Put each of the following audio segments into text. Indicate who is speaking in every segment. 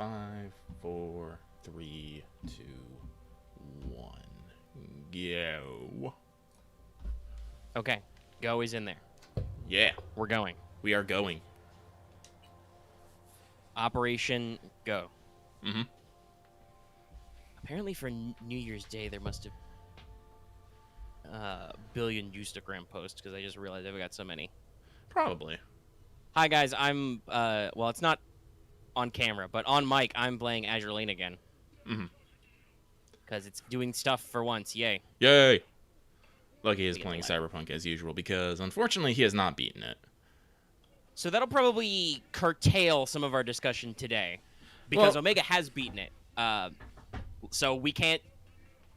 Speaker 1: 5, 4, 3, 2, 1. Go.
Speaker 2: Okay. Go is in there.
Speaker 1: Yeah,
Speaker 2: We're going.
Speaker 1: we are going.
Speaker 2: Operation Go.
Speaker 1: Mm-hmm.
Speaker 2: Apparently for New Year's Day, there must have billion Instagram posts because I just realized I've got so many.
Speaker 1: Probably.
Speaker 2: Hi guys, I'm well, it's not on camera, but on mic, I'm playing Azure Lane again.
Speaker 1: Mm-hmm.
Speaker 2: Because it's doing stuff for once. Yay.
Speaker 1: Yay! Lucky is
Speaker 2: We get
Speaker 1: playing
Speaker 2: the light.
Speaker 1: Cyberpunk as usual because unfortunately he has not beaten it.
Speaker 2: So that'll probably curtail some of our discussion today, because
Speaker 1: Well-
Speaker 2: Omega has beaten it. So we can't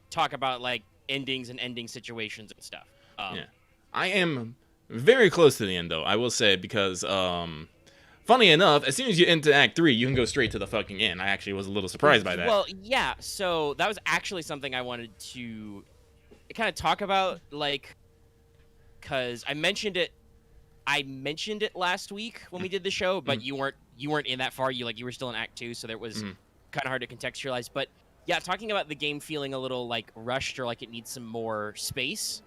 Speaker 2: talk about like endings and ending situations and stuff.
Speaker 1: Yeah. I am very close to the end though, I will say, because funny enough, as soon as you enter Act 3, you can go straight to the fucking end. I actually was a little surprised by that.
Speaker 2: Well, yeah. So that was actually something I wanted to kind of talk about, like, because I mentioned it last week when we did the show, but you weren't in that far. You were still in Act 2, so that was kind of hard to contextualize. But yeah, talking about the game feeling a little like rushed or like it needs some more space.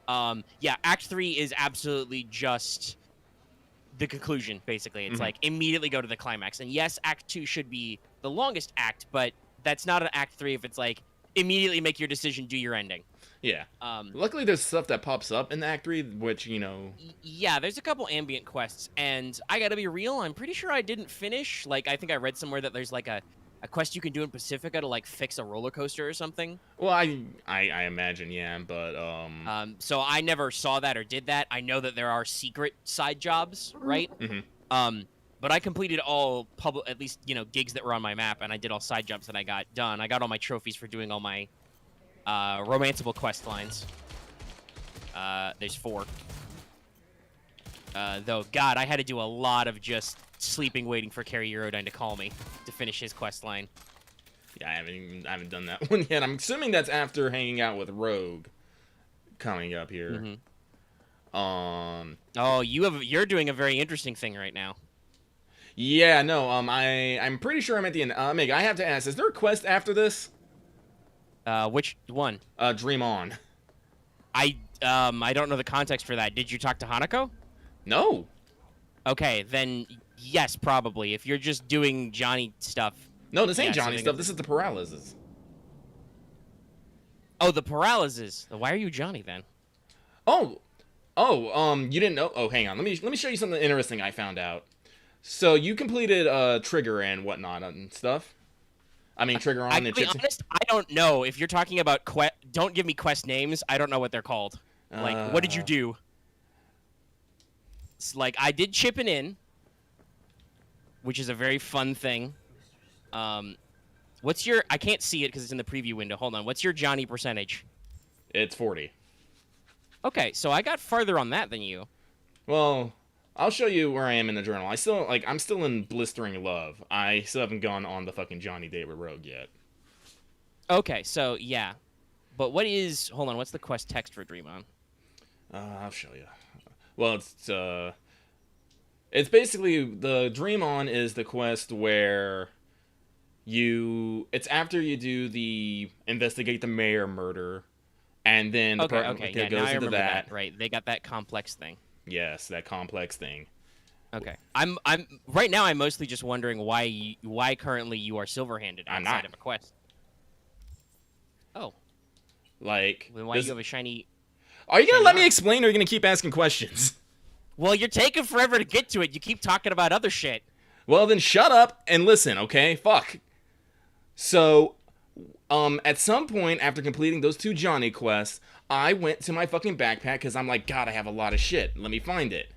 Speaker 2: Yeah, Act 3 is absolutely just the conclusion, basically. It's like immediately go to the climax. And yes, Act 2 should be the longest act, but that's not an Act 3 if it's like immediately make your decision, do your ending.
Speaker 1: Yeah. Luckily, there's stuff that pops up in Act 3, which,
Speaker 2: Yeah, there's a couple ambient quests, and I gotta be real, I'm pretty sure I didn't finish. Like, I think I read somewhere that there's like a quest you can do in Pacifica to like fix a roller coaster or something.
Speaker 1: Well, I imagine, yeah, but
Speaker 2: So I never saw that or did that. I know that there are secret side jobs, right? But I completed all public, at least gigs that were on my map, and I did all side jobs that I got done. I got all my trophies for doing all my romanceable quest lines. There's 4. Though, God, I had to do a lot of just sleeping, waiting for Carrie Eurodyne to call me to finish his quest line.
Speaker 1: yeah, I haven't done that one yet. I'm assuming that's after hanging out with Rogue coming up here.
Speaker 2: Oh, you're doing a very interesting thing right now.
Speaker 1: Yeah, no, I'm pretty sure I'm at the end. Meg, I have to ask, is there a quest after this?
Speaker 2: Which one?
Speaker 1: Dream On.
Speaker 2: I don't know the context for that. Did you talk to Hanako?
Speaker 1: No.
Speaker 2: Okay, then yes, probably. If you're just doing Johnny stuff.
Speaker 1: No, this ain't
Speaker 2: Yes, I
Speaker 1: Johnny
Speaker 2: think
Speaker 1: stuff. This is the paralysis.
Speaker 2: Oh, the paralysis. Why are you Johnny then?
Speaker 1: Oh, you didn't know? Oh, hang on. Let me show you something interesting I found out. So you completed Trigger and whatnot and stuff. I mean, Trigger On and
Speaker 2: To be
Speaker 1: chips.
Speaker 2: honest, I don't know. If you're talking about don't give me quest names. I don't know what they're called. Like, what did you do? It's like, I did chipping in, which is a very fun thing. What's your... I can't see it because it's in the preview window. Hold on. What's your Johnny percentage?
Speaker 1: It's 40.
Speaker 2: Okay, so I got farther on that than you.
Speaker 1: Well, I'll show you where I am in the journal. I'm still in blistering love. I still haven't gone on the fucking Johnny date with Rogue yet.
Speaker 2: Okay, so yeah. But what is... Hold on, what's the quest text for Dream On?
Speaker 1: I'll show you. Well, it's basically the Dream On is the quest where it's after you do the investigate the mayor murder, and then
Speaker 2: Okay,
Speaker 1: it
Speaker 2: yeah,
Speaker 1: goes
Speaker 2: now I
Speaker 1: into
Speaker 2: remember
Speaker 1: that.
Speaker 2: Right, they got that complex thing.
Speaker 1: Yes, that complex thing.
Speaker 2: Okay, I'm right now. I'm mostly just wondering why currently you are silver-handed
Speaker 1: I'm
Speaker 2: outside
Speaker 1: not.
Speaker 2: of a quest. Oh,
Speaker 1: Like,
Speaker 2: then why do you have a shiny?
Speaker 1: are you gonna
Speaker 2: shiny
Speaker 1: let me
Speaker 2: arm?
Speaker 1: explain, or are you gonna keep asking questions?
Speaker 2: Well, you're taking forever to get to it. You keep talking about other shit.
Speaker 1: Well, then shut up and listen, okay? Fuck. So, at some point after completing those 2 Johnny quests, I went to my fucking backpack because I'm like, God, I have a lot of shit. Let me find it.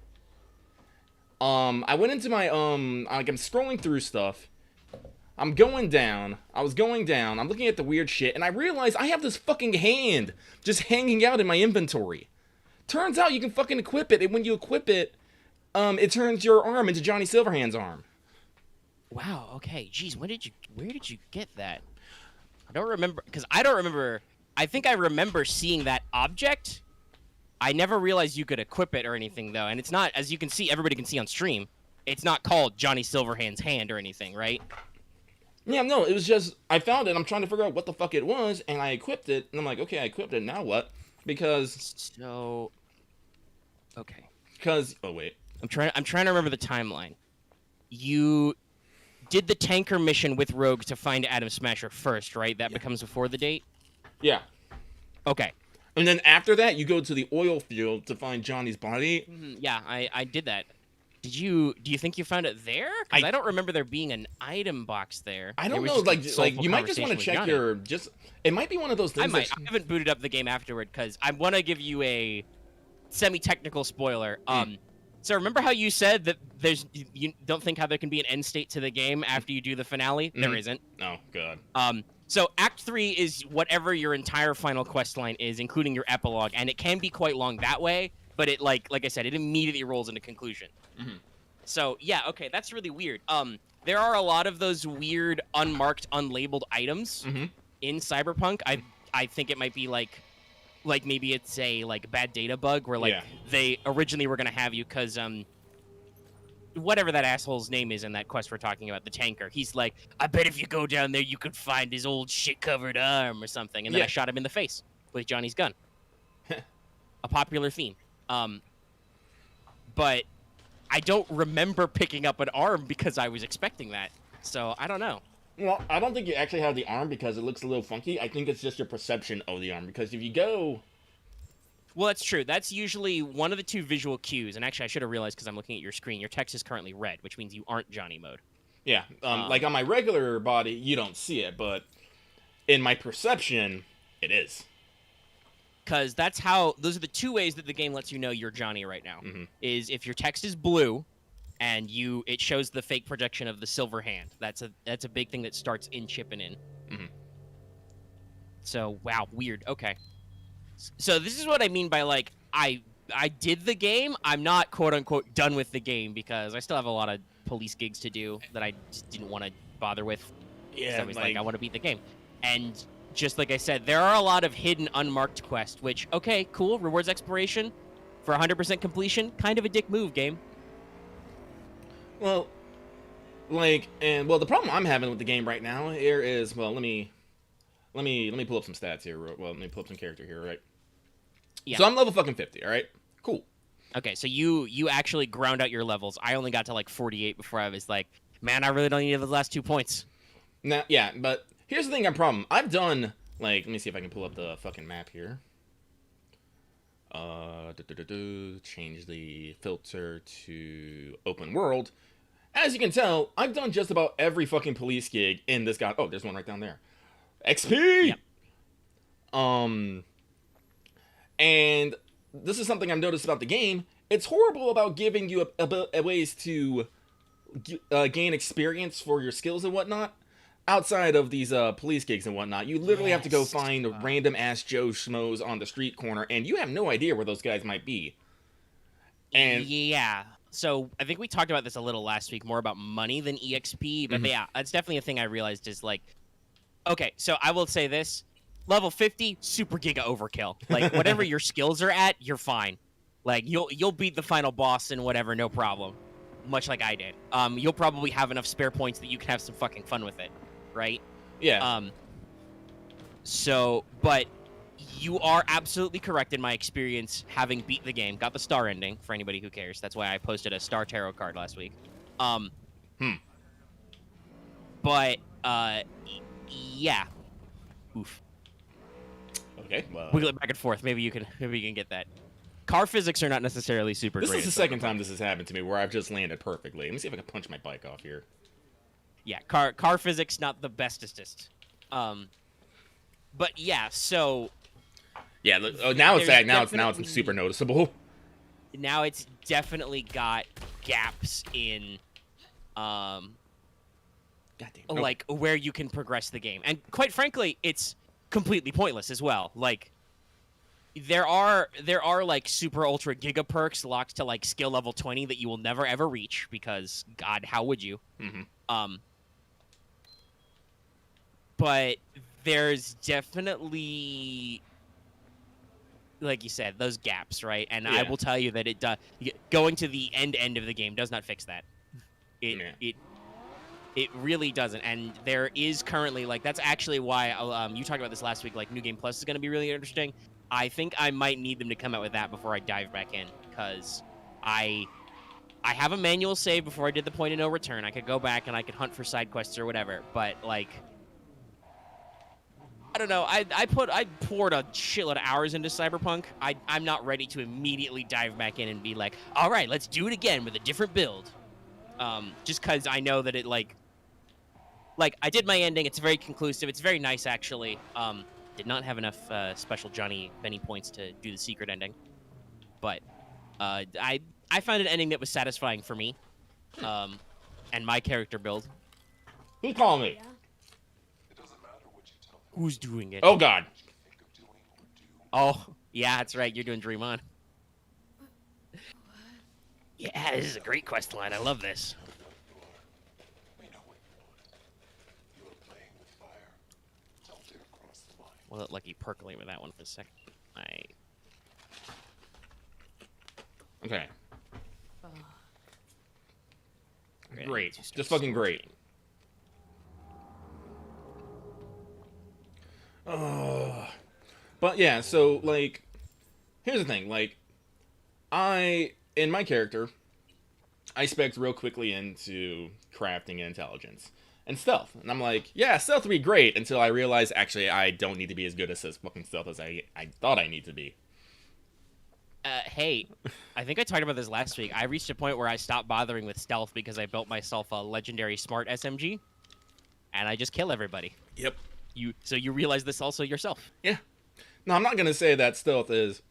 Speaker 1: I went into my, like, I'm scrolling through stuff. I'm going down. I was going down. I'm looking at the weird shit, and I realized I have this fucking hand just hanging out in my inventory. Turns out you can fucking equip it, and when you equip it, it turns your arm into Johnny Silverhand's arm.
Speaker 2: Wow. Okay. Jeez, where did you get that? I don't remember, because I don't remember. I think I remember seeing that object. I never realized you could equip it or anything, though. And it's not, as you can see, everybody can see on stream, it's not called Johnny Silverhand's hand or anything, right?
Speaker 1: Yeah, no, it was just I found it. I'm trying to figure out what the fuck it was, and I equipped it. And I'm like, okay, I equipped it. Now what? Because
Speaker 2: So, okay.
Speaker 1: oh wait,
Speaker 2: I'm trying to remember the timeline. You did the tanker mission with Rogue to find Adam Smasher first, right? That becomes before the date?
Speaker 1: yeah.
Speaker 2: Okay.
Speaker 1: And then after that, you go to the oil field to find Johnny's body.
Speaker 2: Yeah, I did that. Do you think you found it there? Because I don't remember there being an item box there.
Speaker 1: I
Speaker 2: There
Speaker 1: don't
Speaker 2: was
Speaker 1: know,
Speaker 2: just a soulful
Speaker 1: you might just want to
Speaker 2: conversation with
Speaker 1: check
Speaker 2: Johnny.
Speaker 1: your It might be one of those things.
Speaker 2: I might. I haven't booted up the game afterward because I want to give you a semi-technical spoiler. So remember how you said that you don't think how there can be an end state to the game after you do the finale? There isn't.
Speaker 1: Oh god.
Speaker 2: So Act 3 is whatever your entire final quest line is, including your epilogue, and it can be quite long that way. But it like I said, it immediately rolls into conclusion. So yeah, okay, that's really weird. There are a lot of those weird unmarked, unlabeled items in Cyberpunk. I think it might be like maybe it's a bad data bug where they originally were gonna have you because whatever that asshole's name is in that quest we're talking about, the tanker. He's like, I bet if you go down there, you could find his old shit-covered arm or something. And then I shot him in the face with Johnny's gun. A popular theme. But I don't remember picking up an arm because I was expecting that. So I don't know.
Speaker 1: Well, I don't think you actually have the arm because it looks a little funky. I think it's just your perception of the arm. Because if you go...
Speaker 2: Well, that's true. That's usually one of the two visual cues. And actually, I should have realized because I'm looking at your screen. Your text is currently red, which means you aren't Johnny mode.
Speaker 1: Yeah. Like on my regular body, you don't see it. But in my perception, it is.
Speaker 2: Because that's how... Those are the two ways that the game lets you know you're Johnny right now. Is if your text is blue... and it shows the fake projection of the silver hand. That's a big thing that starts in chipping in. So wow, weird. Okay. So this is what I mean by I did the game. I'm not quote unquote done with the game because I still have a lot of police gigs to do that I just didn't want to bother with.
Speaker 1: Yeah,
Speaker 2: so I was like I want to beat the game. And just like I said, there are a lot of hidden unmarked quests, which okay, cool, rewards exploration for 100% completion. Kind of a dick move, game.
Speaker 1: Well, the problem I'm having with the game right now here is, well, let me pull up some stats here. Well, let me pull up some character here, right?
Speaker 2: Yeah.
Speaker 1: So I'm level fucking 50, all right? Cool.
Speaker 2: Okay, so you actually ground out your levels. I only got to 48 before I was like, man, I really don't need those last 2 points.
Speaker 1: Now, yeah, but here's the thing, I'm problem. I've done let me see if I can pull up the fucking map here. Change the filter to open world. As you can tell, I've done just about every fucking police gig in this guy. Oh, there's one right down there. XP.
Speaker 2: Yep.
Speaker 1: And this is something I've noticed about the game. It's horrible about giving you a ways to gain experience for your skills and whatnot. Outside of these police gigs and whatnot, you literally have to go find random ass Joe Schmoes on the street corner, and you have no idea where those guys might be. And
Speaker 2: yeah. So I think we talked about this a little last week, more about money than EXP. But yeah, that's definitely a thing I realized is okay, so I will say this. Level 50, super giga overkill. Whatever your skills are at, you're fine. You'll beat the final boss and whatever, no problem. Much like I did. You'll probably have enough spare points that you can have some fucking fun with it, right?
Speaker 1: Yeah.
Speaker 2: But you are absolutely correct in my experience having beat the game. Got the star ending, for anybody who cares. That's why I posted a star tarot card last week. But, yeah. Oof.
Speaker 1: Okay, well...
Speaker 2: Wiggle it back and forth. Maybe you can get that. Car physics are not necessarily super great.
Speaker 1: This is the second time this has happened to me where I've just landed perfectly. Let me see if I can punch my bike off here.
Speaker 2: Yeah, car physics not the bestest. But yeah, so...
Speaker 1: Yeah, now it's super noticeable.
Speaker 2: Now it's definitely got gaps in...
Speaker 1: Goddamn.
Speaker 2: Where you can progress the game. And quite frankly, it's completely pointless as well. There are super ultra giga perks locked to skill level 20 that you will never ever reach because God, how would you? But there's definitely, like you said, those gaps, right? And I will tell you that it does. Going to the end of the game does not fix that. It really doesn't, and there is currently like that's actually why you talked about this last week. Like New Game Plus is going to be really interesting. I think I might need them to come out with that before I dive back in, because I have a manual save before I did the point of no return. I could go back and I could hunt for side quests or whatever, but like I don't know. I poured a shitload of hours into Cyberpunk. I'm not ready to immediately dive back in and be like, all right, let's do it again with a different build. Just because I know that it like I did my ending. It's very conclusive. It's very nice, actually. Did not have enough special Johnny Benny points to do the secret ending, but I found an ending that was satisfying for me, and my character build.
Speaker 1: Who's calling me?
Speaker 2: Who's doing it?
Speaker 1: Oh God.
Speaker 2: Oh yeah, that's right. You're doing Dream On. Yeah, this is a great quest line. I love this. We'll let Lucky percolate with that one for a second.
Speaker 1: Okay.
Speaker 2: Okay,
Speaker 1: Great. Just fucking great. But yeah, so like, here's the thing. Like, in my character, I spec'd real quickly into crafting and intelligence and stealth, and I'm like, yeah, stealth would be great, until I realized actually I don't need to be as good as this fucking stealth as I thought I need to be.
Speaker 2: Hey, I think I talked about this last week. I reached a point where I stopped bothering with stealth because I built myself a legendary smart SMG, and I just kill everybody.
Speaker 1: Yep.
Speaker 2: So you realize this also yourself.
Speaker 1: Yeah. No, I'm not gonna say that stealth is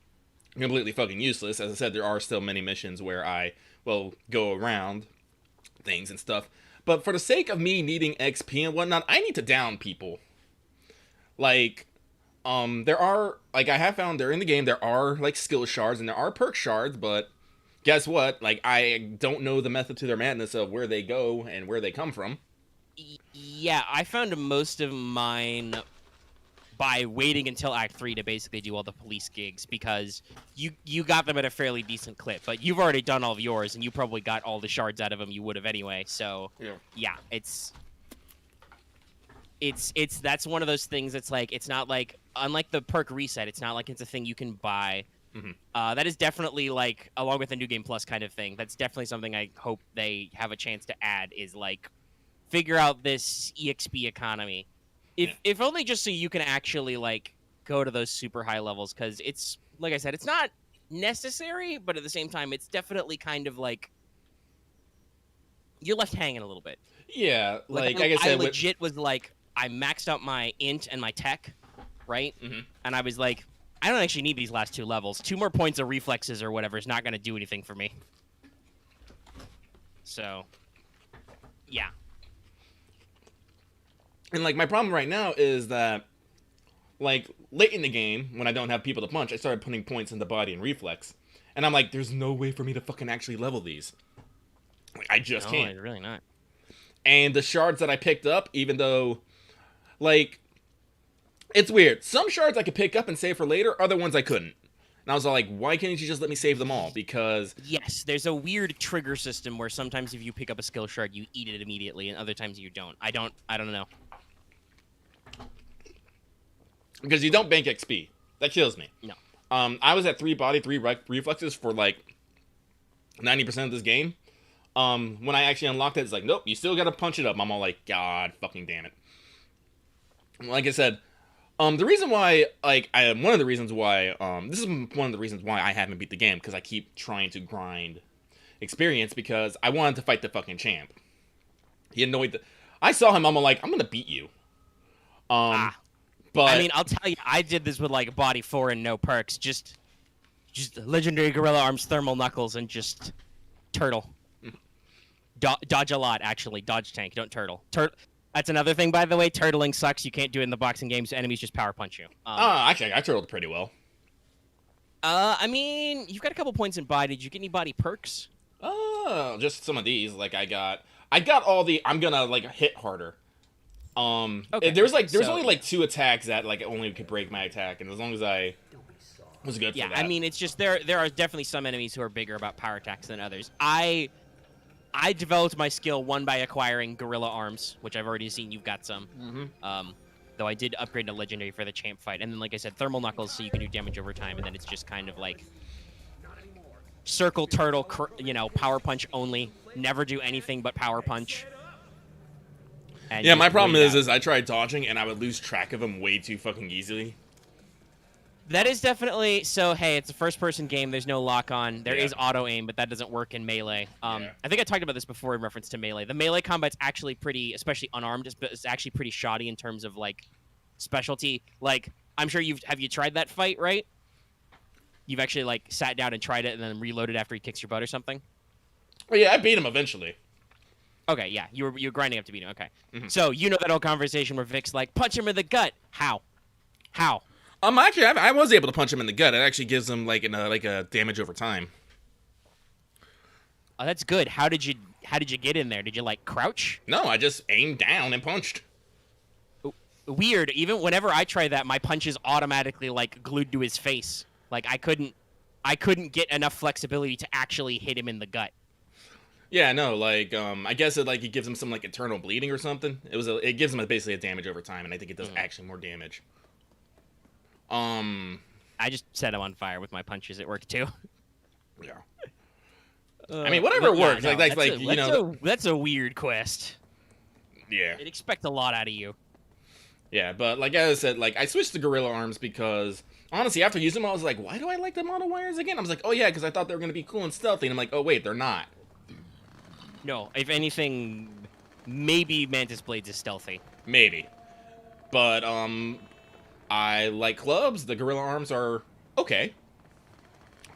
Speaker 1: completely fucking useless. As I said, there are still many missions where I will go around things and stuff. But for the sake of me needing XP and whatnot, I need to down people. Like, there are, like, I have found there in the game, there are, like, skill shards and there are perk shards, but guess what? Like, I don't know the method to their madness of where they go and where they come from.
Speaker 2: Yeah, I found most of mine by waiting until Act 3 to basically do all the police gigs, because you got them at a fairly decent clip, but you've already done all of yours, and you probably got all the shards out of them you would have anyway, so yeah, it's that's one of those things that's like, it's not like, unlike the perk reset, it's not like it's a thing you can buy.
Speaker 1: Mm-hmm.
Speaker 2: That is definitely, like, along with the New Game Plus kind of thing, that's definitely something I hope they have a chance to add, is like, figure out this EXP economy. If only just so you can actually, like, go to those super high levels, because it's, like I said, it's not necessary, but at the same time, it's definitely kind of, like, you're left hanging a little bit.
Speaker 1: Yeah, like I said,
Speaker 2: I legit was, like, I maxed out my int and my tech, right?
Speaker 1: Mm-hmm.
Speaker 2: And I was like, I don't actually need these last 2 levels. 2 more points of reflexes or whatever is not going to do anything for me. So, yeah.
Speaker 1: And, like, my problem right now is that, like, late in the game, when I don't have people to punch, I started putting points in the body and reflex. And I'm like, there's no way for me to fucking actually level these. Like, I just can't.
Speaker 2: No, really not.
Speaker 1: And the shards that I picked up, even though, like, it's weird. Some shards I could pick up and save for later, other ones I couldn't. And I was like, why can't you just let me save them all? Because...
Speaker 2: Yes, there's a weird trigger system where sometimes if you pick up a skill shard, you eat it immediately, and other times you don't. I don't know.
Speaker 1: Because you don't bank XP. That kills me.
Speaker 2: No.
Speaker 1: I was at 3 body, 3 reflexes for, like, 90% of this game. When I actually unlocked it, it's like, nope, you still gotta punch it up. I'm all like, God fucking damn it. Like I said, the reason why, like, one of the reasons why, this is one of the reasons why I haven't beat the game, because I keep trying to grind experience, because I wanted to fight the fucking champ. He annoyed I saw him, I'm like, I'm gonna beat you. But
Speaker 2: I mean, I'll tell you, I did this with, like, body 4 and no perks. Just legendary gorilla arms, thermal knuckles, and just turtle. Dodge a lot, actually. Dodge tank, don't turtle. That's another thing, by the way. Turtling sucks. You can't do it in the boxing games. Enemies just power punch you.
Speaker 1: Actually, I turtled pretty well.
Speaker 2: I mean, you've got a couple points in body. Did you get any body perks?
Speaker 1: Just some of these. Like, I got all the, I'm gonna, like, hit harder.
Speaker 2: Okay.
Speaker 1: There's only, like, 2 attacks that, like, only could break my attack, and as long as I was good for that.
Speaker 2: Yeah, I mean, it's just, there are definitely some enemies who are bigger about power attacks than others. I I developed my skill one by acquiring gorilla arms, which I've already seen you've got some. Though I did upgrade to legendary for the champ fight, and then like I said, thermal knuckles, so you can do damage over time, and then it's just kind of like circle turtle, power punch only. Never do anything but power punch. And
Speaker 1: yeah, my problem is I tried dodging and I would lose track of him way too fucking easily.
Speaker 2: That is definitely so. Hey, it's a first-person game. There's no lock-on. There is auto-aim, but that doesn't work in melee. I think I talked about this before in reference to melee. The melee combat's actually pretty, especially unarmed, it's actually pretty shoddy in terms of like specialty. Like, I'm sure have you tried that fight, right? You've actually like sat down and tried it and then reloaded after he kicks your butt or something.
Speaker 1: Oh yeah, I beat him eventually.
Speaker 2: Okay, yeah, you were grinding up to beat him. Okay, so you know that old conversation where Vic's like, punch him in the gut. How?
Speaker 1: Actually, I was able to punch him in the gut. It actually gives him like a damage over time.
Speaker 2: Oh, that's good. How did you get in there? Did you like crouch?
Speaker 1: No, I just aimed down and punched.
Speaker 2: Weird. Even whenever I try that, my punch is automatically like glued to his face. Like I couldn't get enough flexibility to actually hit him in the gut.
Speaker 1: Yeah, no, like I guess it gives him some like eternal bleeding or something. It gives him basically a damage over time, and I think it does actually more damage.
Speaker 2: I just set him on fire with my punches. It worked too.
Speaker 1: Yeah. I mean, whatever works.
Speaker 2: No,
Speaker 1: like
Speaker 2: that's a weird quest.
Speaker 1: Yeah.
Speaker 2: They'd expect a lot out of you.
Speaker 1: Yeah, but like I said, like I switched to gorilla arms because honestly, after using them, I was like, why do I like the mono wires again? I was like, oh yeah, because I thought they were gonna be cool and stealthy, and I'm like, oh wait, they're not.
Speaker 2: No, if anything, maybe Mantis Blades is stealthy.
Speaker 1: Maybe, but I like clubs. The gorilla arms are okay,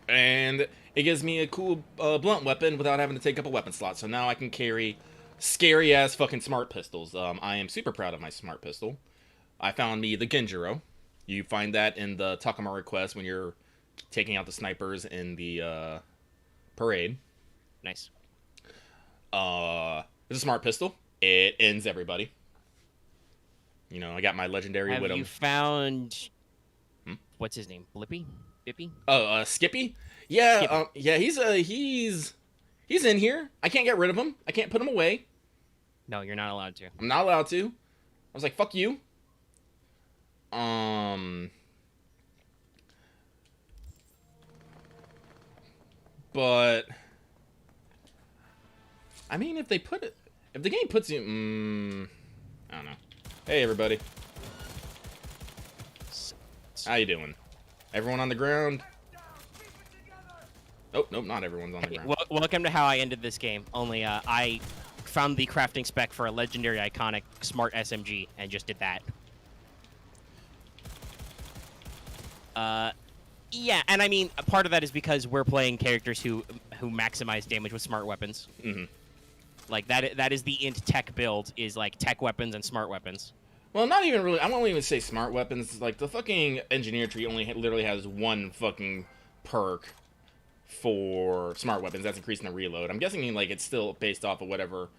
Speaker 1: and it gives me a cool blunt weapon without having to take up a weapon slot. So now I can carry scary ass fucking smart pistols. I am super proud of my smart pistol. I found me the Genjiro. You find that in the Takamaru quest when you're taking out the snipers in the parade.
Speaker 2: Nice.
Speaker 1: It's a smart pistol. It ends everybody. You know, I got my legendary with him.
Speaker 2: Have you found what's his name? Blippy? Bippy?
Speaker 1: Oh, Skippy? Yeah,
Speaker 2: Skippy.
Speaker 1: Yeah. He's in here. I can't get rid of him. I can't put him away.
Speaker 2: No, you're not allowed to.
Speaker 1: I'm not allowed to. I was like, fuck you. But I mean, if the game puts you, I don't know. Hey, everybody. How you doing? Everyone on the ground? Oh, nope, not everyone's on the ground.
Speaker 2: Welcome to how I ended this game. Only I found the crafting spec for a legendary iconic smart SMG and just did that. Yeah, and I mean, a part of that is because we're playing characters who maximize damage with smart weapons. Like that is the int tech build, is like tech weapons and smart weapons.
Speaker 1: Well, not even really. I won't even say smart weapons. Like the fucking engineer tree literally has one fucking perk for smart weapons. That's increasing the reload. I'm guessing like it's still based off of whatever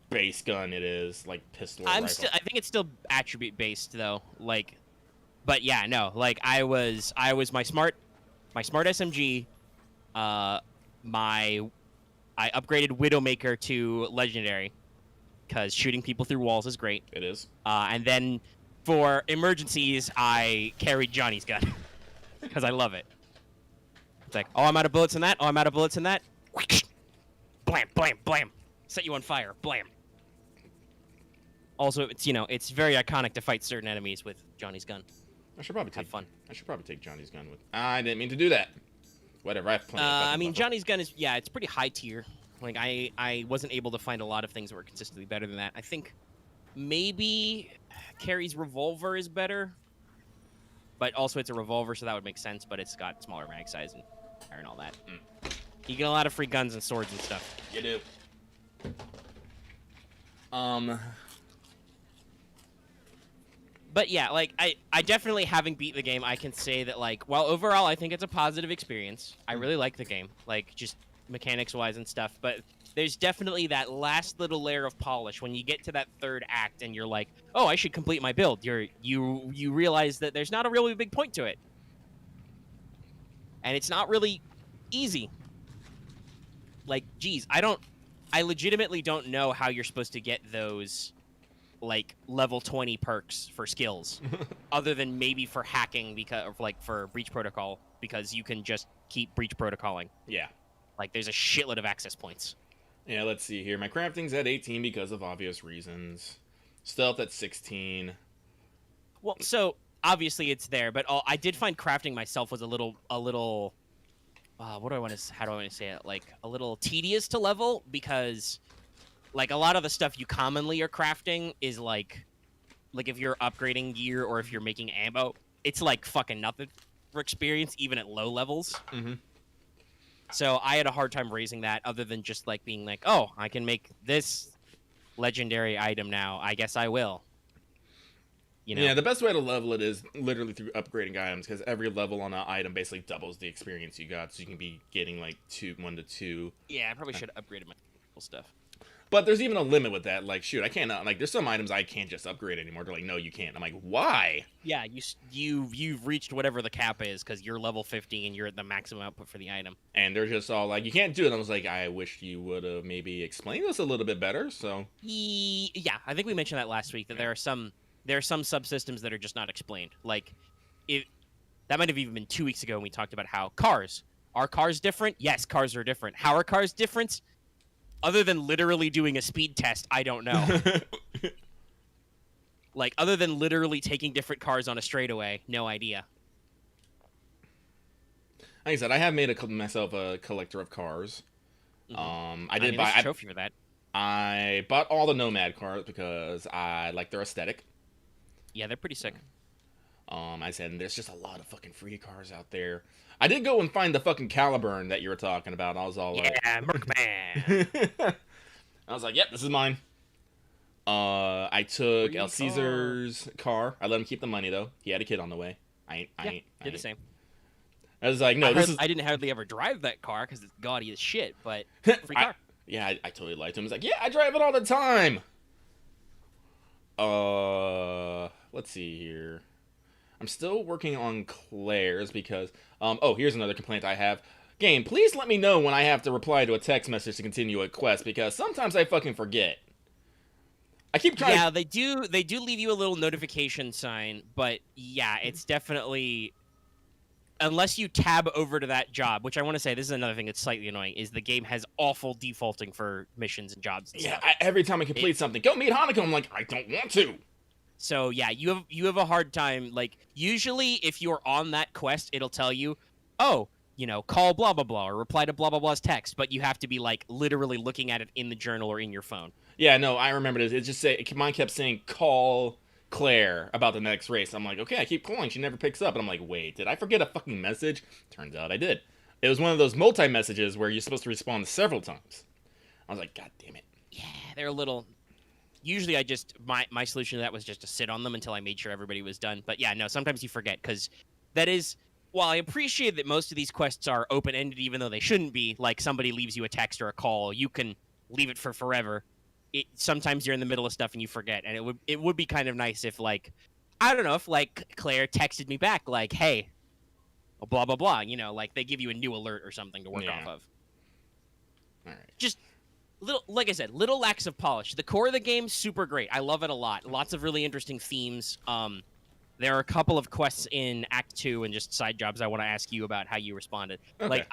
Speaker 1: base gun it is, like pistol. Or rifle.
Speaker 2: I think it's still attribute based though. Like, but yeah, no. Like I was my smart SMG. I upgraded Widowmaker to legendary because shooting people through walls is great.
Speaker 1: It is.
Speaker 2: And then for emergencies, I carried Johnny's gun because I love it. It's like, oh, I'm out of bullets in that. Oh, I'm out of bullets in that. Blam, blam, blam. Set you on fire. Blam. Also, it's very iconic to fight certain enemies with Johnny's gun.
Speaker 1: I should probably
Speaker 2: have fun.
Speaker 1: I should probably take Johnny's gun with. I didn't mean to do that. Whatever. I have plenty.
Speaker 2: I mean, Johnny's gun is it's pretty high tier. Like I wasn't able to find a lot of things that were consistently better than that. I think maybe Carrie's revolver is better, but also it's a revolver, so that would make sense. But it's got smaller mag size and all that. You get a lot of free guns and swords and stuff.
Speaker 1: You do.
Speaker 2: But yeah, like I definitely, having beat the game, I can say that like, while overall I think it's a positive experience. I really like the game, like just mechanics wise and stuff. But there's definitely that last little layer of polish when you get to that third act and you're like, oh, I should complete my build. You realize that there's not a really big point to it, and it's not really easy. Like, geez, I don't I legitimately don't know how you're supposed to get those, like, level 20 perks for skills, other than maybe for hacking, because of, like, for breach protocol, because you can just keep breach protocoling.
Speaker 1: Yeah.
Speaker 2: Like, there's a shitload of access points.
Speaker 1: Yeah, let's see here. My crafting's at 18 because of obvious reasons. Stealth at 16.
Speaker 2: Well, so obviously it's there, but I did find crafting myself was a little. What do I want to? How do I want to say it? Like a little tedious to level, because, like, a lot of the stuff you commonly are crafting is like if you're upgrading gear or if you're making ammo, it's like fucking nothing for experience, even at low levels.
Speaker 1: Mm-hmm.
Speaker 2: So I had a hard time raising that, other than just like being like, oh, I can make this legendary item now. I guess I will. You know?
Speaker 1: Yeah, the best way to level it is literally through upgrading items, because every level on an item basically doubles the experience you got, so you can be getting like 1 to 2.
Speaker 2: Yeah, I probably should have upgraded my stuff.
Speaker 1: But there's even a limit with that. Like, shoot, I can't, like, there's some items I can't just upgrade anymore. They're like, no, you can't. I'm like, why?
Speaker 2: Yeah, you've reached whatever the cap is, because you're level 50 and you're at the maximum output for the item.
Speaker 1: And they're just all like, you can't do it. I was like, I wish you would have maybe explained this a little bit better. So
Speaker 2: Yeah, I think we mentioned that last week, that there are some subsystems that are just not explained. Like, that might have even been 2 weeks ago when we talked about how are cars different? Yes, cars are different. How are cars different? Other than literally doing a speed test, I don't know. Like, other than literally taking different cars on a straightaway, no idea.
Speaker 1: like I said, I have made myself a collector of cars.
Speaker 2: Mm-hmm.
Speaker 1: I did
Speaker 2: mean,
Speaker 1: buy
Speaker 2: there's a trophy for that.
Speaker 1: I bought all the Nomad cars because I like their aesthetic.
Speaker 2: Yeah, they're pretty sick.
Speaker 1: I said, and there's just a lot of fucking free cars out there. I did go and find the fucking Caliburn that you were talking about. I was all like,
Speaker 2: yeah, Merkman.
Speaker 1: I was like, yep, this is mine. I took
Speaker 2: Free
Speaker 1: El
Speaker 2: car.
Speaker 1: Caesar's car. I let him keep the money though. He had a kid on the way. I
Speaker 2: Did the same.
Speaker 1: I was like, no,
Speaker 2: I didn't hardly ever drive that car because it's gaudy as shit, but free car.
Speaker 1: I totally lied to him. He's like, yeah, I drive it all the time. Let's see here. I'm still working on Claire's because, here's another complaint I have. Game, please let me know when I have to reply to a text message to continue a quest, because sometimes I fucking forget. I keep trying.
Speaker 2: Yeah, they do leave you a little notification sign, but yeah, it's definitely, unless you tab over to that job, which I want to say, this is another thing that's slightly annoying, is the game has awful defaulting for missions and jobs and stuff.
Speaker 1: Every time I complete something, go meet Hanako, I'm like, I don't want to.
Speaker 2: So yeah, you have a hard time. Like, usually if you're on that quest, it'll tell you, oh, call blah blah blah or reply to blah blah blah's text, but you have to be like literally looking at it in the journal or in your phone.
Speaker 1: Yeah, no, I remember this. It just mine kept saying call Claire about the next race. I'm like, okay, I keep calling, she never picks up, and I'm like, wait, did I forget a fucking message? Turns out I did. It was one of those multi messages where you're supposed to respond several times. I was like, god damn it.
Speaker 2: Yeah, they're a little. Usually I just, my solution to that was just to sit on them until I made sure everybody was done. But yeah, no, sometimes you forget, because that is, while I appreciate that most of these quests are open-ended even though they shouldn't be, like somebody leaves you a text or a call, you can leave it for forever. Sometimes you're in the middle of stuff and you forget, and it would be kind of nice if, like, I don't know, if like Claire texted me back like, hey, blah, blah, blah, like they give you a new alert or something to work off of.
Speaker 1: All right.
Speaker 2: Just like I said, little lacks of polish. The core of the game, super great. I love it a lot. Lots of really interesting themes. There are a couple of quests in Act 2 and just side jobs I want to ask you about how you responded.
Speaker 1: Okay.
Speaker 2: Like,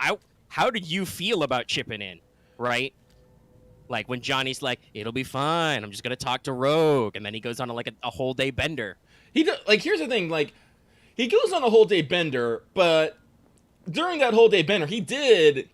Speaker 2: how did you feel about chipping in, right? Like, when Johnny's like, it'll be fine, I'm just going to talk to Rogue, and then he goes on a whole day bender.
Speaker 1: Here's the thing, like, he goes on a whole day bender, but during that whole day bender, he did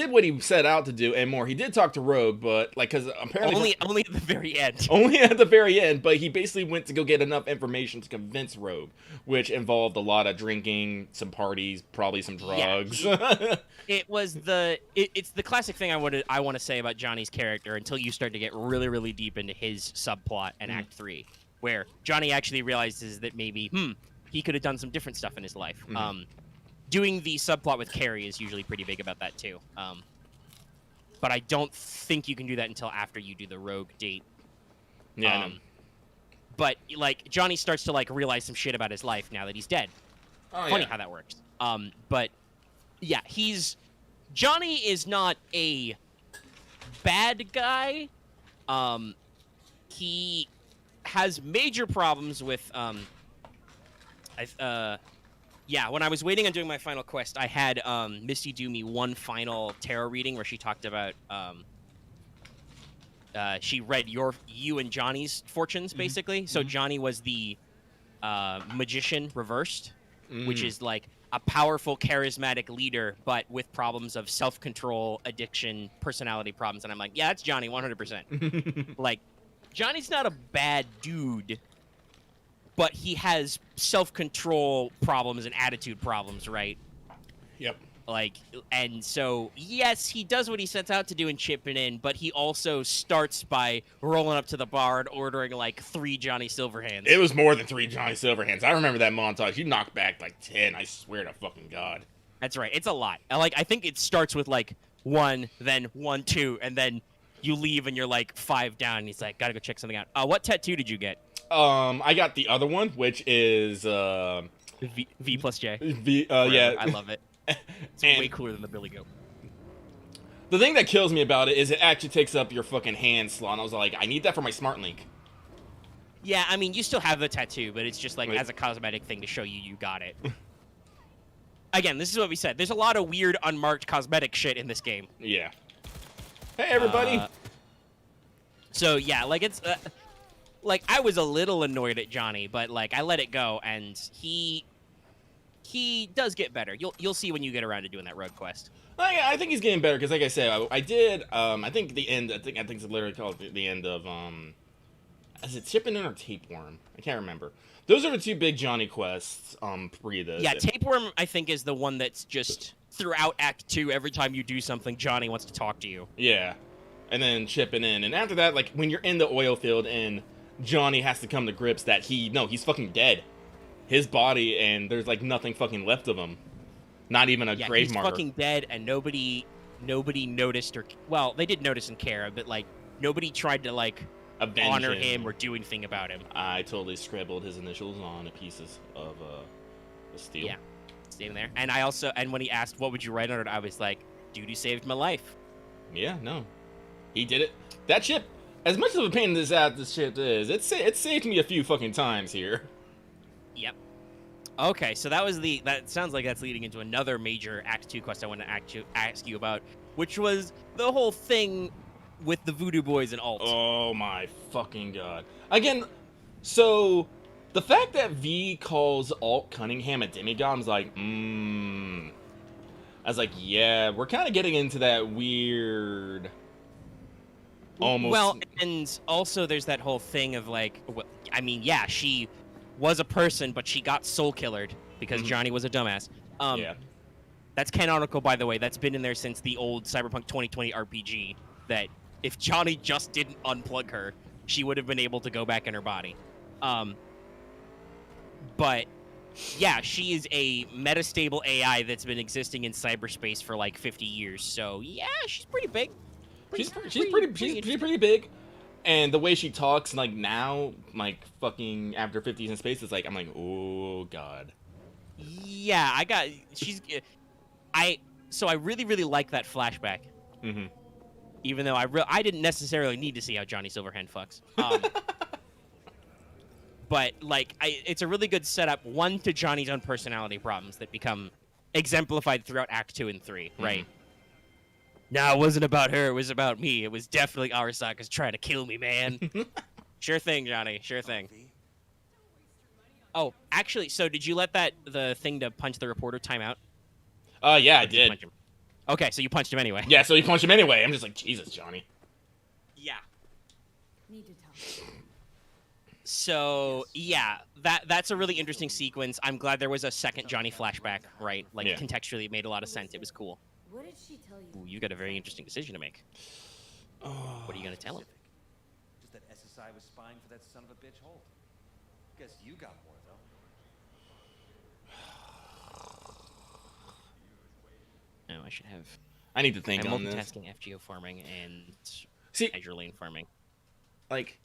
Speaker 1: what he set out to do and more. He did talk to Rogue, but because apparently
Speaker 2: only at the very end.
Speaker 1: Only at the very end, but he basically went to go get enough information to convince Rogue, which involved a lot of drinking, some parties, probably some drugs.
Speaker 2: Yeah, it's the classic thing I want to say about Johnny's character until you start to get really, really deep into his subplot in Act 3, where Johnny actually realizes that maybe he could have done some different stuff in his life. Doing the subplot with Carrie is usually pretty big about that too. But I don't think you can do that until after you do the Rogue date.
Speaker 1: Yeah.
Speaker 2: But like Johnny starts to like realize some shit about his life now that he's dead.
Speaker 1: Oh,
Speaker 2: Funny
Speaker 1: yeah.
Speaker 2: how that works. But yeah, he's Johnny is not a bad guy. He has major problems with yeah, when I was waiting on doing my final quest, I had Misty do me one final tarot reading where she talked about she read you and Johnny's fortunes basically. So Johnny was the magician reversed, which is like a powerful, charismatic leader, but with problems of self-control, addiction, personality problems. And I'm like, yeah, that's Johnny, 100%. Like, Johnny's not a bad dude, but he has self-control problems and attitude problems, right?
Speaker 1: Yep.
Speaker 2: Like, and so, yes, he does what he sets out to do and chipping in, but he also starts by rolling up to the bar and ordering, like, 3 Johnny Silverhands.
Speaker 1: It was more than 3 Johnny Silverhands. I remember that montage. You knocked back, like, 10. I swear to fucking God.
Speaker 2: That's right. It's a lot. Like, I think it starts with, like, 1, then 1, 2, and then you leave and you're, like, 5 down, and he's like, gotta go check something out. What tattoo did you get?
Speaker 1: I got the other one, which is,
Speaker 2: V plus J.
Speaker 1: Yeah.
Speaker 2: I love it. It's way cooler than the Billy Goat.
Speaker 1: The thing that kills me about it is it actually takes up your fucking hand slot. And I was like, I need that for my Smart Link.
Speaker 2: Yeah, I mean, you still have the tattoo, but it's just like as a cosmetic thing to show you got it. Again, this is what we said. There's a lot of weird unmarked cosmetic shit in this game.
Speaker 1: Yeah. Hey, everybody.
Speaker 2: So yeah, like it's like I was a little annoyed at Johnny, but like I let it go, and he does get better. You'll see when you get around to doing that road quest.
Speaker 1: I think he's getting better because, like I said, I did. I think the end. I think it's literally called the end of. Is it Chipping In or Tapeworm? I can't remember. Those are the 2 big Johnny quests. Pre this.
Speaker 2: Yeah, Tapeworm I think is the one that's just throughout Act 2. Every time you do something, Johnny wants to talk to you.
Speaker 1: Yeah, and then Chipping In, and after that, like when you're in the oil field and Johnny has to come to grips that he's fucking dead. His body, and there's like nothing fucking left of him. Not even a grave marker.
Speaker 2: He's fucking dead, and nobody noticed or well, they did notice and care, but like nobody tried to like honor him or do anything about him.
Speaker 1: I totally scribbled his initials on pieces of steel.
Speaker 2: Yeah, standing there. And and when he asked what would you write on it, I was like, dude, who saved my life.
Speaker 1: Yeah, no, he did it. That ship, as much of a pain in this ship is, it saved me a few fucking times here.
Speaker 2: Yep. Okay, so that sounds like that's leading into another major Act 2 quest I want to ask you about, which was the whole thing with the Voodoo Boys and Alt.
Speaker 1: Oh my fucking God. Again, so the fact that V calls Alt Cunningham a demigod, I was like, I was like, yeah, we're kind of getting into that weird almost.
Speaker 2: Well, and also there's that whole thing of like, I mean, yeah, she was a person, but she got soul killered because Johnny was a dumbass.
Speaker 1: Yeah.
Speaker 2: That's canonical, by the way. That's been in there since the old Cyberpunk 2020 RPG, that if Johnny just didn't unplug her, she would have been able to go back in her body. But yeah, she is a metastable AI that's been existing in cyberspace for like 50 years. So yeah, she's pretty big.
Speaker 1: She's pretty big. And the way she talks, like now, like fucking after 50s in space, it's like I'm like, oh God.
Speaker 2: Yeah, I really like that flashback.
Speaker 1: Mm-hmm.
Speaker 2: Even though I didn't necessarily need to see how Johnny Silverhand fucks. But like, it's a really good setup. 1 to Johnny's own personality problems that become exemplified throughout Act 2 and 3, right? No, it wasn't about her. It was about me. It was definitely Arasaka's trying to kill me, man. Sure thing, Johnny. Sure thing. Oh, actually, so did you let the thing to punch the reporter time out?
Speaker 1: Yeah, I did.
Speaker 2: Okay, so you punched him anyway.
Speaker 1: Yeah, so you punched him anyway. I'm just like, Jesus, Johnny.
Speaker 2: Yeah. So, yeah, that's a really interesting sequence. I'm glad there was a second Johnny flashback, right? Like, contextually, it made a lot of sense. It was cool.
Speaker 3: What did she tell you?
Speaker 2: Ooh, you got a very interesting decision to make. What are you going to tell him?
Speaker 4: Just that SSI was spying for that son of a bitch Holt. Guess you got more, though.
Speaker 2: No, I should have.
Speaker 1: I need to think
Speaker 2: I'm
Speaker 1: on this.
Speaker 2: multitasking FGO farming and Azure Lane farming.
Speaker 1: Like,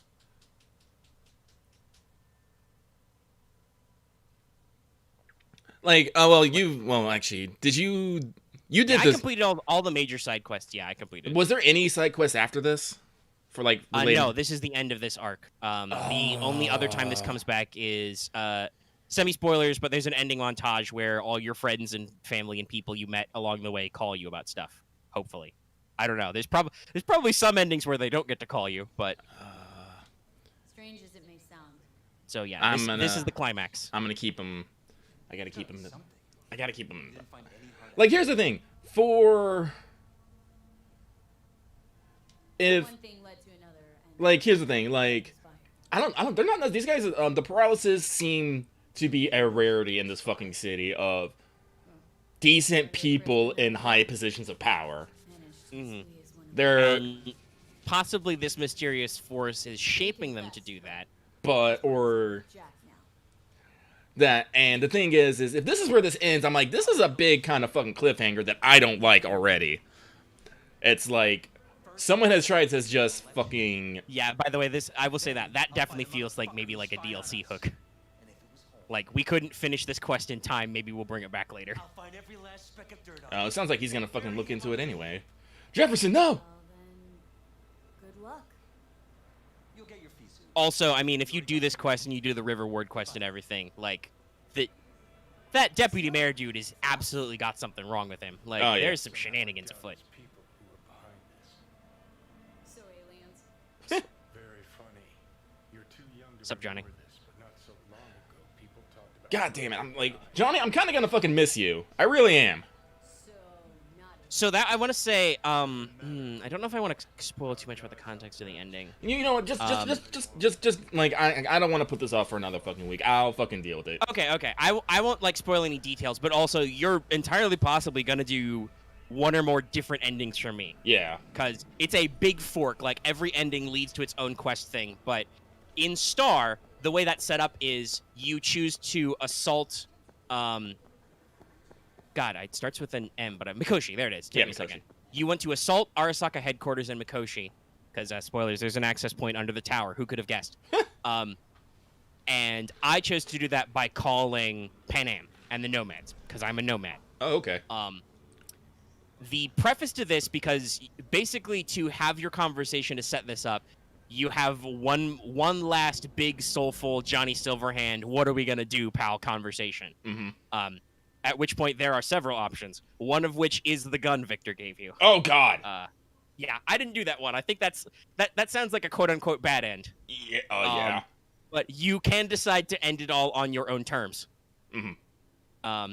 Speaker 1: actually, did you You did
Speaker 2: I
Speaker 1: this.
Speaker 2: completed all the major side quests. Yeah, I completed.
Speaker 1: Was there any side quests after this? For like related...
Speaker 2: No, this is the end of this arc. The only other time this comes back is semi-spoilers, but there's an ending montage where all your friends and family and people you met along the way call you about stuff. Hopefully, I don't know. There's probably some endings where they don't get to call you, but
Speaker 3: strange as it may sound.
Speaker 2: So yeah, this is the climax.
Speaker 1: I'm gonna keep him. I gotta keep him. I gotta keep him.
Speaker 4: Didn't find any hard
Speaker 1: Like, here's the thing. If
Speaker 3: One thing led to another. And
Speaker 1: like, here's the thing. Like,
Speaker 3: inspired.
Speaker 1: they're not. These guys. The paralysis seem to be a rarity in this fucking city of decent people in high positions of power.
Speaker 3: Managed
Speaker 2: Mhm.
Speaker 3: to squeeze one of
Speaker 1: They're
Speaker 2: And possibly this mysterious force is shaping them to do that.
Speaker 1: or
Speaker 3: Jack now.
Speaker 1: that. And the thing is if this is where this ends, I'm like, this is a big kind of fucking cliffhanger that I don't like already. It's like someone has tried to just fucking.
Speaker 2: Yeah. By the way, I will say that definitely feels like maybe like a DLC hook. Like, we couldn't finish this quest in time. Maybe we'll bring it back later.
Speaker 4: I'll find every last speck of dirt on
Speaker 1: It sounds like he's gonna fucking look into it anyway. Jefferson, no.
Speaker 3: Well then, good luck.
Speaker 4: You'll get your fees soon.
Speaker 2: Also, I mean, if you do this quest and you do the River Ward quest and everything, like, that deputy mayor dude has absolutely got something wrong with him. Like,
Speaker 1: Oh, yeah.
Speaker 2: there's some shenanigans afoot.
Speaker 5: People who were behind this.
Speaker 3: So aliens.
Speaker 5: Very funny. You're too young to
Speaker 2: Sup, Johnny?
Speaker 5: remember this, but not so long ago, people talked about.
Speaker 1: God damn it! I'm like, Johnny, I'm kind of gonna fucking miss you. I really am.
Speaker 3: So not a
Speaker 2: So that, I want to say, I don't know if I want to spoil too much about the context of the ending.
Speaker 1: You know what? Just like I don't want to put this off for another fucking week. I'll fucking deal with it.
Speaker 2: Okay. I won't, like, spoil any details, but also, you're entirely possibly going to do one or more different endings from me.
Speaker 1: Yeah.
Speaker 2: Because it's a big fork. Like, every ending leads to its own quest thing. But in Star, the way that's set up is you choose to assault... God, it starts with an M, but Mikoshi. There it is. Take me a
Speaker 1: Mikoshi.
Speaker 2: second. You want to assault Arasaka headquarters in Mikoshi. Because, spoilers, there's an access point under the tower. Who could have guessed? And I chose to do that by calling Pan Am and the Nomads. Because I'm a nomad.
Speaker 1: Oh, okay.
Speaker 2: The preface to this, because basically to have your conversation to set this up, you have one last big soulful Johnny Silverhand, what are we gonna do, pal, conversation.
Speaker 1: Mm-hmm.
Speaker 2: At which point there are several options. One of which is the gun Victor gave you.
Speaker 1: Oh God.
Speaker 2: Yeah, I didn't do that one. I think that sounds like a quote unquote bad end.
Speaker 1: Yeah. Oh yeah.
Speaker 2: But you can decide to end it all on your own terms.
Speaker 1: Mm-hmm.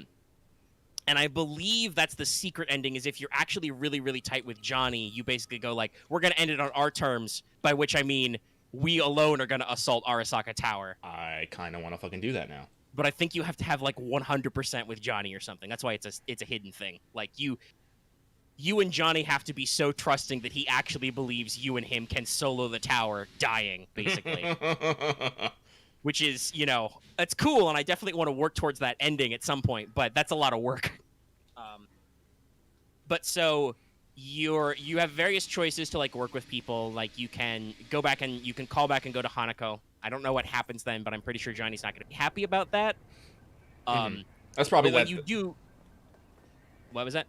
Speaker 2: And I believe that's the secret ending, is if you're actually really, really tight with Johnny, you basically go like, we're going to end it on our terms, by which I mean we alone are going to assault Arasaka Tower.
Speaker 1: I kind of want to fucking do that now.
Speaker 2: But I think you have to have like 100% with Johnny or something. That's why it's a hidden thing. Like, you and Johnny have to be so trusting that he actually believes you and him can solo the tower dying, basically. Which is, it's cool, and I definitely want to work towards that ending at some point, but that's a lot of work. But so you have various choices to, like, work with people. Like, you can go back and you can call back and go to Hanako. I don't know what happens then, but I'm pretty sure Johnny's not going to be happy about that.
Speaker 1: That's probably
Speaker 2: but
Speaker 1: that.
Speaker 2: when you do... What was that?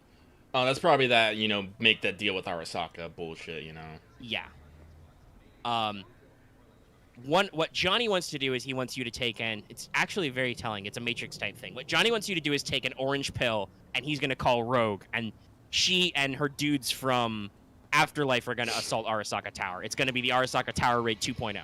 Speaker 1: Oh, that's probably that. Make that deal with Arasaka bullshit.
Speaker 2: Yeah. What Johnny wants to do is he wants you to take it's actually very telling. It's a Matrix type thing. What Johnny wants you to do is take an orange pill, and he's going to call Rogue, and she and her dudes from Afterlife are going to assault Arasaka Tower. It's going to be the Arasaka Tower Raid 2.0.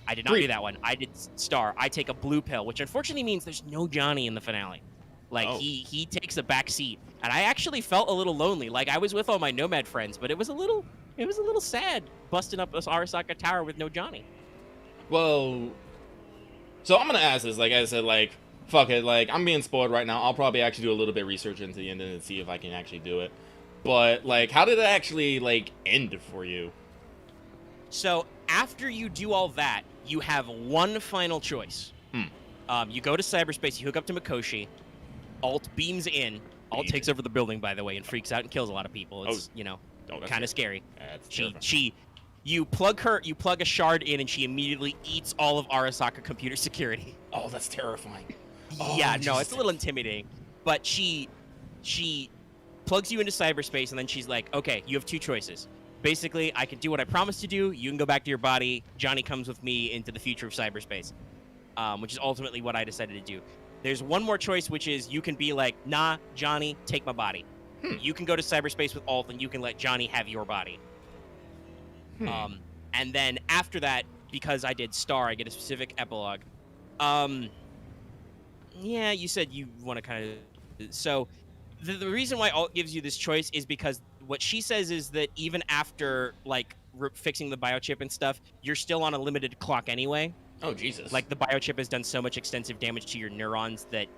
Speaker 2: I did not do that one. I did Star. I take a blue pill, which unfortunately means there's no Johnny in the finale. Like, he takes a back seat, and I actually felt a little lonely. Like, I was with all my Nomad friends, but it was a little sad busting up this Arasaka Tower with no Johnny.
Speaker 1: Well, so I'm gonna ask this. Like I said, like, fuck it. Like, I'm being spoiled right now. I'll probably actually do a little bit of research into the end and see if I can actually do it. But, like, how did it actually, like, end for you?
Speaker 2: So after you do all that, you have one final choice. You go to cyberspace. You hook up to Mikoshi. Alt beams in. Alt takes over the building, by the way, and freaks out and kills a lot of people. It's kind of scary. You plug a shard in, and she immediately eats all of Arasaka computer security.
Speaker 1: Oh, that's terrifying.
Speaker 2: Yeah, no, it's a little intimidating. But she plugs you into cyberspace, and then she's like, okay, you have two choices. Basically, I can do what I promised to do. You can go back to your body. Johnny comes with me into the future of cyberspace, which is ultimately what I decided to do. There's one more choice, which is you can be like, nah, Johnny, take my body. You can go to cyberspace with Alt, and you can let Johnny have your body. And then after that, because I did Star, I get a specific epilogue. Yeah, you said you want to kind of... So the reason why Alt gives you this choice is because what she says is that even after, like, fixing the biochip and stuff, you're still on a limited clock anyway.
Speaker 1: Oh, Jesus.
Speaker 2: Like, the biochip has done so much extensive damage to your neurons that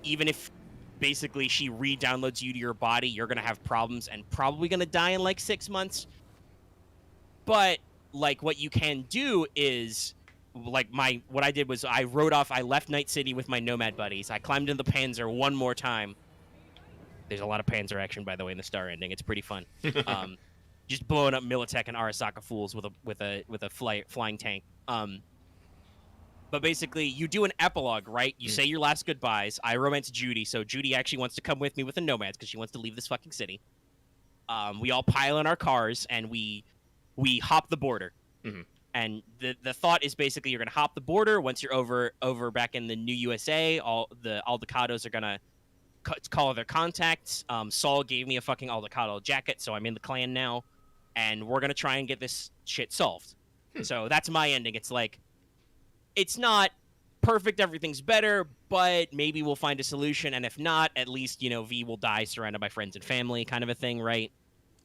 Speaker 2: even if basically she re-downloads you to your body, you're going to have problems and probably going to die in, like, 6 months. But, like, what you can do is, like, what I did was I left Night City with my Nomad buddies. I climbed into the Panzer one more time. There's a lot of Panzer action, by the way, in the Star ending. It's pretty fun. Just blowing up Militech and Arasaka fools with a flying tank. But basically, you do an epilogue, right? You say your last goodbyes. I romance Judy, so Judy actually wants to come with me with the Nomads because she wants to leave this fucking city. We all pile in our cars and we hop the border. And the thought is basically you're gonna hop the border. Once you're over back in the new USA, all the Aldecados are gonna call their contacts. Saul gave me a fucking Aldecado jacket, so I'm in the clan now, and we're gonna try and get this shit solved. So that's my ending. It's like, it's not perfect, everything's better, but maybe we'll find a solution, and if not, at least, you know, V will die surrounded by friends and family, kind of a thing, right?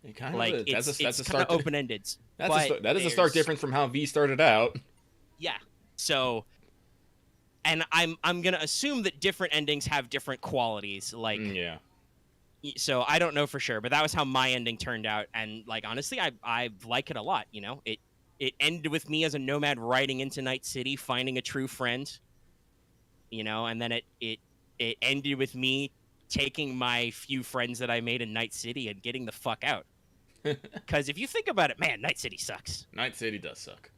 Speaker 1: It kind
Speaker 2: Like,
Speaker 1: of is.
Speaker 2: it's
Speaker 1: a
Speaker 2: kind
Speaker 1: stark
Speaker 2: of open-ended.
Speaker 1: That is a stark difference from how V started out.
Speaker 2: Yeah. So, and I'm gonna assume that different endings have different qualities. Like,
Speaker 1: Yeah.
Speaker 2: So I don't know for sure, but that was how my ending turned out, and like honestly, I like it a lot. You know, it ended with me as a nomad riding into Night City, finding a true friend. You know, and then it ended with me taking my few friends that I made in Night City and getting the fuck out. Because if you think about it, man, Night City sucks.
Speaker 1: Night City does suck.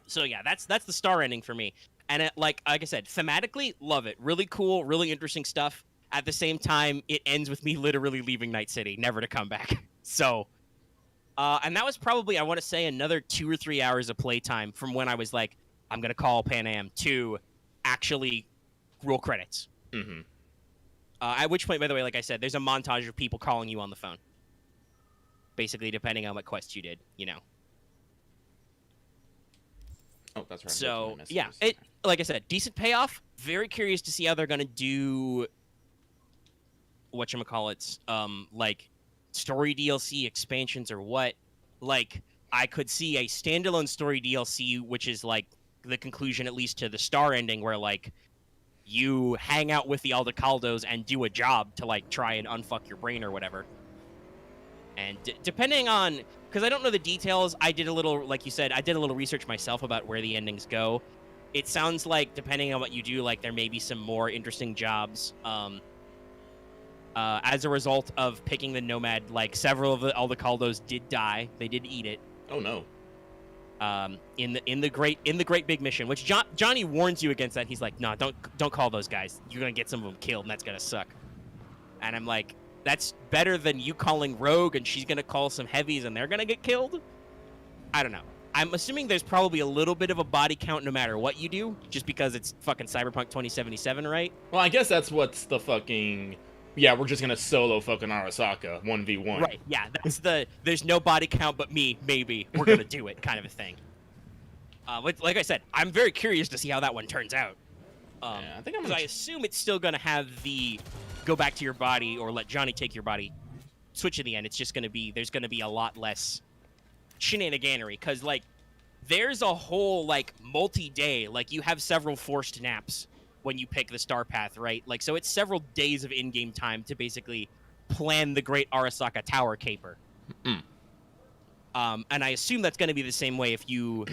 Speaker 2: So yeah, that's the Star ending for me. And like I said, thematically, love it. Really cool, really interesting stuff. At the same time, it ends with me literally leaving Night City, never to come back. So, and that was probably, I want to say, another 2 or 3 hours of playtime from when I was like, I'm going to call Pan Am to actually roll credits. At which point, by the way, like I said, there's a montage of people calling you on the phone. Basically, depending on what quest you did, you know.
Speaker 1: Oh, that's right.
Speaker 2: So, yeah, like I said, decent payoff. Very curious to see how they're going to do, whatchamacallits, like, story DLC expansions or what. Like, I could see a standalone story DLC, which is, like, the conclusion, at least to the Star ending, where, like, you hang out with the Aldecaldos and do a job to, like, try and unfuck your brain or whatever. And depending on... Because I don't know the details, I did a little, like you said, I did a little research myself about where the endings go. It sounds like, depending on what you do, like, there may be some more interesting jobs. As a result of picking the Nomad, like, several of the Aldecaldos did die. They did eat it.
Speaker 1: Oh, no.
Speaker 2: In the great big mission, which Johnny warns you against that. He's like, no, don't call those guys. You're gonna get some of them killed, and that's gonna suck. And I'm like, that's better than you calling Rogue, and she's gonna call some heavies, and they're gonna get killed. I don't know. I'm assuming there's probably a little bit of a body count no matter what you do, just because it's fucking Cyberpunk 2077, right?
Speaker 1: Well, I guess that's what's the fucking... Yeah, we're just gonna solo fucking Arasaka 1v1.
Speaker 2: Right, yeah, that's there's no body count but me, maybe. We're gonna do it kind of a thing. Like I said, I'm very curious to see how that one turns out.
Speaker 1: Yeah, I think
Speaker 2: I assume it's still gonna have the go back to your body or let Johnny take your body switch at the end. It's just gonna be, there's gonna be a lot less shenaniganery, because, like, there's a whole, like, multi-day, like, you have several forced naps when you pick the Star Path, right? Like, so it's several days of in-game time to basically plan the Great Arasaka Tower caper. And I assume that's going to be the same way if you...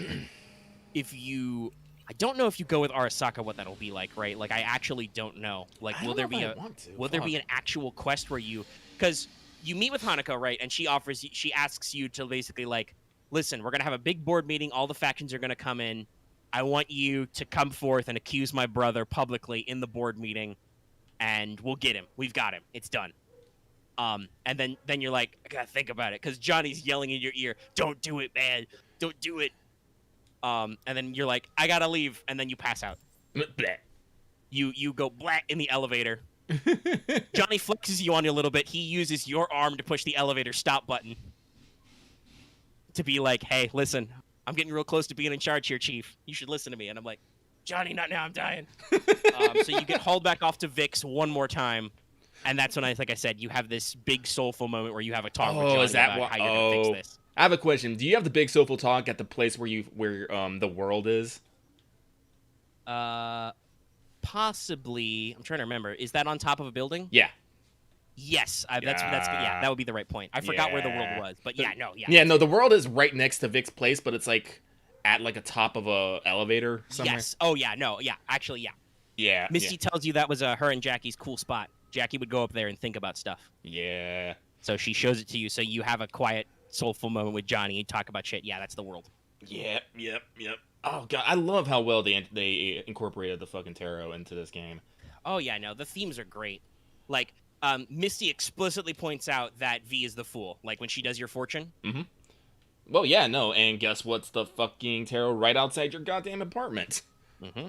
Speaker 2: I don't know if you go with Arasaka what that'll be like, right? Like, I actually don't know. Like, will there be an actual quest where you... Because you meet with Hanako, right? And she asks you to basically, like, listen, we're going to have a big board meeting. All the factions are going to come in. I want you to come forth and accuse my brother publicly in the board meeting and we'll get him. We've got him. It's done. And then you're like, I gotta think about it, because Johnny's yelling in your ear, don't do it, man. Don't do it. And then you're like, I gotta leave, and then you pass out.
Speaker 1: Bleh.
Speaker 2: You go blat in the elevator. Johnny flexes you on you a little bit. He uses your arm to push the elevator stop button. To be like, hey, listen, I'm getting real close to being in charge here, Chief. You should listen to me. And I'm like, Johnny, not now, I'm dying. So you get hauled back off to Vix one more time. And that's when, like I said, you have this big soulful moment where you have a talk with Johnny about how you're going to fix this.
Speaker 1: I have a question. Do you have the big soulful talk at the place where the world is?
Speaker 2: Possibly. I'm trying to remember. Is that on top of a building?
Speaker 1: Yeah.
Speaker 2: Yes. That's yeah, that would be the right point. I forgot where the world was. But yeah, no.
Speaker 1: Yeah, no, the world is right next to Vic's place, but it's like at like a top of a elevator somewhere.
Speaker 2: Yes. Oh, yeah, no. Yeah, actually, yeah.
Speaker 1: Yeah.
Speaker 2: Misty tells you that was her and Jackie's cool spot. Jackie would go up there and think about stuff.
Speaker 1: Yeah.
Speaker 2: So she shows it to you, so you have a quiet, soulful moment with Johnny and talk about shit. Yeah, that's the world.
Speaker 1: Yep. Oh god, I love how well they incorporated the fucking tarot into this game.
Speaker 2: Oh yeah, no, the themes are great. Like, Misty explicitly points out that V is the fool. Like when she does your fortune.
Speaker 1: Mm-hmm. Well, yeah, no, and guess what's the fucking tarot right outside your goddamn apartment?
Speaker 2: Mm-hmm.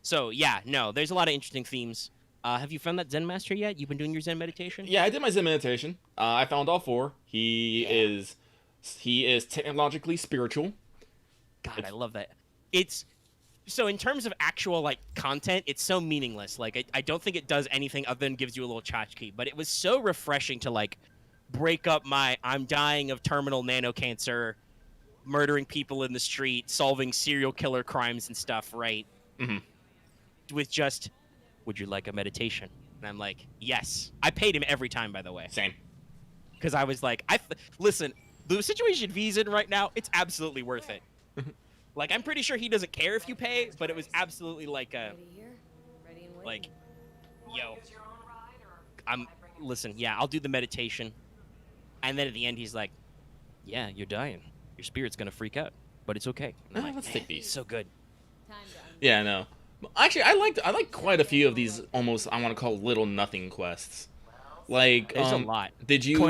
Speaker 2: So yeah, no, there's a lot of interesting themes. Have you found that Zen master yet? You've been doing your Zen meditation?
Speaker 1: Yeah, I did my Zen meditation. I found all 4. He is technologically spiritual.
Speaker 2: God, I love that. It's so in terms of actual like content, it's so meaningless. Like I don't think it does anything other than gives you a little tchotchke. But it was so refreshing to like break up my I'm dying of terminal nano cancer, murdering people in the street, solving serial killer crimes and stuff, right?
Speaker 1: Mm-hmm.
Speaker 2: With just, would you like a meditation? And I'm like, yes. I paid him every time, by the way.
Speaker 1: Same.
Speaker 2: Because I was like, listen, the situation V's in right now, it's absolutely worth it. Like, I'm pretty sure he doesn't care if you pay, but it was absolutely like a,
Speaker 3: Ready here? Ready and waiting.
Speaker 2: like, yo, listen, yeah, I'll do the meditation. And then at the end, he's like, yeah, you're dying. Your spirit's going to freak out, but it's okay. And I'm like,
Speaker 1: let's take these.
Speaker 2: So good.
Speaker 3: Time to
Speaker 1: Yeah, no. Actually, I like quite a few of these almost I want to call little nothing quests. Like
Speaker 2: There's a lot.
Speaker 1: Did you?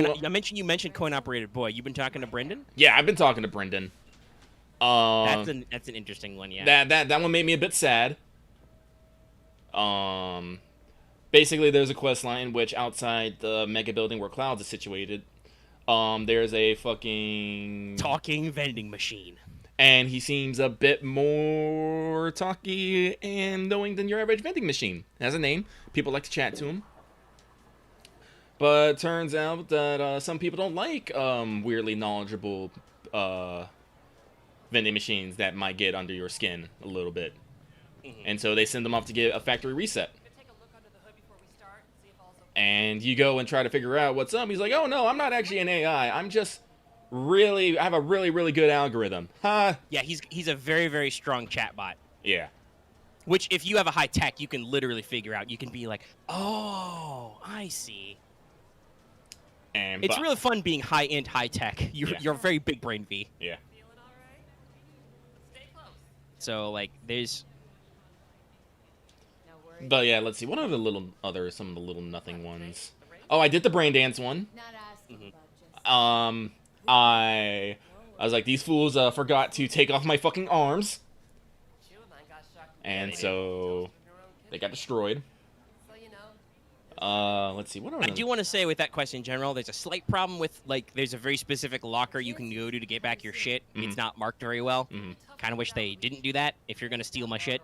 Speaker 2: You mentioned coin operated boy. You've been talking to Brendan?
Speaker 1: Yeah, I've been talking to Brendan.
Speaker 2: That's an interesting one, yeah.
Speaker 1: That one made me a bit sad. Basically, there's a quest line which outside the mega building where Clouds is situated, there's a fucking
Speaker 2: talking vending machine.
Speaker 1: And he seems a bit more talky and knowing than your average vending machine. Has a name. People like to chat to him. But turns out that some people don't like weirdly knowledgeable vending machines that might get under your skin a little bit. Mm-hmm. And so they send them off to get a factory reset. And you go and try to figure out what's up. He's like, oh no, I'm not actually an AI. I have a really, really good algorithm. Huh?
Speaker 2: Yeah, he's a very, very strong chatbot.
Speaker 1: Yeah.
Speaker 2: Which, if you have a high tech, you can literally figure out. You can be like, oh, I see. It's really fun being high-end, high-tech. You're a very big brain V.
Speaker 1: Yeah.
Speaker 2: So, like, there's...
Speaker 1: But yeah, let's see. What are some of the little nothing ones? Oh, I did the brain dance one.
Speaker 3: Not asking
Speaker 2: Mm-hmm.
Speaker 3: about just
Speaker 1: I was like, these fools forgot to take off my fucking arms. And so they got destroyed. Let's see. What are
Speaker 2: I do want to say with that question in general, there's a slight problem with, like, there's a very specific locker you can go to get back your shit.
Speaker 1: Mm-hmm.
Speaker 2: It's not marked very well.
Speaker 1: Mm-hmm.
Speaker 2: Kind of wish they didn't do that if you're going to steal my shit.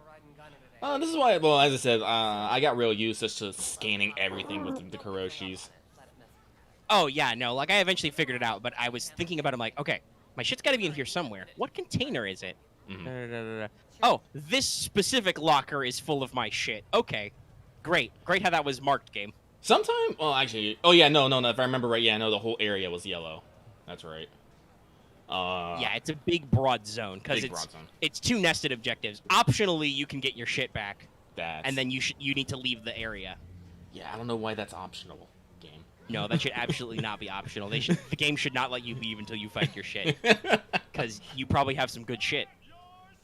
Speaker 1: This is why, well, as I said, I got real used just to scanning everything with the Kuroshis.
Speaker 2: Oh, yeah, no, like, I eventually figured it out, but I was thinking about it, I'm like, okay, my shit's got to be in here somewhere. What container is it?
Speaker 1: Mm-hmm.
Speaker 2: Oh, this specific locker is full of my shit. Okay, great. Great how that was marked, game.
Speaker 1: Sometime, well, actually, oh yeah, no, if I remember right, yeah, no, the whole area was yellow. That's right.
Speaker 2: Yeah, it's a big, broad zone, because it's 2 nested objectives. Optionally, you can get your shit back, and then you need to leave the area.
Speaker 1: Yeah, I don't know why that's optional, game.
Speaker 2: No, that should absolutely not be optional. The game should not let you leave until you find your shit, because you probably have some good shit.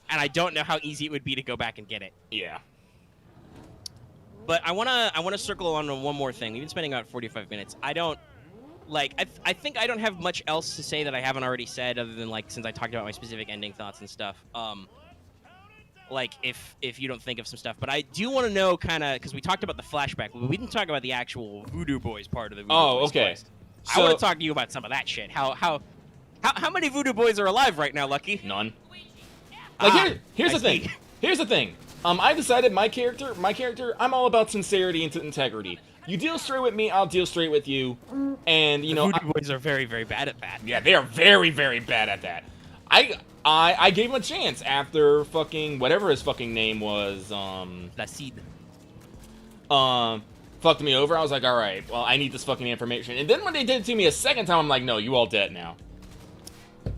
Speaker 2: And I don't know how easy it would be to go back and get it.
Speaker 1: Yeah.
Speaker 2: But I wanna circle on one more thing. We've been spending about 45 minutes. I don't like. I think I don't have much else to say that I haven't already said, other than like since I talked about my specific ending thoughts and stuff. Like if you don't think of some stuff, but I do want to know kind of because we talked about the flashback. We didn't talk about the actual Voodoo Boys part of the Voodoo Boys
Speaker 1: okay.
Speaker 2: quest. I want to talk to you about some of that shit. How many Voodoo Boys are alive right now, Lucky?
Speaker 1: None. Like here's the
Speaker 2: see.
Speaker 1: thing. Here's the thing. I decided my character, I'm all about sincerity and integrity. You deal straight with me, I'll deal straight with you. And you know,
Speaker 2: Voodoo Boys are very, very bad at that.
Speaker 1: yeah, they are very, very bad at that. I gave him a chance after fucking whatever his fucking name was.
Speaker 2: Placide.
Speaker 1: Fucked me over. I was like, all right, well, I need this fucking information. And then when they did it to me a second time, I'm like, no, you all dead now.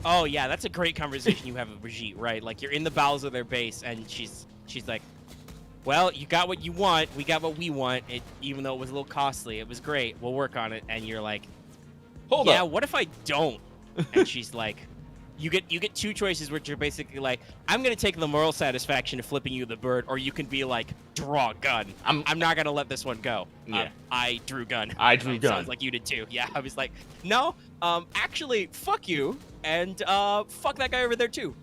Speaker 2: Oh yeah, that's a great conversation you have with Brigitte, right? Like you're in the bowels of their base, and she's like, "Well, you got what you want. We got what we want. Even though it was a little costly, it was great. We'll work on it." And you're like,
Speaker 1: Hold
Speaker 2: "Yeah,
Speaker 1: up.
Speaker 2: what if I don't?" And she's like, "You get two choices, which are basically like, I'm gonna take the moral satisfaction of flipping you the bird, or you can be like, draw a gun. I'm not gonna let this one go."
Speaker 1: Yeah.
Speaker 2: I drew gun.
Speaker 1: I drew gun.
Speaker 2: Sounds like you did too. Yeah, I was like, no, actually, fuck you, and fuck that guy over there too.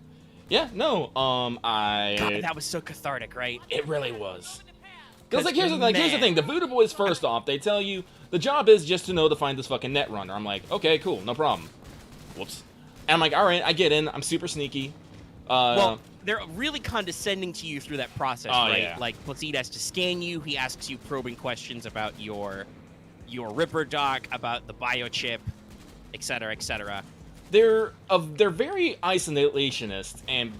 Speaker 1: Yeah, no,
Speaker 2: God, that was so cathartic, right?
Speaker 1: It really was. Because here's the
Speaker 2: man.
Speaker 1: thing. The Voodoo Boys, first off, they tell you the job is just to know to find this fucking net runner. I'm like, okay, cool, no problem. Whoops. And I'm like, all right, I get in. I'm super sneaky.
Speaker 2: Well, they're really condescending to you through that process, right?
Speaker 1: Yeah.
Speaker 2: Like Placide has to scan you. He asks you probing questions about your Ripper doc, about the biochip, etc., etc.
Speaker 1: They're very isolationist and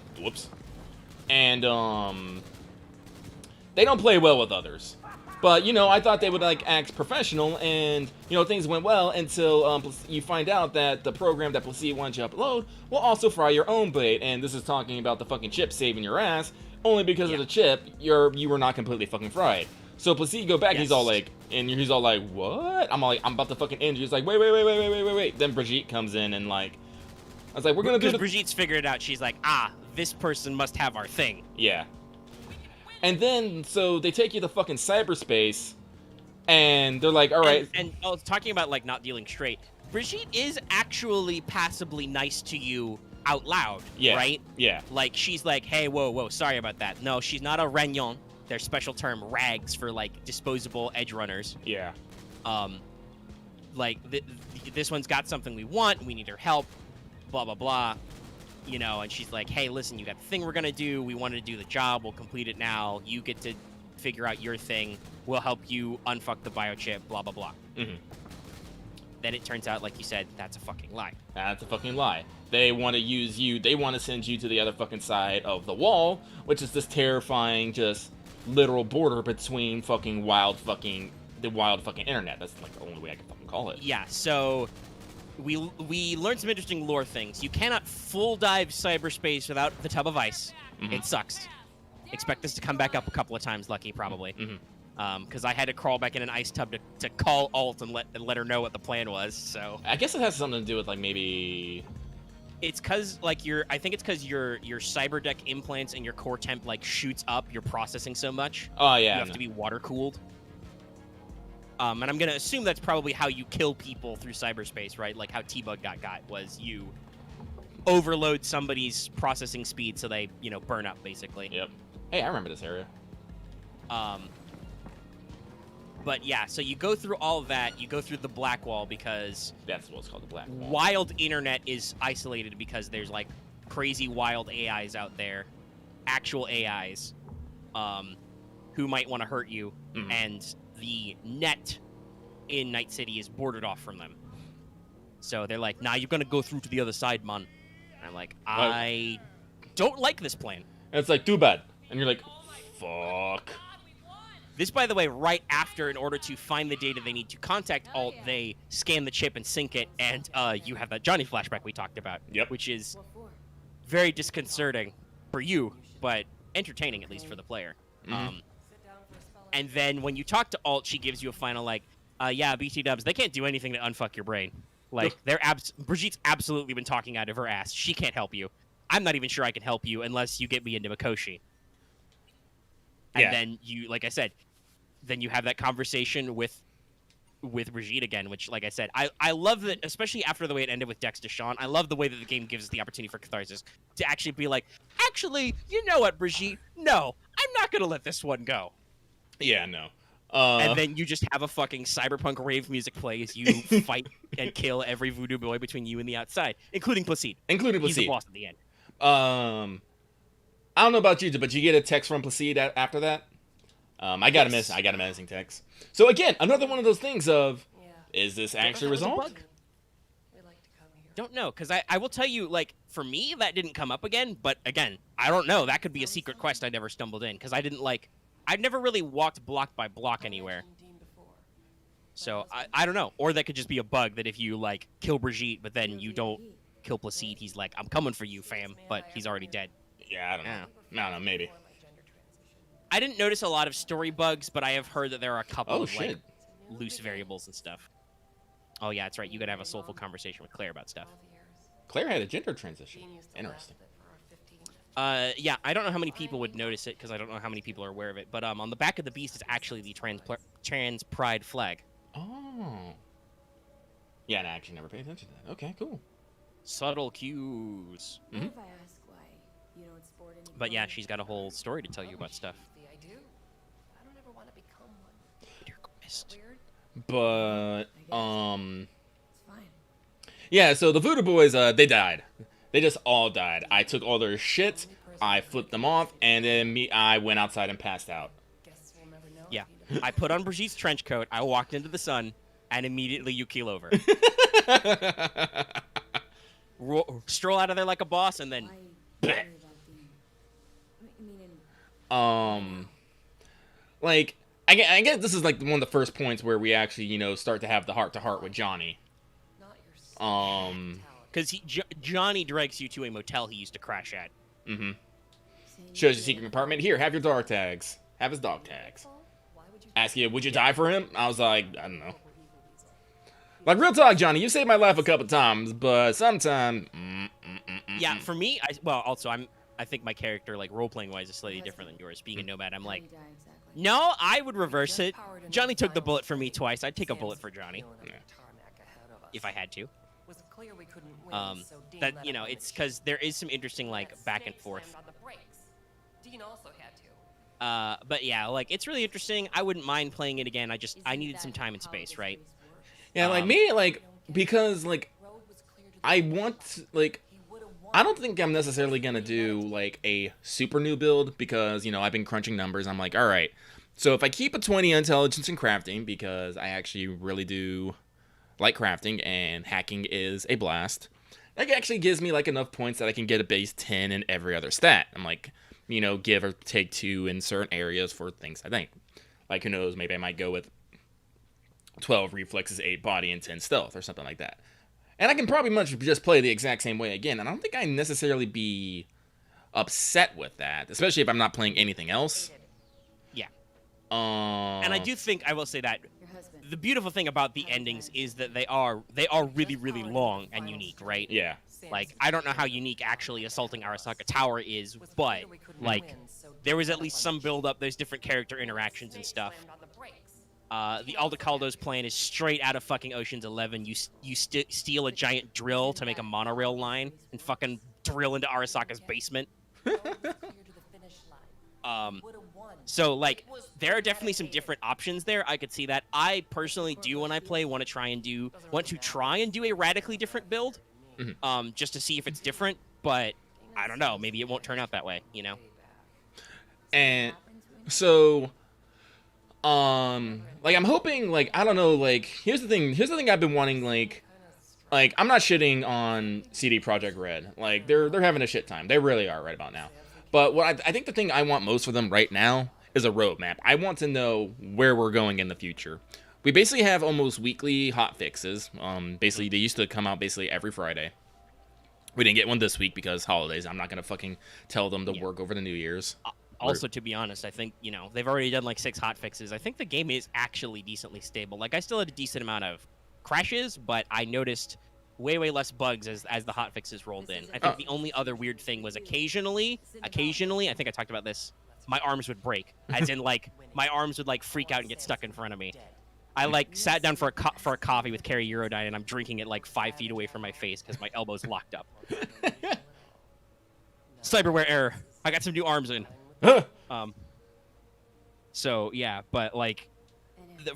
Speaker 1: they don't play well with others. But you know, I thought they would like act professional, and you know, things went well until you find out that the program that Placide wants you to upload will also fry your own blade. And this is talking about the fucking chip saving your ass. Only because of the chip, you were not completely fucking fried. So Placide go back,
Speaker 2: Yes.
Speaker 1: he's all like, what? I'm about to fucking end you. He's like, wait. Then Brigitte comes in and like, I was like, we're gonna do
Speaker 2: Because
Speaker 1: the...
Speaker 2: Brigitte's figured it out. She's like, this person must have our thing.
Speaker 1: Yeah. And then, so they take you to fucking cyberspace, and they're like, all right.
Speaker 2: And talking about like not dealing straight, Brigitte is actually passably nice to you out loud,
Speaker 1: Yeah.
Speaker 2: right?
Speaker 1: Yeah.
Speaker 2: Like she's like, hey, whoa, sorry about that. No, she's not a Regnon. Their special term, rags, for like disposable edge runners.
Speaker 1: Yeah.
Speaker 2: Like this one's got something we want. We need her help. Blah blah blah. You know, and she's like, hey, listen, you got the thing we're gonna do. We wanted to do the job. We'll complete it now. You get to figure out your thing. We'll help you unfuck the biochip. Blah blah blah.
Speaker 1: Mm-hmm.
Speaker 2: Then it turns out, like you said, that's a fucking lie.
Speaker 1: That's a fucking lie. They want to use you. They want to send you to the other fucking side of the wall, which is this terrifying, just literal border between fucking the wild fucking internet. That's like the only way I can fucking call it.
Speaker 2: Yeah. So we learned some interesting lore things. You cannot full dive cyberspace without the tub of ice.
Speaker 1: Mhm.
Speaker 2: It sucks. Expect this to come back up a couple of times, Lucky, probably.
Speaker 1: Mm-hmm.
Speaker 2: Because I had to crawl back in an ice tub to call Alt and let her know what the plan was. So
Speaker 1: I guess it has something to do with like maybe.
Speaker 2: it's because like I think it's because your cyber deck implants and your core temp like shoots up. You're processing so much.
Speaker 1: Oh yeah.
Speaker 2: You have to be water cooled. And I'm gonna assume that's probably how you kill people through cyberspace, right? Like how T-Bug got was you overload somebody's processing speed so they burn up basically.
Speaker 1: Yep. Hey, I remember this area.
Speaker 2: But yeah, so you go through all of that. You go through the black wall because
Speaker 1: That's what's called the black wall.
Speaker 2: wild internet is isolated because there's like crazy wild AIs out there, actual AIs, who might want to hurt you,
Speaker 1: Mhm.
Speaker 2: and the net in Night City is bordered off from them. So they're like, nah, you're gonna go through to the other side, man. And I'm like, I don't like this plan.
Speaker 1: And it's like, too bad. And you're like, fuck.
Speaker 2: This, by the way, right after, in order to find the data they need to contact Alt, they scan the chip and sync it, and you have that Johnny flashback we talked about.
Speaker 1: Yep.
Speaker 2: Which is very disconcerting for you, but entertaining, at least for the player.
Speaker 1: Mhm.
Speaker 2: And then when you talk to Alt, she gives you a final, like, yeah, BT dubs, they can't do anything to unfuck your brain. Like, Brigitte's absolutely been talking out of her ass. She can't help you. I'm not even sure I can help you unless you get me into Mikoshi. And
Speaker 1: Yeah.
Speaker 2: then you, like I said, then you have that conversation with Brigitte again, which, like I said, I love that, especially after the way it ended with Dex Deshawn. I love the way that the game gives us the opportunity for catharsis to actually be like, actually, you know what, Brigitte? No, I'm not gonna let this one go.
Speaker 1: Yeah, no.
Speaker 2: And then you just have a fucking cyberpunk rave music play as you fight and kill every voodoo boy between you and the outside, including Placide.
Speaker 1: Including
Speaker 2: He's the
Speaker 1: Placide.
Speaker 2: boss at the end.
Speaker 1: I don't know about you, but you get a text from Placide after that. I got a menacing text. So again, another one of those things of, is this actually resolved?
Speaker 2: Don't know, because I will tell you, like, for me, that didn't come up again, but again, I don't know. That could be a secret quest I never stumbled in, because I'd never really walked block by block anywhere. So, I don't know. Or that could just be a bug that if you, like, kill Brigitte, but then you don't kill Placide, he's like, I'm coming for you, fam, but he's already dead.
Speaker 1: Yeah, I don't know. I don't know, maybe.
Speaker 2: I didn't notice a lot of story bugs, but I have heard that there are a couple of,
Speaker 1: shit.
Speaker 2: like, loose variables and stuff. Oh, yeah, that's right. You gotta have a soulful conversation with Claire about stuff.
Speaker 1: Claire had a gender transition. Interesting.
Speaker 2: Yeah, I don't know how many people would notice it, because I don't know how many people are aware of it, but on the back of the beast is actually the trans pride flag.
Speaker 1: Oh. Yeah, and I actually never paid attention to that. Okay, cool.
Speaker 2: Subtle cues.
Speaker 1: Mhm.
Speaker 3: If I ask why you don't sport any
Speaker 2: But yeah,
Speaker 3: clothes,
Speaker 2: she's got a whole story to tell you about stuff.
Speaker 6: I do. I don't ever want to become one.
Speaker 2: Dear Christ.
Speaker 6: Weird.
Speaker 1: But,
Speaker 3: it's fine.
Speaker 1: yeah, so the Voodoo Boys, they died. They just all died. I took all their shit, I flipped them off, and then I went outside and passed out.
Speaker 6: Guess we'll never know.
Speaker 2: Yeah, I put on Brigitte's trench coat, I walked into the sun, and immediately you keel over. Stroll out of there like a boss, and then...
Speaker 3: I worry about the. I mean, in
Speaker 1: Like, I guess this is like one of the first points where we actually, start to have the heart-to-heart with Johnny.
Speaker 6: Not your
Speaker 2: Because Johnny drags you to a motel he used to crash at.
Speaker 1: Mm-hmm.
Speaker 3: saying
Speaker 1: Shows you secret compartment. Here, have your dog tags. Have his dog tags.
Speaker 6: Why would you
Speaker 1: Ask you, would you die for him? I was like, I don't know. Like, real talk, Johnny, you saved my life a couple times, but sometimes...
Speaker 2: Yeah, for me, I think my character, like, role-playing wise, is slightly different than yours. Being a nomad, I'm like,
Speaker 3: die exactly.
Speaker 2: no, I would reverse it. Johnny took the bullet for me twice. I'd take a bullet for Johnny, if I had to.
Speaker 6: was clear we couldn't win, so Dean
Speaker 2: That,
Speaker 6: let
Speaker 2: you know,
Speaker 6: him win
Speaker 2: it's
Speaker 6: the
Speaker 2: because there is some interesting, like, back and
Speaker 6: Snake
Speaker 2: forth.
Speaker 6: slammed on the brakes. Dean also had to.
Speaker 2: But yeah, like, it's really interesting. I wouldn't mind playing it again. I
Speaker 3: Isn't
Speaker 2: needed
Speaker 3: that
Speaker 2: some time and
Speaker 3: how
Speaker 2: space,
Speaker 3: this
Speaker 2: right?
Speaker 3: race works?
Speaker 1: Yeah, like, me, like, because, like,
Speaker 6: Road was clear to the
Speaker 1: I
Speaker 6: finish
Speaker 1: want,
Speaker 6: line.
Speaker 1: like...
Speaker 6: He would've won.
Speaker 1: I don't think I'm necessarily gonna do like a super new build because I've been crunching numbers. I'm like, all right, so if I keep a 20 intelligence in crafting because I actually really do like crafting and hacking is a blast, that actually gives me like enough points that I can get a base 10 in every other stat. I'm like, give or take 2 in certain areas for things I think. Like, who knows? Maybe I might go with 12 reflexes, 8 body, and 10 stealth or something like that. And I can probably much just play the exact same way again. And I don't think I'd necessarily be upset with that, especially if I'm not playing anything else.
Speaker 2: Yeah. And I do think, I will say that,
Speaker 3: Your husband.
Speaker 2: the beautiful thing about the endings is that they are really, really long and unique, right?
Speaker 1: Yeah.
Speaker 2: Like, I don't know how unique actually assaulting Arasaka Tower is,
Speaker 6: Was
Speaker 2: but,
Speaker 6: clear we couldn't
Speaker 2: like,
Speaker 6: win, so Dean
Speaker 2: there was
Speaker 6: let
Speaker 2: at least
Speaker 6: him
Speaker 2: some
Speaker 6: win.
Speaker 2: build-up. There's different character interactions and
Speaker 6: Snake
Speaker 2: stuff.
Speaker 6: slammed on the brakes.
Speaker 2: The Aldecaldo's plan is straight out of fucking Ocean's 11. You steal a giant drill to make a monorail line and fucking drill into Arasaka's basement.
Speaker 6: Road was clear to the finish line. Would've won.
Speaker 2: So, like, there are definitely some different options there. I could see that. I personally do, when I play, want to try and do a radically different build, just to see if it's different. But I don't know. Maybe it won't turn out that way.
Speaker 1: And so, like, I'm hoping, like, I don't know, like, here's the thing I've been wanting, like, I'm not shitting on CD Projekt Red. Like, they're having a shit time. They really are right about now. But what I think the thing I want most for them right now is a roadmap. I want to know where we're going in the future. We basically have almost weekly hot fixes. Basically, they used to come out basically every Friday. We didn't get one this week because holidays. I'm not going to fucking tell them to work over the New Year's.
Speaker 2: Also, to be honest, I think, they've already done like 6 hot fixes. I think the game is actually decently stable. Like, I still had a decent amount of crashes, but I noticed way less bugs as the hot fixes rolled in. I think the only other weird thing was occasionally, I think I talked about this my arms would break. As in, like, my arms would, like, freak out and get stuck in front of me. I, like, sat down for a coffee with Carrie Eurodyne, and I'm drinking it, like, 5 feet away from my face because my elbow's locked up. Cyberware error. I got some new arms in. So, yeah, but, like,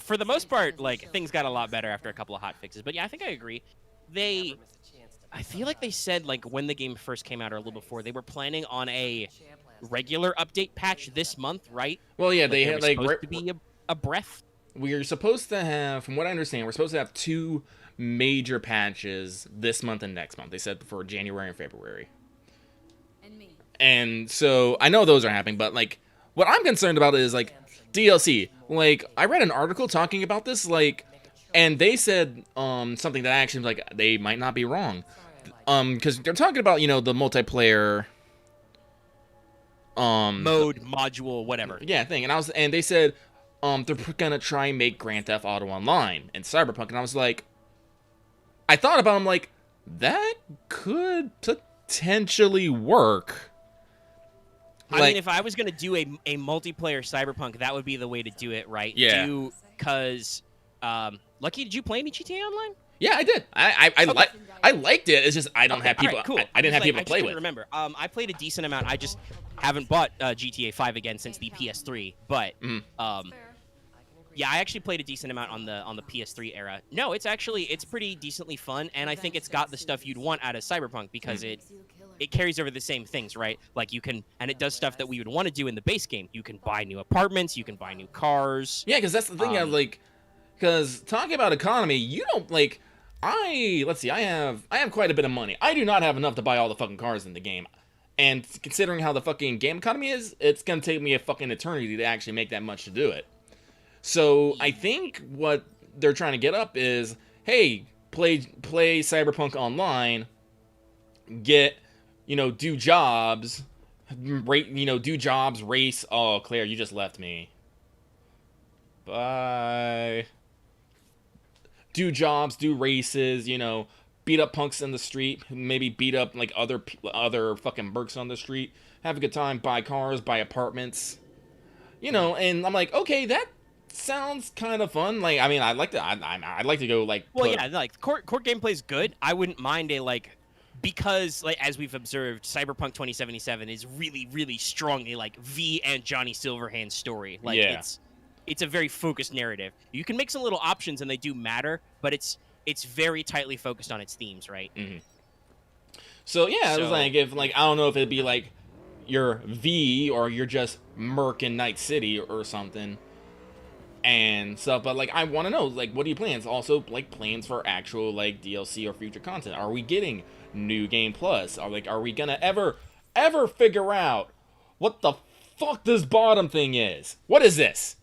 Speaker 2: for the most part, like, things got a lot better after a couple of hot fixes. But, yeah, I think I agree. I feel like they said, like, when the game first came out or a little before, they were planning on a regular update patch this month, right?
Speaker 1: Well, yeah,
Speaker 2: Like,
Speaker 1: they
Speaker 2: there
Speaker 1: had,
Speaker 2: was
Speaker 1: like...
Speaker 2: supposed to be a breath.
Speaker 1: We're supposed to have, from what I understand, we're supposed to have 2 major patches this month and next month. They said for January and February.
Speaker 3: And me.
Speaker 1: And so, I know those are happening, but, like, what I'm concerned about is, like, DLC. Like, I read an article talking about this, like, and they said something that actually, like, they might not be wrong. Because they're talking about, you know, the multiplayer...
Speaker 2: Mode, module, whatever.
Speaker 1: Yeah, thing. And they said, they're gonna try and make Grand Theft Auto Online and Cyberpunk, and I was like... I thought about it, I'm like, that could potentially work.
Speaker 2: I mean, if I was gonna do a multiplayer Cyberpunk, that would be the way to do it, right?
Speaker 1: Yeah.
Speaker 2: Because, Lucky, did you play any GTA Online?
Speaker 1: Yeah, I did. I liked it. It's just I don't have people.
Speaker 2: Right, cool.
Speaker 1: I didn't have people to play
Speaker 2: I
Speaker 1: with.
Speaker 2: Remember, I played a decent amount. I just haven't bought GTA 5 again since the PS3. But yeah, I actually played a decent amount on the PS3 era. No, it's pretty decently fun, and I think it's got the stuff you'd want out of Cyberpunk because it carries over the same things, right? Like and it does stuff that we would want to do in the base game. You can buy new apartments, you can buy new cars.
Speaker 1: Yeah, because that's the thing. Because talking about economy, you don't like. Let's see. I have quite a bit of money. I do not have enough to buy all the fucking cars in the game. And considering how the fucking game economy is, it's gonna take me a fucking eternity to actually make that much to do it. So I think what they're trying to get up is, hey, play Cyberpunk Online, do jobs, race. Oh, Claire, you just left me. Bye. Do jobs, do races, beat up punks in the street, maybe beat up like other fucking mercs on the street, have a good time, buy cars, buy apartments, and I'm like, okay, that sounds kind of fun. Like, I mean, I'd like to go like.
Speaker 2: Well, yeah, like court gameplay is good. I wouldn't mind because like as we've observed, Cyberpunk 2077 is really, really strongly like V and Johnny Silverhand's story. Like,
Speaker 1: yeah.
Speaker 2: It's a very focused narrative. You can make some little options, and they do matter, but it's very tightly focused on its themes, right?
Speaker 1: Mm-hmm. So yeah, it was like if I don't know if it'd be like you're V or you're just Merc in Night City or something and stuff. But like I want to know like what are your plans? Also like plans for actual like DLC or future content. Are we getting New Game Plus? Are we gonna ever figure out what the fuck this bottom thing is? What is this?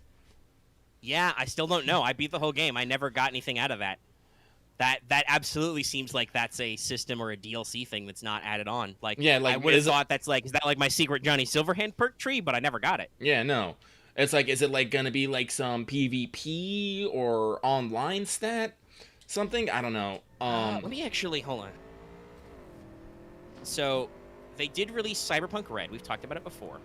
Speaker 2: Yeah, I still don't know. I beat the whole game. I never got anything out of that. That absolutely seems like that's a system or a DLC thing that's not added on. Like, yeah, like I would have thought is that like my secret Johnny Silverhand perk tree? But I never got it.
Speaker 1: Yeah, no. It's like, is it like gonna be like some PvP or online stat something? I don't know.
Speaker 2: Let me actually hold on. So, they did release Cyberpunk Red. We've talked about it before.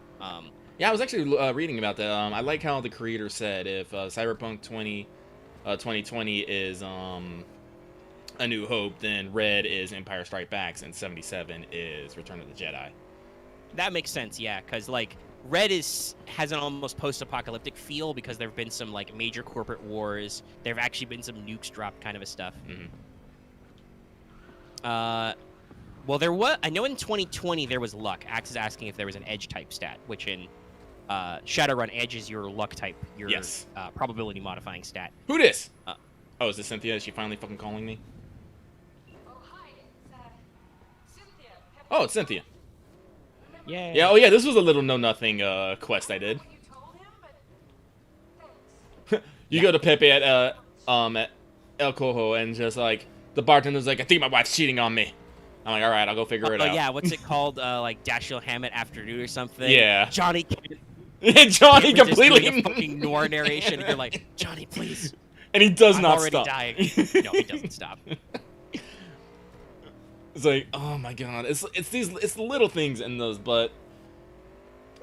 Speaker 1: Yeah, I was actually reading about that. I like how the creator said if Cyberpunk 2020 is A New Hope, then Red is Empire Strikes Back, and 77 is Return of the Jedi.
Speaker 2: That makes sense, yeah, because like Red has an almost post-apocalyptic feel because there have been some like major corporate wars. There have actually been some nukes dropped, kind of a stuff.
Speaker 1: Mm-hmm.
Speaker 2: Well, there was. I know in 2020 there was luck. Axe is asking if there was an edge type stat, which in Shadowrun Edge is your luck type, your probability modifying stat.
Speaker 1: Who dis? Oh, is this Cynthia? Is she finally fucking calling me?
Speaker 6: Oh, hi, it's Cynthia.
Speaker 1: Oh, it's Cynthia.
Speaker 2: Yeah.
Speaker 1: Yeah. Oh, yeah. This was a little know-nothing quest I did.
Speaker 6: You told him, but thanks.
Speaker 1: You go to Pepe at El Cojo and just like the bartender's like, I think my wife's cheating on me. I'm like, all right, I'll go figure it out.
Speaker 2: Yeah, what's it called? Like Dashiell Hammett Afternoon or something?
Speaker 1: Yeah.
Speaker 2: Johnny
Speaker 1: Johnny completely
Speaker 2: doing a fucking noir narration. And you're like, Johnny, please.
Speaker 1: And he does
Speaker 2: I'm
Speaker 1: not
Speaker 2: already
Speaker 1: stop.
Speaker 2: Dying. No, he doesn't stop.
Speaker 1: It's like, oh my god, it's the little things in those, but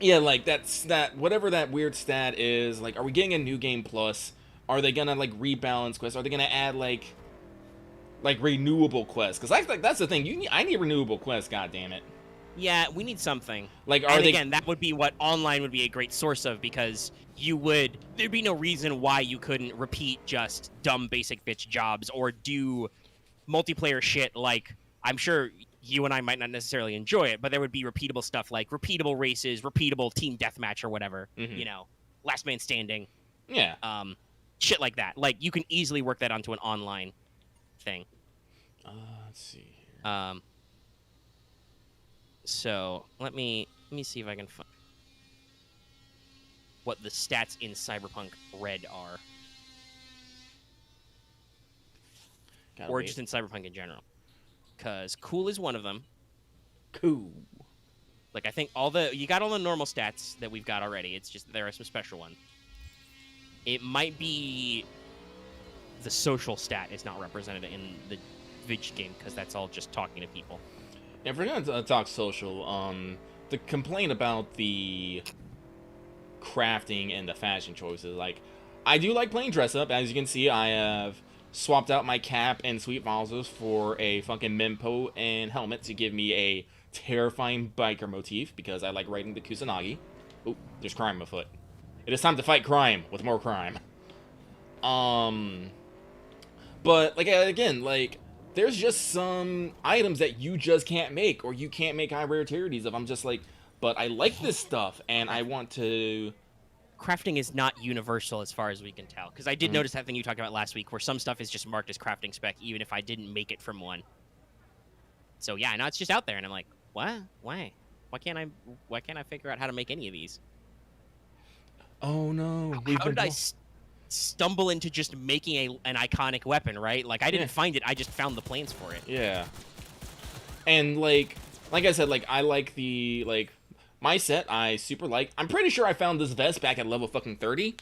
Speaker 1: Yeah, like that whatever that weird stat is. Like, are we getting a new game plus? Are they gonna like rebalance quests? Are they gonna add like renewable quests? Because that's the thing. I need renewable quests. God damn it.
Speaker 2: Yeah, we need something.
Speaker 1: Like,
Speaker 2: and again, that would be what online would be a great source of, because there'd be no reason why you couldn't repeat just dumb basic bitch jobs or do multiplayer shit. Like, I'm sure you and I might not necessarily enjoy it, but there would be repeatable stuff like repeatable races, repeatable team deathmatch or whatever, last man standing.
Speaker 1: Yeah.
Speaker 2: Shit like that. Like, you can easily work that onto an online thing.
Speaker 1: Let's see here.
Speaker 2: So let me see if I can find what the stats in Cyberpunk Red are, or just in Cyberpunk in general. Because cool is one of them.
Speaker 1: Cool.
Speaker 2: Like, I think you got all the normal stats that we've got already. It's just there are some special ones. It might be the social stat is not represented in the video game because that's all just talking to people.
Speaker 1: If we're gonna talk social, the complaint about the crafting and the fashion choices, like, I do like playing dress up. As you can see, I have swapped out my cap and sweet vases for a fucking mempo and helmet to give me a terrifying biker motif because I like riding the Kusanagi. Oh, there's crime afoot. It is time to fight crime with more crime. But like again, like, there's just some items that you just can't make, or you can't make high rarities of. I'm just like, but I like this stuff, and I want to...
Speaker 2: Crafting is not universal as far as we can tell, because I did notice that thing you talked about last week, where some stuff is just marked as crafting spec, even if I didn't make it from one. So yeah, now it's just out there, and I'm like, what? Why? Why can't I figure out how to make any of these?
Speaker 1: Oh no!
Speaker 2: How did I stumble into just making an iconic weapon, right? Like, I didn't find it, I just found the plans for it.
Speaker 1: Yeah. And like I said, like, I like the, like, my set I super like. I'm pretty sure I found this vest back at level fucking 30.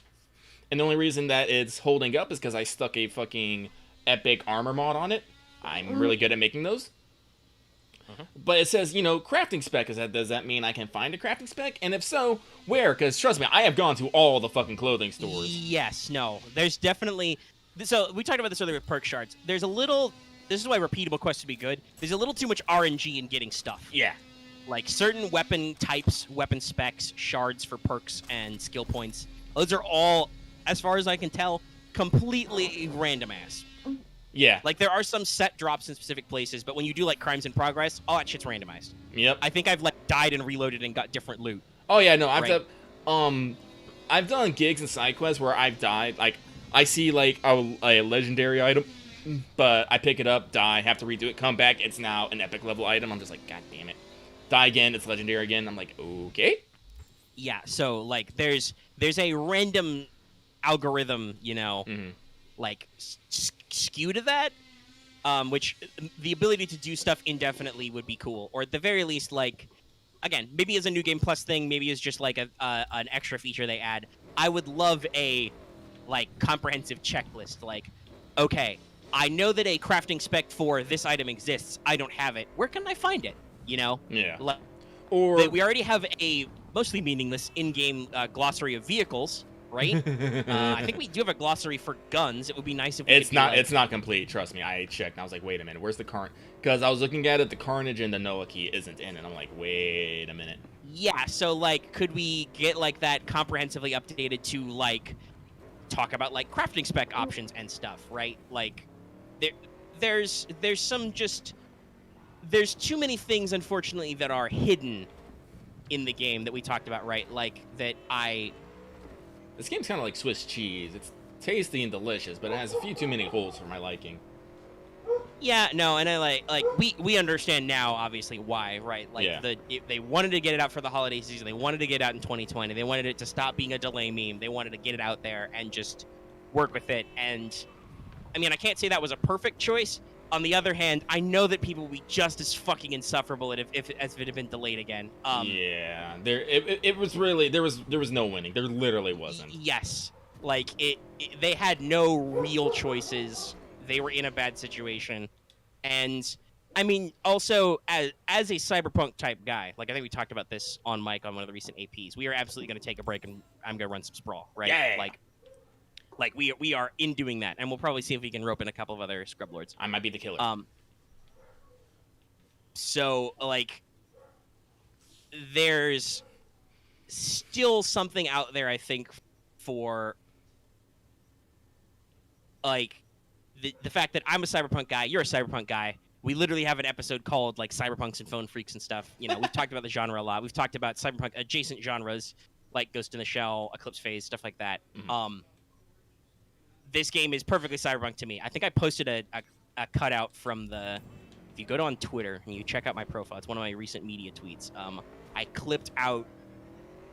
Speaker 1: And the only reason that it's holding up is because I stuck a fucking epic armor mod on it. I'm really good at making those. But it says, crafting spec. Does that mean I can find a crafting spec? And if so, where? Because trust me, I have gone to all the fucking clothing stores.
Speaker 2: Yes, no. There's definitely... So, we talked about this earlier with perk shards. There's a little... This is why repeatable quests would be good. There's a little too much RNG in getting stuff.
Speaker 1: Yeah.
Speaker 2: Like, certain weapon types, weapon specs, shards for perks, and skill points. Those are all, as far as I can tell, completely random-ass.
Speaker 1: Yeah.
Speaker 2: Like, there are some set drops in specific places, but when you do, like, Crimes in Progress, all that shit's randomized.
Speaker 1: Yep.
Speaker 2: I think I've, like, died and reloaded and got different loot.
Speaker 1: Oh, yeah, no, I've done gigs and side quests where I've died. Like, I see, like, a legendary item, but I pick it up, die, have to redo it, come back, it's now an epic level item. I'm just like, god damn it. Die again, it's legendary again. I'm like, okay.
Speaker 2: Yeah, so, like, there's a random algorithm, like, skew to that, which the ability to do stuff indefinitely would be cool. Or at the very least, like, again, maybe as a New Game Plus thing, maybe as just, like, an extra feature they add. I would love a, like, comprehensive checklist. Like, okay, I know that a crafting spec for this item exists. I don't have it. Where can I find it? Yeah. Like,
Speaker 1: or
Speaker 2: we already have a mostly meaningless in-game glossary of vehicles, right? I think we do have a glossary for guns. It would be nice if we
Speaker 1: it's not complete, trust me. I checked and I was like, wait a minute, where's the Carnage? Because I was looking at it, the Carnage and the Noah key isn't in it. I'm like, wait a minute.
Speaker 2: Yeah, so, like, could we get, like, that comprehensively updated to, like, talk about, like, crafting spec options and stuff, right? Like, there's some just... There's too many things, unfortunately, that are hidden in the game that we talked about, right? Like, that
Speaker 1: This game's kind of like Swiss cheese. It's tasty and delicious, but it has a few too many holes for my liking.
Speaker 2: Yeah, no, and I like we understand now, obviously, why, right? Like,
Speaker 1: yeah.
Speaker 2: They wanted to get it out for the holiday season. They wanted to get it out in 2020. They wanted it to stop being a delay meme. They wanted to get it out there and just work with it. And, I mean, I can't say that was a perfect choice. On the other hand, I know that people will be just as fucking insufferable if it had been delayed again.
Speaker 1: Yeah, it was really there was no winning. There literally wasn't.
Speaker 2: Yes, like they had no real choices. They were in a bad situation, and I mean, also as a cyberpunk type guy, like I think we talked about this on mic on one of the recent APs. We are absolutely going to take a break and I'm going to run some Sprawl, right?
Speaker 1: Yeah.
Speaker 2: Like we are in doing that, and we'll probably see if we can rope in a couple of other scrub lords.
Speaker 1: I might be the killer.
Speaker 2: So like, there's still something out there, I think, for like the fact that I'm a cyberpunk guy, you're a cyberpunk guy. We literally have an episode called like Cyberpunks and Phone Freaks and stuff. You know, we've talked about the genre a lot. We've talked about cyberpunk adjacent genres like Ghost in the Shell, Eclipse Phase, stuff like that.
Speaker 1: Mm-hmm.
Speaker 2: This game is perfectly cyberpunk to me. I think I posted a cutout from the. If you go on Twitter and you check out my profile, it's one of my recent media tweets. I clipped out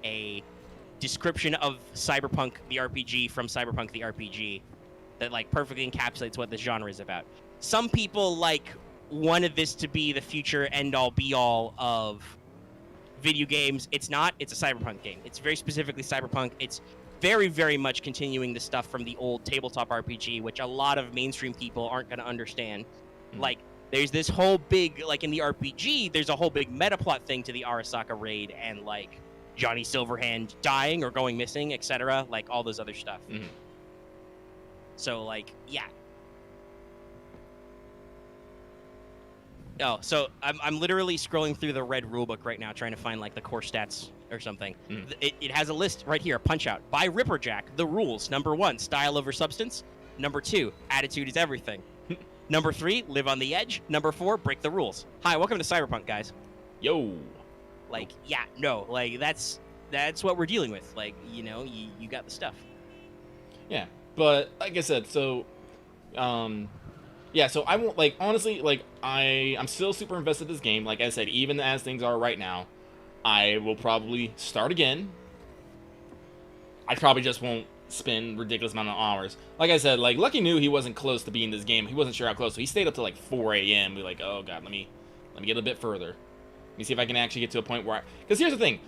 Speaker 2: a description of Cyberpunk the RPG from Cyberpunk the RPG that like perfectly encapsulates what this genre is about. Some people like wanted this to be the future end-all be-all of video games. It's not. It's a cyberpunk game. It's very specifically cyberpunk. It's very, very much continuing the stuff from the old tabletop RPG, which a lot of mainstream people aren't going to understand. Like, there's this whole big, like in the RPG, there's a whole big meta plot thing to the Arasaka raid and like Johnny Silverhand dying or going missing, etc. Like all those other stuff.
Speaker 1: Mm-hmm.
Speaker 2: So like, yeah. Oh, so I'm literally scrolling through the red rulebook right now, trying to find like the core stats or something. It has a list right here, punch out. By Ripperjack, the rules. Number 1, style over substance. Number 2, attitude is everything. Number 3, live on the edge. Number 4, break the rules. Hi, welcome to Cyberpunk, guys.
Speaker 1: Yo.
Speaker 2: Like, yeah, no, like that's what we're dealing with. Like, you know, you got the stuff.
Speaker 1: Yeah, but like I said, so, yeah, so I won't, like, honestly, like, I'm still super invested in this game. Like I said, even as things are right now, I will probably start again. I probably just won't spend ridiculous amount of hours. Like I said, like, Lucky knew he wasn't close to beating this game. He wasn't sure how close, so he stayed up to like 4 a.m. Be like, oh god, let me get a bit further. Let me see if I can actually get to a point where because here's the thing,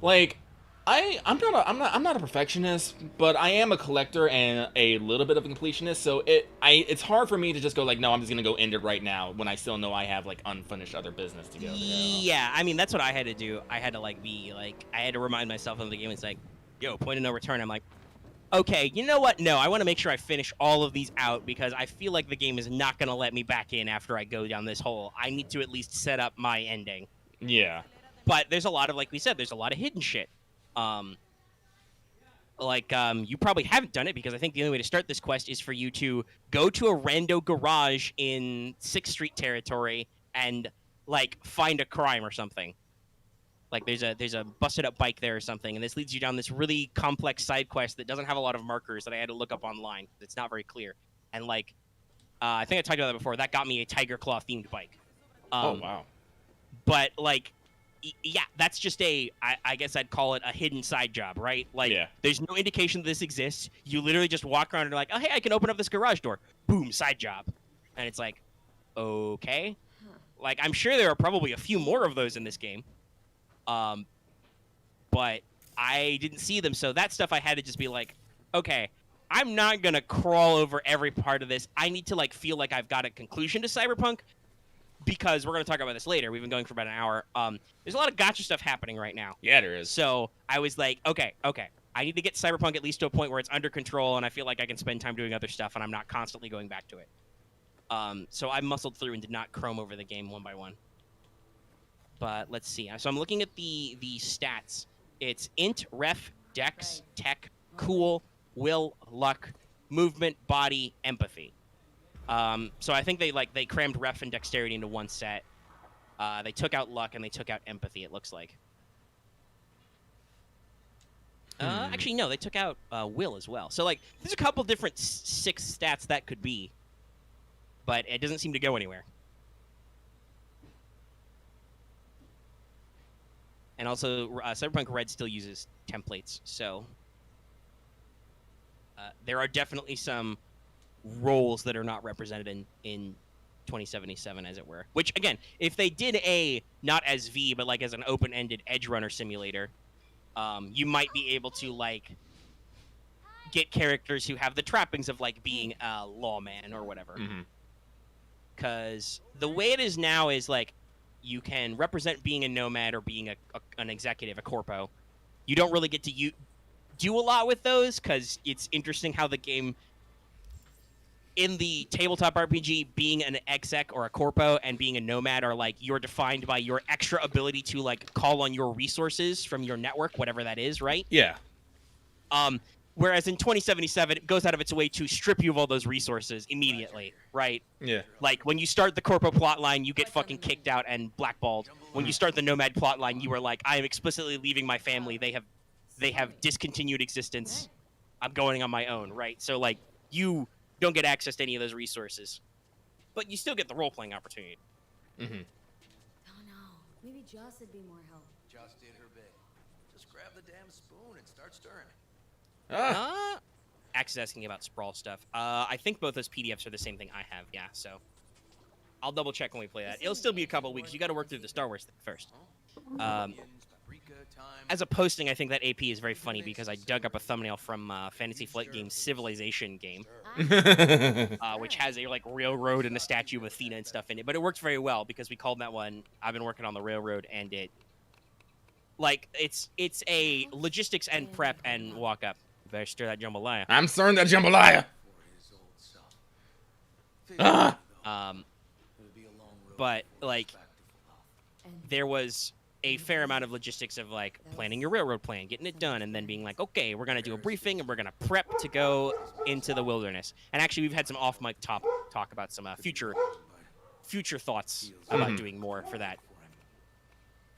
Speaker 1: like, I'm not a perfectionist, but I am a collector and a little bit of a completionist. So it's hard for me to just go like, no, I'm just gonna go end it right now when I still know I have like unfinished other business to go.
Speaker 2: Yeah, I mean that's what I had to do. I had to like be like I had to remind myself of the game. It's like, yo, point of no return. I'm like, okay, you know what? No, I want to make sure I finish all of these out because I feel like the game is not gonna let me back in after I go down this hole. I need to at least set up my ending.
Speaker 1: Yeah.
Speaker 2: But there's a lot of, like we said, there's a lot of hidden shit. You probably haven't done it because I think the only way to start this quest is for you to go to a rando garage in 6th Street territory and like find a crime or something. Like there's a busted up bike there or something, and this leads you down this really complex side quest that doesn't have a lot of markers that I had to look up online. It's not very clear. And like, I think I talked about that before. That got me a Tiger Claw themed bike.
Speaker 1: Oh wow.
Speaker 2: But like, yeah, that's just I guess I'd call it a hidden side job, right? Like,
Speaker 1: yeah.
Speaker 2: There's no indication that this exists. You literally just walk around and you're like, oh, hey, I can open up this garage door. Boom, side job. And it's like, okay. Like, I'm sure there are probably a few more of those in this game. But I didn't see them, so that stuff I had to just be like, okay, I'm not going to crawl over every part of this. I need to, like, feel like I've got a conclusion to Cyberpunk. Because we're going to talk about this later. We've been going for about an hour. There's a lot of gacha stuff happening right now.
Speaker 1: Yeah, there is.
Speaker 2: So I was like, okay. I need to get Cyberpunk at least to a point where it's under control, and I feel like I can spend time doing other stuff, and I'm not constantly going back to it. So I muscled through and did not chrome over the game one by one. But let's see. So I'm looking at the stats. It's int, ref, dex, tech, cool, will, luck, movement, body, empathy. So I think they crammed ref and dexterity into one set. They took out luck and they took out empathy, it looks like. Actually, no, they took out will as well. So, like, there's a couple different 6 stats that could be, but it doesn't seem to go anywhere. And also, Cyberpunk Red still uses templates, so there are definitely some roles that are not represented in 2077, as it were. Which, again, if they did not as V, but like as an open-ended edge runner simulator, you might be able to, like, get characters who have the trappings of, like, being a lawman or whatever.
Speaker 1: Mm-hmm.
Speaker 2: because the way it is now is like you can represent being a nomad or being an executive, a corpo. You don't really get to do a lot with those because it's interesting how the game in the tabletop RPG, being an exec or a corpo and being a nomad are like you're defined by your extra ability to like call on your resources from your network, whatever that is, right?
Speaker 1: Yeah.
Speaker 2: Whereas in 2077, it goes out of its way to strip you of all those resources immediately, right?
Speaker 1: Yeah.
Speaker 2: Like when you start the corpo plotline, you get fucking kicked out and blackballed. When you start the nomad plotline, you are like, I am explicitly leaving my family. They have discontinued existence. I'm going on my own, right? So like you don't get access to any of those resources, but you still get the role-playing opportunity.
Speaker 1: Mm-hmm.
Speaker 3: Oh no, maybe Joss would be more help.
Speaker 7: Just did her bit. Just grab the damn spoon and start stirring.
Speaker 2: Axe is asking about Sprawl stuff. I think both those PDFs are the same thing I have, yeah, so I'll double check when we play that. It'll still be a couple weeks. You got to work through the Star Wars thing first. As a posting, I think that AP is very funny because I dug up a thumbnail from Fantasy Flight Game's Civilization game, which has a like railroad and a statue of Athena and stuff in it. But it works very well because we called that one. I've been working on the railroad, and it's a logistics and prep and walk up. You better stir that jambalaya.
Speaker 1: I'm stirring that jambalaya.
Speaker 2: But like there was a fair amount of logistics of like planning your railroad plan, getting it done, and then being like, okay, we're gonna do a briefing and we're gonna prep to go into the wilderness. And actually, we've had some off mic talk about some future thoughts about doing more for that.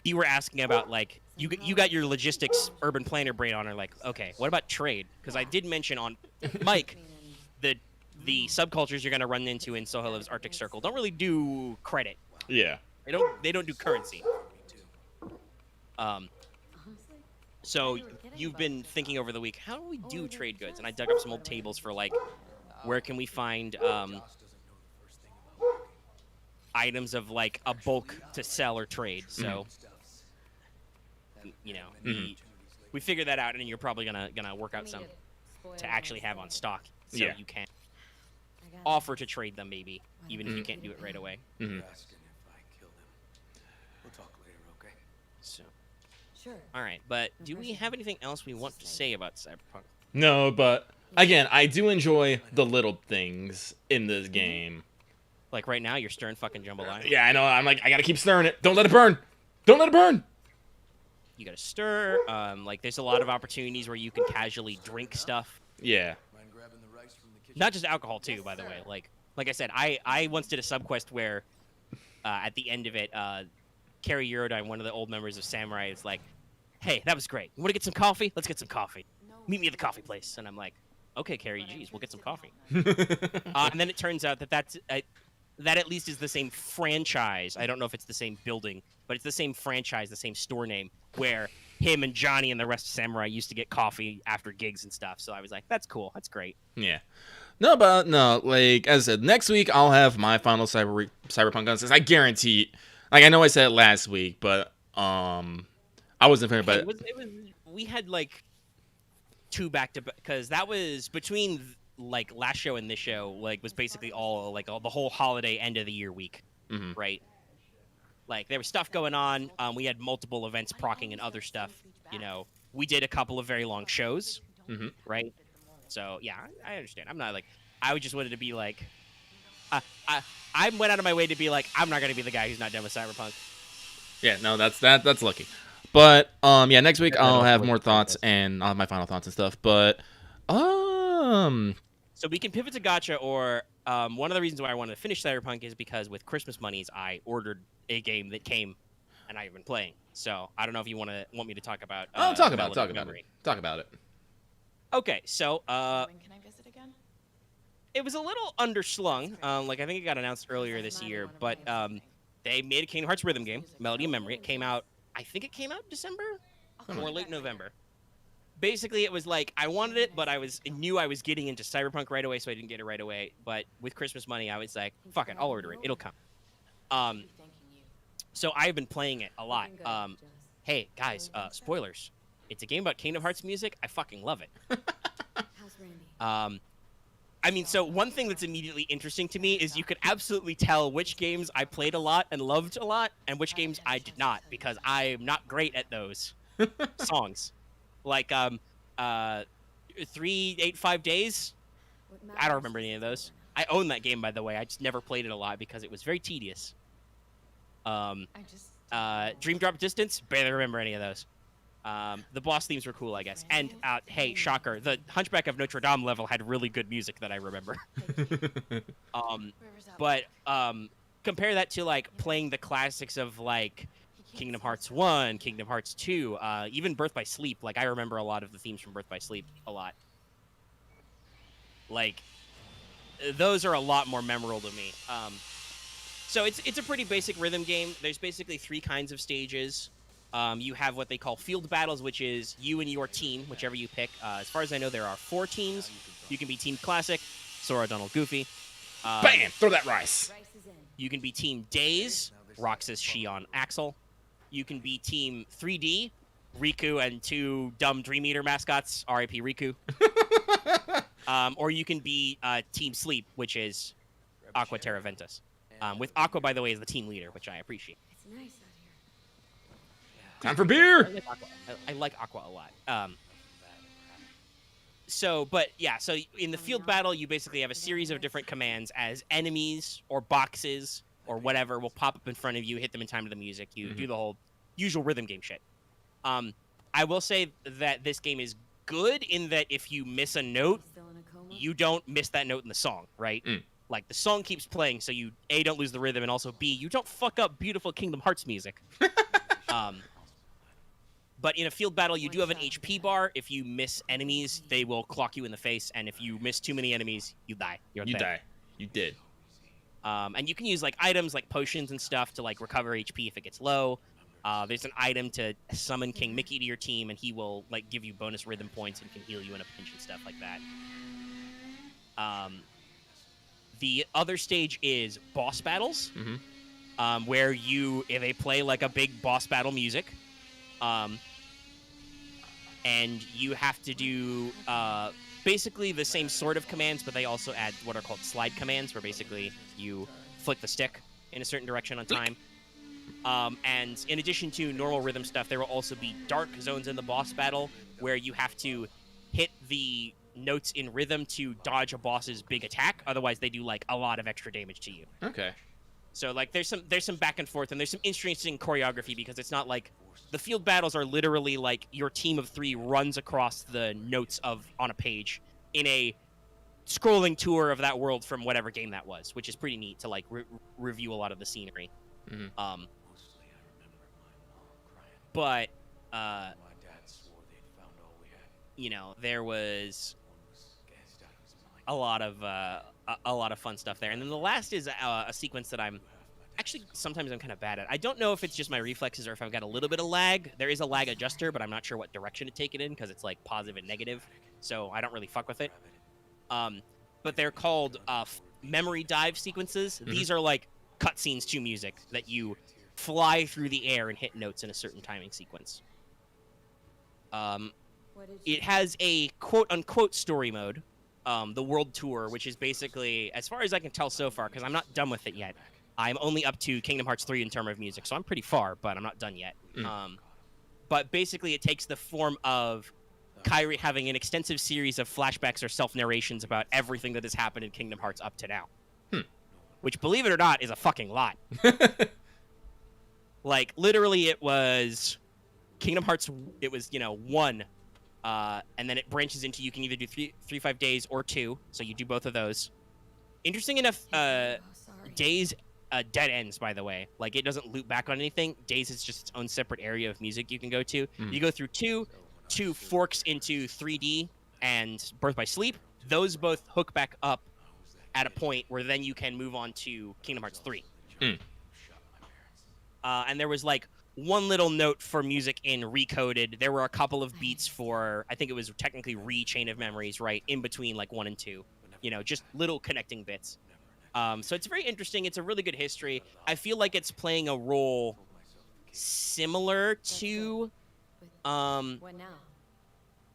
Speaker 2: You were asking about like you got your logistics urban planner brain on, or like, okay, what about trade? Because I did mention on Mike the subcultures you're gonna run into in Sohelov's Arctic Circle don't really do credit.
Speaker 1: Yeah.
Speaker 2: They don't do currency. So you've been thinking over the week, how do we do trade goods? And I dug up some old tables for like, where can we find items of like a bulk to sell or trade? So, you know, we figured that out, and you're probably gonna work out some to actually have on stock, so you can offer to trade them, maybe, even if you can't do it right away.
Speaker 7: Asking if I kill him. We'll talk later, okay?
Speaker 2: So.
Speaker 3: Sure.
Speaker 2: All right, but do we have anything else we want to say about Cyberpunk?
Speaker 1: No, but again, I do enjoy the little things in this game.
Speaker 2: Like right now, you're stirring fucking jambalaya.
Speaker 1: Yeah, I know. I'm like, I gotta keep stirring it. Don't let it burn. Don't let it burn.
Speaker 2: You gotta stir. Like there's a lot of opportunities where you can casually drink stuff.
Speaker 1: Yeah.
Speaker 7: Mind grabbing the rice from the kitchen?
Speaker 2: Not just alcohol too, by the way. Like I said, I once did a subquest where, at the end of it, Carrie Eurodyne, one of the old members of Samurai, is like, hey, that was great. You want to get some coffee? Let's get some coffee. Meet me at the coffee place. And I'm like, okay, Carrie, geez, we'll get some coffee. And then it turns out that that at least is the same franchise. I don't know if it's the same building, but it's the same franchise, the same store name, where him and Johnny and the rest of Samurai used to get coffee after gigs and stuff. So I was like, that's cool. That's great.
Speaker 1: Yeah. No, but no, like, as I said, next week I'll have my final Cyberpunk guns. I guarantee. Like, I know I said it last week, but I wasn't fair, but
Speaker 2: it was we had like two back to back, because that was between like last show and this show, like was basically all the whole holiday end of the year week, right? Like there was stuff going on. We had multiple events procking and other stuff. You know, we did a couple of very long shows, right? So yeah, I understand. I'm not like, I just wanted to be like, I went out of my way to be like, I'm not gonna be the guy who's not done with Cyberpunk.
Speaker 1: Yeah, no, that's lucky. But yeah, next week I'll have more thoughts and I'll have my final thoughts and stuff. But
Speaker 2: so we can pivot to gacha, or one of the reasons why I wanted to finish Cyberpunk is because with Christmas monies I ordered a game that came, and I've been playing. So I don't know if you want me to talk about.
Speaker 1: Talk about it.
Speaker 2: Okay, so
Speaker 6: When can I visit again?
Speaker 2: it was a little underslung. Like I think it got announced earlier this year, but they made a Kingdom Hearts rhythm game, Melody of Memory. It came out, I think it came out December or late November. Basically, it was like I wanted it, but I knew I was getting into Cyberpunk right away, so I didn't get it right away. But with Christmas money, I was like, fuck it, I'll order it. It'll come. So I've been playing it a lot. Hey, guys, spoilers. It's a game about Kingdom Hearts music. I fucking love it.
Speaker 3: How's Randy?
Speaker 2: I mean, so one thing that's immediately interesting to me is you could absolutely tell which games I played a lot and loved a lot, and which games I did not, because I'm not great at those songs. Like 385 Days. I don't remember any of those. I own that game, by the way. I just never played it a lot because it was very tedious. Dream Drop Distance. Barely remember any of those. The boss themes were cool, I guess. And hey, shocker, the Hunchback of Notre Dame level had really good music that I remember. But compare that to like playing the classics of like Kingdom Hearts 1, Kingdom Hearts 2, even Birth by Sleep. Like I remember a lot of the themes from Birth by Sleep a lot. Like those are a lot more memorable to me. So it's a pretty basic rhythm game. There's basically 3 kinds of stages. You have what they call field battles, which is you and your team, whichever you pick. As far as I know, there are 4 teams. You can be Team Classic, Sora, Donald, Goofy.
Speaker 1: Bam! Throw that rice.
Speaker 2: You can be Team Days, Roxas, Shion, Axel. You can be Team 3D, Riku and 2 dumb Dream Eater mascots, R.I.P. Riku. Or you can be Team Sleep, which is Aqua Terra Ventus. With Aqua, by the way, is the team leader, which I appreciate.
Speaker 3: It's nice out here.
Speaker 1: Time for beer.
Speaker 2: I like Aqua a lot. So in the field battle, you basically have a series of different commands as enemies or boxes or whatever will pop up in front of you, hit them in time to the music. You do the whole usual rhythm game shit. I will say that this game is good in that if you miss a note,
Speaker 3: Still in a coma?
Speaker 2: you don't miss that note in the song, right? Like, the song keeps playing, so you, A, don't lose the rhythm, and also, B, you don't fuck up beautiful Kingdom Hearts music. But in a field battle, you do have an HP bar. If you miss enemies, they will clock you in the face, and if you miss too many enemies, you die. You
Speaker 1: die. You did.
Speaker 2: And you can use, like, items like potions and stuff to, like, recover HP if it gets low. There's an item to summon King Mickey to your team, and he will, like, give you bonus rhythm points and can heal you in a pinch and stuff like that. The other stage is boss battles, where they play like a big boss battle music, and you have to do basically the same sort of commands, but they also add what are called slide commands, where basically you flick the stick in a certain direction on time. And in addition to normal rhythm stuff, there will also be dark zones in the boss battle, where you have to hit the notes in rhythm to dodge a boss's big attack. Otherwise, they do like a lot of extra damage to you.
Speaker 1: Okay.
Speaker 2: So like there's some back and forth, and there's some interesting choreography because it's not like the field battles are literally like your team of 3 runs across the notes on a page in a scrolling tour of that world from whatever game that was, which is pretty neat to like review a lot of the scenery. But you know, there was a lot of fun stuff there. And then the last is a sequence that sometimes I'm kind of bad at. I don't know if it's just my reflexes or if I've got a little bit of lag. There is a lag adjuster, but I'm not sure what direction to take it in because it's like positive and negative. So I don't really fuck with it. But they're called memory dive sequences. These are like cutscenes to music that you fly through the air and hit notes in a certain timing sequence. It has a quote-unquote story mode, the World Tour, which is basically, as far as I can tell so far, because I'm not done with it yet, I'm only up to Kingdom Hearts 3 in terms of music, so I'm pretty far, but I'm not done yet. But basically it takes the form of Kairi having an extensive series of flashbacks or self-narrations about everything that has happened in Kingdom Hearts up to now. Which, believe it or not, is a fucking lot. Like, literally it was Kingdom Hearts, it was, 1, and then it branches into you can either do 3-5 days or 2, so you do both of those. Interesting enough, Days dead ends, by the way. Like, it doesn't loop back on anything. Days is just its own separate area of music you can go to. You go through 2 forks into 3D and Birth by Sleep. Those both hook back up at a point where then you can move on to Kingdom Hearts 3. And there was, like, one little note for music in Recoded. There were a couple of beats for, I think it was technically Chain of Memories, right, in between, like, 1 and 2. Just little connecting bits. So it's very interesting. It's a really good history. I feel like it's playing a role similar to
Speaker 3: What now?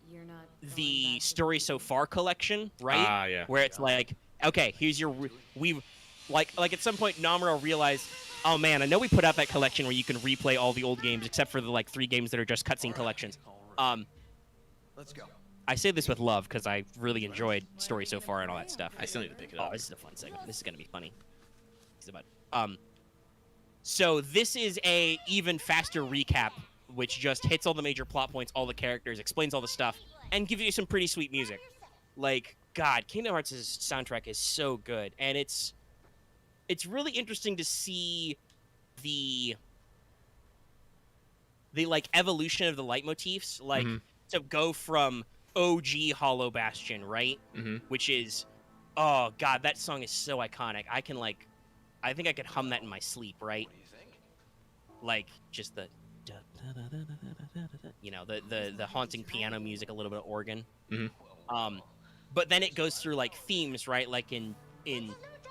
Speaker 3: You're not going
Speaker 2: the
Speaker 3: back to
Speaker 2: Story So Far collection, right?
Speaker 1: Ah, yeah.
Speaker 2: Where it's like, okay, here's your we like at some point Namuro realized, oh man, I know we put out that collection where you can replay all the old games except for the like 3 games that are just cutscene collections.
Speaker 7: Let's go.
Speaker 2: I say this with love because I really enjoyed Story So Far and all that stuff.
Speaker 1: I still need to pick it
Speaker 2: Oh,
Speaker 1: up.
Speaker 2: this is a fun segment. This is gonna be funny. So this is a even faster recap, which just hits all the major plot points, all the characters, explains all the stuff, and gives you some pretty sweet music. Like, God, Kingdom Hearts' soundtrack is so good, and it's really interesting to see the like evolution of the leitmotifs, like to go from OG Hollow Bastion, right? Which is, oh God, that song is so iconic. I think I could hum that in my sleep, right? Like just the, you know, the haunting piano music, a little bit of organ. But then it goes through like themes, right? Like in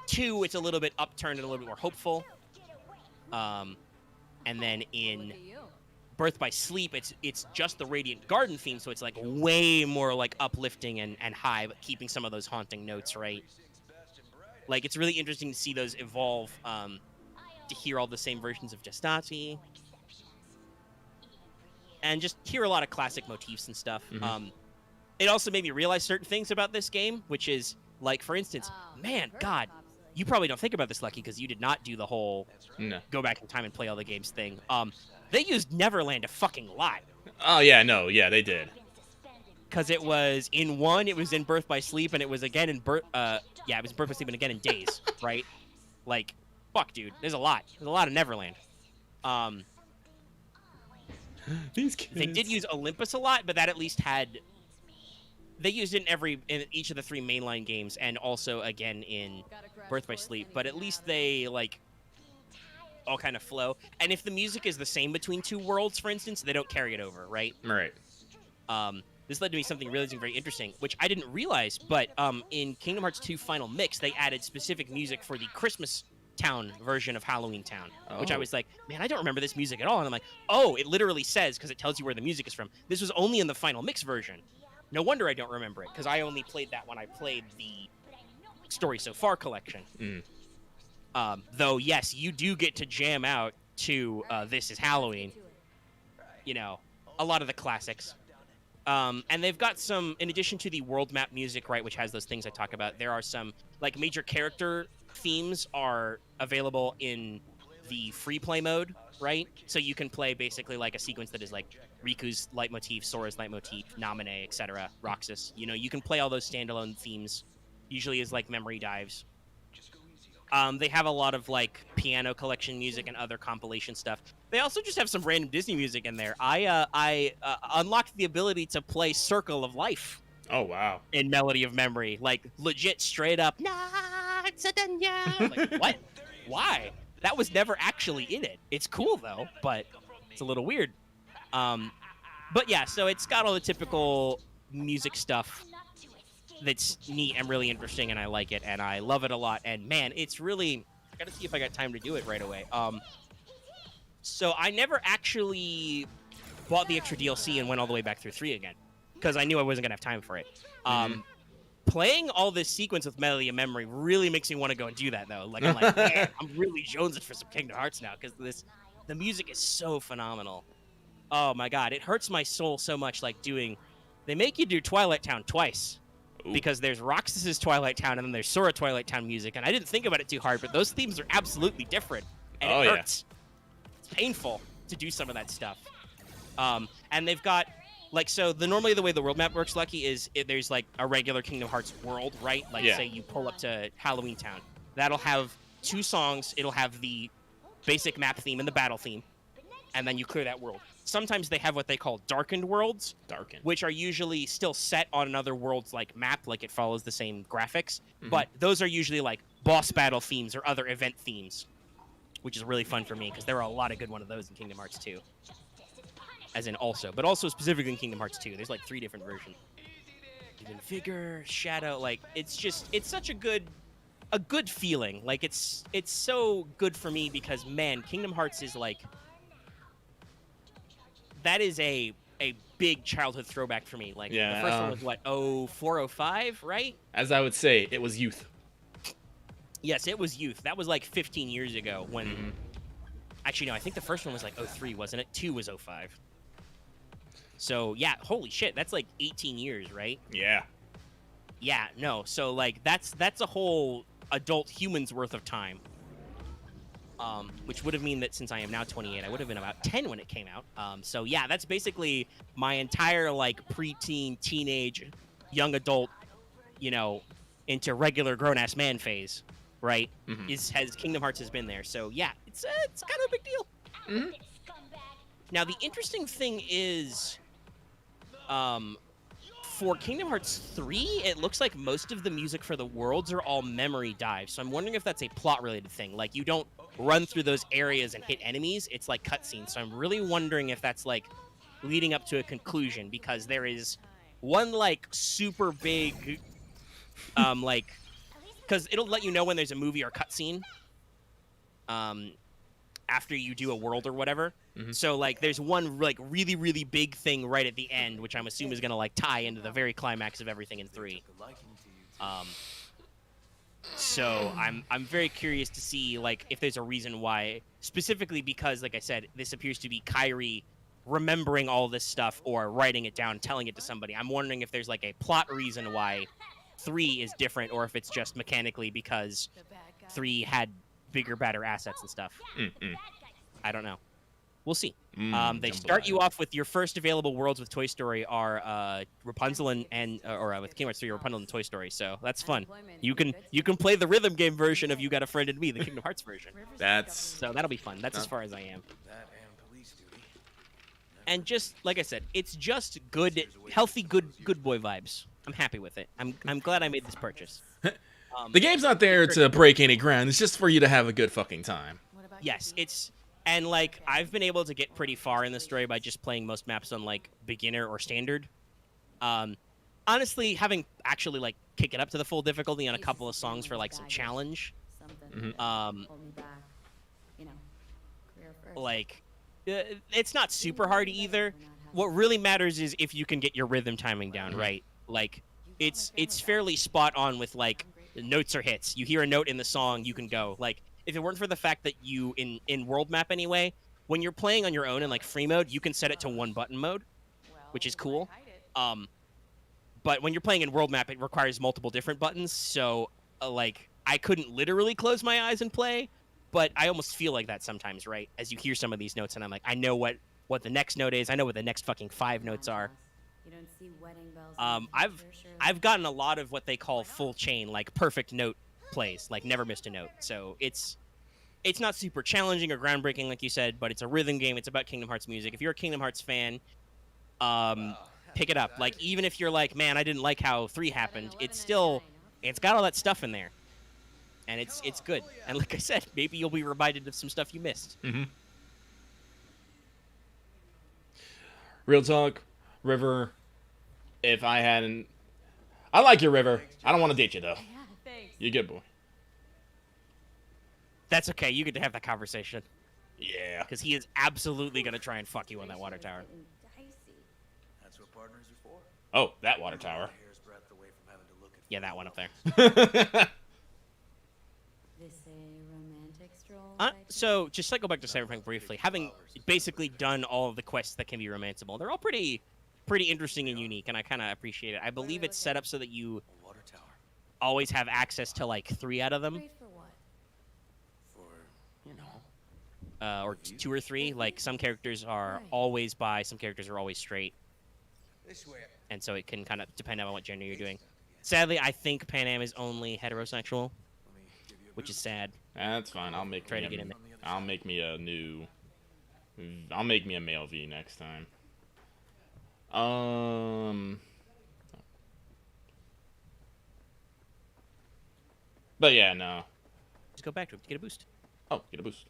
Speaker 2: 2, it's a little bit upturned and a little bit more hopeful. And then in Birth by Sleep, it's just the Radiant Garden theme, so it's like way more like uplifting and high, but keeping some of those haunting notes, right? Like it's really interesting to see those evolve, to hear all the same versions of Gestati, and just hear a lot of classic motifs and stuff. It also made me realize certain things about this game, which is like, for instance, man, God, you probably don't think about this, Lucky, because you did not do the whole go back in time and play all the games thing. They used Neverland a fucking lot.
Speaker 1: Oh yeah, no, yeah, they did.
Speaker 2: Because it was in 1, it was in Birth by Sleep, and it was again in it was Birth by Sleep and again in Days, right? Like, fuck, dude, there's a lot of Neverland.
Speaker 1: These kids.
Speaker 2: They did use Olympus a lot, but that at least had. They used it in each of the 3 mainline games, and also again in Birth by Sleep. But at least they like all kind of flow. And if the music is the same between 2 worlds, for instance, they don't carry it over, right?
Speaker 1: Right.
Speaker 2: This led to me something realizing very interesting, which I didn't realize. But in Kingdom Hearts 2 Final Mix, they added specific music for the Christmas Town version of Halloween Town, which I was like, man, I don't remember this music at all. And I'm like, oh, it literally says, because it tells you where the music is from. This was only in the Final Mix version. No wonder I don't remember it, because I only played that when I played the Story So Far collection. Though, yes, you do get to jam out to This Is Halloween. You know, a lot of the classics. And they've got some, in addition to the world map music, right, which has those things I talk about, there are some, like, major character themes are available in the free play mode, right? So you can play basically like a sequence that is like Riku's leitmotif, Sora's leitmotif, Naminé, etc., Roxas. You know, you can play all those standalone themes, usually as like memory dives. They have a lot of like piano collection music and other compilation stuff. They also just have some random Disney music in there. I unlocked the ability to play Circle of Life.
Speaker 1: Oh wow!
Speaker 2: In Melody of Memory, like legit, straight up. Like, what? Why? That was never actually in it. It's cool though, but it's a little weird. But yeah, so it's got all the typical music stuff that's neat and really interesting, and I like it, and I love it a lot. And man, it's really, I gotta see if I got time to do it right away. So I never actually bought the extra DLC and went all the way back through 3 again, because I knew I wasn't gonna have time for it. Playing all this sequence with Melody of Memory really makes me want to go and do that, though. Like, I'm like, man, I'm really jonesing for some Kingdom Hearts now, because the music is so phenomenal. Oh my God, it hurts my soul so much. Like they make you do Twilight Town twice. Ooh. Because there's Roxas's Twilight Town and then there's Sora Twilight Town music, and I didn't think about it too hard, but those themes are absolutely different, and it hurts. It's painful to do some of that stuff. And they've got. Like, so normally the way the world map works, Lucky, is there's like a regular Kingdom Hearts world, right? Like, say you pull up to Halloween Town. That'll have 2 songs. It'll have the basic map theme and the battle theme, and then you clear that world. Sometimes they have what they call darkened worlds, which are usually still set on another world's like map, like it follows the same graphics. But those are usually like boss battle themes or other event themes, which is really fun for me because there are a lot of good one of those in Kingdom Hearts 2. As in but also specifically in Kingdom Hearts 2. There's like 3 different versions. Even Figure, Shadow, like it's such a good feeling. Like it's so good for me because man, Kingdom Hearts is like that is a a big childhood throwback for me. Like
Speaker 1: Yeah,
Speaker 2: the first one was what, 04, 05, right?
Speaker 1: As I would say, it was youth.
Speaker 2: Yes, it was youth. That was like 15 years ago when.
Speaker 1: Mm-hmm.
Speaker 2: Actually, no, I think the first one was like 03, wasn't it? 2 was 05. So yeah, holy shit, that's like 18 years, right?
Speaker 1: Yeah.
Speaker 2: Yeah, no. So like that's a whole adult human's worth of time. Which would have mean that since I am now 28, I would have been about 10 when it came out. So yeah, that's basically my entire like preteen, teenage, young adult, you know, into regular grown-ass man phase, right?
Speaker 1: Mm-hmm.
Speaker 2: Has Kingdom Hearts has been there. So yeah, it's kind of a big deal.
Speaker 1: Mm-hmm.
Speaker 2: Now the interesting thing is, for Kingdom Hearts 3, it looks like most of the music for the worlds are all memory dives. So I'm wondering if that's a plot-related thing. Like, you don't run through those areas and hit enemies. It's like cutscenes. So I'm really wondering if that's, like, leading up to a conclusion. Because there is one, like, super big, like... Because it'll let you know when there's a movie or cutscene. After you do a world or whatever.
Speaker 1: Mm-hmm.
Speaker 2: So, like, there's one, like, really, really big thing right at the end, which I'm assuming is going to, like, tie into the very climax of everything in 3. So I'm very curious to see, like, if there's a reason why, specifically because, like I said, this appears to be Kairi remembering all this stuff or writing it down, telling it to somebody. I'm wondering if there's, like, a plot reason why 3 is different, or if it's just mechanically because 3 had bigger, better assets and stuff.
Speaker 1: Mm-mm.
Speaker 2: I don't know. We'll see. They start you off with your first available worlds with Toy Story are Rapunzel and with Kingdom Hearts 3 Rapunzel and Toy Story. So that's fun. You can play the rhythm game version of You Got a Friend in Me, the Kingdom Hearts version. So that'll be fun. That's as far as I am.
Speaker 7: That and police duty.
Speaker 2: And just like I said, it's just good, healthy, good boy vibes. I'm happy with it. I'm glad I made this purchase.
Speaker 1: The game's not there to break any ground. It's just for you to have a good fucking time.
Speaker 2: Yes, it's. And, like, I've been able to get pretty far in the story by just playing most maps on, like, beginner or standard. Honestly, having actually, like, kick it up to the full difficulty on a couple of songs for, like, some challenge. Like, it's not super hard either. What really matters is if you can get your rhythm timing down, right? Like, it's fairly spot on with, like, notes or hits. You hear a note in the song, you can go. Like, if it weren't for the fact that you, in world map anyway, when you're playing on your own in, like, free mode, you can set it to one button mode, which is cool. But when you're playing in world map, it requires multiple different buttons, so, like, I couldn't literally close my eyes and play, but I almost feel like that sometimes, right? As you hear some of these notes, and I'm like, I know what the next note is, I know what the next fucking 5 notes are. I've gotten a lot of what they call full chain, like, perfect note plays, like never missed a note. So it's not super challenging or groundbreaking, like you said, but it's a rhythm game. It's about Kingdom Hearts music. If you're a Kingdom Hearts fan, pick it up. Like, even if you're like, man, I didn't like how 3 happened, it's got all that stuff in there, and it's good. And like I said, maybe you'll be reminded of some stuff you missed.
Speaker 1: Mm-hmm. Real talk, River. If I hadn't, I like your River. I don't want to date you though. You're a good boy.
Speaker 2: That's okay. You get to have that conversation.
Speaker 1: Yeah.
Speaker 2: Because he is absolutely going to try and fuck you on that water tower.
Speaker 7: That's what partners are for.
Speaker 1: Oh, that water tower.
Speaker 7: Hair's breadth away from having to look at
Speaker 2: Yeah, that one up there.
Speaker 3: This a romantic stroll?
Speaker 2: So, just to go back to Cyberpunk briefly, having basically done all of the quests that can be romanceable, they're all pretty interesting and unique, and I kind of appreciate it. I believe it's set up so that you
Speaker 7: a water tower.
Speaker 2: always have access to, like, 3 out of them.
Speaker 3: Great for what?
Speaker 7: For, you know.
Speaker 2: Or 2 or 3. Like, some characters are always bi, some characters are always straight.
Speaker 7: This way.
Speaker 2: And so it can kind of depend on what gender you're doing. Sadly, I think Pan Am is only heterosexual, which is sad.
Speaker 1: That's fine. I'll make
Speaker 2: Try
Speaker 1: me
Speaker 2: to get in there.
Speaker 1: I'll make me a male V next time. But yeah, no.
Speaker 2: Just go back to it to get a boost.
Speaker 1: Oh, get a boost.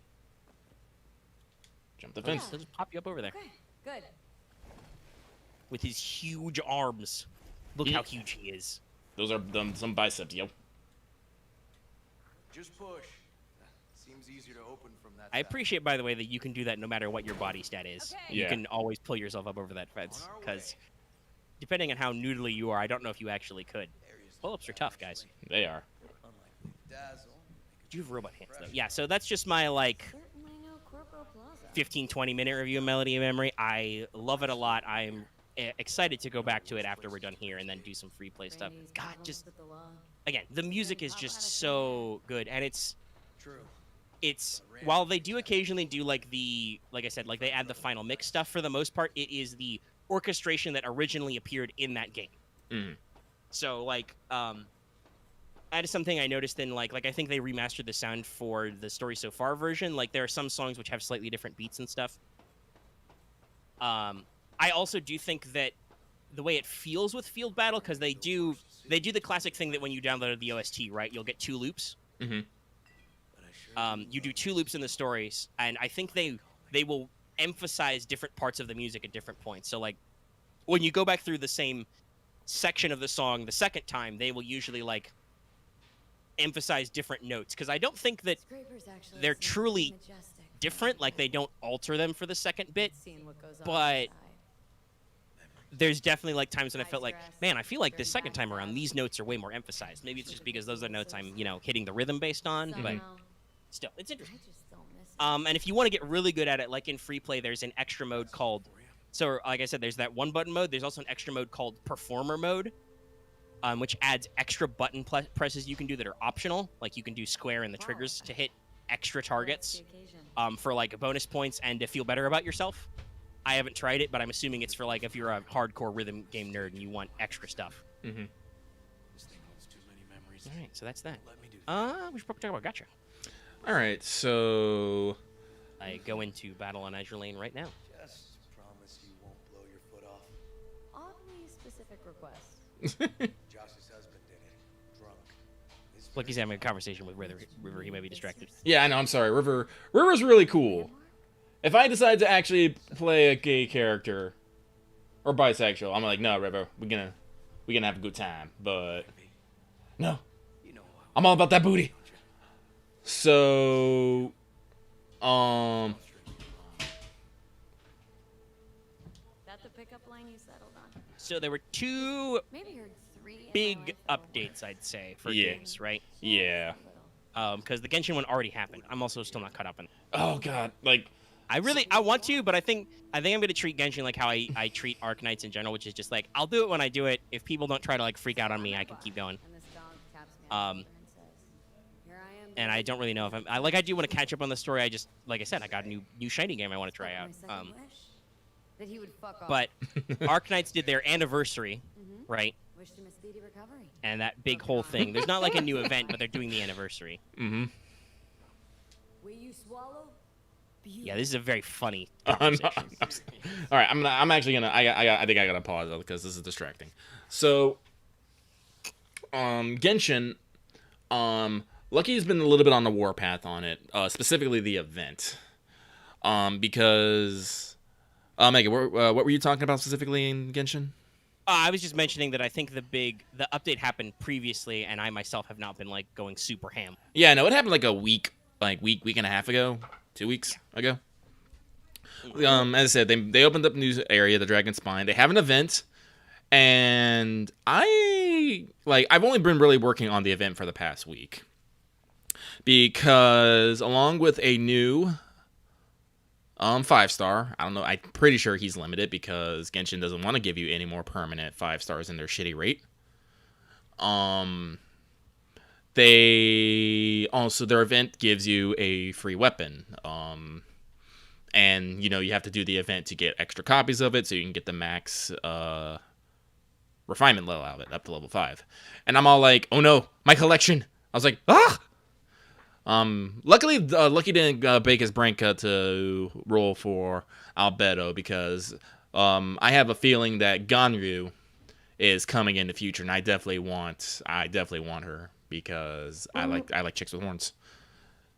Speaker 1: Jump the fence.
Speaker 2: He'll just pop you up over there
Speaker 3: Okay, good.
Speaker 2: with his huge arms. Look how huge he is.
Speaker 1: Those are some biceps, yo.
Speaker 7: Just push. Seems easier to open from that
Speaker 2: I
Speaker 7: side.
Speaker 2: appreciate, by the way, that you can do that no matter what your body stat is.
Speaker 3: Okay.
Speaker 2: You
Speaker 1: Yeah.
Speaker 2: can always pull yourself up over that fence,
Speaker 7: On our
Speaker 2: because
Speaker 7: way.
Speaker 2: depending on how noodly you are, I don't know if you actually could.
Speaker 7: Areas
Speaker 2: Pull-ups are tough, guys.
Speaker 1: They are.
Speaker 7: unlikely dazzle.
Speaker 2: You have robot hands, though. Yeah, so that's just my, like,
Speaker 3: Certainly no Corpo Plaza.
Speaker 2: 15, 20-minute review of Melody of Memory. I love it a lot. I'm excited to go back to it after we're done here and then do some free play stuff.
Speaker 3: Brady's
Speaker 2: God,
Speaker 3: problems
Speaker 2: just,
Speaker 3: with the law.
Speaker 2: again, the music is just so good, and it's
Speaker 7: True.
Speaker 2: while they do occasionally do like I said, like they add the final mix stuff, for the most part it is the orchestration that originally appeared in that game.
Speaker 1: Mhm.
Speaker 2: So like that is something I noticed in like I think they remastered the sound for the Story So Far version. Like there are some songs which have slightly different beats and stuff. I also do think that the way it feels with Field Battle, because they do the classic thing that when you download the OST, right, you'll get 2 loops.
Speaker 1: Mm-hmm.
Speaker 2: You do 2 loops in the stories, and I think they will emphasize different parts of the music at different points. So like when you go back through the same section of the song the second time, they will usually like emphasize different notes, because I don't think that
Speaker 3: Scrapers actually
Speaker 2: they're
Speaker 3: seem
Speaker 2: truly
Speaker 3: majestic.
Speaker 2: different, like they don't alter them for the second bit,
Speaker 3: Seeing what goes on
Speaker 2: but
Speaker 3: inside.
Speaker 2: there's definitely like times when I felt like, man, I feel like the second time around these notes are way more emphasized. Maybe it's just because those are the notes I'm, hitting the rhythm based on, but
Speaker 3: Somehow,
Speaker 2: still, it's interesting.
Speaker 3: I just don't miss it.
Speaker 2: And if you want to get really good at it, like in free play, there's an extra mode called, so like I said, there's that one button mode. There's also an extra mode called performer mode, which adds extra button presses you can do that are optional. Like you can do square and the triggers to hit extra targets
Speaker 3: The occasion.
Speaker 2: for like bonus points and to feel better about yourself. I haven't tried it, but I'm assuming it's for like if you're a hardcore rhythm game nerd and you want extra stuff.
Speaker 1: Mm-hmm.
Speaker 5: This thing holds too many memories.
Speaker 2: All right, so that's that.
Speaker 5: Let me do
Speaker 2: We should probably talk about gacha.
Speaker 1: All right, so
Speaker 2: I go into Battle on Azure Lane right now.
Speaker 7: Just promise you won't blow your foot off.
Speaker 3: Oddly specific request.
Speaker 7: Josh's husband did it. Drunk. His
Speaker 2: Look, he's having a conversation with River. He may be distracted.
Speaker 1: yeah, I know. I'm sorry. River's really cool. If I decide to actually play a gay character or bisexual, I'm like, no, River, we're gonna have a good time. But no,
Speaker 7: You know
Speaker 1: I'm all about that booty. So,
Speaker 3: That the pickup line you settled on?
Speaker 2: So there were 2
Speaker 3: Maybe heard 3. in
Speaker 2: big
Speaker 3: my life, though.
Speaker 2: updates, I'd say, for
Speaker 1: Yeah.
Speaker 2: games, right?
Speaker 1: yeah.
Speaker 2: Because the Genshin one already happened. I'm also still not caught up on.
Speaker 1: Oh God, like,
Speaker 2: I want to, but I think I'm gonna treat Genshin like how I treat Arknights in general, which is just like I'll do it when I do it. If people don't try to like freak out on me, I can keep going.
Speaker 3: And this dog taps me on the
Speaker 2: Um,
Speaker 3: shoulder and says, "Here I am."
Speaker 2: And I don't really know if I do want to catch up on the story. I just, like I said, I got a new shiny game I want to try out.
Speaker 3: My second wish? That he would fuck off.
Speaker 2: But Arknights did their anniversary, right?
Speaker 3: Wished him a speedy recovery.
Speaker 2: And that big whole thing. There's not like a new event, but they're doing the anniversary.
Speaker 1: mm-hmm.
Speaker 3: Will you swallow?
Speaker 2: Yeah, this is a very funny
Speaker 1: I'm
Speaker 2: conversation.
Speaker 1: all right, I'm actually gonna. I think I gotta pause though because this is distracting. So, Genshin, Lucky's been a little bit on the warpath on it, specifically the event, because, Megan, what were you talking about specifically in Genshin?
Speaker 2: I was just mentioning that I think the update happened previously, and I myself have not been like going super ham.
Speaker 1: Yeah, no, it happened like a week and a half ago, 2 weeks ago. As I said, they opened up a new area, the Dragon Spine. They have an event, and I've only been really working on the event for the past week because along with a new 5-star, I don't know, I'm pretty sure he's limited because Genshin doesn't want to give you any more permanent 5 stars in their shitty rate. They also, their event gives you a free weapon. And, you have to do the event to get extra copies of it so you can get the max refinement level out of it, up to level 5. And I'm all like, oh no, my collection. I was like, ah! Luckily, Lucky didn't bake his brain cut to roll for Albedo because I have a feeling that Ganryu is coming in the future, and I definitely want her because I like chicks with horns.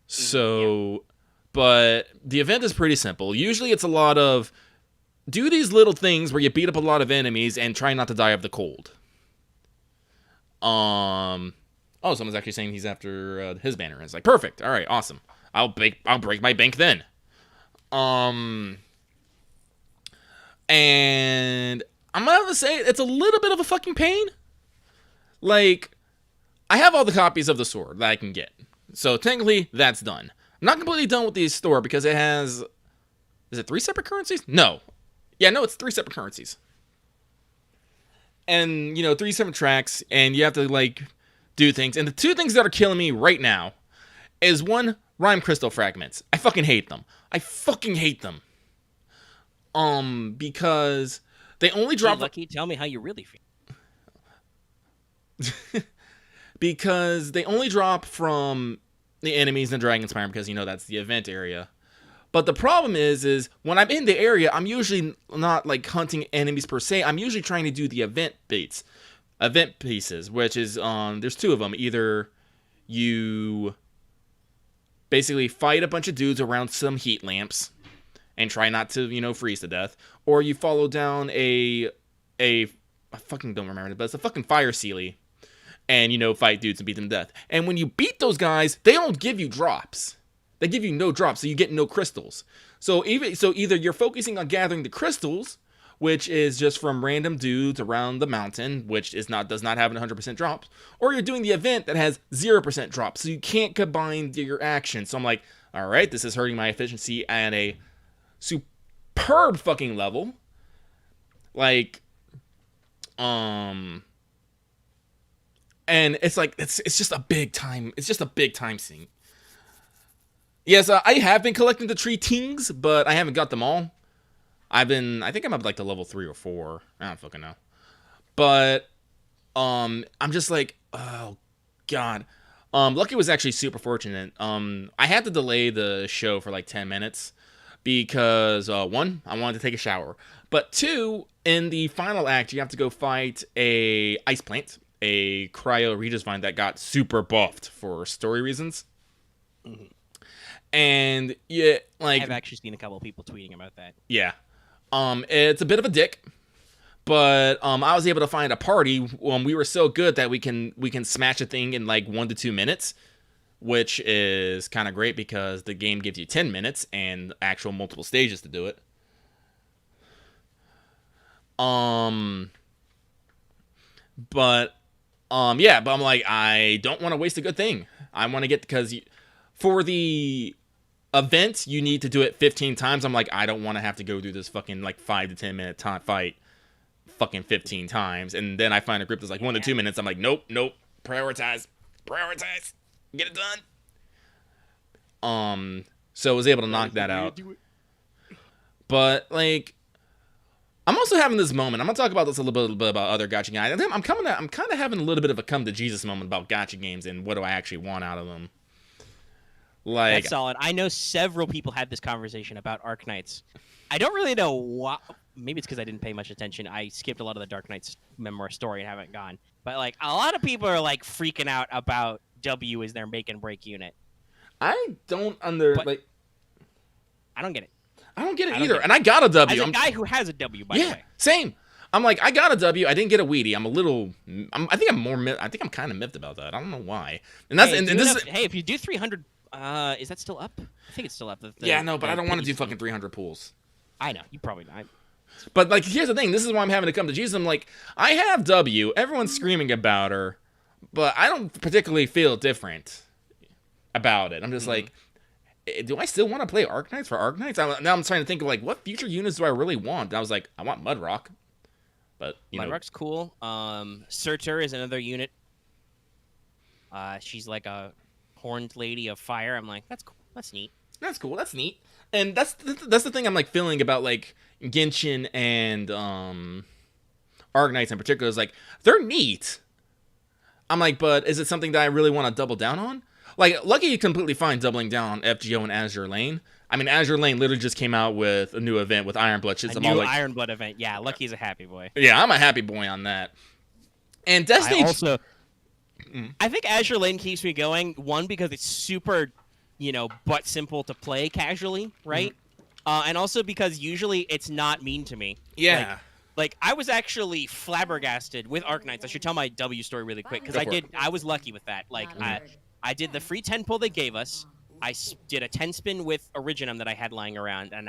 Speaker 1: So, but the event is pretty simple. Usually, it's a lot of do these little things where you beat up a lot of enemies and try not to die of the cold. Oh, someone's actually saying he's after his banner. It's like, perfect. All right, awesome. I'll break my bank then. And I'm gonna have to say it's a little bit of a fucking pain. Like, I have all the copies of the sword that I can get, so technically that's done. I'm not completely done with the store because it has, is it 3 separate currencies? No. Yeah, no, it's 3 separate currencies. And, 3 separate tracks, and you have to, like, do things. And the 2 things that are killing me right now is 1, rhyme crystal fragments. I fucking hate them. I fucking hate them. Because they only drop...
Speaker 2: Hey, Lucky, tell me how you really feel.
Speaker 1: Because they only drop from the enemies in the Dragon Spire because, that's the event area. But the problem is when I'm in the area, I'm usually not, like, hunting enemies per se. I'm usually trying to do the event pieces, which is, there's 2 of them. Either you basically fight a bunch of dudes around some heat lamps and try not to, freeze to death, or you follow down I fucking don't remember it, but it's a fucking fire sealy, and, fight dudes and beat them to death. And when you beat those guys, they don't give you drops. They give you no drops, so you get no crystals. So either you're focusing on gathering the crystals, which is just from random dudes around the mountain, which does not have 100% drops, or you're doing the event that has 0% drops, so you can't combine your actions. So I'm like, all right, this is hurting my efficiency at a superb fucking level. Like, and it's like it's just a big time. It's just a big time sink. Yes, I have been collecting the tree tings, but I haven't got them all. I think I'm up like to level 3 or 4. I don't fucking know. But I'm just like, oh god. Lucky was actually super fortunate. I had to delay the show for like 10 minutes because 1, I wanted to take a shower. But 2, in the final act, you have to go fight a ice plant, a cryo Regis vine that got super buffed for story reasons. Mm-hmm. And yeah, like,
Speaker 2: I've actually seen a couple of people tweeting about that.
Speaker 1: Yeah. It's a bit of a dick, but I was able to find a party. We were so good that we can smash a thing in like 1 to 2 minutes, which is kind of great because the game gives you 10 minutes and actual multiple stages to do it. But I'm like, I don't want to waste a good thing. I want to get, because for the event, you need to do it 15 times. I'm like, I don't want to have to go do this fucking like 5 to 10 minute fight fucking 15 times. And then I find a group that's like 1 to 2 minutes. I'm like, nope. Prioritize. Get it done. So I was able to knock that out. But like, I'm also having this moment. I'm gonna talk about this a little bit about other gacha games. I'm kind of having a little bit of a come to Jesus moment about gacha games and what do I actually want out of them. Like,
Speaker 2: that's solid. I know several people had this conversation about Arc Knights. I don't really know why. Maybe it's because I didn't pay much attention. I skipped a lot of the Dark Knights memoir story and haven't gone. But like, a lot of people are like freaking out about W as their make and break unit.
Speaker 1: I don't
Speaker 2: I don't get it.
Speaker 1: I don't get it either. And I got a W.
Speaker 2: As a guy who has a W, by the way.
Speaker 1: Same. I'm like, I got a W. I didn't get a Wheatie. I think I'm kind of miffed about that. I don't know why. And that's
Speaker 2: hey, if you do 300. Is that still up? I think it's still up.
Speaker 1: But I don't want to do fucking 300 pulls.
Speaker 2: I know, you probably not.
Speaker 1: But like, here's the thing. This is why I'm having to come to Jesus. I'm like, I have W. Everyone's screaming about her, but I don't particularly feel different about it. I'm just like, do I still want to play Arc Knights for Arc Knights? Now I'm trying to think of like, what future units do I really want? And I was like, I want Mudrock. But
Speaker 2: Mudrock's cool. Surtur is another unit. She's like a horned lady of fire. I'm like, that's cool. That's neat.
Speaker 1: That's cool. That's neat. And that's the thing I'm like feeling about like Genshin and Arc Knights in particular, is like, they're neat. I'm like, but is it something that I really want to double down on? Like, Lucky you completely fine doubling down on FGO and Azure Lane. I mean, Azure Lane literally just came out with a new event with Ironblood.
Speaker 2: A new Ironblood event. Yeah, Lucky's a happy boy.
Speaker 1: Yeah, I'm a happy boy on that. And Destiny...
Speaker 2: I think Azure Lane keeps me going, one, because it's super, butt simple to play casually, right? And also because usually it's not mean to me.
Speaker 1: Yeah.
Speaker 2: Like I was actually flabbergasted with Arc Knights. I should tell my W story really quick, because I was lucky with that. Like, I did the free 10 pull they gave us, did a 10 spin with Originum that I had lying around, and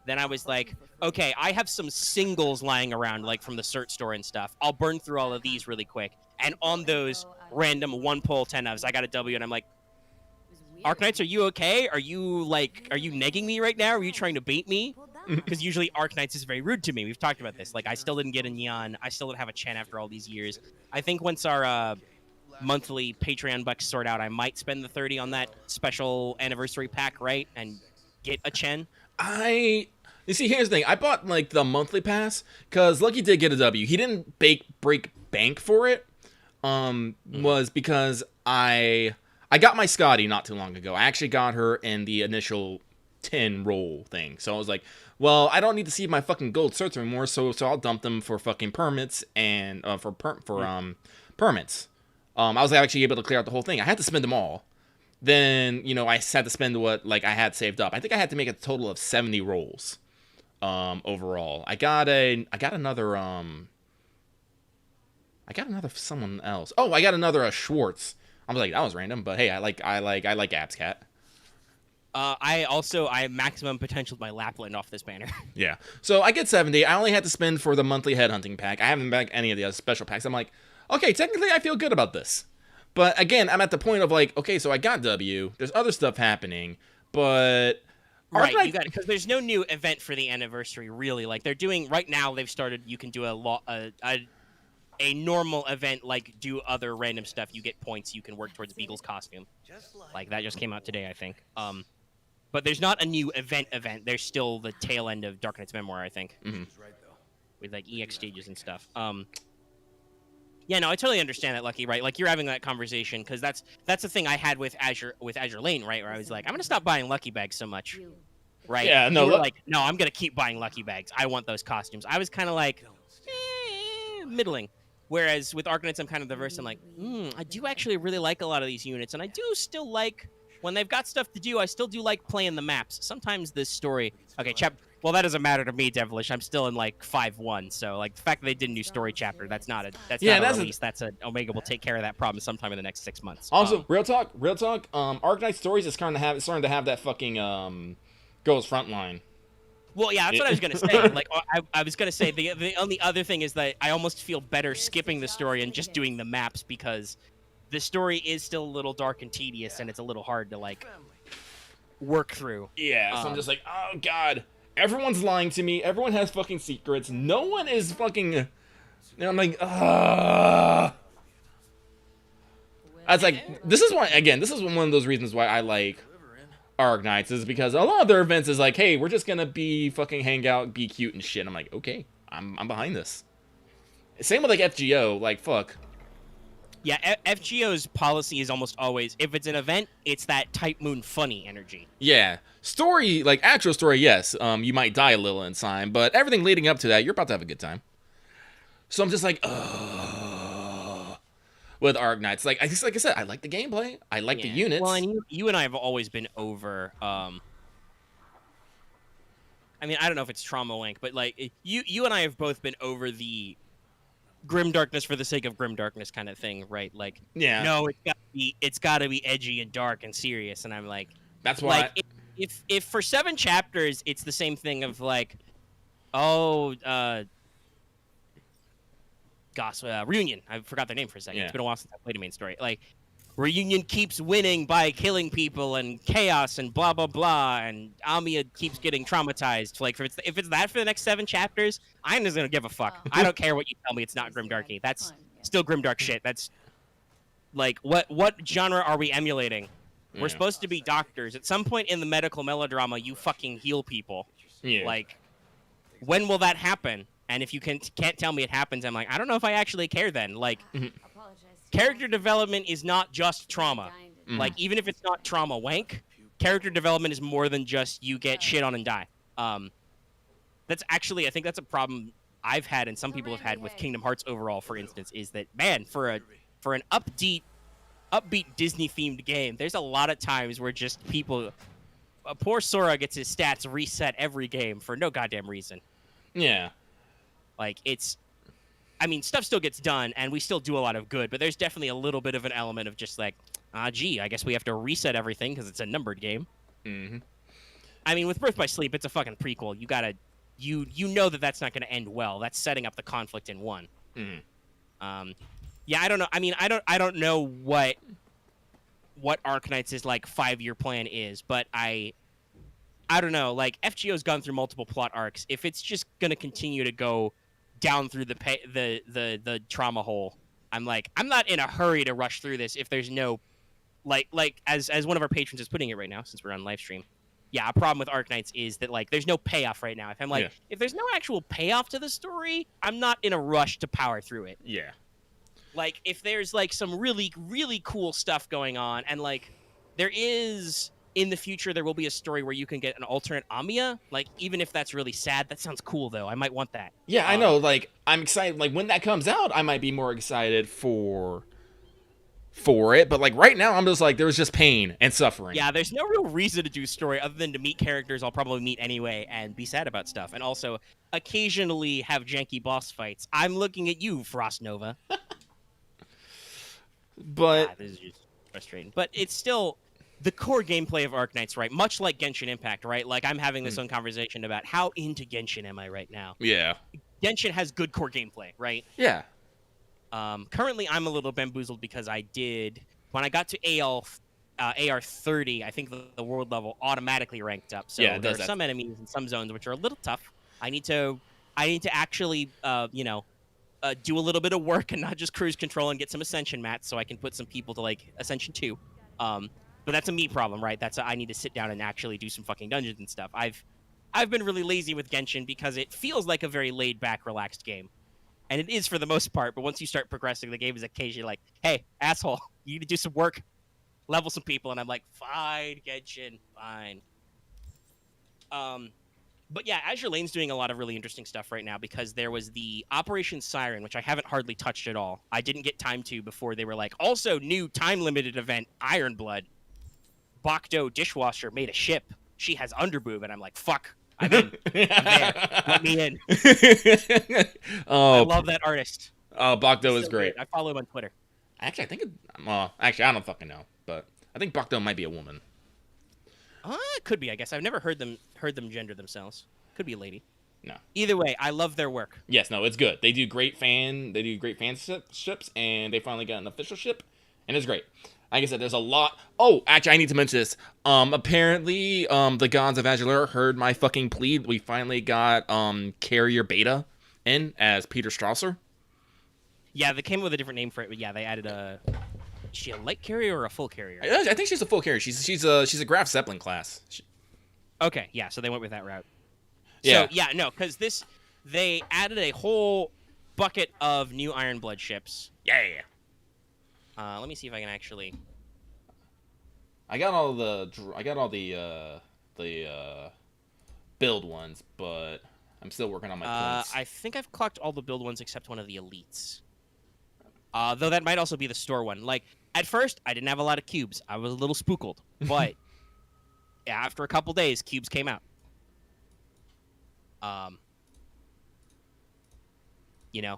Speaker 2: then I was like, okay, I have some singles lying around, like from the cert store and stuff. I'll burn through all of these really quick, and on those random 1-pull 10 ofs, I got a W, and I'm like, Arknights, are you okay? Are you negging me right now? Are you trying to bait me? Because usually Arknights is very rude to me. We've talked about this. Like, I still didn't get a Neon. I still don't have a Chen after all these years. I think once our monthly Patreon bucks sort out, I might spend the 30 on that special anniversary pack, right? And get a Chen.
Speaker 1: You see, here's the thing. I bought, like, the monthly pass, because Lucky did get a W. He didn't break bank for it, was because I got my Scotty not too long ago. I actually got her in the initial 10 roll thing. So I was like, well, I don't need to see my fucking gold certs anymore, so I'll dump them for fucking permits and permits. I was actually able to clear out the whole thing. I had to spend them all. Then, I had to spend what I had saved up. I think I had to make a total of 70 rolls overall. I got another someone else. Oh, I got another Schwartz. I was like, that was random, but hey, I like AbsCat.
Speaker 2: I maximum potential my Lapland off this banner.
Speaker 1: Yeah. So I get 70. I only had to spend for the monthly headhunting pack. I haven't backed any of the other special packs. I'm like, okay, technically I feel good about this. But again, I'm at the point of like, okay, so I got W. There's other stuff happening, but
Speaker 2: right, you got it, because there's no new event for the anniversary really. Like they're doing right now, they've started. You can do a normal event, like do other random stuff. You get points. You can work towards Beagle's costume. Like that just came out today, I think. But there's not a new event. There's still the tail end of Dark Knight's Memoir, I think, with like EX stages and stuff. Yeah, no, I totally understand that, Lucky. Right, like you're having that conversation because that's the thing I had with Azure Lane, right? Where I was like, I'm gonna stop buying Lucky Bags so much, right?
Speaker 1: Yeah, no,
Speaker 2: you were like, no, I'm gonna keep buying Lucky Bags. I want those costumes. I was kind of like, middling. Whereas with Arknights, I'm kind of the verse. I'm like, I do actually really like a lot of these units, and I do still like when they've got stuff to do. I still do like playing the maps. Sometimes this story, okay, well, that doesn't matter to me, Devilish. I'm still in like 5-1, so like the fact that they did a new story chapter, that's not a release. That's a Omega will take care of that problem sometime in the next 6 months.
Speaker 1: Also, real talk. Arknight Stories is starting to have that fucking Girls Frontline.
Speaker 2: Well, yeah, that's what I was gonna say. Like, I was gonna say the only other thing is that I almost feel better skipping the story and just doing the maps because the story is still a little dark and tedious, and it's a little hard to like work through.
Speaker 1: Yeah, so I'm just like, oh god, everyone's lying to me. Everyone has fucking secrets. No one is fucking. And I'm like, I was like, this is one of those reasons why I like Arknights, is because a lot of their events is like, hey, we're just gonna be fucking hang out, be cute and shit. I'm like, okay, I'm behind this. Same with like FGO, like fuck.
Speaker 2: Yeah, FGO's policy is almost always, if it's an event, it's that Type Moon funny energy.
Speaker 1: Yeah, story, like actual story, yes. You might die a little inside, but everything leading up to that, you're about to have a good time. So I'm just like, with Arknights, like I said, I like the gameplay, I like the units.
Speaker 2: Well, and you and I have always been over. I mean, I don't know if it's trauma wank, but like you and I have both been over the grim darkness for the sake of grim darkness kind of thing, right? Like,
Speaker 1: yeah,
Speaker 2: no, it's got to be edgy and dark and serious, and I'm like,
Speaker 1: that's why.
Speaker 2: Like, if for 7 chapters it's the same thing of like, Reunion. I forgot their name for a second. Yeah. It's been a while since I played a main story. Like, Reunion keeps winning by killing people and chaos and blah blah blah, and Amiya keeps getting traumatized. Like, if it's that for the next 7 chapters, I'm just gonna give a fuck. I don't care what you tell me. It's not grimdarky. That's still grimdark shit. That's like what genre are we emulating? Yeah. We're supposed to be doctors. At some point in the medical melodrama, you fucking heal people. Yeah. Like, when will that happen? And if you can't tell me it happens, I'm like, I don't know if I actually care then. Like, character development is not just trauma. Like, even if it's not trauma wank, character development is more than just you get shit on and die. That's actually, I think that's a problem I've had and some people have had with Kingdom Hearts overall, for instance, is that, man, for an upbeat Disney-themed game, there's a lot of times where just people... poor Sora gets his stats reset every game for no goddamn reason.
Speaker 1: Yeah.
Speaker 2: Like, I mean, stuff still gets done, and we still do a lot of good, but there's definitely a little bit of an element of just like, gee, I guess we have to reset everything because it's a numbered game.
Speaker 1: Mm-hmm.
Speaker 2: I mean, with Birth by Sleep, it's a fucking prequel. You gotta, you know that's not gonna end well. That's setting up the conflict in one.
Speaker 1: Mm-hmm.
Speaker 2: Yeah, I don't know. I mean, I don't know what Arknights' like 5-year plan is, but I don't know. Like FGO's gone through multiple plot arcs. If it's just gonna continue to go down through the trauma hole, I'm not in a hurry to rush through this. If there's no like as one of our patrons is putting it right now, since we're on live stream. Yeah, a problem with Arknights is that like there's no payoff right now. If I'm like, if there's no actual payoff to the story, I'm not in a rush to power through it.
Speaker 1: Yeah.
Speaker 2: Like if there's like some really, really cool stuff going on, and like there is in the future, there will be a story where you can get an alternate Amiya. Like even if that's really sad, that sounds cool though. I might want that.
Speaker 1: Yeah, I know. Like I'm excited. Like when that comes out, I might be more excited for it. But like right now, I'm just like there was just pain and suffering.
Speaker 2: Yeah, there's no real reason to do story other than to meet characters I'll probably meet anyway and be sad about stuff, and also occasionally have janky boss fights. I'm looking at you, Frost Nova.
Speaker 1: But
Speaker 2: this is just frustrating. But it's still the core gameplay of Arknights, right? Much like Genshin Impact, right? Like I'm having this own conversation about how into Genshin am I right now.
Speaker 1: Yeah.
Speaker 2: Genshin has good core gameplay, right?
Speaker 1: Yeah.
Speaker 2: Currently, I'm a little bamboozled because when I got to AR 30, I think the world level automatically ranked up. So
Speaker 1: yeah,
Speaker 2: there are some enemies in some zones which are a little tough. I need to actually, do a little bit of work and not just cruise control and get some Ascension mats so I can put some people to like Ascension 2. But that's a me problem, right? I need to sit down and actually do some fucking dungeons and stuff. I've been really lazy with Genshin because it feels like a very laid back, relaxed game. And it is for the most part, but once you start progressing, the game is occasionally like, hey, asshole, you need to do some work, level some people, and I'm like, fine, Genshin, fine. But yeah, Azure Lane's doing a lot of really interesting stuff right now because there was the Operation Siren, which I haven't hardly touched at all. I didn't get time to before they were like, also new time-limited event, Ironblood. Bokdo Dishwasher made a ship. She has underboob, and I'm like, fuck. I'm in. I'm there. Let me in. I love that artist.
Speaker 1: Oh, Bokdo is great.
Speaker 2: I follow him on Twitter.
Speaker 1: Actually, I think actually, I don't fucking know, but I think Bokdo might be a woman.
Speaker 2: It could be, I guess. I've never heard them gender themselves. Could be a lady.
Speaker 1: No.
Speaker 2: Either way, I love their work.
Speaker 1: Yes, no, it's good. They do great fan ships, and they finally got an official ship, and it's great. Like I said, there's a lot. Oh, actually, I need to mention this. Apparently, the gods of Azure heard my fucking plea. We finally got Carrier Beta in as Peter Strasser.
Speaker 2: Yeah, they came up with a different name for it, but yeah, they added a. Is she a light carrier or a full carrier?
Speaker 1: I think she's a full carrier. She's a Graf Zeppelin class.
Speaker 2: Okay, yeah, so they went with that route.
Speaker 1: Yeah.
Speaker 2: So, yeah, no, because they added a whole bucket of new Ironblood ships.
Speaker 1: Yeah.
Speaker 2: Let me see if I can actually.
Speaker 1: I got all the build ones, but I'm still working on my points.
Speaker 2: I think I've clocked all the build ones except one of the elites. Though that might also be the store one. Like at first, I didn't have a lot of cubes. I was a little spookled, but after a couple days, cubes came out.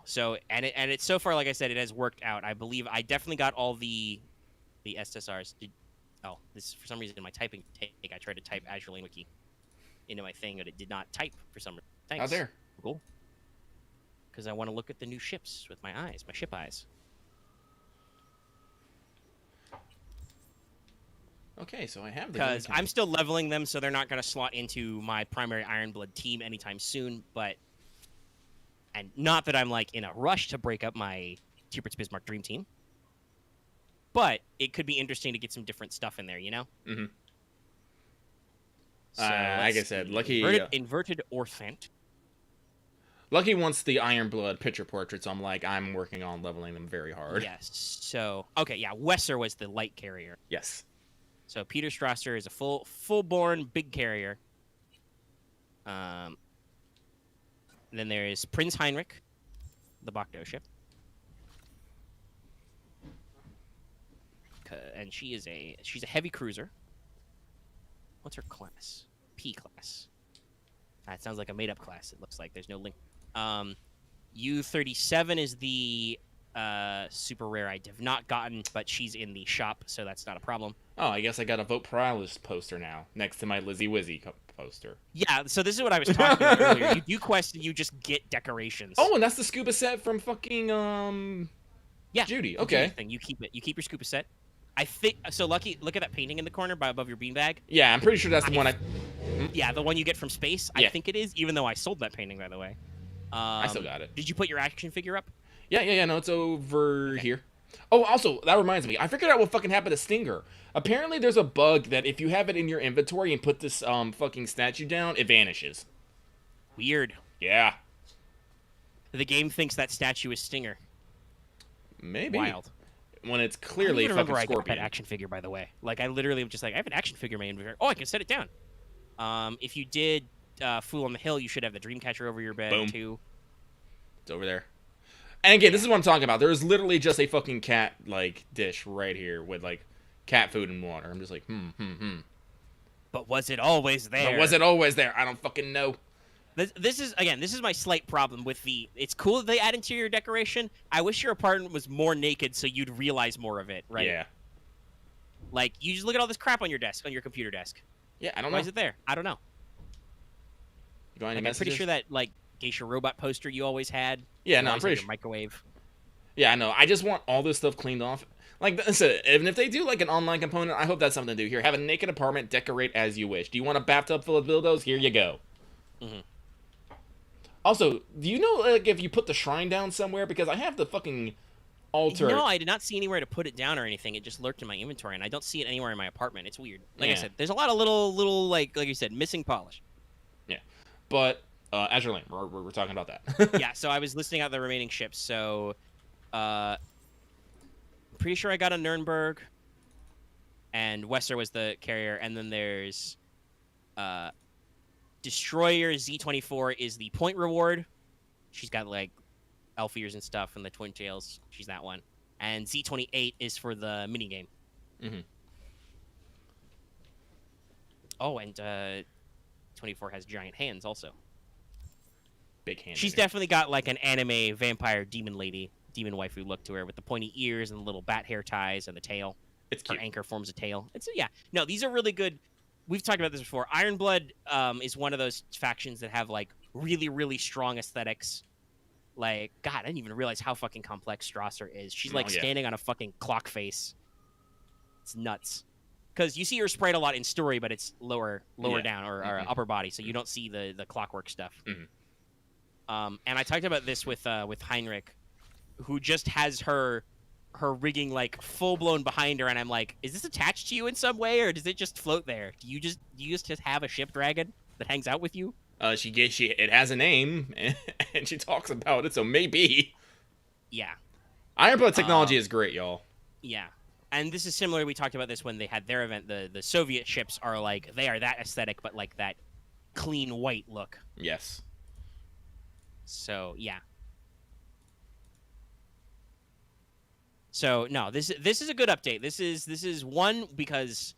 Speaker 2: So it's so far, like I said, it has worked out. I believe I definitely got all the SSRs. This for some reason in my typing take, I tried to type Azure Lane Wiki into my thing, but it did not type for some reason. Thanks.
Speaker 1: Out there.
Speaker 2: Cool. Because I want to look at the new ships with my eyes, my ship eyes.
Speaker 1: Okay, so I have the.
Speaker 2: Because I'm still leveling them, so they're not going to slot into my primary Ironblood team anytime soon. And not that I'm like in a rush to break up my Tubert's Bismarck Dream Team. But it could be interesting to get some different stuff in there, you know?
Speaker 1: Mm-hmm.
Speaker 2: So,
Speaker 1: like I said, Lucky...
Speaker 2: Inverted Orphant.
Speaker 1: Lucky wants the Ironblood picture portrait, so I'm working on leveling them very hard.
Speaker 2: Yes, so... Okay, yeah, Wesser was the light carrier.
Speaker 1: Yes.
Speaker 2: So Peter Strasser is a full-born big carrier. Then there is Prince Heinrich, the Bokdo ship. And she's a heavy cruiser. What's her class? P class. It sounds like a made-up class. It looks like there's no link. U-37 is the super rare I have not gotten, but she's in the shop, so that's not a problem.
Speaker 1: Oh, I guess I got a Vote Paralysis poster now, next to my Lizzie Wizzy poster.
Speaker 2: Yeah, so this is what I was talking about earlier. You do quests and you just get decorations.
Speaker 1: Oh, and that's the scuba set from fucking,
Speaker 2: yeah,
Speaker 1: Judy. Okay.
Speaker 2: You keep it. You keep your scuba set. I think so. Lucky, look at that painting in the corner by above your beanbag.
Speaker 1: Yeah, I'm pretty sure that's the one I...
Speaker 2: Yeah, the one you get from space.
Speaker 1: Yeah.
Speaker 2: I think it is, even though I sold that painting, by the way.
Speaker 1: I still got it.
Speaker 2: Did you put your action figure up?
Speaker 1: Yeah, no, it's over here. Oh, also, that reminds me. I figured out what fucking happened to Stinger. Apparently, there's a bug that if you have it in your inventory and put this fucking statue down, it vanishes.
Speaker 2: Weird.
Speaker 1: Yeah.
Speaker 2: The game thinks that statue is Stinger.
Speaker 1: Maybe.
Speaker 2: Wild.
Speaker 1: When it's
Speaker 2: I don't
Speaker 1: clearly
Speaker 2: even
Speaker 1: fucking
Speaker 2: remember I got
Speaker 1: Scorpion.
Speaker 2: that action figure, by the way. Like, I literally was just like, I have an action figure in my inventory. Oh, I can set it down. If you did Fool on the Hill, you should have the Dreamcatcher over your bed,
Speaker 1: Boom.
Speaker 2: too.
Speaker 1: It's over there. And again, this is what I'm talking about. There's literally just a fucking cat, like, dish right here with, like, cat food and water. I'm just like,
Speaker 2: But was it always there?
Speaker 1: But was it always there? I don't fucking know.
Speaker 2: This is my slight problem with the... It's cool that they add interior decoration. I wish your apartment was more naked so you'd realize more of it, right?
Speaker 1: Yeah.
Speaker 2: Like, you just look at all this crap on your desk, on your computer desk.
Speaker 1: Yeah, I don't
Speaker 2: Why
Speaker 1: know.
Speaker 2: is it there? I don't know.
Speaker 1: You got any
Speaker 2: Like, I'm
Speaker 1: messages?
Speaker 2: pretty sure that, like, Geisha Robot poster you always had.
Speaker 1: Yeah,
Speaker 2: you
Speaker 1: no, I'm
Speaker 2: always
Speaker 1: pretty
Speaker 2: had
Speaker 1: sure.
Speaker 2: your microwave.
Speaker 1: Yeah, I know. I just want all this stuff cleaned off. Like, listen, even if they do, like, an online component, I hope that's something to do. Here, have a naked apartment, decorate as you wish. Do you want a bathtub full of dildos? Here you go.
Speaker 2: Mm-hmm.
Speaker 1: Also, do you know, like, if you put the shrine down somewhere? Because I have the fucking altar.
Speaker 2: No, I did not see anywhere to put it down or anything. It just lurked in my inventory, and I don't see it anywhere in my apartment. It's weird. Like I
Speaker 1: Yeah.
Speaker 2: said, there's a lot of little like you said, missing polish.
Speaker 1: Yeah. But, Azure Lane, we're talking about that.
Speaker 2: Yeah, so I was listing out the remaining ships. So, pretty sure I got a Nuremberg, and Wester was the carrier, and then there's Destroyer Z24 is the point reward. She's got like elf ears and stuff and the twin tails. She's that one. And Z28 is for the minigame.
Speaker 1: Mm-hmm.
Speaker 2: Oh, and 24 has giant hands also.
Speaker 1: Big hand.
Speaker 2: She's definitely got like an anime vampire demon lady, demon waifu look to her with the pointy ears and the little bat hair ties and the tail.
Speaker 1: It's
Speaker 2: Her
Speaker 1: cute.
Speaker 2: anchor forms a tail. It's yeah. No, these are really good. We've talked about this before. Ironblood is one of those factions that have like really strong aesthetics. Like, God, I didn't even realize how fucking complex Strasser is. She's like standing on a fucking clock face. It's nuts. Because you see her sprite a lot in story, but it's lower down or upper body, so you don't see the clockwork stuff.
Speaker 1: Mm-hmm.
Speaker 2: And I talked about this with Heinrich, who just has her rigging like full blown behind her, and I'm like, is this attached to you in some way, or does it just float there? Do you just have a ship dragon that hangs out with you?
Speaker 1: It has a name, and she talks about it, so maybe.
Speaker 2: Yeah.
Speaker 1: Ironblood technology is great, y'all.
Speaker 2: Yeah. And this is similar. We talked about this when they had their event. The Soviet ships are like, they are that aesthetic, but like that clean white look.
Speaker 1: Yes.
Speaker 2: So yeah. So no, this is a good update. This is one because,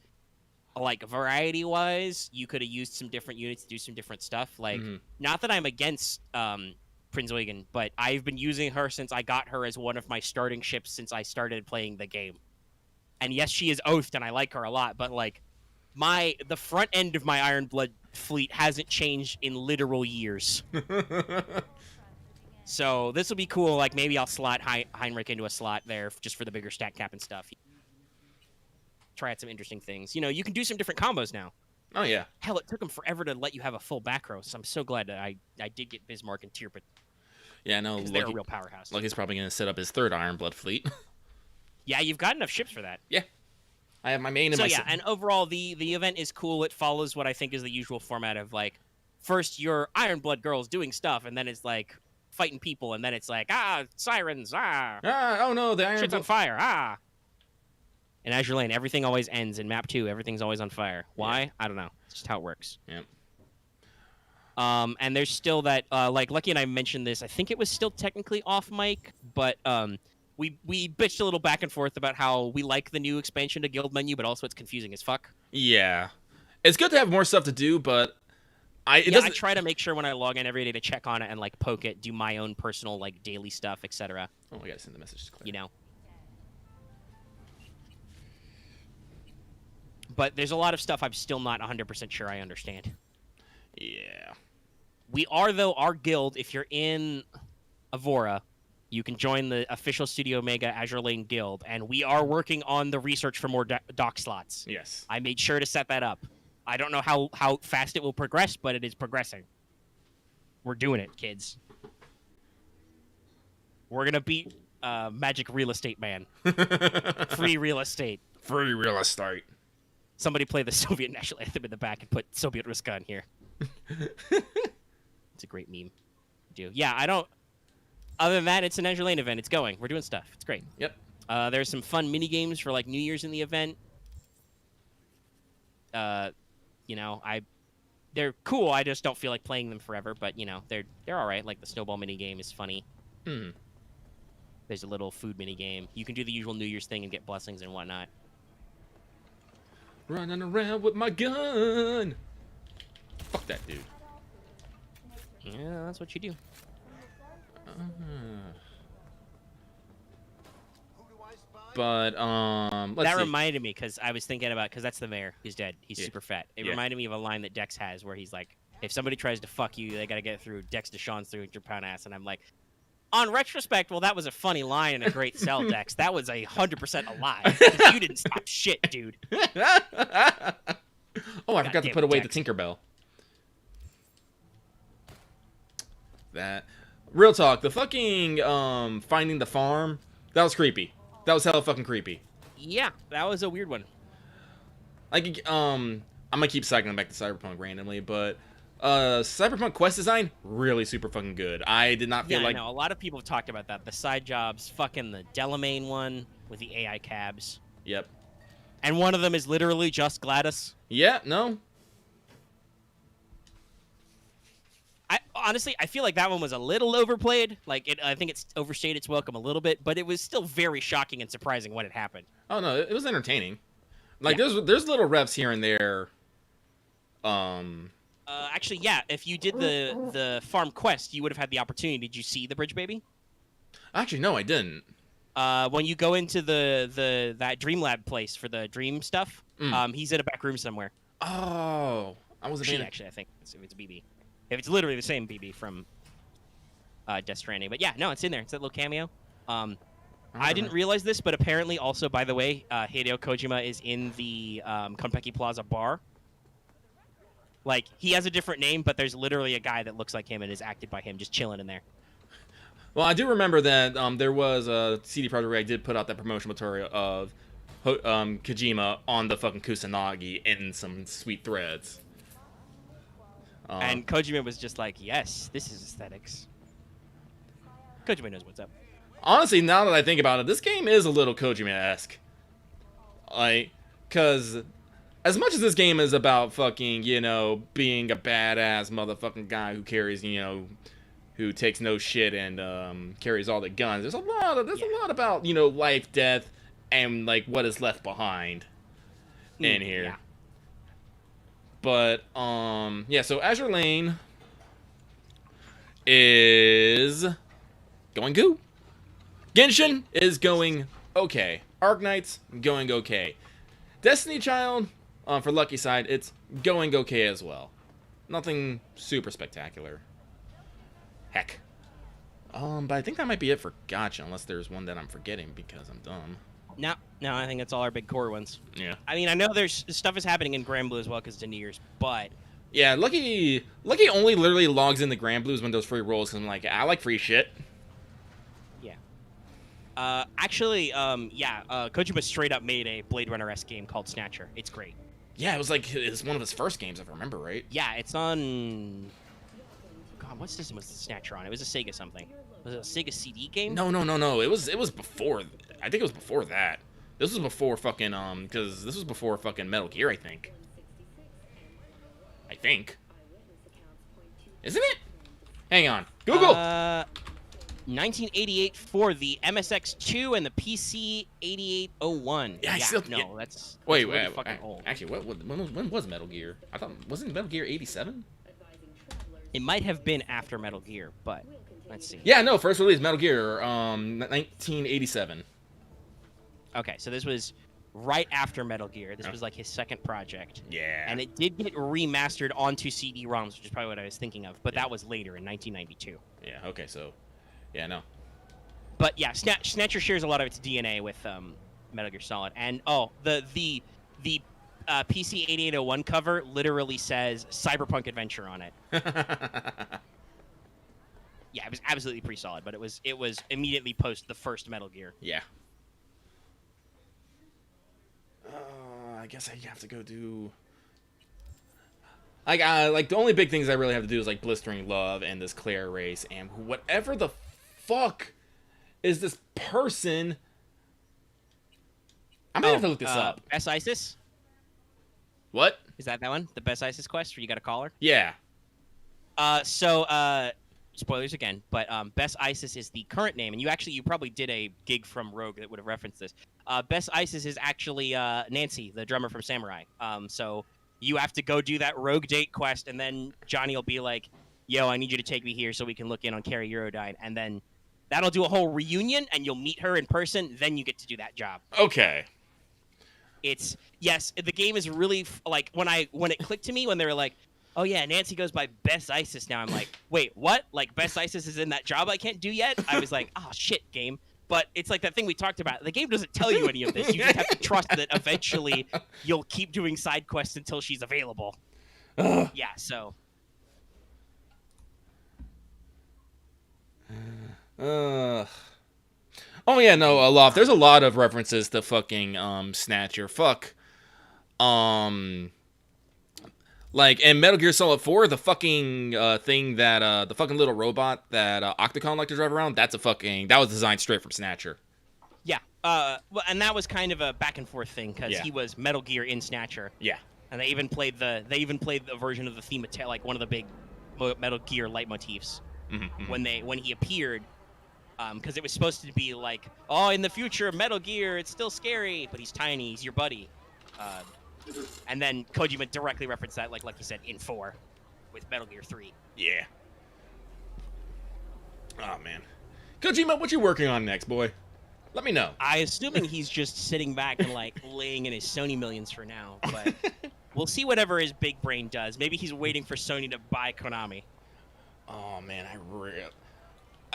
Speaker 2: like, variety wise, you could have used some different units to do some different stuff. Like, not that I'm against Prinz Eugen, but I've been using her since I got her as one of my starting ships since I started playing the game. And yes, she is oathed, and I like her a lot. But like, the front end of my Ironblood fleet hasn't changed in literal years. So this will be cool. Like, maybe I'll slot Heinrich into a slot there just for the bigger stat cap and stuff. Try out some interesting things. You know, you can do some different combos now.
Speaker 1: Oh, yeah.
Speaker 2: Hell, it took them forever to let you have a full back row, so I'm so glad that I did get Bismarck and Tierpet.
Speaker 1: Yeah, no,
Speaker 2: Because they're a real powerhouse.
Speaker 1: Lucky's probably going to set up his third Ironblood fleet.
Speaker 2: Yeah, you've got enough ships for that.
Speaker 1: Yeah. I have my main and
Speaker 2: So
Speaker 1: my...
Speaker 2: yeah, and overall, the event is cool. It follows what I think is the usual format of, like, first your Ironblood girls doing stuff, and then it's, like, fighting people, and then it's like, sirens,
Speaker 1: oh no, the
Speaker 2: shit's on
Speaker 1: Ironblood...
Speaker 2: fire, In Azure Lane, everything always ends. In Map 2, everything's always on fire. Why?
Speaker 1: Yeah.
Speaker 2: I don't know. It's just how it works.
Speaker 1: Yep.
Speaker 2: And there's still that, like, Lucky and I mentioned this. I think it was still technically off mic, but we bitched a little back and forth about how we like the new expansion to Guild Menu, but also it's confusing as fuck.
Speaker 1: Yeah. It's good to have more stuff to do, but
Speaker 2: I try to make sure when I log in every day to check on it and like poke it, do my own personal like daily stuff, etc.
Speaker 1: Oh, I gotta send the message to Claire.
Speaker 2: You know. But there's a lot of stuff I'm still not 100% sure I understand.
Speaker 1: Yeah.
Speaker 2: We are, though, our guild, if you're in Avora, you can join the official StudiOmega Azure Lane Guild, and we are working on the research for more dock slots.
Speaker 1: Yes.
Speaker 2: I made sure to set that up. I don't know how fast it will progress, but it is progressing. We're doing it, kids. We're going to beat Magic Real Estate Man. Free real estate.
Speaker 1: Free real estate.
Speaker 2: Somebody play the Soviet national anthem in the back and put Soviet Ruska on here. It's a great meme. Yeah, I don't... Other than that, it's an Azure Lane event. It's going. We're doing stuff. It's great.
Speaker 1: Yep.
Speaker 2: There's some fun mini games for like New Year's in the event. You know, they're cool. I just don't feel like playing them forever. But you know, they're all right. Like the snowball mini game is funny. There's a little food mini game. You can do the usual New Year's thing and get blessings and whatnot.
Speaker 1: Running around with my gun. Fuck that dude.
Speaker 2: Yeah, that's what you do.
Speaker 1: But let's
Speaker 2: that
Speaker 1: see.
Speaker 2: reminded me because I was thinking about because that's the mayor. He's dead. He's super fat. It reminded me of a line that Dex has where he's like, "If somebody tries to fuck you, they gotta get through Dex Deshawn's 300-pound ass." And I'm like, on retrospect, well, that was a funny line and a great sell, Dex. That was 100% a lie. 'Cause you didn't stop shit, dude.
Speaker 1: Oh, I forgot to put away
Speaker 2: Dex.
Speaker 1: the Tinkerbell. That real talk. The fucking finding the farm. That was creepy. That was hella fucking creepy.
Speaker 2: Yeah, that was a weird one.
Speaker 1: Like I'm gonna keep cycling back to Cyberpunk randomly, but Cyberpunk quest design really super fucking good. I did not feel like
Speaker 2: I know a lot of people have talked about that. The side jobs, fucking the Delamain one with the AI cabs.
Speaker 1: Yep.
Speaker 2: And one of them is literally just Gladys.
Speaker 1: Yeah. No.
Speaker 2: Honestly, I feel like that one was a little overplayed. Like, I think it's overstayed its welcome a little bit, but it was still very shocking and surprising when it happened.
Speaker 1: Oh no, it was entertaining. Like there's little reps here and there.
Speaker 2: Actually, yeah. If you did the farm quest, you would have had the opportunity. Did you see the bridge baby?
Speaker 1: Actually, no, I didn't.
Speaker 2: When you go into that Dream Lab place for the dream stuff, he's in a back room somewhere.
Speaker 1: Oh, I wasn't.
Speaker 2: Actually, I think it's a BB. If it's literally the same BB from Death Stranding, but yeah, no, it's in there. It's that little cameo. I didn't realize this, but apparently, also by the way, Hideo Kojima is in the Konpeki Plaza bar. Like he has a different name, but there's literally a guy that looks like him and is acted by him, just chilling in there.
Speaker 1: Well, I do remember that there was a CD Projekt Red did put out that promotional material of Kojima on the fucking Kusanagi in some sweet threads.
Speaker 2: And Kojima was just like, yes, this is aesthetics. Kojima knows what's up.
Speaker 1: Honestly, now that I think about it, this game is a little Kojima-esque. Like, because as much as this game is about fucking, you know, being a badass motherfucking guy who carries, you know, who takes no shit and carries all the guns, there's a lot about, you know, life, death, and, like, what is left behind in here.
Speaker 2: Yeah.
Speaker 1: But, yeah, so Azure Lane is going good. Genshin is going okay. Arknights, going okay. Destiny Child, for Lucky Side, it's going okay as well. Nothing super spectacular. Heck. But I think that might be it for Gacha, unless there's one that I'm forgetting because I'm dumb.
Speaker 2: No, I think that's all our big core ones.
Speaker 1: Yeah.
Speaker 2: I mean, I know there's stuff is happening in Grand Blue as well because it's New Year's, but
Speaker 1: yeah, Lucky only literally logs into Grand Blues when those free rolls because I'm like, I like free shit.
Speaker 2: Yeah. Kojima straight up made a Blade Runner-esque game called Snatcher. It's great.
Speaker 1: Yeah, it's one of his first games, if I remember right.
Speaker 2: Yeah, it's on. God, what system was the Snatcher on? It was a Sega something. Was it a Sega CD game?
Speaker 1: No. It was before. I think it was before that. This was before fucking because this was before fucking Metal Gear, I think. Isn't it? Hang on. Google.
Speaker 2: 1988 for the MSX2 and the PC 8801.
Speaker 1: That's. Wait.
Speaker 2: fucking old.
Speaker 1: Actually, when was Metal Gear? I thought wasn't Metal Gear 87?
Speaker 2: It might have been after Metal Gear, but let's see.
Speaker 1: Yeah, no, first release Metal Gear, 1987.
Speaker 2: Okay, so this was right after Metal Gear. This was like his second project.
Speaker 1: Yeah.
Speaker 2: And it did get remastered onto CD-ROMs, which is probably what I was thinking of. But that was later in 1992.
Speaker 1: Yeah. Okay. So, yeah, no.
Speaker 2: But yeah, Snatcher shares a lot of its DNA with Metal Gear Solid. And the PC 8801 cover literally says Cyberpunk Adventure on it. Yeah, it was absolutely pretty solid, but it was immediately post the first Metal Gear.
Speaker 1: Yeah. I guess I have to go do. Like the only big things I really have to do is like Blistering Love and this Claire race and whatever the fuck is this person. I'm gonna have to look this up.
Speaker 2: Best ISIS?
Speaker 1: What?
Speaker 2: Is that one? The Best ISIS quest where you got a caller?
Speaker 1: Yeah.
Speaker 2: Spoilers again, but Best ISIS is the current name, and you probably did a gig from Rogue that would have referenced this. Best ISIS is actually Nancy, the drummer from Samurai. So you have to go do that Rogue date quest, and then Johnny will be like, yo, I need you to take me here so we can look in on Carrie Eurodyne, and then that'll do a whole reunion, and you'll meet her in person, then you get to do that job.
Speaker 1: Okay.
Speaker 2: Yes, the game is really, like, when it clicked to me, when they were like, oh yeah, Nancy goes by Best ISIS now. I'm like, wait, what? Like, Best ISIS is in that job I can't do yet? I was like, oh shit, game. But it's like that thing we talked about. The game doesn't tell you any of this. You just have to trust that eventually you'll keep doing side quests until she's available. Yeah, so.
Speaker 1: Oh yeah, no, a lot. There's a lot of references to fucking Snatcher. Fuck. Like, in Metal Gear Solid 4, the fucking thing that, the fucking little robot that Octocon liked to drive around, that was designed straight from Snatcher.
Speaker 2: Yeah, well, and that was kind of a back and forth thing, because he was Metal Gear in Snatcher.
Speaker 1: Yeah.
Speaker 2: And they even played the version of the theme, like one of the big Metal Gear leitmotifs when he appeared, because it was supposed to be like, oh, in the future, Metal Gear, it's still scary, but he's tiny, he's your buddy. And then Kojima directly referenced that, like you said, in 4 with Metal Gear 3.
Speaker 1: Yeah. Oh, man. Kojima, what you working on next, boy? Let me know.
Speaker 2: Assuming he's just sitting back and, like, laying in his Sony millions for now. But we'll see whatever his big brain does. Maybe he's waiting for Sony to buy Konami.
Speaker 1: Oh, man,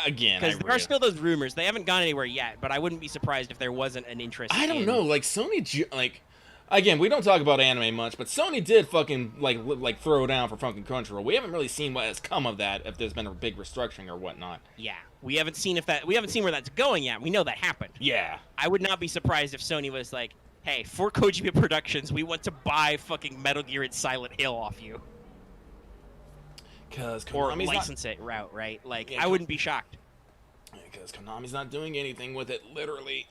Speaker 2: Because there are still those rumors. They haven't gone anywhere yet, but I wouldn't be surprised if there wasn't an interest.
Speaker 1: I don't know. Like, Sony, like... Again, we don't talk about anime much, but Sony did fucking, like throw down for fucking Crunchyroll. We haven't really seen what has come of that, if there's been a big restructuring or whatnot.
Speaker 2: Yeah, we haven't seen where that's going yet. We know that happened.
Speaker 1: Yeah.
Speaker 2: I would not be surprised if Sony was like, hey, for Kojima Productions, we want to buy fucking Metal Gear and Silent Hill off you. Or license it route, right? Like, yeah, I wouldn't be shocked.
Speaker 1: Because Konami's not doing anything with it, literally.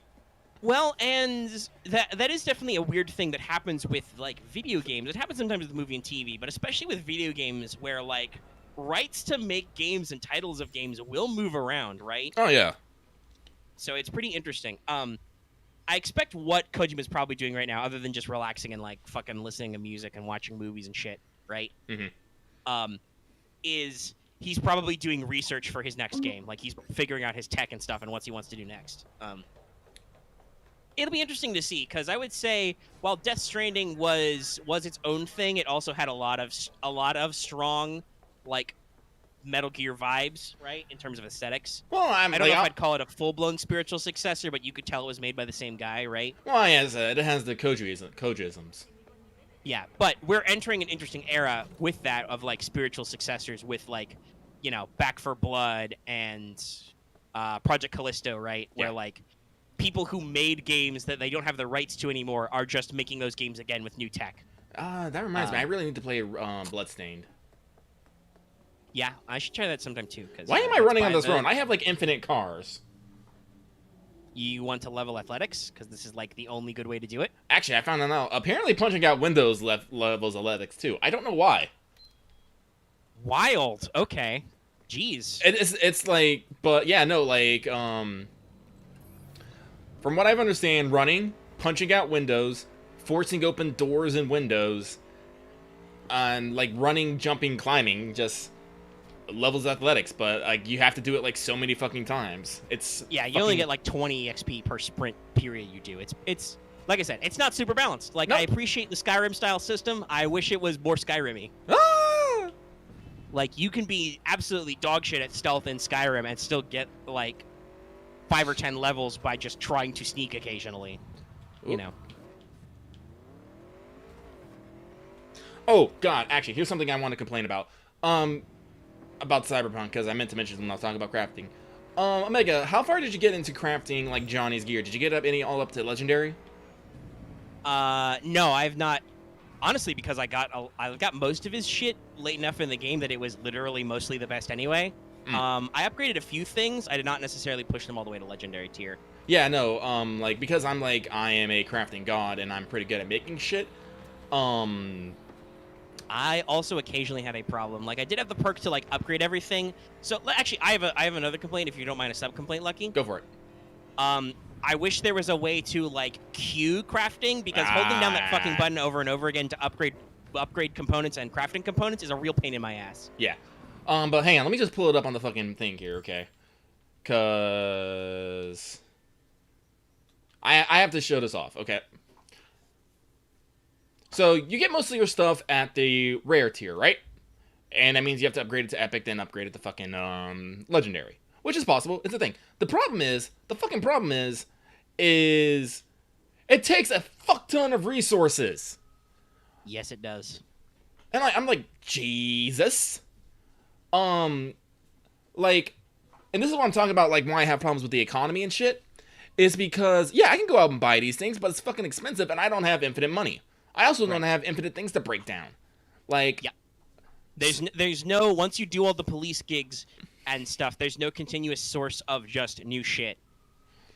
Speaker 2: Well, and that is definitely a weird thing that happens with, like, video games. It happens sometimes with movie and TV, but especially with video games where, like, rights to make games and titles of games will move around, right?
Speaker 1: Oh, yeah.
Speaker 2: So it's pretty interesting. I expect what Kojima's probably doing right now, other than just relaxing and, like, fucking listening to music and watching movies and shit, right? Mm-hmm. Is he's probably doing research for his next game. Like, he's figuring out his tech and stuff and what he wants to do next. It'll be interesting to see, because I would say while Death Stranding was its own thing, it also had a lot of strong, like, Metal Gear vibes, right, in terms of aesthetics.
Speaker 1: Well, I
Speaker 2: don't know if I'd call it a full-blown spiritual successor, but you could tell it was made by the same guy, right?
Speaker 1: Well, it has the Kojisms.
Speaker 2: Yeah, but we're entering an interesting era with that, of, like, spiritual successors with, like, you know, Back for Blood and Project Callisto, right, where, like, people who made games that they don't have the rights to anymore are just making those games again with new tech.
Speaker 1: That reminds me. I really need to play Bloodstained.
Speaker 2: Yeah, I should try that sometime too.
Speaker 1: Why am I running on this road? I have, like, infinite cars.
Speaker 2: You want to level athletics? Because this is, like, the only good way to do it?
Speaker 1: Actually, I found that out. Apparently punching out windows levels athletics, too. I don't know why.
Speaker 2: Wild. Okay. Jeez.
Speaker 1: It's like... But, yeah, no, like, from what I understand, running, punching out windows, forcing open doors and windows, and, like, running, jumping, climbing, just levels athletics, but like you have to do it like so many fucking times. It's
Speaker 2: Yeah, you only get like 20 XP per sprint period you do. It's like I said, it's not super balanced. Like,
Speaker 1: Nope.
Speaker 2: I appreciate the Skyrim style system. I wish it was more Skyrim-y.
Speaker 1: Ah!
Speaker 2: Like, you can be absolutely dog shit at stealth in Skyrim and still get like 5 or 10 levels by just trying to sneak occasionally. You
Speaker 1: Oop.
Speaker 2: know.
Speaker 1: Oh God, actually, here's something I want to complain about. About Cyberpunk, because I meant to mention when I was talking about crafting. Omega, how far did you get into crafting like Johnny's gear? Did you get all up to legendary?
Speaker 2: No, I've not. Honestly, because I got most of his shit late enough in the game that it was literally mostly the best anyway. I upgraded a few things. I did not necessarily push them all the way to legendary tier.
Speaker 1: Yeah, no. Like because I am a crafting god and I'm pretty good at making shit.
Speaker 2: I also occasionally have a problem. Like, I did have the perk to like upgrade everything. So actually, I have another complaint. If you don't mind a sub complaint, Lucky.
Speaker 1: Go for it.
Speaker 2: I wish there was a way to like queue crafting, because holding down that fucking button over and over again to upgrade components and crafting components is a real pain in my ass.
Speaker 1: Yeah. But hang on, let me just pull it up on the fucking thing here, okay? Cause I have to show this off, okay? So you get most of your stuff at the rare tier, right? And that means you have to upgrade it to epic, then upgrade it to fucking legendary, which is possible. It's a thing. The fucking problem is it takes a fuck ton of resources.
Speaker 2: Yes, it does.
Speaker 1: And I'm like, Jesus. Like, and this is what I'm talking about, like, why I have problems with the economy and shit, is because, yeah, I can go out and buy these things, but it's fucking expensive, and I don't have infinite money. I also don't have infinite things to break down. Like,
Speaker 2: yeah. There's no, once you do all the police gigs and stuff, there's no continuous source of just new shit.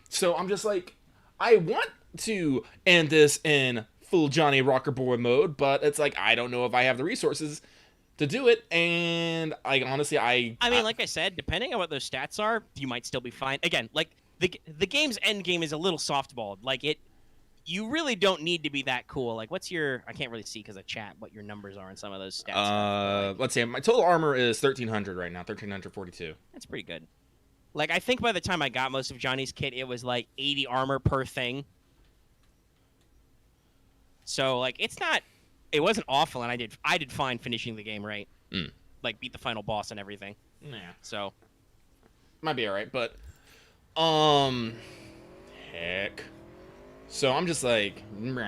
Speaker 1: So I'm just like, I want to end this in full Johnny Rocker Boy mode, but it's like, I don't know if I have the resources to do it, and I honestly, I
Speaker 2: mean, like I said, depending on what those stats are, you might still be fine. Again, like, the game's end game is a little softballed. Like, you really don't need to be that cool. Like, what's your... I can't really see because of chat what your numbers are in some of those stats.
Speaker 1: Let's see. My total armor is 1,300 right now. 1,342.
Speaker 2: That's pretty good. Like, I think by the time I got most of Johnny's kit, it was like 80 armor per thing. So, like, it's not... It wasn't awful, and I did fine finishing the game, right? Like, beat the final boss and everything.
Speaker 1: Yeah.
Speaker 2: So...
Speaker 1: Might be alright, but... Heck... So I'm just like, meh.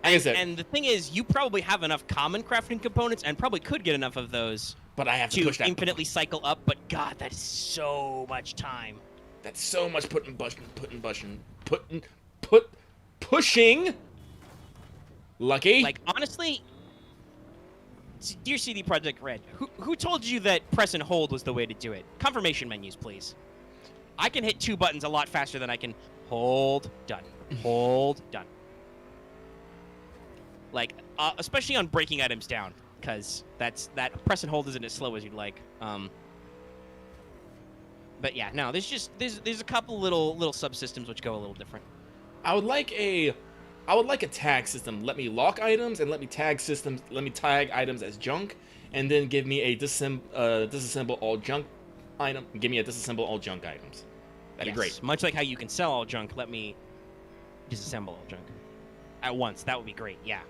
Speaker 1: Like I said,
Speaker 2: and the thing is, you probably have enough common crafting components, and probably could get enough of those.
Speaker 1: But I have to push that.
Speaker 2: Infinitely cycle up. But God, that is so much time.
Speaker 1: That's so much pushing. Lucky.
Speaker 2: Like, honestly, dear CD Projekt Red, who told you that press and hold was the way to do it? Confirmation menus, please. I can hit 2 buttons a lot faster than I can hold, done. Hold, done. Like, especially on breaking items down, because that press and hold isn't as slow as you'd like. But yeah, no, there's a couple little subsystems which go a little different.
Speaker 1: I would like a tag system. Let me lock items and let me tag items as junk, and then give me a disassemble all junk item. Give me a disassemble all junk items. That'd be great.
Speaker 2: Much like how you can sell all junk, let me disassemble all junk at once. That would be great. Yeah.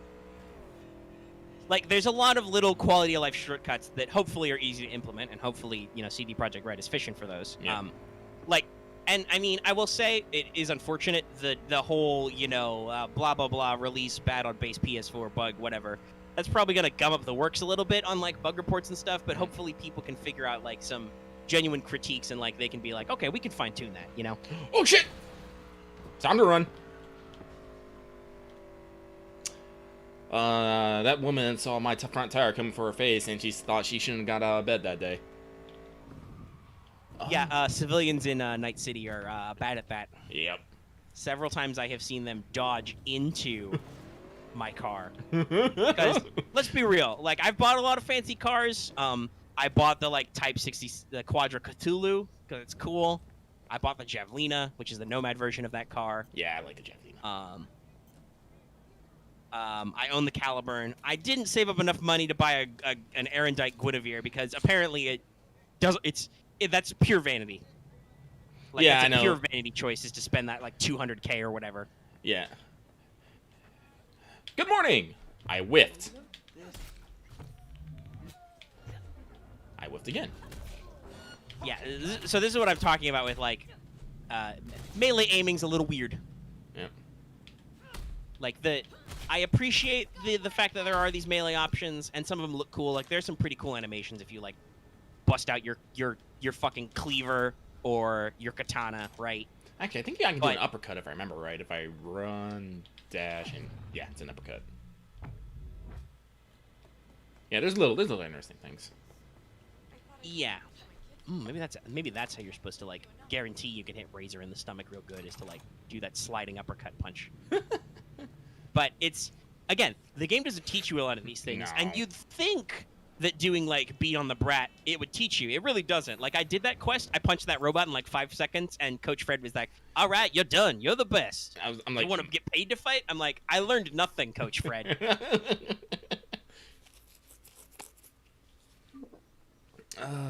Speaker 2: Like, there's a lot of little quality of life shortcuts that hopefully are easy to implement, and hopefully, CD Projekt Red is fishing for those.
Speaker 1: Yeah.
Speaker 2: And I mean, I will say it is unfortunate the whole, blah blah blah release bad on base PS4 bug, whatever. That's probably gonna gum up the works a little bit on like bug reports and stuff, but hopefully people can figure out like some genuine critiques and like they can be like, okay, we can fine tune that,
Speaker 1: Oh shit! Time to run. That woman saw my front tire coming for her face, and she thought she shouldn't have got out of bed that day.
Speaker 2: Yeah, civilians in Night City are bad at that.
Speaker 1: Yep.
Speaker 2: Several times I have seen them dodge into my car. Because, let's be real, like, I've bought a lot of fancy cars. I bought the, like, Type 60, the Quadra Cthulhu, because it's cool. I bought the Javelina, which is the Nomad version of that car.
Speaker 1: Yeah, I like the Javelina.
Speaker 2: I own the Caliburn. I didn't save up enough money to buy an Erendite Guinevere because apparently that's pure vanity. Like,
Speaker 1: Yeah,
Speaker 2: that's
Speaker 1: I
Speaker 2: a pure
Speaker 1: know.
Speaker 2: vanity choice is to spend that like 200K or whatever.
Speaker 1: Yeah. Good morning. I whiffed. I whiffed again.
Speaker 2: Yeah, so this is what I'm talking about with like melee aiming's a little weird.
Speaker 1: Yeah.
Speaker 2: Like I appreciate the fact that there are these melee options and some of them look cool. Like there's some pretty cool animations if you like bust out your fucking cleaver or your katana, right?
Speaker 1: Actually, I think I can do an uppercut if I remember right. If I run, dash, and yeah, it's an uppercut. Yeah, there's little interesting things.
Speaker 2: Yeah. Maybe that's how you're supposed to like guarantee you can hit Razor in the stomach real good is to like do that sliding uppercut punch. But it's again, the game doesn't teach you a lot of these things,
Speaker 1: No.
Speaker 2: and you'd think that doing like beat on the brat it would teach you. It really doesn't. Like I did that quest, I punched that robot in like 5 seconds, and Coach Fred was like, "All right, you're done. You're the best.
Speaker 1: I'm like,
Speaker 2: you want to get paid to fight?" I'm like, "I learned nothing, Coach Fred."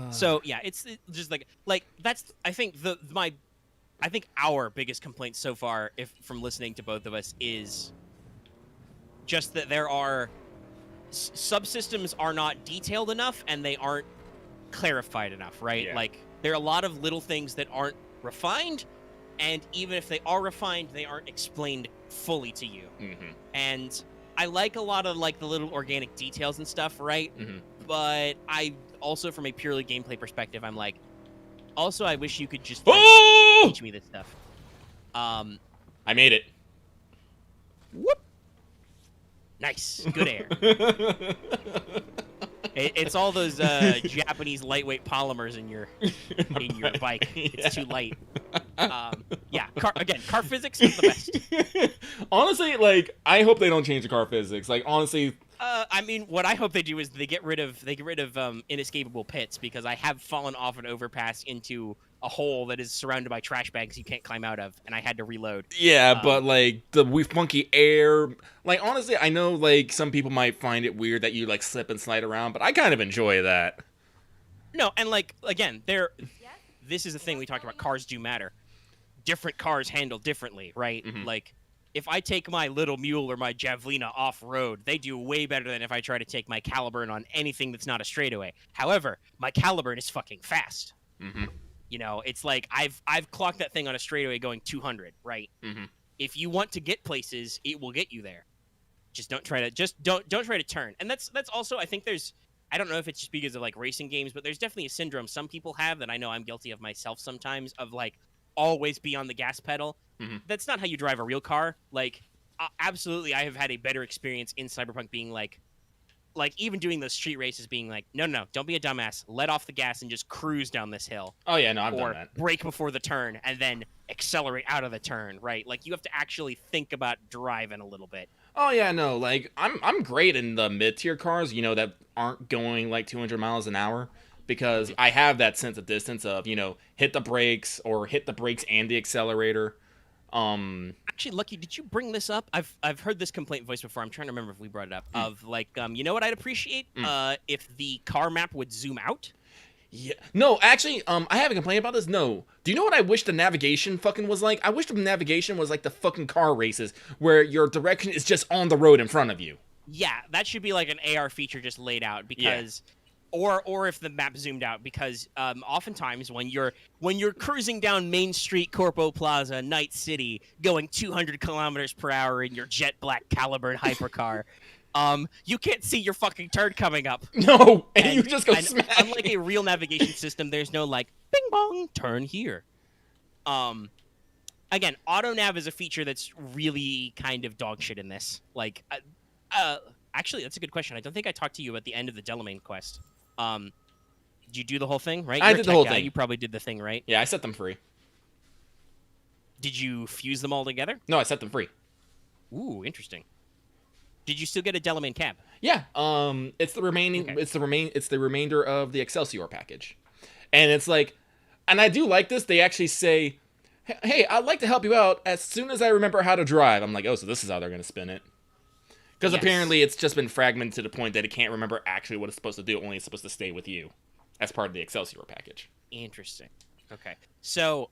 Speaker 2: So yeah, it's just like that's I think I think our biggest complaint so far, if from listening to both of us, is just that there are subsystems are not detailed enough and they aren't clarified enough, right?
Speaker 1: Yeah.
Speaker 2: Like there are a lot of little things that aren't refined, and even if they are refined, they aren't explained fully to you.
Speaker 1: Mm-hmm.
Speaker 2: And I like a lot of like the little organic details and stuff, right?
Speaker 1: Mm-hmm.
Speaker 2: But I also, from a purely gameplay perspective, I'm like, also I wish you could just like,
Speaker 1: Oh!
Speaker 2: teach me this stuff.
Speaker 1: I made it.
Speaker 2: Whoop. Nice, good air. It's all those Japanese lightweight polymers in your bike. It's too light. Yeah, car physics is the best.
Speaker 1: Honestly, like I hope they don't change the car physics. Like honestly,
Speaker 2: I mean, what I hope they do is they get rid of inescapable pits, because I have fallen off an overpass into a hole that is surrounded by trash bags you can't climb out of, and I had to reload.
Speaker 1: yeah, but like the funky air. Like honestly, I know like some people might find it weird that you like slip and slide around, but I kind of enjoy that.
Speaker 2: No, and like again, this is the thing we talked about. Cars do matter. Different cars handle differently, right?
Speaker 1: Mhm.
Speaker 2: Like if I take my little mule or my javelina off road, they do way better than if I try to take my Caliburn on anything that's not a straightaway. However, my Caliburn is fucking fast.
Speaker 1: Mm-hmm.
Speaker 2: You know, it's like I've clocked that thing on a straightaway going 200, right?
Speaker 1: Mm-hmm.
Speaker 2: If you want to get places, it will get you there. Just don't try to turn. And that's also, I think I don't know if it's just because of like racing games, but there's definitely a syndrome some people have that I know I'm guilty of myself sometimes, of like always be on the gas pedal.
Speaker 1: Mm-hmm.
Speaker 2: That's not how you drive a real car. Like absolutely, I have had a better experience in Cyberpunk being like even doing those street races being like, no, don't be a dumbass. Let off the gas and just cruise down this hill.
Speaker 1: Oh yeah, no, I've done
Speaker 2: Or
Speaker 1: that.
Speaker 2: brake before the turn and then accelerate out of the turn, right? Like you have to actually think about driving a little bit.
Speaker 1: Oh yeah, no, like I'm great in the mid-tier cars, you know, that aren't going like 200 miles an hour, because I have that sense of distance of, you know, hit the brakes and the accelerator.
Speaker 2: Actually, Lucky, did you bring this up? I've heard this complaint voice before. I'm trying to remember if we brought it up. Of like, you know what I'd appreciate? If the car map would zoom out.
Speaker 1: Yeah. No, actually, I haven't complained about this. No. Do you know what I wish the navigation fucking was like? I wish the navigation was like the fucking car races, where your direction is just on the road in front of you.
Speaker 2: Yeah, that should be like an AR feature just laid out, because or if the map zoomed out, because oftentimes when you're cruising down Main Street, Corpo Plaza, Night City, going 200 kilometers per hour in your jet black Caliburn hypercar, you can't see your fucking turn coming up.
Speaker 1: No, and you just go smash.
Speaker 2: Unlike a real navigation system, there's no like bing bong turn here. Again, auto nav is a feature that's really kind of dog shit in this. Like, actually, that's a good question. I don't think I talked to you at the end of the Delamain quest. Did you do the whole thing, right?
Speaker 1: I
Speaker 2: You're a
Speaker 1: did the
Speaker 2: tech
Speaker 1: whole
Speaker 2: guy.
Speaker 1: thing.
Speaker 2: You probably did the thing, right?
Speaker 1: Yeah, I set them free.
Speaker 2: Did you fuse them all together?
Speaker 1: No, I set them free.
Speaker 2: Ooh, interesting. Did you still get a Delamain cab?
Speaker 1: Yeah, it's the remaining.
Speaker 2: Okay.
Speaker 1: It's the remainder of the Excelsior package, and it's like, and I do like this. They actually say, "Hey, I'd like to help you out as soon as I remember how to drive." I'm like, oh, so this is how they're gonna spin it, Because
Speaker 2: Yes.
Speaker 1: apparently it's just been fragmented to the point that it can't remember actually what it's supposed to do, only it's supposed to stay with you as part of the Excelsior package.
Speaker 2: Interesting. Okay. So,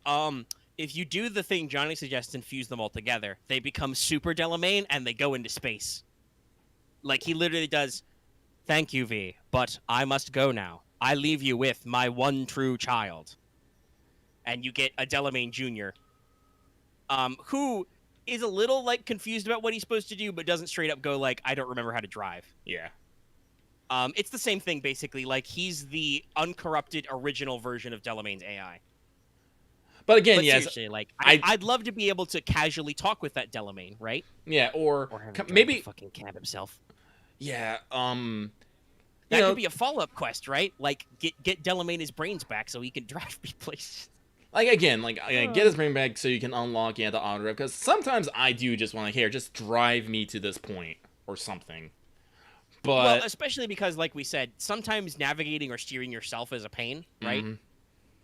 Speaker 2: if you do the thing Johnny suggests and fuse them all together, they become Super Delamain and they go into space. Like, he literally does, "Thank you, V, but I must go now. I leave you with my one true child." And you get a Delamain Jr., who is a little, like, confused about what he's supposed to do, but doesn't straight up go, like, "I don't remember how to drive."
Speaker 1: Yeah.
Speaker 2: It's the same thing, basically. Like, he's the uncorrupted original version of Delamain's AI.
Speaker 1: But again,
Speaker 2: But
Speaker 1: yes.
Speaker 2: seriously, like, I'd love to be able to casually talk with that Delamain, right?
Speaker 1: Yeah, or
Speaker 2: Or have him drive
Speaker 1: maybe.
Speaker 2: the fucking cab himself.
Speaker 1: Yeah,
Speaker 2: That could be a follow-up quest, right? Like, get Delamain his brains back so he can drive me places.
Speaker 1: Like, again, get his brain back so you can unlock the auto drive. Because sometimes I do just want to, here, just drive me to this point or something. But
Speaker 2: Well, especially because, like we said, sometimes navigating or steering yourself is a pain, right?
Speaker 1: Mhm.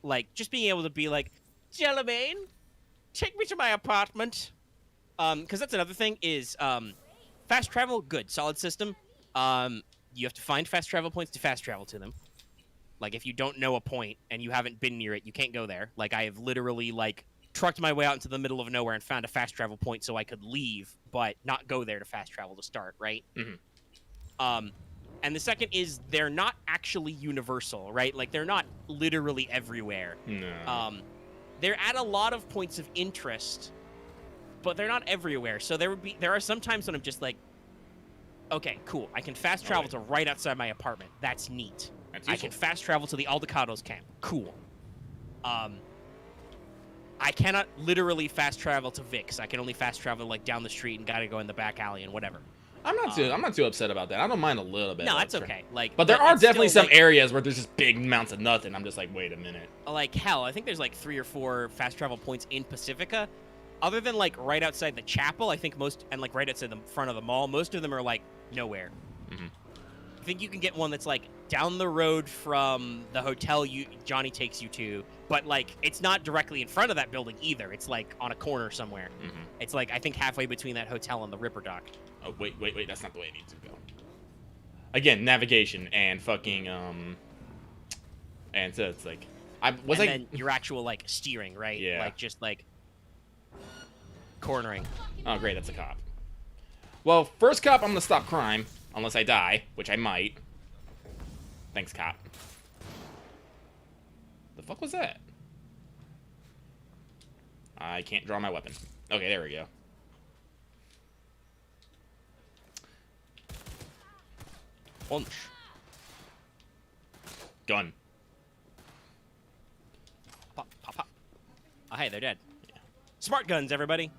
Speaker 2: Like, just being able to be like, "Delamain, take me to my apartment." Because that's another thing is, fast travel, good, solid system. You have to find fast travel points to fast travel to them. Like, if you don't know a point and you haven't been near it, you can't go there. Like, I have literally, like, trucked my way out into the middle of nowhere and found a fast travel point so I could leave, but not go there to fast travel to start, right?
Speaker 1: Mhm.
Speaker 2: And the second is they're not actually universal, right? Like, they're not literally everywhere.
Speaker 1: No.
Speaker 2: They're at a lot of points of interest, but they're not everywhere. So there are some times when I'm just like, okay, cool. I can fast travel to right outside my apartment. That's neat.
Speaker 1: That's
Speaker 2: I
Speaker 1: useful.
Speaker 2: can fast travel to the Aldecados camp. Cool. I cannot literally fast travel to Vix. I can only fast travel like down the street and gotta go in the back alley and whatever.
Speaker 1: I'm not too upset about that. I don't mind a little bit.
Speaker 2: No,
Speaker 1: of
Speaker 2: that's
Speaker 1: extra.
Speaker 2: okay. Like,
Speaker 1: But there are
Speaker 2: it's
Speaker 1: definitely
Speaker 2: still,
Speaker 1: some
Speaker 2: like,
Speaker 1: areas where there's just big amounts of nothing. I'm just like, wait a minute.
Speaker 2: like hell. I think there's like 3 or 4 fast travel points in Pacifica. Other than like right outside the chapel, I think and like right outside the front of the mall, most of them are like nowhere.
Speaker 1: Mhm.
Speaker 2: I think you can get one that's like down the road from the hotel Johnny takes you to, but like it's not directly in front of that building either. It's like on a corner somewhere.
Speaker 1: Mhm.
Speaker 2: It's like I think halfway between that hotel and the Ripper Dock.
Speaker 1: Oh, wait. That's not the way it needs to go. Again, navigation and fucking, and so it's like,
Speaker 2: Then your actual like steering, right?
Speaker 1: Yeah.
Speaker 2: Like just like cornering.
Speaker 1: Oh, great, that's a cop. Well, first cop, I'm gonna stop crime, unless I die, which I might. Thanks, cop. The fuck was that? I can't draw my weapon. Okay, there we go.
Speaker 2: Punch.
Speaker 1: Gun.
Speaker 2: Pop, pop, pop. Oh, hey, they're dead. Smart guns, everybody.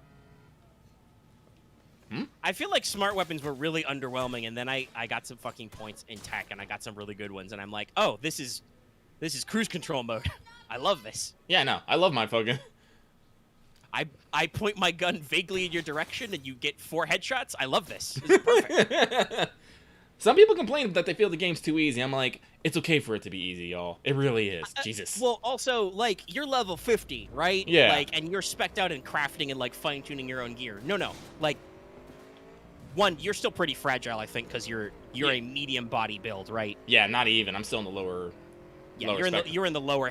Speaker 2: I feel like smart weapons were really underwhelming, and then I got some fucking points in tech, and I got some really good ones, and I'm like, oh, this is cruise control mode. I love this.
Speaker 1: Yeah, no, I love my fucking...
Speaker 2: I point my gun vaguely in your direction, and you get 4 headshots. I love this. This is perfect.
Speaker 1: Some people complain that they feel the game's too easy. I'm like, it's okay for it to be easy, y'all. It really is. Jesus.
Speaker 2: Well, also, like, you're level 50, right?
Speaker 1: Yeah.
Speaker 2: Like, and you're specced out in crafting and, like, fine-tuning your own gear. No. Like, one, you're still pretty fragile, I think, because you're a medium body build, right?
Speaker 1: Yeah, not even. I'm still in the lower...
Speaker 2: Yeah,
Speaker 1: lower
Speaker 2: you're in the lower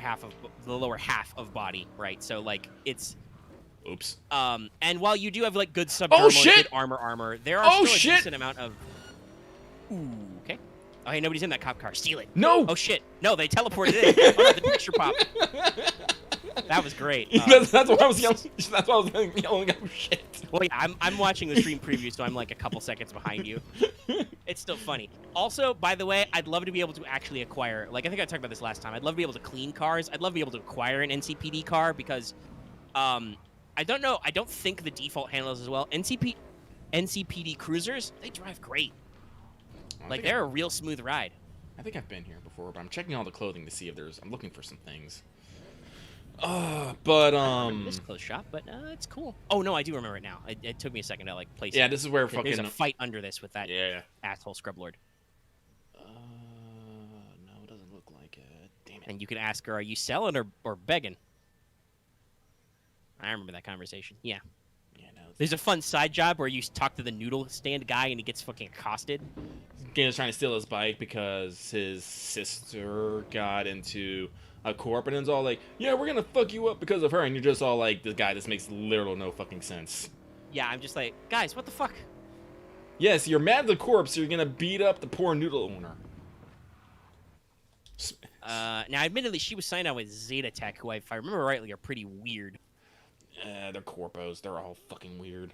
Speaker 2: half of body, right? So, like, it's...
Speaker 1: Oops.
Speaker 2: And while you do have, like, good subdermal and
Speaker 1: shit!
Speaker 2: good armor, there are still a
Speaker 1: shit!
Speaker 2: decent amount of... Ooh, okay. Oh, hey, nobody's in that cop car. Steal it.
Speaker 1: No!
Speaker 2: Oh, shit. No, they teleported in. Oh, no, the picture popped. That was great.
Speaker 1: That's why I was yelling. That's why I was yelling. Oh shit!
Speaker 2: Well, yeah, I'm watching the stream preview, so I'm like a couple seconds behind you. It's still funny. Also, by the way, I'd love to be able to actually acquire. Like I think I talked about this last time. I'd love to be able to clean cars. I'd love to be able to acquire an NCPD car because, I don't know. I don't think the default handles as well. NCPD cruisers, they drive great. Like they're a real smooth ride.
Speaker 1: I think I've been here before, but I'm checking all the clothing to see if there's. I'm looking for some things.
Speaker 2: This clothes shop, but it's cool. Oh no, I do remember it now. It took me a second to like place.
Speaker 1: Yeah,
Speaker 2: it.
Speaker 1: this is where
Speaker 2: There's
Speaker 1: fucking.
Speaker 2: a fight under this with that
Speaker 1: Yeah.
Speaker 2: asshole scrublord.
Speaker 1: No, it doesn't look like it. Damn it.
Speaker 2: And you can ask her, "Are you selling or begging?" I remember that conversation. Yeah.
Speaker 1: Yeah, no,
Speaker 2: There's a fun side job where you talk to the noodle stand guy and he gets fucking accosted.
Speaker 1: Gator's trying to steal his bike because his sister got into a corp, and it's all like, yeah, we're gonna fuck you up because of her, and you're just all like, this guy, this makes literal no fucking sense.
Speaker 2: Yeah, I'm just like, guys, what the fuck?
Speaker 1: Yes, you're mad at the corpse, so you're gonna beat up the poor noodle owner.
Speaker 2: Now, admittedly, she was signed on with Zeta Tech, who, if I remember rightly, are pretty weird.
Speaker 1: They're corpos. They're all fucking weird.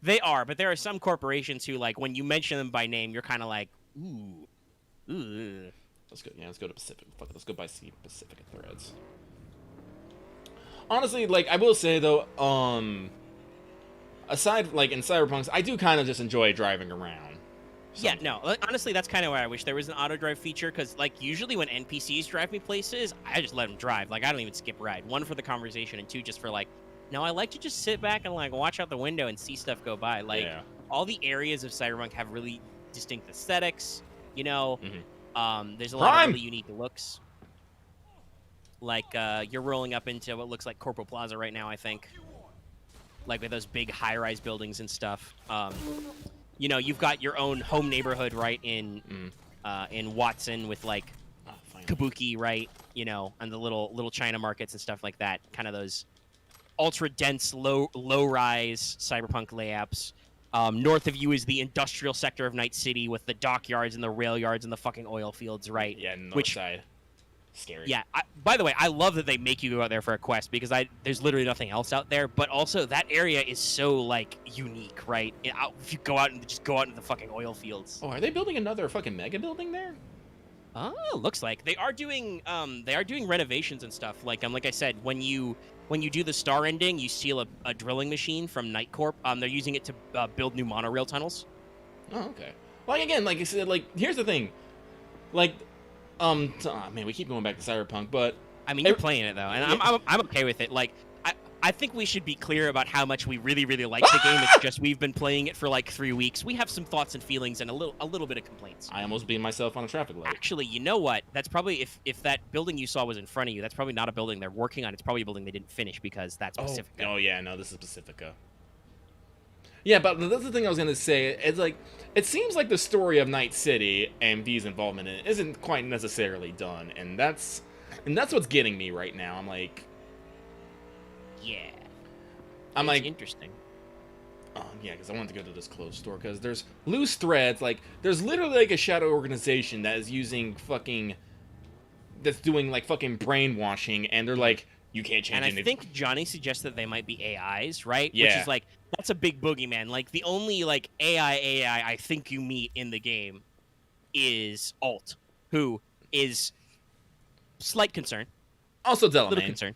Speaker 2: They are, but there are some corporations who, like, when you mention them by name, you're kind of like, ooh.
Speaker 1: Let's go. Yeah, let's go to Pacific. Fuck it, let's go buy Pacific Threads. Honestly, like, I will say though, aside like in Cyberpunks, I do kind of just enjoy driving around.
Speaker 2: Yeah, no, honestly, that's kind of why I wish there was an auto drive feature, because, like, usually when NPCs drive me places, I just let them drive. Like, I don't even skip ride. One, for the conversation, and two, just for, like, no, I like to just sit back and, like, watch out the window and see stuff go by. Like,
Speaker 1: yeah.
Speaker 2: All the areas of Cyberpunk have really distinct aesthetics, you know? There's a lot
Speaker 1: Prime!
Speaker 2: of really unique looks. Like, you're rolling up into what looks like Corporal Plaza right now, I think. Like, with those big high-rise buildings and stuff. You know, you've got your own home neighborhood, right, in Watson with, like, Kabuki, right, you know, and the little China markets and stuff like that. Kind of those ultra-dense, low-rise cyberpunk layouts. North of you is the industrial sector of Night City with the dockyards and the rail yards and the fucking oil fields, right?
Speaker 1: Yeah, north side. Scary.
Speaker 2: Yeah. By the way, I love that they make you go out there for a quest, because there's literally nothing else out there. But also, that area is so, like, unique, right? If you go out and just go out into the fucking oil fields.
Speaker 1: Oh, are they building another fucking mega building there?
Speaker 2: Oh, looks like they are doing renovations and stuff. Like I said, when you do the star ending, you steal a drilling machine from Night Corp. They're using it to build new monorail tunnels.
Speaker 1: Oh, okay. Like again, like I said, like here's the thing, like. Man, we keep going back to Cyberpunk, but
Speaker 2: I mean, you're playing it though, and I'm okay with it. Like, I think we should be clear about how much we really, really like the game. It's just we've been playing it for like 3 weeks. We have some thoughts and feelings and a little bit of complaints.
Speaker 1: I almost beat myself on a traffic light.
Speaker 2: Actually, you know what? That's probably if that building you saw was in front of you. That's probably not a building they're working on. It's probably a building they didn't finish, because that's Pacifica.
Speaker 1: Oh yeah, no, this is Pacifica. Yeah, but that's the thing I was gonna say. It's like, it seems like the story of Night City and V's involvement in it isn't quite necessarily done, and that's what's getting me right now. I'm like,
Speaker 2: interesting.
Speaker 1: Yeah, because I wanted to go to this closed store because there's loose threads. Like, there's literally like a shadow organization that is that's doing like fucking brainwashing, and they're like, you can't change anything.
Speaker 2: And I think Johnny suggested they might be AIs, right?
Speaker 1: Yeah.
Speaker 2: Which is like, that's a big boogeyman. Like, the only like AI I think you meet in the game is Alt, who is slight concern.
Speaker 1: Also Delamain.
Speaker 2: Little concern.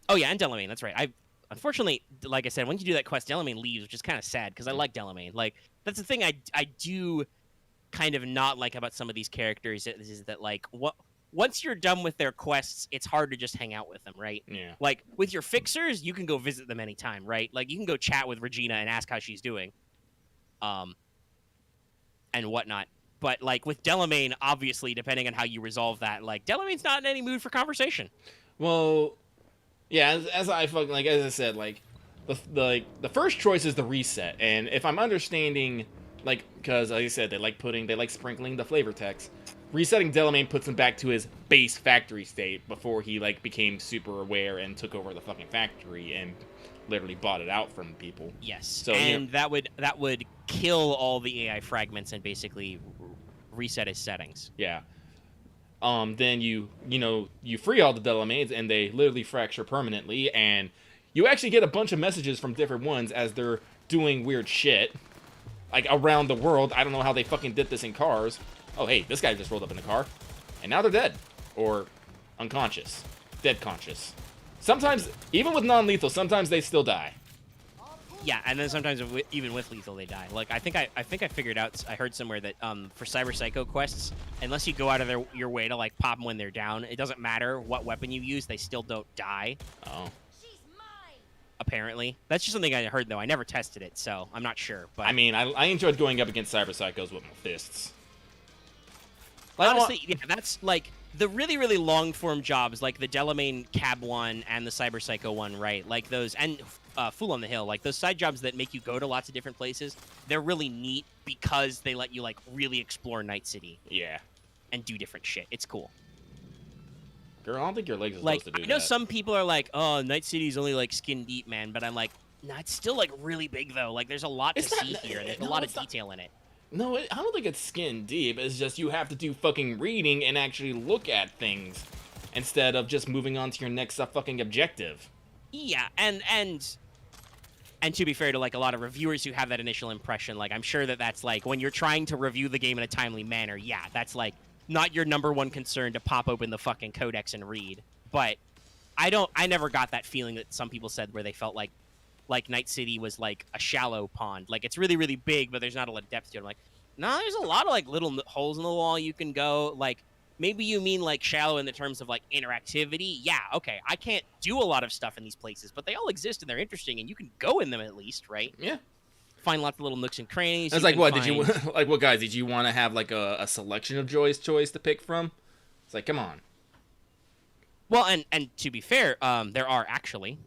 Speaker 2: Oh yeah, and Delamain, that's right. Unfortunately, like I said, when you do that quest, Delamain leaves, which is kind of sad, because I like Delamain. Like, that's the thing I do kind of not like about some of these characters, is that, like, once you're done with their quests, it's hard to just hang out with them, right?
Speaker 1: Yeah.
Speaker 2: Like, with your fixers, you can go visit them anytime, right? Like, you can go chat with Regina and ask how she's doing. And whatnot. But, like, with Delamain, obviously, depending on how you resolve that, like, Delamain's not in any mood for conversation.
Speaker 1: Well, yeah, as I said, like, the first choice is the reset, and if I'm understanding, like, because like I said, they like sprinkling the flavor text. Resetting Delamain puts him back to his base factory state before he, like, became super aware and took over the fucking factory and literally bought it out from people.
Speaker 2: Yes,
Speaker 1: so,
Speaker 2: and that would kill all the AI fragments and basically reset his settings.
Speaker 1: Yeah. Then you free all the Delamains, and they literally fracture permanently, and you actually get a bunch of messages from different ones as they're doing weird shit, like, around the world. I don't know how they fucking did this in cars. Oh, hey, this guy just rolled up in a car, and now they're dead. Or unconscious. Dead conscious. Sometimes, even with non-lethal, sometimes they still die.
Speaker 2: Yeah, and then sometimes even with lethal, they die. Like, I think I figured out, I heard somewhere that for Cyber Psycho quests, unless you go out of your way to, like, pop them when they're down, it doesn't matter what weapon you use, they still don't die.
Speaker 1: Oh.
Speaker 2: Apparently. That's just something I heard, though. I never tested it, so I'm not sure. But
Speaker 1: I mean, I enjoyed going up against Cyber Psychos with my fists.
Speaker 2: Honestly, yeah, that's, like, the really, really long-form jobs, like the Delamain Cab one and the Cyber Psycho one, right? Like those, and Fool on the Hill. Like those side jobs that make you go to lots of different places, they're really neat because they let you like really explore Night City.
Speaker 1: Yeah.
Speaker 2: And do different shit. It's cool.
Speaker 1: Girl, I don't think your legs are
Speaker 2: Like
Speaker 1: supposed to do
Speaker 2: I know
Speaker 1: that.
Speaker 2: some people are like, "Oh, Night City's only like skin deep, man," but I'm like, "Nah, it's still like really big though. Like there's a lot to see here. There's a lot of detail in it."
Speaker 1: No, I don't think it's skin deep. It's just you have to do fucking reading and actually look at things instead of just moving on to your next fucking objective.
Speaker 2: Yeah, and to be fair to like a lot of reviewers who have that initial impression, like I'm sure that's like when you're trying to review the game in a timely manner, yeah, that's like not your number one concern to pop open the fucking codex and read. But I never got that feeling that some people said where they felt like Night City was like a shallow pond. Like it's really, really big, but there's not a lot of depth to it. I'm like, no, there's a lot of like little holes in the wall you can go. Like maybe you mean like shallow in the terms of like interactivity. Yeah, okay. I can't do a lot of stuff in these places, but they all exist and they're interesting and you can go in them at least, right?
Speaker 1: Yeah.
Speaker 2: Find lots of little nooks and crannies.
Speaker 1: It's like what did you like? What guys did you want to have like a selection of Joy's choice to pick from? It's like, come on.
Speaker 2: Well, and to be fair, there are actually,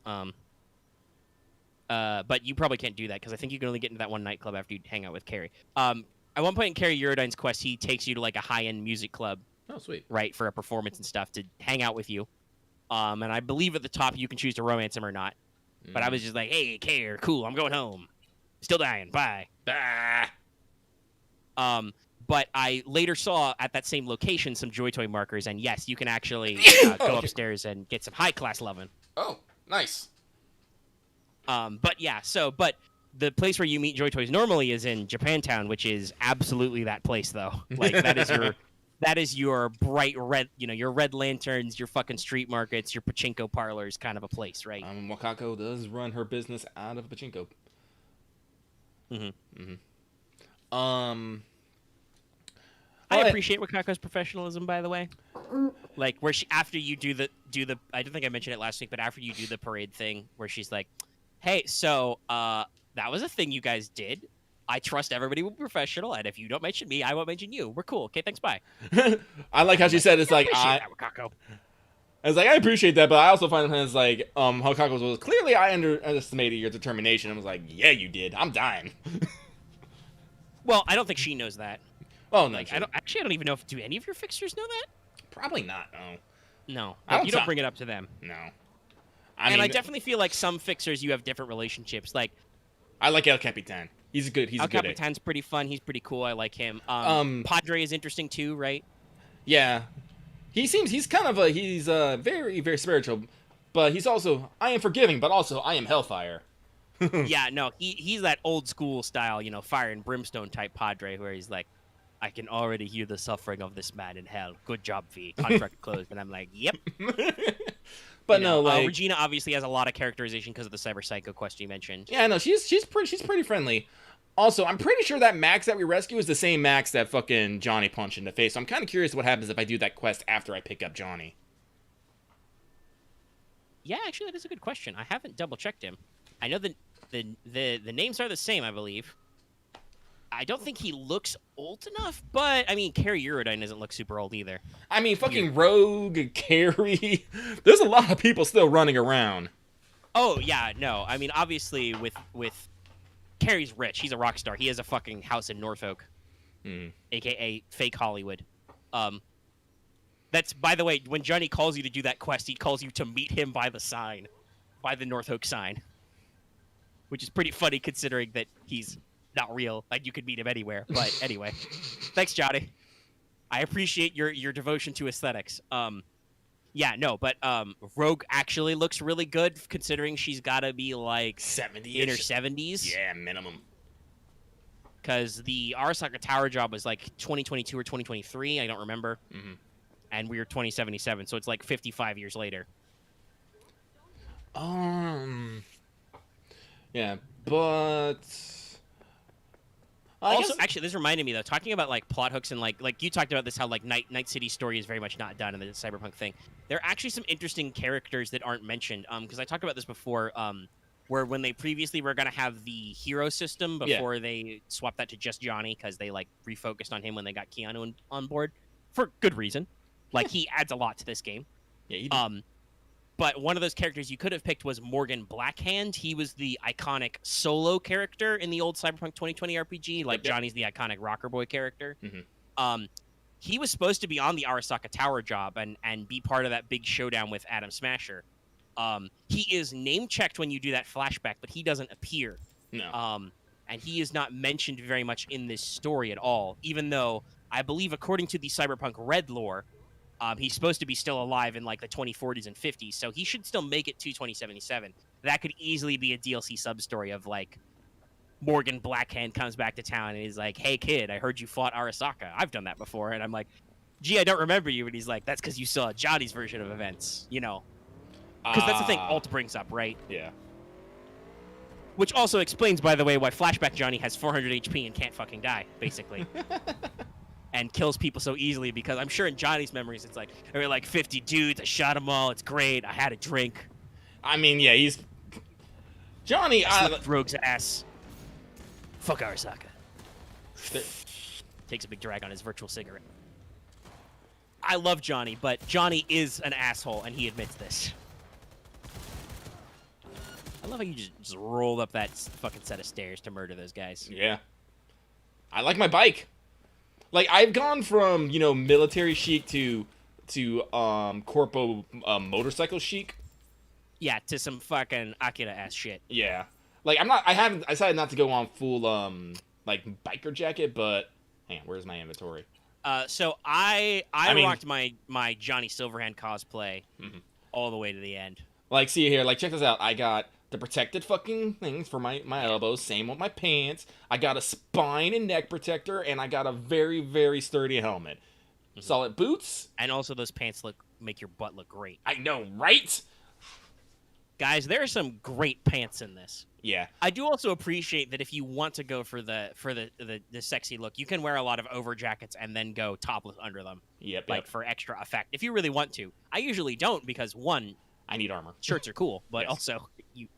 Speaker 2: but you probably can't do that because I think you can only get into that one nightclub after you hang out with Carrie. At one point in Carrie Eurodyne's quest, he takes you to like a high-end music club.
Speaker 1: Oh, sweet.
Speaker 2: Right, for a performance and stuff to hang out with you. And I believe at the top you can choose to romance him or not. But I was just like, hey, Carrie, cool, I'm going home. Still dying, bye.
Speaker 1: Bah.
Speaker 2: But I later saw at that same location some Joy Toy markers, and yes, you can actually go upstairs and get some high-class loving.
Speaker 1: Oh, nice.
Speaker 2: But yeah, but the place where you meet Joy Toys normally is in Japantown, which is absolutely that place, though. Like, that is your bright red, your red lanterns, your fucking street markets, your pachinko parlors kind of a place, right?
Speaker 1: Wakako does run her business out of pachinko.
Speaker 2: I appreciate Wakako's professionalism, by the way. Like where she after you do the I don't think I mentioned it last week, but after you do the parade thing where she's like, "Hey, so that was a thing you guys did. I trust everybody will be professional, and if you don't mention me, I won't mention you. We're cool. Okay, thanks, bye."
Speaker 1: I like how she said it's like
Speaker 2: that, Wakako.
Speaker 1: I was like, I appreciate that, but I also find it's like Wakako was clearly I underestimated your determination. I was like, yeah, you did. I'm dying.
Speaker 2: Well, I don't think she knows that.
Speaker 1: Oh no,
Speaker 2: like, I don't even know if do any of your fixers know that.
Speaker 1: Probably not. No.
Speaker 2: No, you don't bring it up to them.
Speaker 1: No.
Speaker 2: I definitely feel like some fixers you have different relationships. Like,
Speaker 1: I like El Capitan. He's good.
Speaker 2: El Capitan's pretty fun. He's pretty cool. I like him. Padre is interesting too, right?
Speaker 1: Yeah. He's very, very spiritual, but he's also I am forgiving, but also I am hellfire.
Speaker 2: Yeah, no, he's that old school style, fire and brimstone type Padre, where he's like, I can already hear the suffering of this man in hell. Good job, V. Contract closed. And I'm like, yep.
Speaker 1: But like
Speaker 2: Regina obviously has a lot of characterization because of the Cyber Psycho quest you mentioned.
Speaker 1: Yeah, no, she's pretty friendly. Also, I'm pretty sure that Max that we rescue is the same Max that fucking Johnny punched in the face. So I'm kind of curious what happens if I do that quest after I pick up Johnny.
Speaker 2: Yeah, actually, that is a good question. I haven't double checked him. I know the names are the same, I believe. I don't think he looks old enough, but I mean, Carrie Eurodyne doesn't look super old either.
Speaker 1: I mean, fucking Rogue, Carrie. There's a lot of people still running around.
Speaker 2: Oh yeah, no. I mean, obviously with Carrie's rich. He's a rock star. He has a fucking house in Norfolk, aka fake Hollywood. That's, by the way, when Johnny calls you to do that quest, he calls you to meet him by the sign, by the Norfolk sign, which is pretty funny considering that he's not real. Like, you could meet him anywhere. But anyway, thanks, Johnny. I appreciate your devotion to aesthetics. Yeah, no, but Rogue actually looks really good considering she's got to be like
Speaker 1: 70
Speaker 2: in her 70s.
Speaker 1: Yeah, minimum.
Speaker 2: Because the Arasaka Tower job was like 2022 or 2023. I don't remember. And we were 2077, so it's like 55 years later.
Speaker 1: Yeah, but
Speaker 2: also, actually, this reminded me though, talking about like plot hooks and like you talked about this, how like Night City story is very much not done in the cyberpunk thing. There are actually some interesting characters that aren't mentioned. Because I talked about this before. Where when they previously were gonna have the hero system before they swapped that to just Johnny because they like refocused on him when they got Keanu on board for good reason. Like he adds a lot to this game.
Speaker 1: Yeah.
Speaker 2: But one of those characters you could have picked was Morgan Blackhand. He was the iconic solo character in the old Cyberpunk 2020 RPG. Like, Johnny's the iconic rocker boy character. He was supposed to be on the Arasaka Tower job and be part of that big showdown with Adam Smasher. He is name-checked when you do that flashback, but he doesn't appear.
Speaker 1: No.
Speaker 2: And he is not mentioned very much in this story at all, even though I believe, according to the Cyberpunk Red lore, he's supposed to be still alive in like the 2040s and 50s, so he should still make it to 2077. That could easily be a DLC sub-story of like Morgan Blackhand comes back to town and he's like, "Hey kid, I heard you fought Arasaka. I've done that before." And I'm like, "Gee, I don't remember you." And he's like, "That's because you saw Johnny's version of events, you know." Because that's the thing Alt brings up, right?
Speaker 1: Yeah.
Speaker 2: Which also explains, by the way, why Flashback Johnny has 400 HP and can't fucking die, basically. And kills people so easily, because I'm sure in Johnny's memories it's like, there were like 50 dudes, I shot them all, it's great, I had a drink.
Speaker 1: I mean, yeah, he's... Johnny...
Speaker 2: I slapped Rogue's ass. Fuck Arasaka. Takes a big drag on his virtual cigarette. I love Johnny, but Johnny is an asshole, and he admits this. I love how you just rolled up that fucking set of stairs to murder those guys.
Speaker 1: Yeah. I like my bike. Like, I've gone from, you know, military chic to corpo motorcycle chic.
Speaker 2: Yeah, to some fucking Akira-ass shit.
Speaker 1: Yeah. Like, I haven't decided not to go on full, like, biker jacket, but, hang on, where's my inventory?
Speaker 2: So I rocked my Johnny Silverhand cosplay all the way to the end.
Speaker 1: Like, see here, like, check this out. I got the protected fucking things for my elbows, same with my pants. I got a spine and neck protector, and I got a very, very sturdy helmet. Solid boots.
Speaker 2: And also those pants make your butt look great.
Speaker 1: I know, right?
Speaker 2: Guys, there are some great pants in this.
Speaker 1: Yeah.
Speaker 2: I do also appreciate that if you want to go for the sexy look, you can wear a lot of over jackets and then go topless under them.
Speaker 1: Yep.
Speaker 2: Like, for extra effect, if you really want to. I usually don't, because one,
Speaker 1: I need armor.
Speaker 2: Shirts are cool, but
Speaker 1: Yes.
Speaker 2: also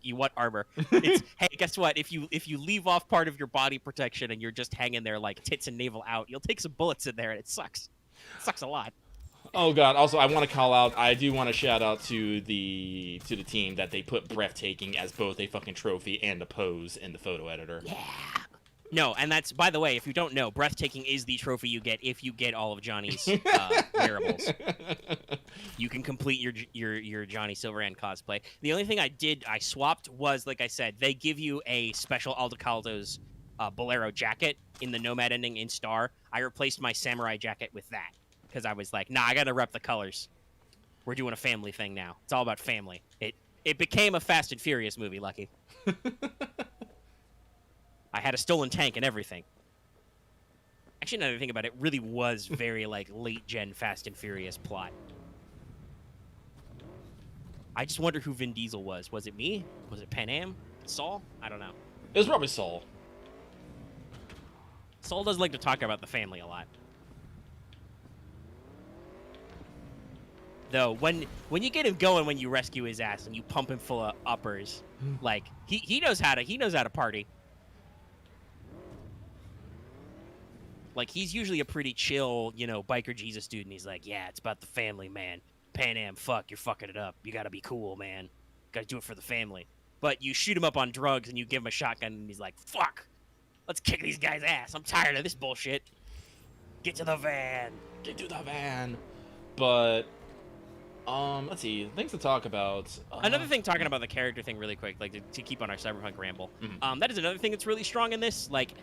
Speaker 2: you want armor. Hey, guess what? If you leave off part of your body protection and you're just hanging there like tits and navel out, you'll take some bullets in there, and it sucks. It sucks a lot.
Speaker 1: Oh god! Also, I want to call out. I do want to shout out to the team that they put breathtaking as both a fucking trophy and a pose in the photo editor.
Speaker 2: Yeah. No, and that's, by the way, if you don't know, breathtaking is the trophy you get if you get all of Johnny's wearables. You can complete your Johnny Silverhand cosplay. The only thing I swapped was, like I said, they give you a special Aldecaldo's Bolero jacket in the Nomad ending in Star. I replaced my samurai jacket with that because I was like, nah, I gotta rep the colors. We're doing a family thing now. It's all about family. It became a Fast and Furious movie, Lucky. I had a stolen tank and everything. Actually, now that I think about it, it really was very, like, late-gen Fast and Furious plot. I just wonder who Vin Diesel was. Was it me? Was it Pan Am? Saul? I don't know.
Speaker 1: It was probably Saul.
Speaker 2: Saul does like to talk about the family a lot. Though, when you get him going, when you rescue his ass and you pump him full of uppers, like, he knows how to party. Like, he's usually a pretty chill, you know, biker Jesus dude, and he's like, yeah, it's about the family, man. Pan Am, fuck, you're fucking it up. You gotta be cool, man. Gotta do it for the family. But you shoot him up on drugs, and you give him a shotgun, and he's like, fuck, let's kick these guys' ass. I'm tired of this bullshit. Get to the van.
Speaker 1: Get to the van. But, let's see, things to talk about.
Speaker 2: Another thing, talking about the character thing really quick, like, to keep on our Cyberpunk ramble. That is another thing that's really strong in this, like,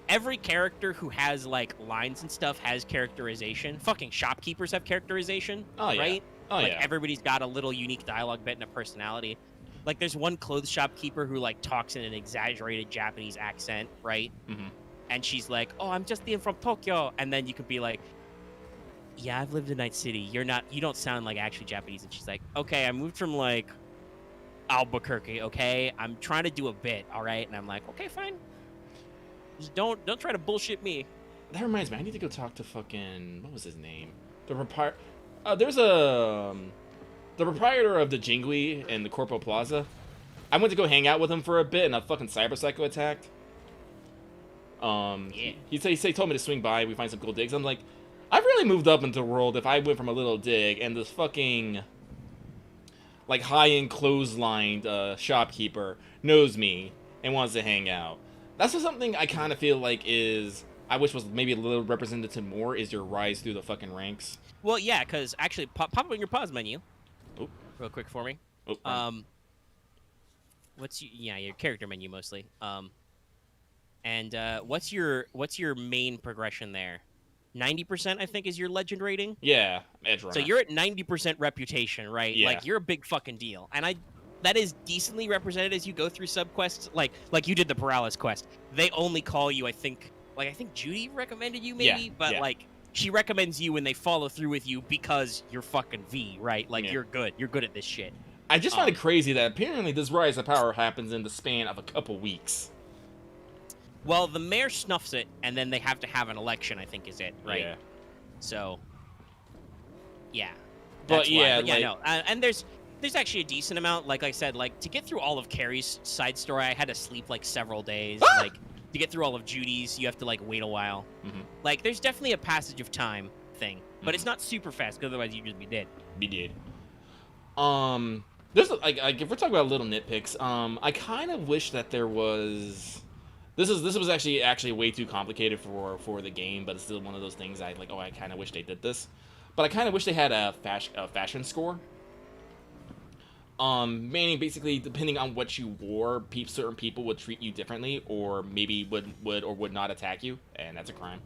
Speaker 2: every character who has, like, lines and stuff has characterization. Fucking shopkeepers have characterization, right?
Speaker 1: Oh,
Speaker 2: like,
Speaker 1: yeah.
Speaker 2: everybody's got a little unique dialogue bit and a personality. Like, there's one clothes shopkeeper who, like, talks in an exaggerated Japanese accent, right? And she's like, oh, I'm just in from Tokyo. And then you could be like, yeah, I've lived in Night City. You don't sound like actually Japanese. And she's like, okay, I moved from, like, Albuquerque, okay? I'm trying to do a bit, all right? And I'm like, okay, fine. Just don't try to bullshit me.
Speaker 1: That reminds me, I need to go talk to fucking, what was his name? The proprietor of the Jingui in the Corpo Plaza. I went to go hang out with him for a bit, and a fucking cyber psycho attacked.
Speaker 2: Yeah.
Speaker 1: He told me to swing by. We find some cool digs. I'm like, I've really moved up into the world. If I went from a little dig, and this fucking, like high-end clotheslined shopkeeper knows me and wants to hang out. That's just something I kind of feel like I wish was maybe a little representative more, is your rise through the fucking ranks.
Speaker 2: Well, yeah, because actually, pop up in your pause menu,
Speaker 1: Oh,
Speaker 2: real quick for me.
Speaker 1: oh,
Speaker 2: Your character menu mostly. And what's your main progression there? 90%, I think, is your legend rating.
Speaker 1: yeah, edge runner.
Speaker 2: So you're at 90% reputation, right?
Speaker 1: Yeah.
Speaker 2: Like, you're a big fucking deal. And that is decently represented as you go through subquests. Like you did the Paralysis quest. They only call you, I think Judy recommended you maybe, but like she recommends you and they follow through with you because you're fucking V, right? Like you're good. You're good at this shit.
Speaker 1: I just find it crazy that apparently this rise of power happens in the span of a couple weeks.
Speaker 2: Well, the mayor snuffs it, and then they have to have an election, I think is it, right?
Speaker 1: Yeah.
Speaker 2: So, yeah.
Speaker 1: But yeah,
Speaker 2: no. And there's actually a decent amount. Like I said, like to get through all of Carrie's side story, I had to sleep like several days. Like to get through all of Judy's, you have to like wait a while.
Speaker 1: Mm-hmm.
Speaker 2: Like there's definitely a passage of time thing, but it's not super fast because otherwise you'd just be dead.
Speaker 1: There's like if we're talking about little nitpicks, I kind of wish that there was. This was actually way too complicated for the game, but it's still one of those things I kind of wish they did this. But I kind of wish they had a fashion score. Meaning basically depending on what you wore, certain people would treat you differently, or maybe would or would not attack you, and that's a crime.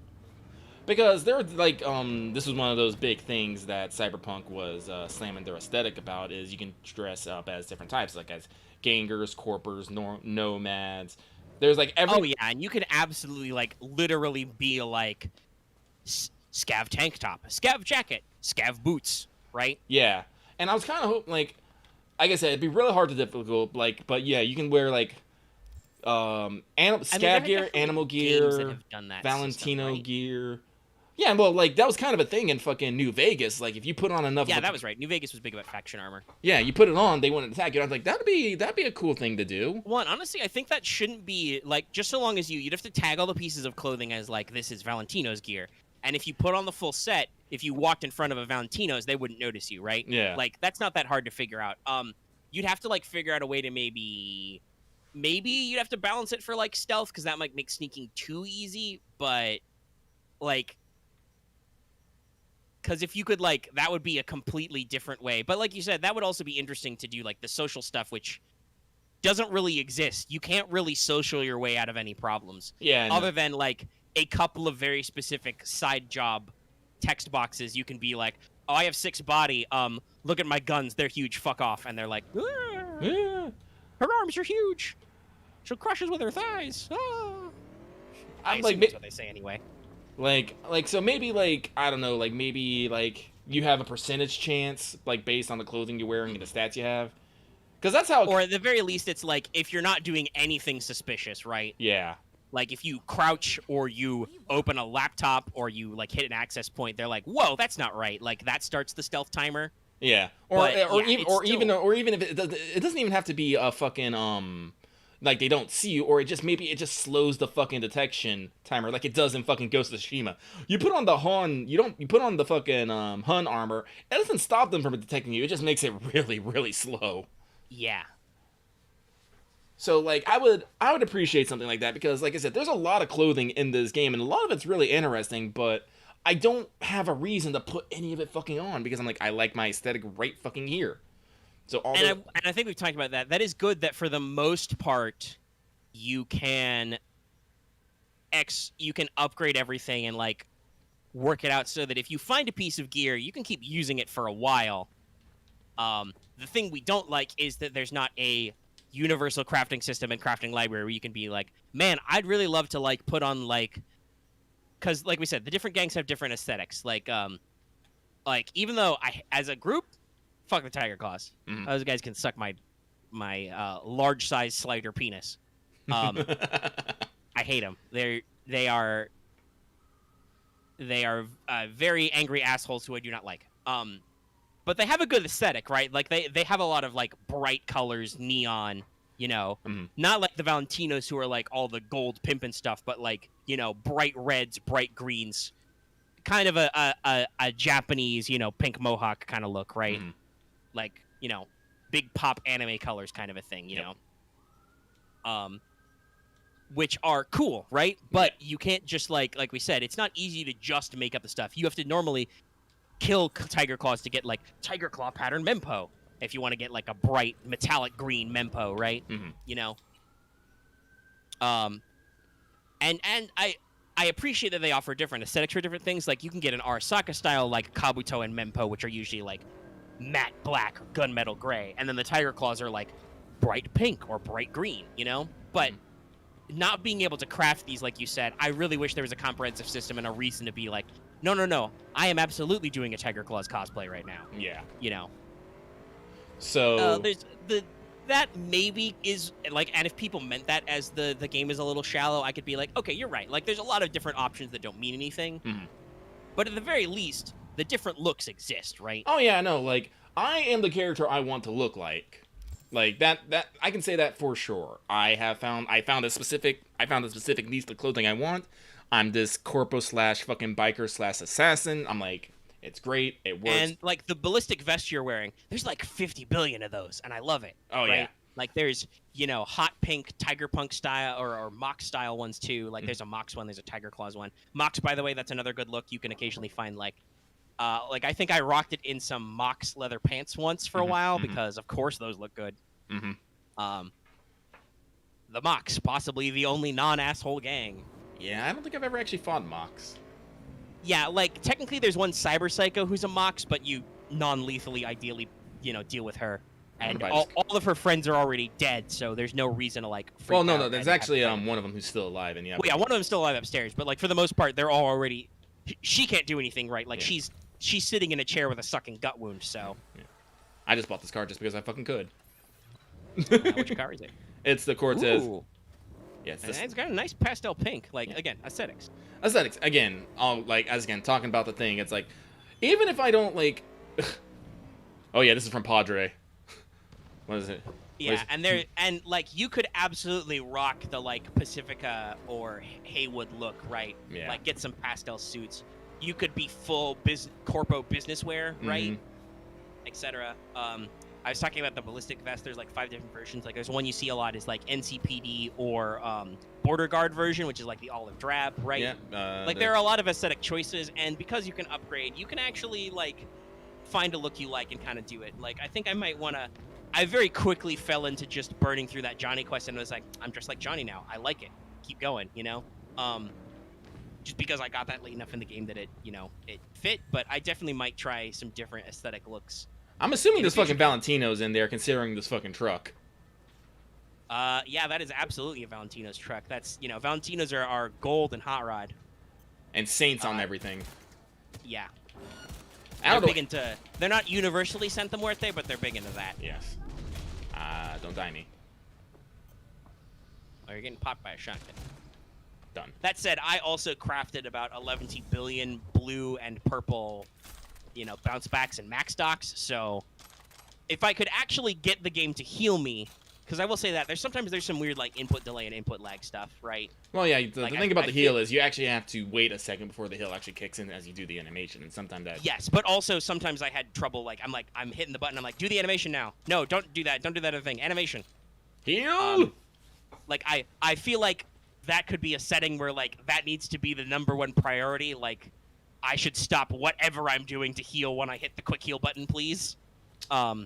Speaker 1: Because they're like, this was one of those big things that Cyberpunk was slamming their aesthetic about, is you can dress up as different types, like as gangers, corpers, nomads. There's like every...
Speaker 2: Oh yeah, and you could absolutely like literally be like scav tank top, scav jacket, scav boots, right?
Speaker 1: Yeah, and I was kind of hoping like I said, it'd be really hard to difficult, like, but yeah, you can wear like scav gear, animal gear, Valentino
Speaker 2: right?
Speaker 1: gear. Yeah, well, like, that was kind of a thing in fucking New Vegas. Like, if you put on enough...
Speaker 2: Yeah, that was right. New Vegas was big about faction armor.
Speaker 1: Yeah, you put it on, they wouldn't attack you. I was like, that'd be a cool thing to do.
Speaker 2: Well, honestly, I think that shouldn't be, like, just so long as you'd have to tag all the pieces of clothing as, like, this is Valentino's gear. And if you put on the full set, if you walked in front of a Valentino's, they wouldn't notice you, right?
Speaker 1: Yeah.
Speaker 2: Like, that's not that hard to figure out. You'd have to, like, figure out a way to maybe you'd have to balance it for, like, stealth, because that might make sneaking too easy, but, like... Because if you could, like, that would be a completely different way. But like you said, that would also be interesting to do, like, the social stuff, which doesn't really exist. You can't really social your way out of any problems.
Speaker 1: Yeah.
Speaker 2: Other than, like, a couple of very specific side job text boxes, you can be like, oh, I have 6 body. Look at my guns. They're huge. Fuck off. And they're like,
Speaker 1: Yeah.
Speaker 2: Her arms are huge. She'll crush us with her thighs. Ah.
Speaker 1: I'm
Speaker 2: like, that's what they say anyway.
Speaker 1: Like, so maybe, like, I don't know, like, maybe, like, you have a percentage chance, like, based on the clothing you're wearing and the stats you have. Because that's how...
Speaker 2: Or at the very least, it's like, if you're not doing anything suspicious, right?
Speaker 1: Yeah.
Speaker 2: Like, if you crouch, or you open a laptop, or you, like, hit an access point, they're like, whoa, that's not right. Like, that starts the stealth timer.
Speaker 1: Yeah. Or even if it doesn't even have to be a fucking, like, they don't see you, or it just slows the fucking detection timer, like it does in fucking Ghost of Tsushima. You put on the you put on the fucking Hun armor, it doesn't stop them from detecting you, it just makes it really, really slow.
Speaker 2: Yeah.
Speaker 1: So, like, I would appreciate something like that, because, like I said, there's a lot of clothing in this game, and a lot of it's really interesting, but I don't have a reason to put any of it fucking on, because I'm like, I like my aesthetic right fucking here. So
Speaker 2: and I think we've talked about that. That is good that for the most part, you can upgrade everything and, like, work it out so that if you find a piece of gear, you can keep using it for a while. The thing we don't like is that there's not a universal crafting system and crafting library where you can be like, man, I'd really love to, like, put on, like... Because, like we said, the different gangs have different aesthetics. Like, even though as a group... Fuck the tiger claws.
Speaker 1: Mm-hmm.
Speaker 2: Those guys can suck my large size slider penis. I hate them. They are very angry assholes who I do not like. But they have a good aesthetic, right? Like they have a lot of, like, bright colors, neon. You know, not like the Valentinos who are like all the gold pimp and stuff, but, like, you know, bright reds, bright greens, kind of a Japanese, you know, pink mohawk kind of look, right?
Speaker 1: Mm-hmm.
Speaker 2: Like, you know, big pop anime colors kind of a thing, you
Speaker 1: Yep.
Speaker 2: know. Which are cool, right? But you can't just like we said, it's not easy to just make up the stuff. You have to normally kill tiger claws to get like tiger claw pattern mempo if you want to get like a bright metallic green mempo, right? You know. And I appreciate that they offer different aesthetics for different things. Like you can get an Arasaka style like Kabuto and mempo, which are usually like matte black or gunmetal gray, and then the tiger claws are like bright pink or bright green, you know. But not being able to craft these, like you said, I really wish there was a comprehensive system and a reason to be like, no, I am absolutely doing a Tiger Claws cosplay right now.
Speaker 1: Yeah.
Speaker 2: You know.
Speaker 1: So
Speaker 2: there's that maybe is like, and if people meant that as the game is a little shallow, I could be like, okay, you're right. Like there's a lot of different options that don't mean anything. But at the very least, the different looks exist, right?
Speaker 1: Oh yeah, no, like I am the character I want to look like. Like that I can say that for sure. I found a specific piece of clothing I want. I'm this corpo / fucking biker / assassin. I'm like, it's great. It works.
Speaker 2: And like the ballistic vest you're wearing, there's like 50 billion of those, and I love it.
Speaker 1: Oh
Speaker 2: right?
Speaker 1: yeah.
Speaker 2: Like there's, you know, hot pink tiger punk style or mox style ones too. Like there's a mox one, there's a tiger claws one. Mox, by the way, that's another good look. You can occasionally find like I think I rocked it in some mox leather pants once for a while because of course those look good. The Mox, possibly the only non-asshole gang.
Speaker 1: Yeah, I don't think I've ever actually fought Mox.
Speaker 2: Yeah, like technically there's one Cyber Psycho who's a Mox, but you non-lethally ideally, you know, deal with her. And all of her friends are already dead, so there's no reason to like freak out.
Speaker 1: No, there's actually one of them who's still alive, and yeah.
Speaker 2: Well, yeah, one of them's still alive upstairs, but like for the most part, they're all already. She can't do anything right. Like she's sitting in a chair with a sucking gut wound. So.
Speaker 1: Yeah. I just bought this card just because I fucking could.
Speaker 2: Which car is it?
Speaker 1: It's the Cortez.
Speaker 2: Ooh.
Speaker 1: Yeah,
Speaker 2: It's got a nice pastel pink. Like again, aesthetics.
Speaker 1: Aesthetics again. Talking about the thing. It's like, even if I don't like. Oh yeah, this is from Padre. What is it?
Speaker 2: Yeah, and like you could absolutely rock the like Pacifica or Haywood look, right?
Speaker 1: Yeah.
Speaker 2: Like get some pastel suits. You could be full corpo business wear, right? Etc. I was talking about the ballistic vest. There's like 5 different versions. Like there's one you see a lot is like NCPD or Border Guard version, which is like the olive drab, right?
Speaker 1: Yeah.
Speaker 2: Like there are a lot of aesthetic choices, and because you can upgrade, you can actually like find a look you like and kind of do it. Like I think I might want to. I very quickly fell into just burning through that Johnny quest and was like, I'm dressed like Johnny now. I like it. Keep going, you know? Just because I got that late enough in the game that it fit, but I definitely might try some different aesthetic looks.
Speaker 1: I'm assuming there's fucking Valentino's in there, considering this fucking truck.
Speaker 2: Yeah, that is absolutely a Valentino's truck. That's, Valentino's are gold and hot rod.
Speaker 1: And Saints on everything.
Speaker 2: Yeah.
Speaker 1: They're
Speaker 2: they're not universally Santa Muerte, but they're big into that.
Speaker 1: Yes. Don't die me.
Speaker 2: Oh, you're getting popped by a shotgun.
Speaker 1: Done.
Speaker 2: That said, I also crafted about 11 billion blue and purple, bounce backs and max stocks. So if I could actually get the game to heal me, because I will say that there's some weird like input delay and input lag stuff, right?
Speaker 1: Well, yeah. The thing about the heal is you actually have to wait a second before the heal actually kicks in as you do the animation, and sometimes that.
Speaker 2: Yes, but also sometimes I had trouble. I'm hitting the button. I'm like, do the animation now. No, don't do that. Don't do that other thing. Animation.
Speaker 1: Heal.
Speaker 2: I feel like that could be a setting where like that needs to be the #1 priority. Like, I should stop whatever I'm doing to heal when I hit the quick heal button, please.
Speaker 1: I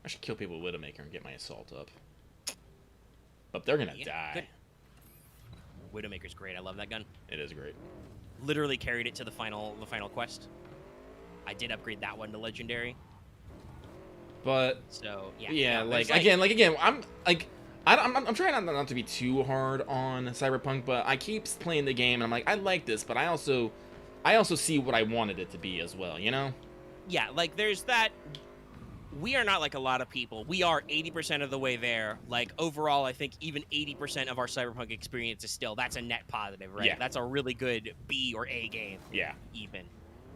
Speaker 1: should kill people with Widowmaker and get my assault up. But they're gonna die.
Speaker 2: Good. Widowmaker's great. I love that gun.
Speaker 1: It is great.
Speaker 2: Literally carried it to the final quest. I did upgrade that one to legendary.
Speaker 1: But
Speaker 2: so yeah.
Speaker 1: Yeah,
Speaker 2: no,
Speaker 1: again, I'm trying not to be too hard on Cyberpunk, but I keep playing the game and I'm like, I like this, but I also see what I wanted it to be as well, you know?
Speaker 2: Yeah, like there's that. We are not like a lot of people. We are 80% of the way there. Like overall, I think even 80% of our Cyberpunk experience is still, that's a net positive, right?
Speaker 1: Yeah.
Speaker 2: That's a really good B or A game.
Speaker 1: Yeah.
Speaker 2: Even.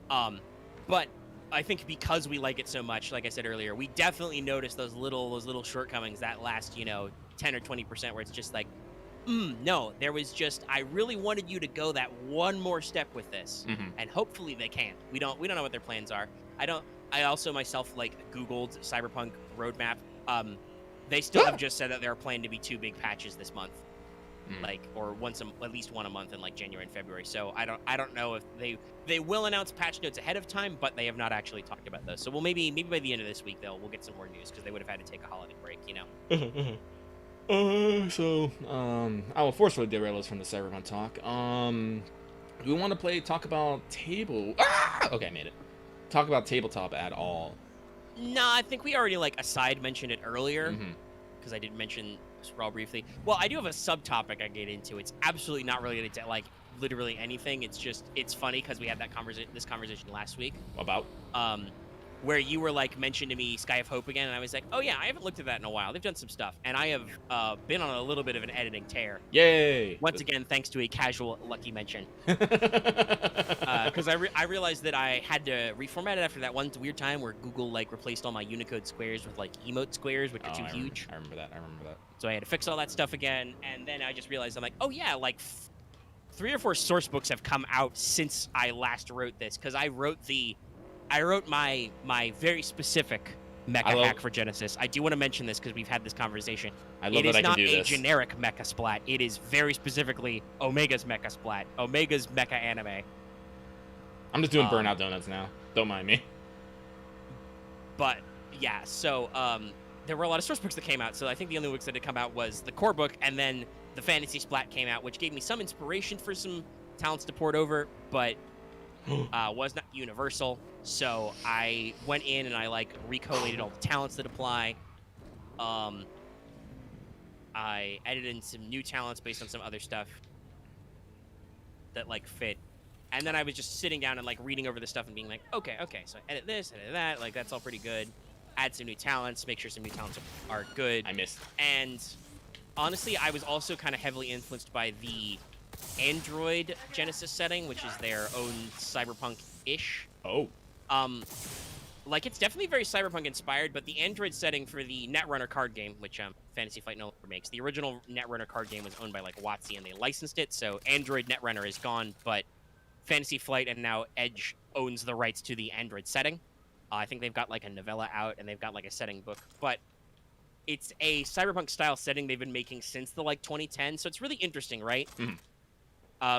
Speaker 2: But I think because we like it so much, like I said earlier, we definitely notice those little shortcomings that last, 10 or 20% where it's just like, no, there was just, I really wanted you to go that one more step with this. And hopefully they can. We don't know what their plans are. I also myself like Googled Cyberpunk roadmap. They still have just said that there are planned to be 2 big patches this month, like or at least one a month in like January and February. So I don't know if they will announce patch notes ahead of time, but they have not actually talked about those. So maybe by the end of this week we'll get some more news because they would have had to take a holiday break, you know.
Speaker 1: I will forcefully derail us from the Cyberpunk talk. Do we want to talk about okay, I made it. Talk about tabletop at all?
Speaker 2: No, I think we already like aside mentioned it earlier because I did mention Sprawl briefly. Well, I do have a subtopic I get into. It's absolutely not related to like literally anything. It's funny because we had this conversation last week
Speaker 1: About?
Speaker 2: where you were like mentioned to me Sky of Hope again, and I was like, oh yeah, I haven't looked at that in a while. They've done some stuff, and I have been on a little bit of an editing tear.
Speaker 1: Yay!
Speaker 2: Once again, thanks to a casual lucky mention. Because I realized that I had to reformat it after that one weird time where Google like replaced all my Unicode squares with like emote squares, which are too huge.
Speaker 1: I remember that.
Speaker 2: So I had to fix all that stuff again, and then I just realized I'm like, oh yeah, like 3 or 4 source books have come out since I last wrote this, because I wrote my very specific mecha hack for Genesis. I do want to mention this because we've had this conversation.
Speaker 1: I love that I can do this.
Speaker 2: It is not a generic mecha splat. It is very specifically Omega's mecha splat. Omega's mecha anime.
Speaker 1: I'm just doing Burnout Donuts now. Don't mind me.
Speaker 2: But yeah, so there were a lot of source books that came out. So I think the only books that had come out was the core book, and then the fantasy splat came out, which gave me some inspiration for some talents to port over, but was not universal. So I went in and I like recollated all the talents that apply. I edited in some new talents based on some other stuff that like fit. And then I was just sitting down and like reading over the stuff and being like, okay, so edit this, edit that, like that's all pretty good. Add some new talents, make sure some new talents are good.
Speaker 1: I missed.
Speaker 2: And honestly, I was also kind of heavily influenced by the Android Genesis setting, which is their own cyberpunk-ish.
Speaker 1: Oh.
Speaker 2: Like it's definitely very cyberpunk inspired, but the Android setting for the Netrunner card game, which Fantasy Flight no longer makes, the original Netrunner card game was owned by like WotC and they licensed it, so Android Netrunner is gone, but Fantasy Flight and now Edge owns the rights to the Android setting. I think they've got like a novella out and they've got like a setting book, but it's a cyberpunk style setting they've been making since the like 2010, so it's really interesting, right?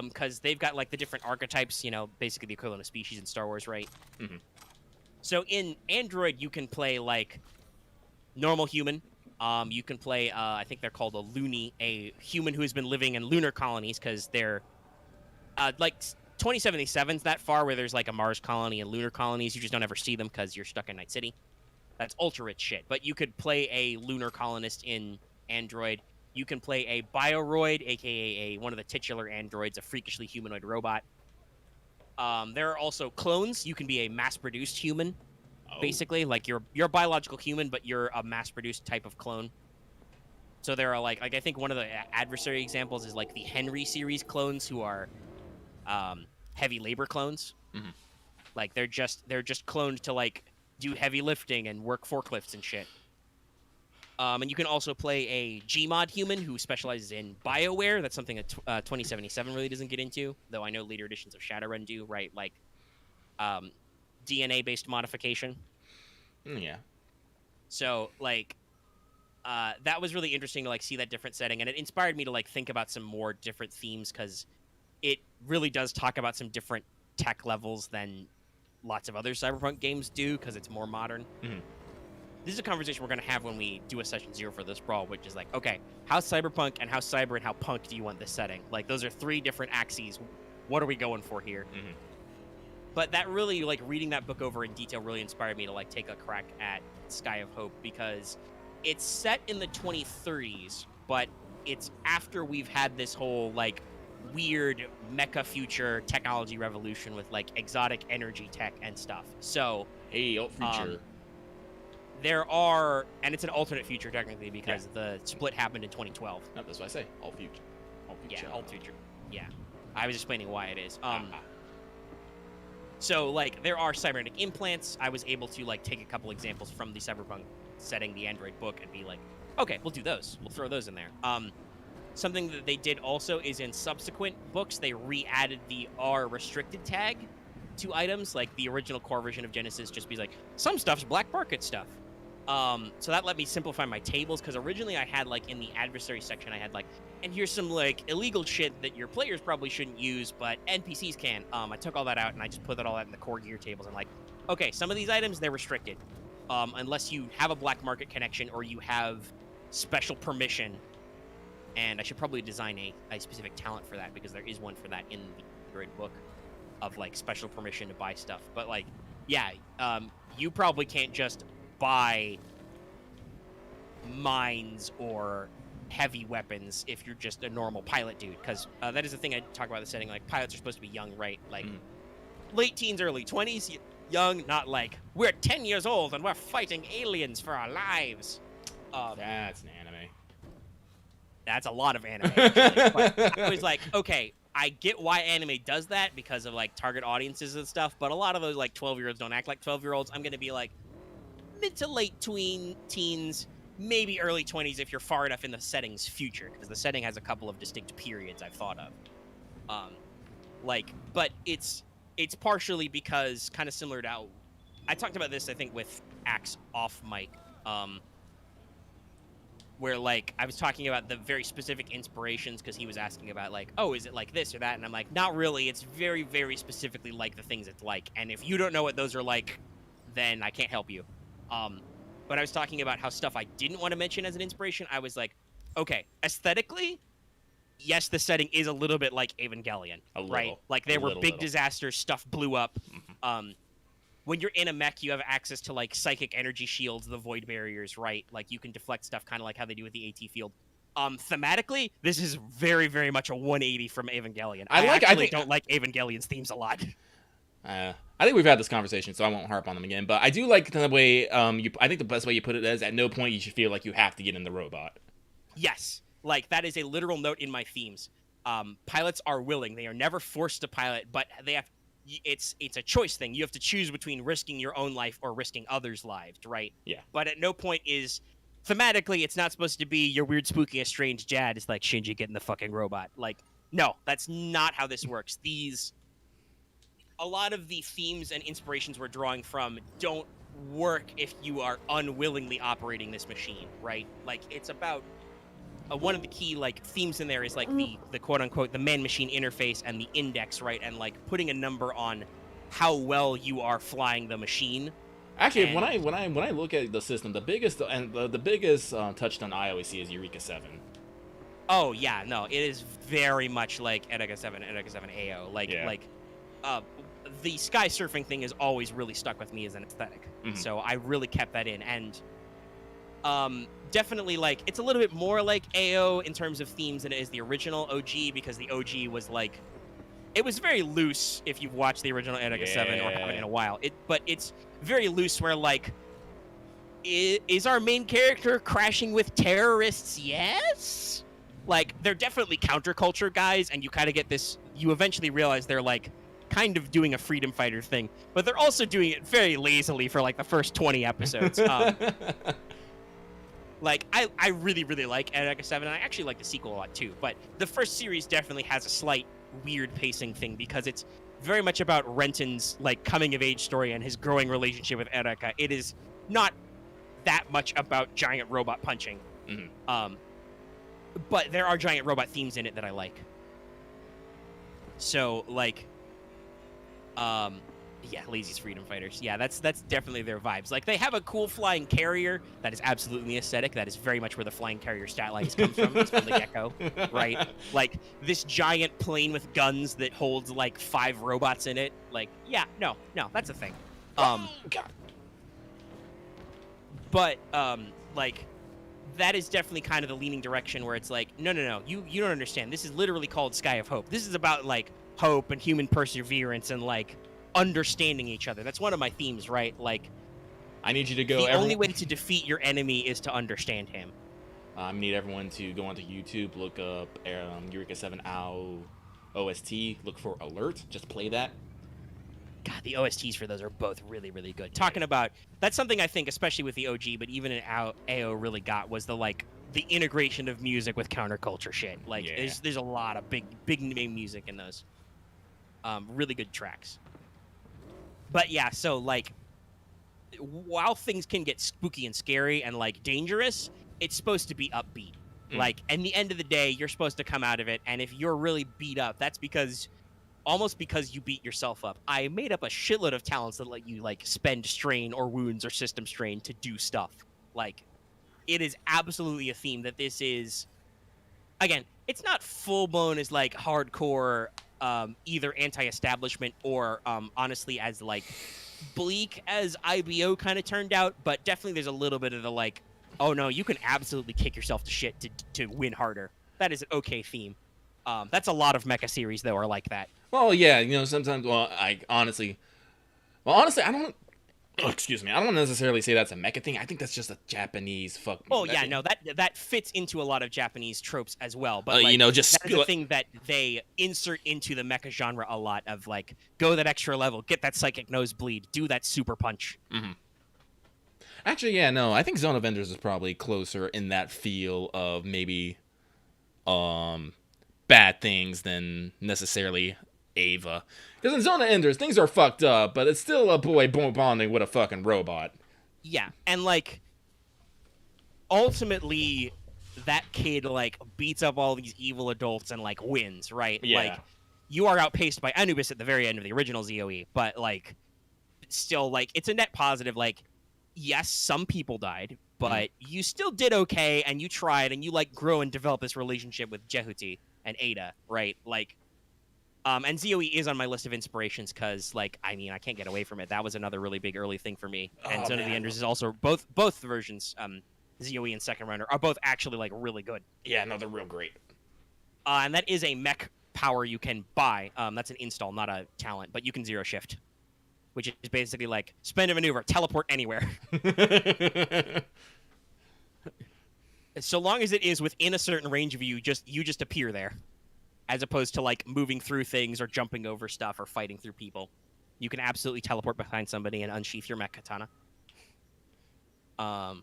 Speaker 2: Because they've got like the different archetypes, you know, basically the equivalent of species in Star Wars, right? So in Android, you can play like normal human. You can play, I think they're called a loony, a human who has been living in lunar colonies, because they're like 2077's that far where there's like a Mars colony and lunar colonies. You just don't ever see them because you're stuck in Night City. That's ultra rich shit. But you could play a lunar colonist in Android. You can play a Bioroid, aka one of the titular androids, a freakishly humanoid robot. There are also clones. You can be a mass-produced human, basically. Like you're a biological human, but you're a mass-produced type of clone. So there are like I think one of the adversary examples is like the Henry series clones, who are heavy labor clones. Like they're just cloned to like do heavy lifting and work forklifts and shit. And you can also play a Gmod human who specializes in BioWare. That's something that 2077 really doesn't get into, though I know later editions of Shadowrun do, right? Like DNA-based modification.
Speaker 1: Yeah.
Speaker 2: So, like, that was really interesting to, like, see that different setting, and it inspired me to, like, think about some more different themes, because it really does talk about some different tech levels than lots of other Cyberpunk games do, because it's more modern. This is a conversation we're going to have when we do a session 0 for this brawl, which is like, okay, how cyberpunk and how cyber and how punk do you want this setting? Like, those are 3 different axes. What are we going for here? But that really, like, reading that book over in detail really inspired me to, like, take a crack at Sky of Hope, because it's set in the 2030s, but it's after we've had this whole, like, weird mecha future technology revolution with, like, exotic energy tech and stuff. So,
Speaker 1: hey, alt future.
Speaker 2: There are, and it's an alternate future technically because the split happened in 2012.
Speaker 1: No, that's what I say. Alt future.
Speaker 2: Yeah, alt future. Yeah, I was explaining why it is. So like there are cybernetic implants. I was able to like take a couple examples from the cyberpunk setting, the Android book, and be like, okay, we'll do those. We'll throw those in there. Something that they did also is in subsequent books they re-added the R restricted tag, two items, like the original core version of Genesis just be like, some stuff's black market stuff. So that let me simplify my tables, because originally I had like in the adversary section I had like, and here's some like illegal shit that your players probably shouldn't use, but NPCs can. I took all that out and I just put that all out in the core gear tables. I'm like, okay, some of these items, they're restricted, unless you have a black market connection or you have special permission. And I should probably design a specific talent for that, because there is one for that in the Android book of like special permission to buy stuff. But like, yeah, you probably can't just buy mines or heavy weapons if you're just a normal pilot dude, because that is the thing I talk about in the setting. Like, pilots are supposed to be young, right? Like late teens, early 20s, young, not like we're 10 years old and we're fighting aliens for our lives.
Speaker 1: That's an anime.
Speaker 2: That's a lot of anime, actually. But I was like, okay, I get why anime does that because of like target audiences and stuff, but a lot of those like 12-year-olds don't act like 12-year-olds. I'm gonna be like mid to late teens, maybe early 20s if you're far enough in the setting's future, because the setting has a couple of distinct periods I've thought of. But it's partially because, kind of similar to how I talked about this, I think, with Axe off mic, where like I was talking about the very specific inspirations, because he was asking about like, oh, is it like this or that? And I'm like, not really. It's very, very specifically like the things it's like. And if you don't know what those are like, then I can't help you. But I was talking about how stuff I didn't want to mention as an inspiration. I was like, okay, aesthetically, yes, the setting is a little bit like Evangelion, right? Like there were big disasters, stuff blew up. When you're in a mech, you have access to like psychic energy shields, the void barriers, right? Like you can deflect stuff kind of like how they do with the AT field. Thematically, this is very, very much a 180 from Evangelion. I don't like Evangelion's themes a lot.
Speaker 1: I think we've had this conversation, so I won't harp on them again. But I do like the way I think the best way you put it is, at no point you should feel like you have to get in the robot.
Speaker 2: Yes, like that is a literal note in my themes. Pilots are willing; they are never forced to pilot, but they have. It's a choice thing. You have to choose between risking your own life or risking others' lives, right?
Speaker 1: Yeah.
Speaker 2: But at no point is thematically it's not supposed to be your weird, spooky, estranged dad. It's like Shinji getting the fucking robot. Like, no, that's not how this works. A lot of the themes and inspirations we're drawing from don't work if you are unwillingly operating this machine, right? Like, it's about one of the key like themes in there is like the quote unquote the man-machine interface and the index, right? And like putting a number on how well you are flying the machine.
Speaker 1: Actually, when I look at the system, the biggest touchstone I always see is Eureka 7.
Speaker 2: Oh yeah, no, it is very much like Edeka 7 AO. The sky surfing thing has always really stuck with me as an aesthetic. So I really kept that in, and definitely like it's a little bit more like AO in terms of themes than it is the original OG, because the OG was like, it was very loose if you've watched the original Edeka 7 or haven't in a while. But it's very loose where like, is our main character crashing with terrorists? Yes. Like, they're definitely counterculture guys, and you kind of get this, you eventually realize they're like kind of doing a freedom fighter thing, but they're also doing it very lazily for like the first 20 episodes. Like, I really, really like Edeka 7, and I actually like the sequel a lot too, but the first series definitely has a slight weird pacing thing, because it's very much about Renton's like coming of age story and his growing relationship with Edeka. It is not that much about giant robot punching. But there are giant robot themes in it that I like. So like, yeah, Lazy's Freedom Fighters. Yeah, that's definitely their vibes. Like, they have a cool flying carrier that is absolutely aesthetic. That is very much where the flying carrier stat lines come from. It's from the Gecko, right? Like, this giant plane with guns that holds, like, 5 robots in it. Like, yeah, no, that's a thing. But, like, that is definitely kind of the leaning direction where it's like, no, you don't understand. This is literally called Sky of Hope. This is about, like, hope and human perseverance and, like, understanding each other. That's one of my themes, right? Like,
Speaker 1: I need you to go.
Speaker 2: The only way to defeat your enemy is to understand him.
Speaker 1: I need everyone to go onto YouTube, look up Eureka 7 AO OST, look for Alert, just play that.
Speaker 2: God, the OSTs for those are both really, really good. Talking about, that's something I think, especially with the OG, but even in AO really got, was the, like, the integration of music with counterculture shit. Like, there's a lot of big name music in those. Really good tracks. But yeah, so like, while things can get spooky and scary and like dangerous, it's supposed to be upbeat. Like, in the end of the day, you're supposed to come out of it, and if you're really beat up, that's almost because you beat yourself up. I made up a shitload of talents that let you like spend strain or wounds or system strain to do stuff. Like, it is absolutely a theme that this is. Again, it's not full blown as like hardcore, either anti-establishment or honestly as like bleak as IBO kind of turned out, but definitely there's a little bit of the like, oh no, you can absolutely kick yourself to shit to win harder. That is an okay theme. That's a lot of mecha series though are like that.
Speaker 1: Well, yeah, you know, sometimes. Well, honestly, I don't. Excuse me. I don't necessarily say that's a mecha thing. I think that's just a Japanese fuck.
Speaker 2: Oh yeah, no, that fits into a lot of Japanese tropes as well. But
Speaker 1: you know, just
Speaker 2: that is the thing that they insert into the mecha genre a lot of like, go that extra level, get that psychic nosebleed, do that super punch.
Speaker 1: Mm-hmm. Actually, yeah, no, I think Zone of Enders is probably closer in that feel of maybe, bad things than necessarily Ava. Because in Zone of Enders, things are fucked up, but it's still a boy bonding with a fucking robot.
Speaker 2: Yeah, and like, ultimately, that kid like beats up all these evil adults and like wins, right?
Speaker 1: Yeah.
Speaker 2: Like, you are outpaced by Anubis at the very end of the original ZOE, but like, still like, it's a net positive. Like, yes, some people died, but you still did okay, and you tried, and you like grow and develop this relationship with Jehuti and Ada, right? Like. And ZOE is on my list of inspirations because, like, I mean, I can't get away from it. That was another really big early thing for me. And Zone of the Enders is also both versions, ZOE and Second Runner, are both actually like really good.
Speaker 1: Yeah, no, they're real great.
Speaker 2: And that is a mech power you can buy. That's an install, not a talent, but you can zero shift, which is basically like spend a maneuver, teleport anywhere. So long as it is within a certain range of you, you just appear there. As opposed to like moving through things or jumping over stuff or fighting through people. You can absolutely teleport behind somebody and unsheath your mech katana. But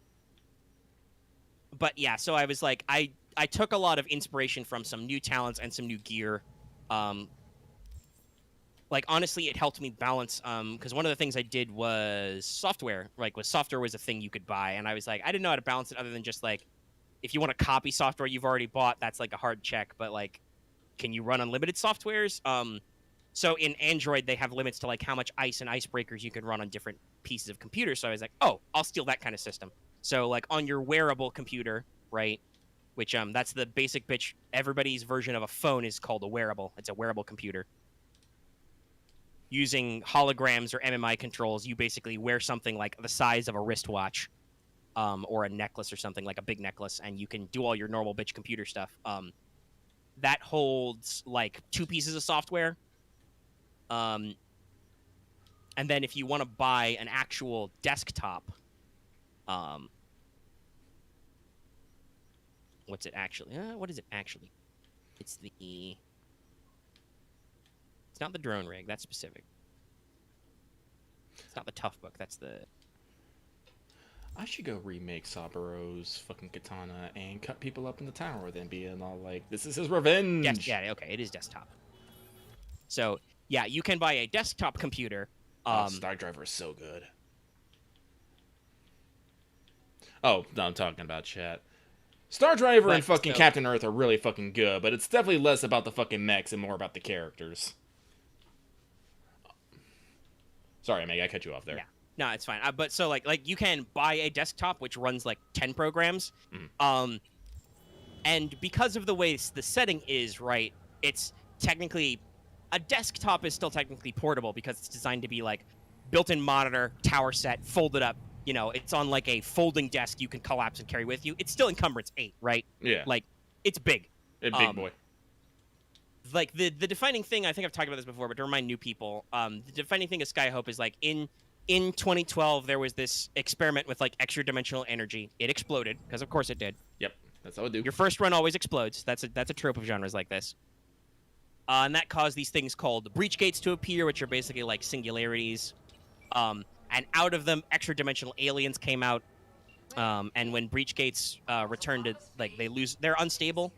Speaker 2: yeah, so I was like, I took a lot of inspiration from some new talents and some new gear. Like, honestly, it helped me balance, because one of the things I did was software. Like, software was a thing you could buy, and I was like, I didn't know how to balance it other than just like, if you want to copy software you've already bought, that's like a hard check, but like, can you run unlimited softwares? So in Android, they have limits to like how much ice and icebreakers you can run on different pieces of computers. So I was like, oh, I'll steal that kind of system. So like on your wearable computer, right? Which that's the basic bitch. Everybody's version of a phone is called a wearable. It's a wearable computer. Using holograms or MMI controls, you basically wear something like the size of a wristwatch, or a necklace or something like a big necklace, and you can do all your normal bitch computer stuff. That holds like 2 pieces of software. And then if you want to buy an actual desktop, what's it actually? What is it actually? It's not the drone rig. That's specific. It's not the tough book. That's the.
Speaker 1: I should go remake Saburo's fucking katana and cut people up in the tower with him being all like, this is his revenge.
Speaker 2: Yes, yeah, okay, it is desktop. So, yeah, you can buy a desktop computer.
Speaker 1: Star Driver is so good. Oh, no, I'm talking about chat. Star Driver and fucking Captain Earth are really fucking good, but it's definitely less about the fucking mechs and more about the characters. Sorry, Meg, I cut you off there.
Speaker 2: Yeah. No, it's fine. But so like you can buy a desktop which runs like 10 programs, and because of the way the setting is, right, it's technically a desktop is still technically portable because it's designed to be like built-in monitor, tower set, folded up. You know, it's on like a folding desk you can collapse and carry with you. It's still encumbrance 8, right?
Speaker 1: Yeah.
Speaker 2: Like it's big.
Speaker 1: Big boy.
Speaker 2: Like the defining thing, I think I've talked about this before, but to remind new people, the defining thing of Skyhope is like in 2012, there was this experiment with like extra dimensional energy. It exploded because, of course, it did.
Speaker 1: Yep, that's how it do.
Speaker 2: Your first run always explodes. That's a trope of genres like this. And that caused these things called breach gates to appear, which are basically like singularities. And out of them, extra dimensional aliens came out. And when breach gates return to like they're unstable.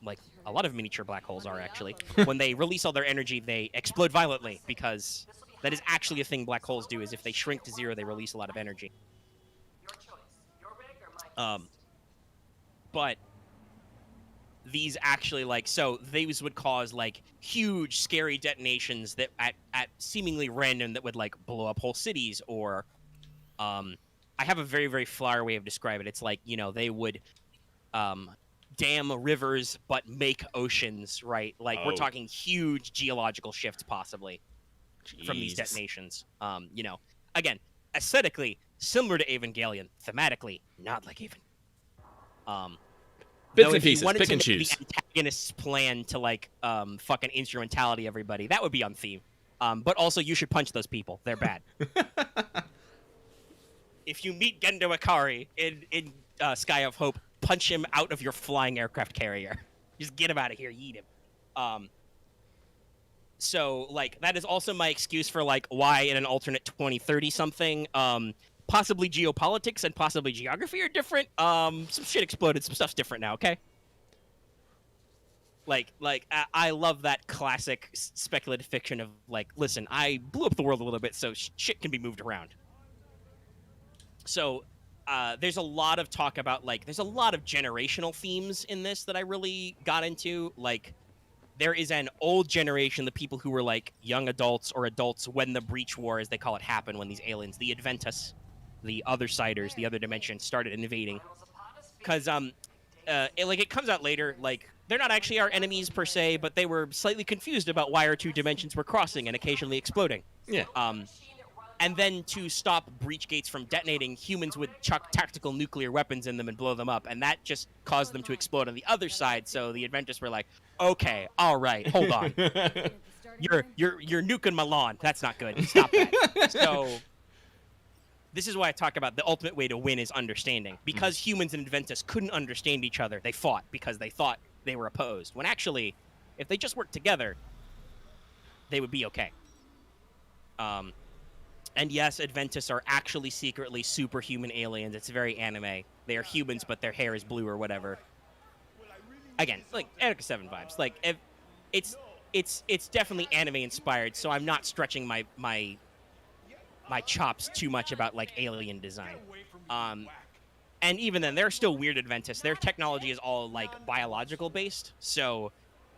Speaker 2: Like a lot of miniature black holes are actually. When they release all their energy, they explode violently because That is actually a thing black holes do. Is if they shrink to zero, they release a lot of energy. But these actually so these would cause huge scary detonations that at seemingly random that would blow up whole cities, or I have a very, very flowery way of describing it. It's they would dam rivers but make oceans, right? We're talking huge geological shifts possibly from these detonations. Again, aesthetically similar to Evangelion, thematically not like Evangelion.
Speaker 1: Bits and pieces, pick and choose.
Speaker 2: The antagonist's plan to fucking instrumentality everybody, that would be on theme. But also you should punch those people. They're bad. If you meet Gendo Ikari in Sky of Hope, punch him out of your flying aircraft carrier. Just get him out of here, yeet him. So that is also my excuse for why in an alternate 2030 something, possibly geopolitics and possibly geography are different. Some shit exploded. Some stuff's different now. Okay. I love that classic speculative fiction of listen, I blew up the world a little bit, so shit can be moved around. So, there's a lot of talk about there's a lot of generational themes in this that I really got into. There is an old generation, the people who were young adults or adults when the breach war, as they call it, happened, when these aliens, the Adventus, the Othersiders, the other dimension, started invading. Because it comes out later, they're not actually our enemies per se, but they were slightly confused about why our two dimensions were crossing and occasionally exploding.
Speaker 1: Yeah.
Speaker 2: And then to stop breach gates from detonating, humans would chuck tactical nuclear weapons in them and blow them up, and that just caused them to explode on the other side. So the Adventists were like, "Okay, all right, hold on, you're nuking my lawn. That's not good. Stop that." So this is why I talk about the ultimate way to win is understanding. Because humans and Adventists couldn't understand each other, they fought because they thought they were opposed. When actually, if they just worked together, they would be okay. And yes, Adventists are actually secretly superhuman aliens. It's very anime. They are humans, but their hair is blue or whatever. Again, Erica 7 vibes. It's definitely anime inspired. So I'm not stretching my chops too much about alien design. And even then, they're still weird Adventists. Their technology is all biological based. So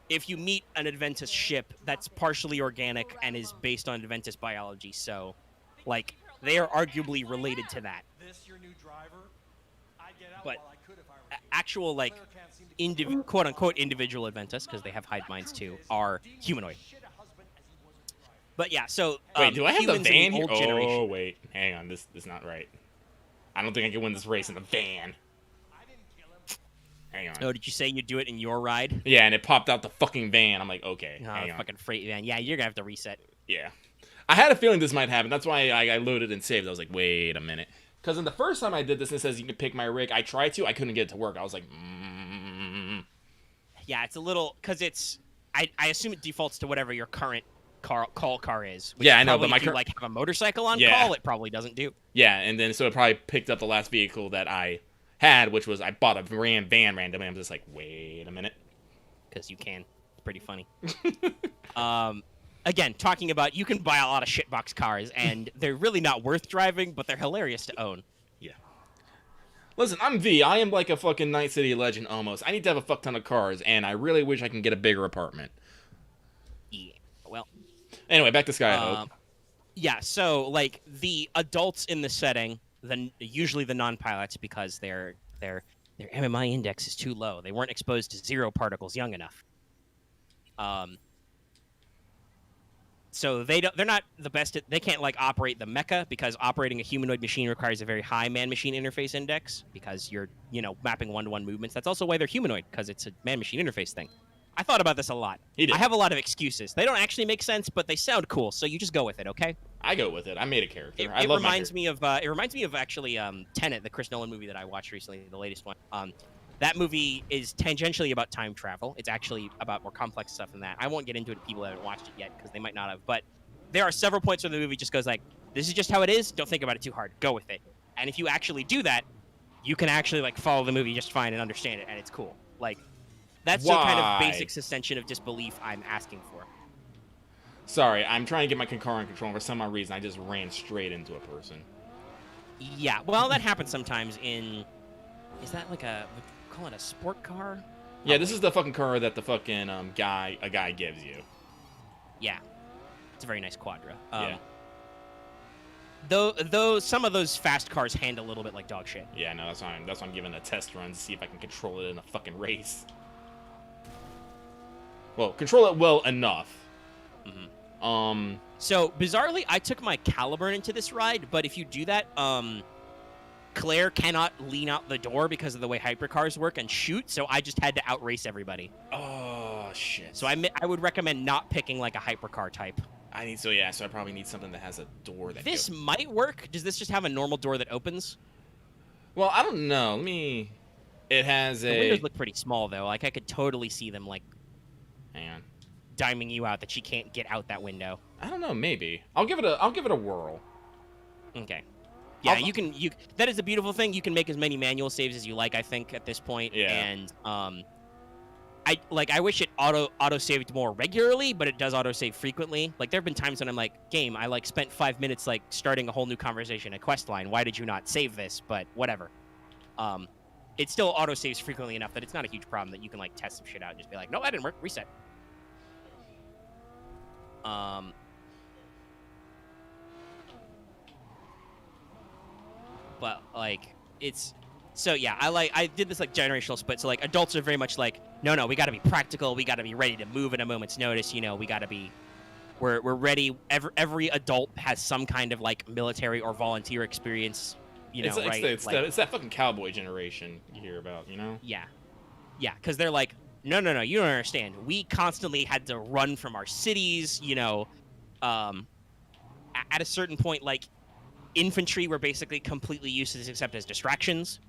Speaker 2: if you meet an Adventist ship, that's partially organic and is based on Adventist biology. So they are arguably related to that. But actual quote unquote individual Adventists, because they have hive minds too, are humanoid. But yeah, so
Speaker 1: wait, do I have the van here?
Speaker 2: Generation.
Speaker 1: Oh wait, hang on, this is not right. I don't think I can win this race in the van. Hang on.
Speaker 2: Oh, did you say you'd do it in your ride?
Speaker 1: Yeah, and it popped out the fucking van. I'm like, okay, hang on.
Speaker 2: Fucking freight van. Yeah, you're gonna have to reset.
Speaker 1: Yeah. I had a feeling this might happen. That's why I loaded and saved. I was like, wait a minute. Because in the first time I did this, and it says you can pick my rig. I tried to. I couldn't get it to work. I was like,
Speaker 2: Yeah, it's a little... Because it's... I assume it defaults to whatever your current call car is.
Speaker 1: Yeah, I know, but my
Speaker 2: if you have a motorcycle on call, it probably doesn't do.
Speaker 1: Yeah, and then so it probably picked up the last vehicle that I had, which was I bought a van randomly. I'm just like, wait a minute.
Speaker 2: Because you can. It's pretty funny. Again, talking about you can buy a lot of shitbox cars, and they're really not worth driving, but they're hilarious to own.
Speaker 1: Yeah. Listen, I'm V. I am like a fucking Night City legend almost. I need to have a fuck ton of cars, and I really wish I can get a bigger apartment.
Speaker 2: Yeah. Well.
Speaker 1: Anyway, back to Sky Hope.
Speaker 2: Yeah. So the adults in the setting, usually the non-pilots, because their MMI index is too low. They weren't exposed to zero particles young enough. So they're not the best at, they can't operate the mecha, because operating a humanoid machine requires a very high man-machine interface index, because you're, mapping one-to-one movements. That's also why they're humanoid, because it's a man-machine interface thing. I thought about this a lot. I have a lot of excuses. They don't actually make sense, but they sound cool, so you just go with it, okay?
Speaker 1: I go with it. I made a character.
Speaker 2: It reminds me of actually Tenet, the Chris Nolan movie that I watched recently, the latest one. That movie is tangentially about time travel. It's actually about more complex stuff than that. I won't get into it to people that haven't watched it yet, because they might not have. But there are several points where the movie just goes this is just how it is. Don't think about it too hard. Go with it. And if you actually do that, you can actually follow the movie just fine and understand it, and it's cool. That's the kind of basic suspension of disbelief I'm asking for.
Speaker 1: Sorry, I'm trying to get my concurrent control. For some odd reason, I just ran straight into a person.
Speaker 2: Yeah, well, that happens sometimes in... Is that like a... Would you call it a sport car?
Speaker 1: Yeah, this is the fucking car that the fucking a guy gives you.
Speaker 2: Yeah. It's a very nice Quadra.
Speaker 1: Yeah.
Speaker 2: Though some of those fast cars hand a little bit like dog shit.
Speaker 1: Yeah, no, that's why I'm giving it a test run to see if I can control it in a fucking race. Well, control it well enough.
Speaker 2: Mm-hmm. So bizarrely, I took my Caliburn into this ride, but if you do that, Claire cannot lean out the door because of the way hypercars work and shoot. So I just had to outrace everybody.
Speaker 1: Oh shit.
Speaker 2: So I would recommend not picking like a hypercar type.
Speaker 1: So I probably need something that has a door that
Speaker 2: This
Speaker 1: goes...
Speaker 2: might work. Does this just have a normal door that opens?
Speaker 1: Well, I don't know. It has
Speaker 2: The windows look pretty small though. Like I could totally see them like
Speaker 1: Hang on.
Speaker 2: diming you out that she can't get out that window.
Speaker 1: I don't know, maybe. I'll give it a whirl.
Speaker 2: Okay. Yeah, that is a beautiful thing. You can make as many manual saves as you like, I think, at this point.
Speaker 1: Yeah.
Speaker 2: And I wish it auto saved more regularly, but it does auto save frequently. Like there have been times when I'm like, game, I like spent 5 minutes like starting a whole new conversation, a quest line. Why did you not save this? But whatever. It still auto saves frequently enough that it's not a huge problem that you can like test some shit out and just be like, no, that didn't work. Reset. But like it's so yeah, I did this like generational split. So like adults are very much like, no, we got to be practical. We got to be ready to move at a moment's notice. You know, we got to be, we're ready. Every adult has some kind of like military or volunteer experience. You know, right?
Speaker 1: It's that fucking cowboy generation you hear about. You know?
Speaker 2: Yeah, because they're like, no, you don't understand. We constantly had to run from our cities. You know, at a certain point, like infantry were basically completely useless except as distractions.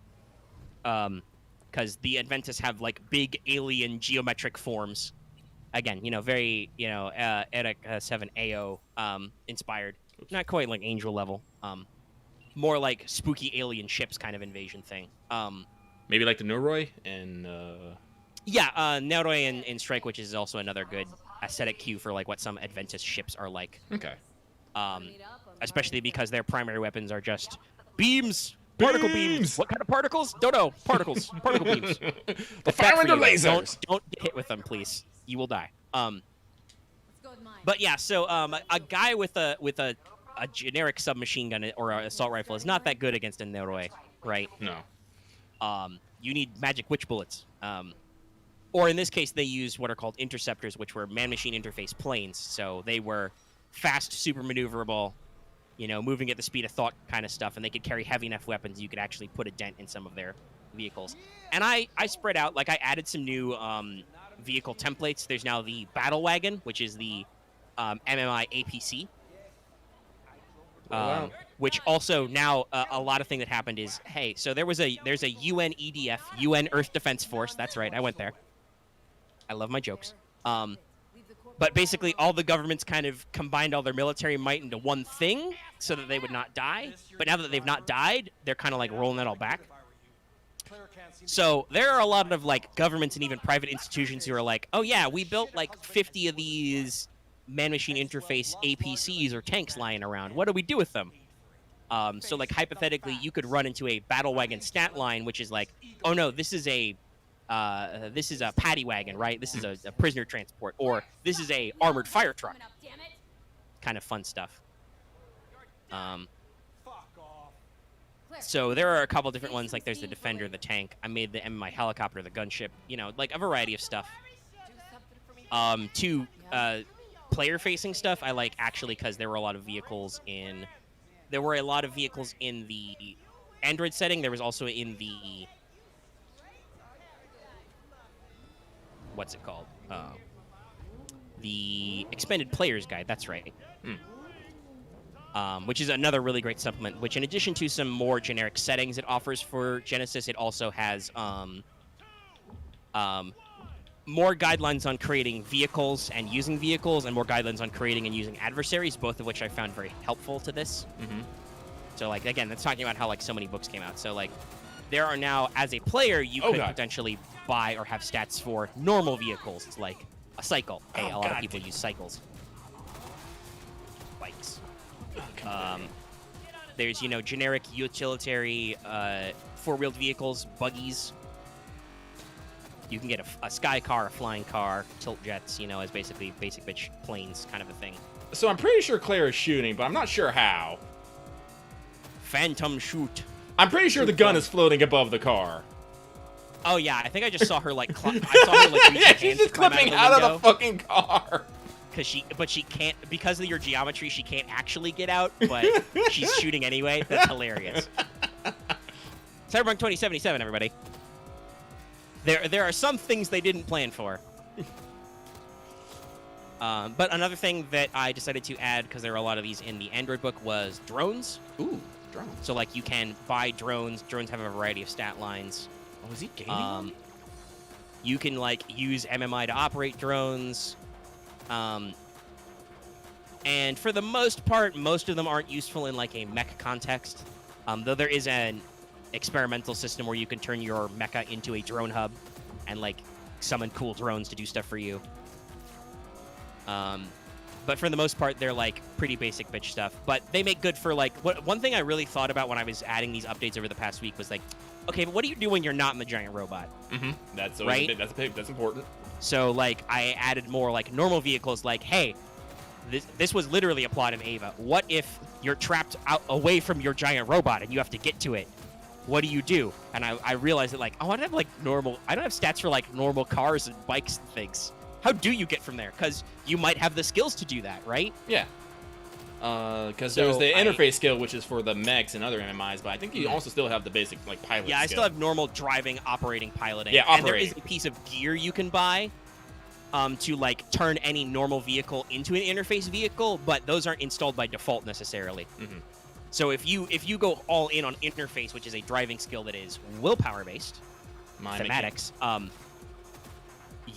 Speaker 2: Because the Adventists have like big alien geometric forms. Again, you know, very, you know, Eric 7 AO inspired. Not quite like Angel level. More like spooky alien ships kind of invasion thing.
Speaker 1: Maybe like the Noroi and
Speaker 2: Neuroi in Strike, which is also another good aesthetic cue for like what some Adventist ships are like.
Speaker 1: Okay.
Speaker 2: Especially because their primary weapons are just beams. Particle beams. What kind of particles? Don't know. Particles. Particle beams.
Speaker 1: The fire under lasers.
Speaker 2: Don't get hit with them, please. You will die. But yeah, so a guy with a generic submachine gun or an assault rifle is not that good against a Noroi, right?
Speaker 1: No.
Speaker 2: You need magic witch bullets. Or in this case, they used what are called interceptors, which were man-machine interface planes. So they were fast, super maneuverable, you know, moving at the speed of thought kind of stuff, and they could carry heavy enough weapons you could actually put a dent in some of their vehicles. And I spread out, like I added some new vehicle templates. There's now the Battle Wagon, which is the MMI APC. Which also now a lot of thing that happened is, hey, so there's a UN EDF, UN Earth Defense Force. That's right, I went there. I love my jokes. But basically, all the governments kind of combined all their military might into one thing so that they would not die. But now that they've not died, they're kind of like rolling that all back. So there are a lot of like governments and even private institutions who are like, oh yeah, we built like 50 of these man-machine interface APCs or tanks lying around. What do we do with them? So like hypothetically, you could run into a battle wagon stat line, which is like, oh no, this is a paddy wagon, right? This is a prisoner transport, or this is a armored fire truck. Kind of fun stuff. So there are a couple different ones, like there's the Defender, the tank. I made the MMI helicopter, the gunship, you know, like a variety of stuff. Player-facing stuff, I like actually because there were a lot of vehicles in the Android setting. There was also in the what's it called? The expanded players guide. That's right. Which is another really great supplement. Which, in addition to some more generic settings it offers for Genesis, it also has more guidelines on creating vehicles and using vehicles, and more guidelines on creating and using adversaries, both of which I found very helpful to this.
Speaker 1: Mm-hmm.
Speaker 2: So, like, again, that's talking about how, like, so many books came out. So, like, there are now, as a player, you could potentially buy or have stats for normal vehicles, like a cycle. Hey, a lot of people use cycles. bikes. There's, generic utilitarian four-wheeled vehicles, buggies. You can get a sky car, a flying car, tilt jets, as basically basic bitch planes kind of a thing.
Speaker 1: So I'm pretty sure Claire is shooting, but I'm not sure how.
Speaker 2: Phantom shoot.
Speaker 1: I'm pretty sure the gun is floating above the car.
Speaker 2: Oh yeah, I think I just saw her like. I saw her like.
Speaker 1: Yeah, she's just clipping out of the fucking car.
Speaker 2: But she can't, because of your geometry, she can't actually get out. But she's shooting anyway. That's hilarious. Cyberpunk 2077, everybody. There are some things they didn't plan for. But another thing that I decided to add, because there are a lot of these in the Android book, was drones.
Speaker 1: Ooh, drones.
Speaker 2: So like you can buy drones. Drones have a variety of stat lines.
Speaker 1: Oh, is he gaming?
Speaker 2: You can like use MMI to operate drones. And for the most part, most of them aren't useful in like a mech context. Though there is an experimental system where you can turn your mecha into a drone hub and like summon cool drones to do stuff for you. But for the most part, they're like pretty basic bitch stuff. But they make good for like one thing I really thought about when I was adding these updates over the past week was like, okay, but what do you do when you're not in the giant robot?
Speaker 1: Mm-hmm. That's
Speaker 2: right.
Speaker 1: That's important.
Speaker 2: So like I added more like normal vehicles. Like, hey, this was literally a plot in Ava. What if you're trapped out away from your giant robot and you have to get to it? What do you do? And I realized that like, oh, I don't have like I don't have stats for like normal cars and bikes and things. How do you get from there? Because you might have the skills to do that, right?
Speaker 1: Yeah. Because there's the interface skill, which is for the mechs and other MMIs, but I think you also still have the basic like pilot.
Speaker 2: Yeah,
Speaker 1: skill.
Speaker 2: I still have normal driving, operating, piloting.
Speaker 1: Yeah,
Speaker 2: and there is a piece of gear you can buy to like turn any normal vehicle into an interface vehicle, but those aren't installed by default necessarily.
Speaker 1: Mm-hmm.
Speaker 2: So if you go all in on interface, which is a driving skill that is willpower based, thematics,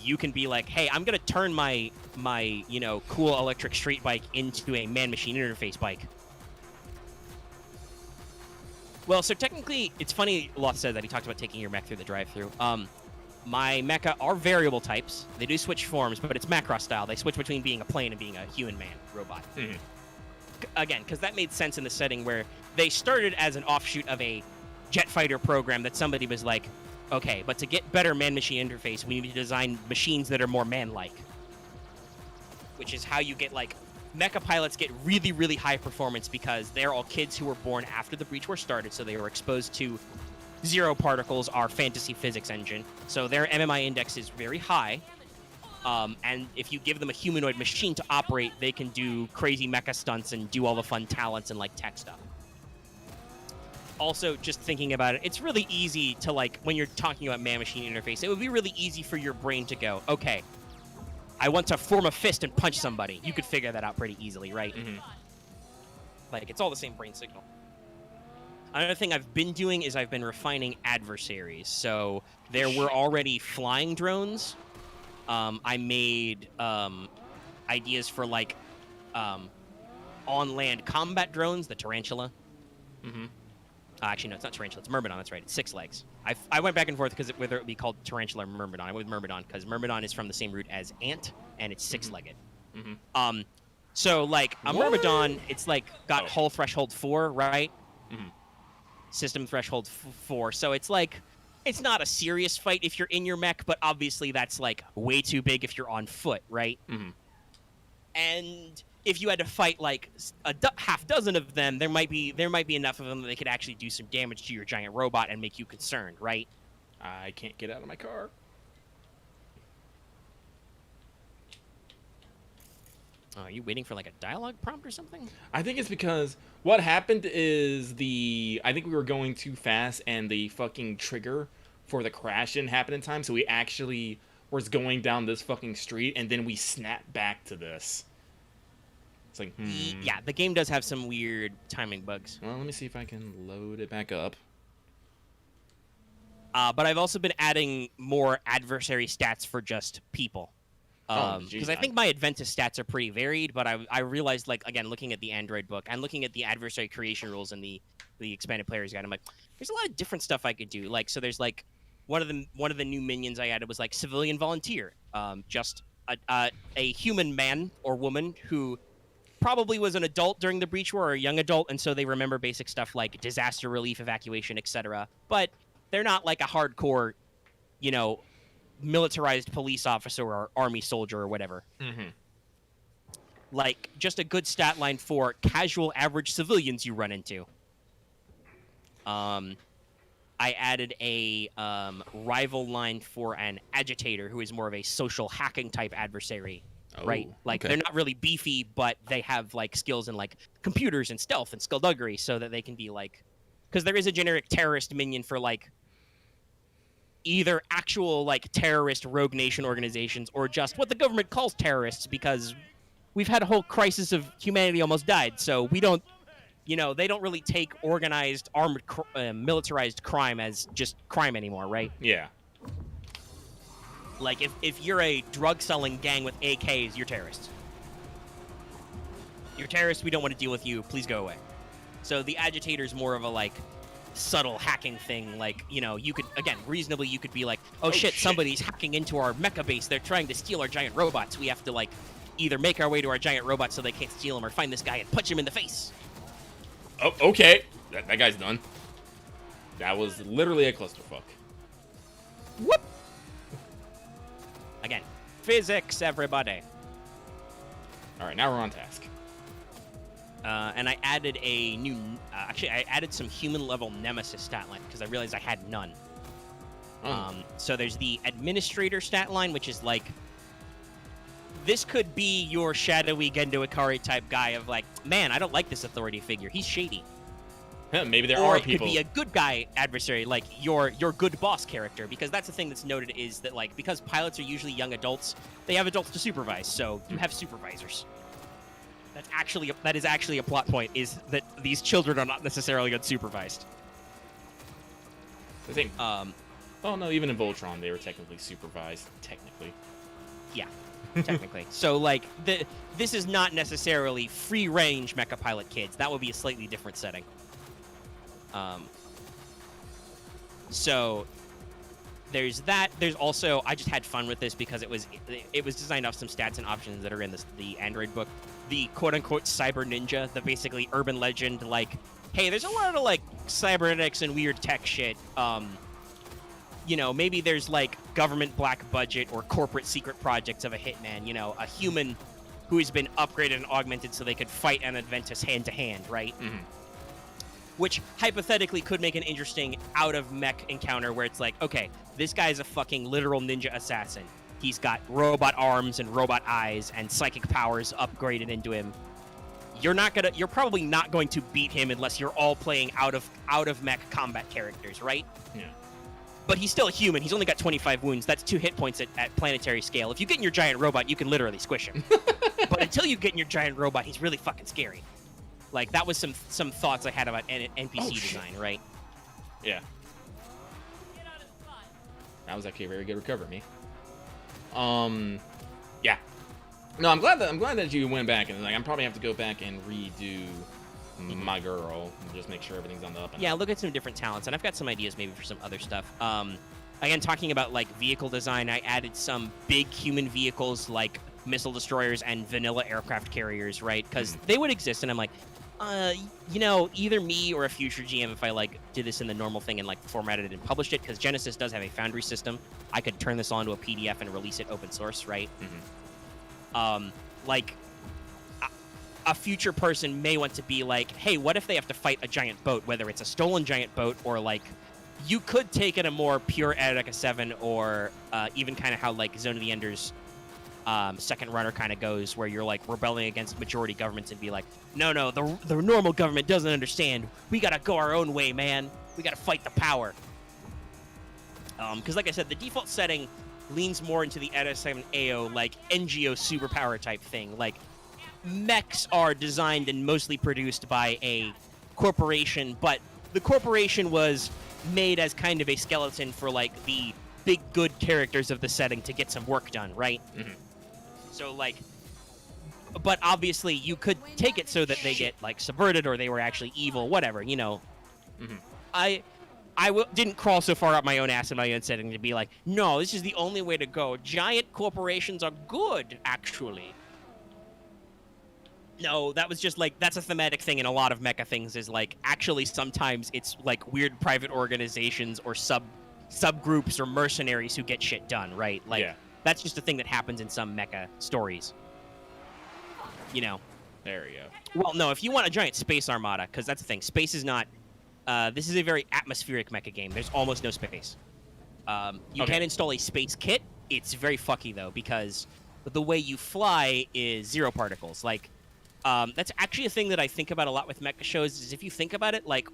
Speaker 2: you can be like, hey, I'm gonna turn my cool electric street bike into a man-machine interface bike. Well, so technically, it's funny Loth said that he talked about taking your mech through the drive-thru. My mecha are variable types. They do switch forms, but it's Macross style. They switch between being a plane and being a human man robot.
Speaker 1: Mm-hmm.
Speaker 2: Again, because that made sense in the setting where they started as an offshoot of a jet fighter program that somebody was like, okay, but to get better man-machine interface, we need to design machines that are more man-like. Which is how you get, like, mecha pilots get really, really high performance because they're all kids who were born after the breach war started, so they were exposed to zero particles, our fantasy physics engine. So their MMI index is very high. And if you give them a humanoid machine to operate, they can do crazy mecha stunts and do all the fun talents and, like, tech stuff. Also, just thinking about it, it's really easy to, like, when you're talking about man-machine interface, it would be really easy for your brain to go, okay, I want to form a fist and punch somebody. You could figure that out pretty easily, right?
Speaker 1: Mm-hmm.
Speaker 2: Like, it's all the same brain signal. Another thing I've been doing is I've been refining adversaries. So there were already flying drones. I made ideas for, like, on-land combat drones, the Tarantula.
Speaker 1: Mm-hmm.
Speaker 2: Actually, no, it's not Tarantula. It's Myrmidon. That's right. It's 6 legs. I went back and forth because whether it would be called Tarantula or Myrmidon. I went with Myrmidon because Myrmidon is from the same root as ant, and it's 6-legged.
Speaker 1: Mm-hmm.
Speaker 2: So, like, a Myrmidon, it's, like, got hull threshold 4, right?
Speaker 1: Mm-hmm.
Speaker 2: System threshold 4. So it's, like, it's not a serious fight if you're in your mech, but obviously that's, like, way too big if you're on foot, right?
Speaker 1: Mm-hmm.
Speaker 2: And if you had to fight like half dozen of them, there might be enough of them that they could actually do some damage to your giant robot and make you concerned, right?
Speaker 1: I can't get out of my car.
Speaker 2: Oh, are you waiting for like a dialogue prompt or something?
Speaker 1: I think it's because what happened is I think we were going too fast and the fucking trigger for the crash didn't happen in time, so we actually was going down this fucking street and then we snapped back to this. It's like,
Speaker 2: Yeah, the game does have some weird timing bugs.
Speaker 1: Well, let me see if I can load it back up.
Speaker 2: But I've also been adding more adversary stats for just people. Because I think my Adventus stats are pretty varied, but I realized, like, again, looking at the Android book and looking at the adversary creation rules and the expanded player's guide, I'm like, there's a lot of different stuff I could do. Like, so there's like one of the new minions I added was like civilian volunteer, just a human man or woman who probably was an adult during the breach war or a young adult, and so they remember basic stuff like disaster relief, evacuation, etc. But they're not like a hardcore, you know, militarized police officer or army soldier or whatever.
Speaker 1: Mm-hmm.
Speaker 2: Like, just a good stat line for casual average civilians you run into. I added a rival line for an agitator who is more of a social hacking type adversary. Right? Like, they're not really beefy, but they have, like, skills in, like, computers and stealth and skullduggery so that they can be, like... Because there is a generic terrorist minion for, like, either actual, like, terrorist rogue nation organizations or just what the government calls terrorists because we've had a whole crisis of humanity almost died, so we don't... You know, they don't really take organized, armored, militarized crime as just crime anymore, right?
Speaker 1: Yeah.
Speaker 2: Like, if you're a drug-selling gang with AKs, you're terrorists. You're terrorists, we don't want to deal with you, please go away. So the agitator's more of a, like, subtle hacking thing. Like, you know, you could, again, reasonably, you could be like, oh shit, somebody's hacking into our mecha base, they're trying to steal our giant robots. We have to, like, either make our way to our giant robots so they can't steal them or find this guy and punch him in the face.
Speaker 1: Oh, okay. That guy's done. That was literally a clusterfuck.
Speaker 2: Whoop! Again, physics, everybody.
Speaker 1: All right, now we're on task.
Speaker 2: And I added a new... actually, I added some human-level nemesis stat line because I realized I had none. So there's the administrator stat line, which is like... This could be your shadowy Gendo Ikari type guy of like, man, I don't like this authority figure. He's shady.
Speaker 1: Maybe there
Speaker 2: or
Speaker 1: are
Speaker 2: it
Speaker 1: people.
Speaker 2: Could be a good guy adversary, like your good boss character, because that's the thing that's noted is that like because pilots are usually young adults, they have adults to supervise, so you have supervisors. That is actually a plot point, is that these children are not necessarily unsupervised.
Speaker 1: I think. Oh no, even in Voltron, they were technically supervised. Technically.
Speaker 2: Yeah. Technically. So, like, this is not necessarily free-range mecha pilot kids. That would be a slightly different setting. So, there's that. There's also, I just had fun with this because it was designed off some stats and options that are in the Android book. The quote-unquote cyber ninja, the basically urban legend, like, hey, there's a lot of, like, cybernetics and weird tech shit. You know, maybe there's, like, government black budget or corporate secret projects of a hitman, you know, a human who has been upgraded and augmented so they could fight an Adventus hand-to-hand, right?
Speaker 1: Mm-hmm.
Speaker 2: Which, hypothetically, could make an interesting out-of-mech encounter where it's like, okay, this guy's a fucking literal ninja assassin. He's got robot arms and robot eyes and psychic powers upgraded into him. You're probably not going to beat him unless you're all playing out-of-mech combat characters, right?
Speaker 1: Yeah.
Speaker 2: But he's still a human. He's only got 25 wounds. That's 2 hit points at planetary scale. If you get in your giant robot, you can literally squish him. But until you get in your giant robot, he's really fucking scary. Like, that was some thoughts I had about NPC design, right?
Speaker 1: Yeah. That was actually a very good recovery, me. Yeah. No, I'm glad that you went back and like I'm probably have to go back and redo my girl and just make sure everything's on the up and up.
Speaker 2: Look at some different talents, and I've got some ideas maybe for some other stuff. Again, talking about like vehicle design, I added some big human vehicles like missile destroyers and vanilla aircraft carriers, right? Because they would exist, and I'm like, you know, either me or a future GM, if I like did this in the normal thing and like formatted it and published it, because Genesis does have a Foundry system, I could turn this onto a PDF and release it open source, right? Like, a future person may want to be like, hey, what if they have to fight a giant boat, whether it's a stolen giant boat or like, you could take it a more pure Erotica 7 or even kind of how like Zone of the Enders second runner kind of goes, where you're like rebelling against majority governments and be like, no, the normal government doesn't understand. We gotta go our own way, man. We gotta fight the power. Because like I said, the default setting leans more into the NSM AO like NGO superpower type thing. Like, mechs are designed and mostly produced by a corporation, but the corporation was made as kind of a skeleton for like the big good characters of the setting to get some work done, right? So like, but obviously you could take it so that they get like subverted or they were actually evil, whatever, you know. I didn't crawl so far up my own ass in my own setting to be like, no, this is the only way to go. Giant corporations are good, actually. No, that was just like that's a thematic thing in a lot of mecha things. Is like actually sometimes it's like weird private organizations or subgroups or mercenaries who get shit done, right? Like
Speaker 1: Yeah.
Speaker 2: that's just a thing that happens in some mecha stories. You know.
Speaker 1: There we go.
Speaker 2: Well, no, if you want a giant space armada, because that's the thing. Space is not. This is a very atmospheric mecha game. There's almost no space. You can install a space kit. It's very fucky though because the way you fly is zero particles. Like. That's actually a thing that I think about a lot with mecha shows. Is if you think about it, like,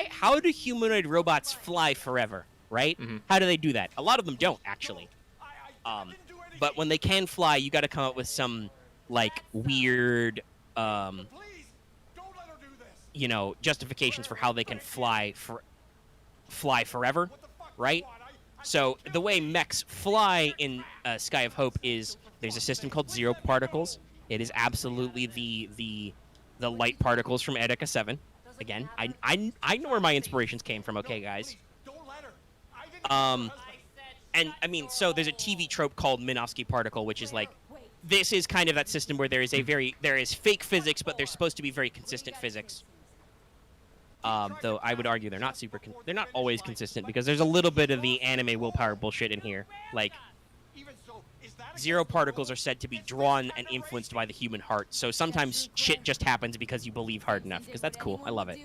Speaker 2: how do humanoid robots fly forever, right?
Speaker 1: Mm-hmm.
Speaker 2: How do they do that? A lot of them don't, actually. But when they can fly, you got to come up with some, like, weird, justifications for how they can fly forever, right? So the way mechs fly in Sky of Hope is there's a system called zero particles. It is absolutely the light particles from Etika 7. Again, I know where my inspirations came from, okay, guys? And, I mean, so there's a TV trope called Minovsky particle, which is like, this is kind of that system where there is fake physics, but there's supposed to be very consistent physics. Though I would argue they're not they're not always consistent, because there's a little bit of the anime willpower bullshit in here. Like, zero particles are said to be drawn and influenced by the human heart, so sometimes shit just happens because you believe hard enough, because that's cool. I love it.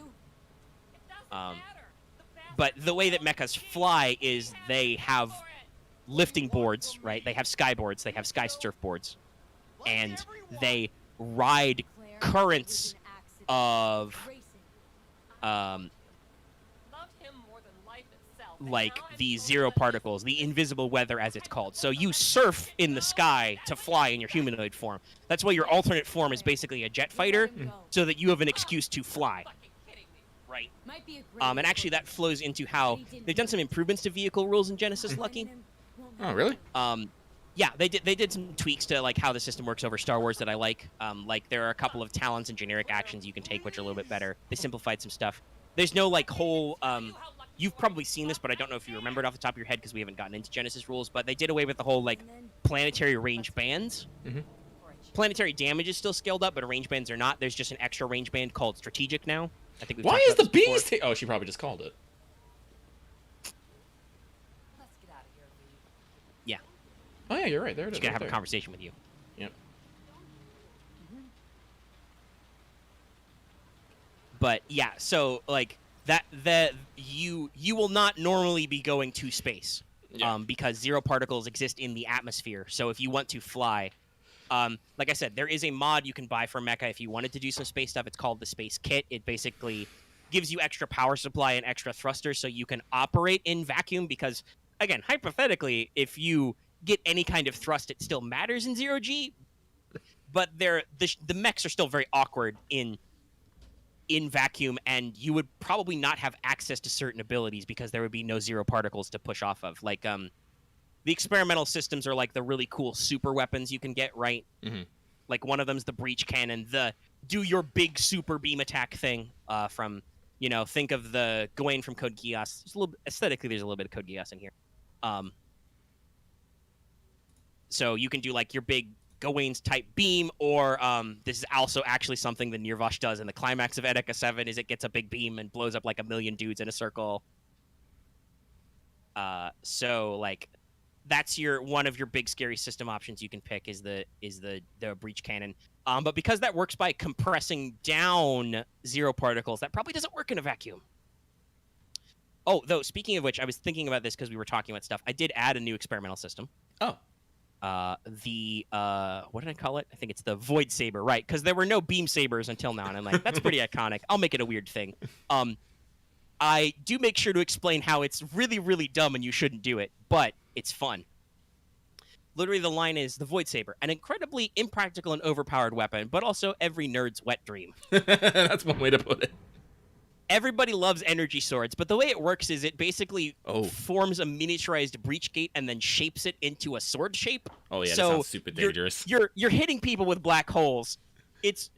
Speaker 2: But the way that mechas fly is they have lifting boards, right? They have sky boards, they have sky surfboards, and they ride currents of like the zero particles, the invisible weather as it's called. So you surf in the sky to fly in your humanoid form. That's why your alternate form is basically a jet fighter, so that you have an excuse to fly. Right. And actually that flows into how they've done some improvements to vehicle rules in Genesis, Lucky.
Speaker 1: Oh, really?
Speaker 2: Yeah, they did some tweaks to like how the system works over Star Wars that I like. Like there are a couple of talents and generic actions you can take which are a little bit better. They simplified some stuff. There's no like whole you've probably seen this, but I don't know if you remember it off the top of your head because we haven't gotten into Genesis rules, but they did away with the whole like planetary range bands. Mm-hmm. Planetary damage is still scaled up, but range bands are not. There's just an extra range band called strategic now. I think we've
Speaker 1: Why
Speaker 2: talked
Speaker 1: is
Speaker 2: about
Speaker 1: the
Speaker 2: this before.
Speaker 1: bees? Oh, she probably just called it.
Speaker 6: Let's get out of here, Lee.
Speaker 2: Yeah.
Speaker 1: Oh yeah, you're right. There it is.
Speaker 2: She's gonna
Speaker 1: right
Speaker 2: have
Speaker 1: there.
Speaker 2: a conversation with you.
Speaker 1: Yep.
Speaker 2: But yeah, so like that you will not normally be going to space,
Speaker 1: Yeah.
Speaker 2: because zero particles exist in the atmosphere. So if you want to fly, like I said, there is a mod you can buy for mecha if you wanted to do some space stuff. It's called the Space Kit. It basically gives you extra power supply and extra thrusters so you can operate in vacuum. Because again, hypothetically, if you get any kind of thrust, it still matters in zero G. But the mechs are still very awkward in vacuum, and you would probably not have access to certain abilities because there would be no zero particles to push off of. Like, the experimental systems are like the really cool super weapons you can get, right?
Speaker 1: Mm-hmm.
Speaker 2: Like one of them's the breach cannon, the do your big super beam attack thing from, think of the Gawain from Code Geass. Aesthetically, there's a little bit of Code Geass in here. So you can do like your big Gawain's type beam, or this is also actually something that Nirvash does in the climax of Etika 7, is it gets a big beam and blows up like 1,000,000 dudes in a circle. So like that's one of your big scary system options you can pick is the breach cannon. But because that works by compressing down zero particles, that probably doesn't work in a vacuum. Oh, though, speaking of which, I was thinking about this because we were talking about stuff. I did add a new experimental system.
Speaker 1: Oh.
Speaker 2: What did I call it? I think it's the Void Saber, right? Because there were no beam sabers until now, and I'm like, that's pretty iconic. I'll make it a weird thing. I do make sure to explain how it's really, really dumb and you shouldn't do it, but it's fun. Literally, the line is the Void Saber, an incredibly impractical and overpowered weapon, but also every nerd's wet dream.
Speaker 1: That's one way to put it.
Speaker 2: Everybody loves energy swords, but the way it works is it basically
Speaker 1: Oh.
Speaker 2: forms a miniaturized breach gate and then shapes it into a sword shape.
Speaker 1: Oh yeah,
Speaker 2: So
Speaker 1: that sounds super dangerous.
Speaker 2: You're hitting people with black holes. It's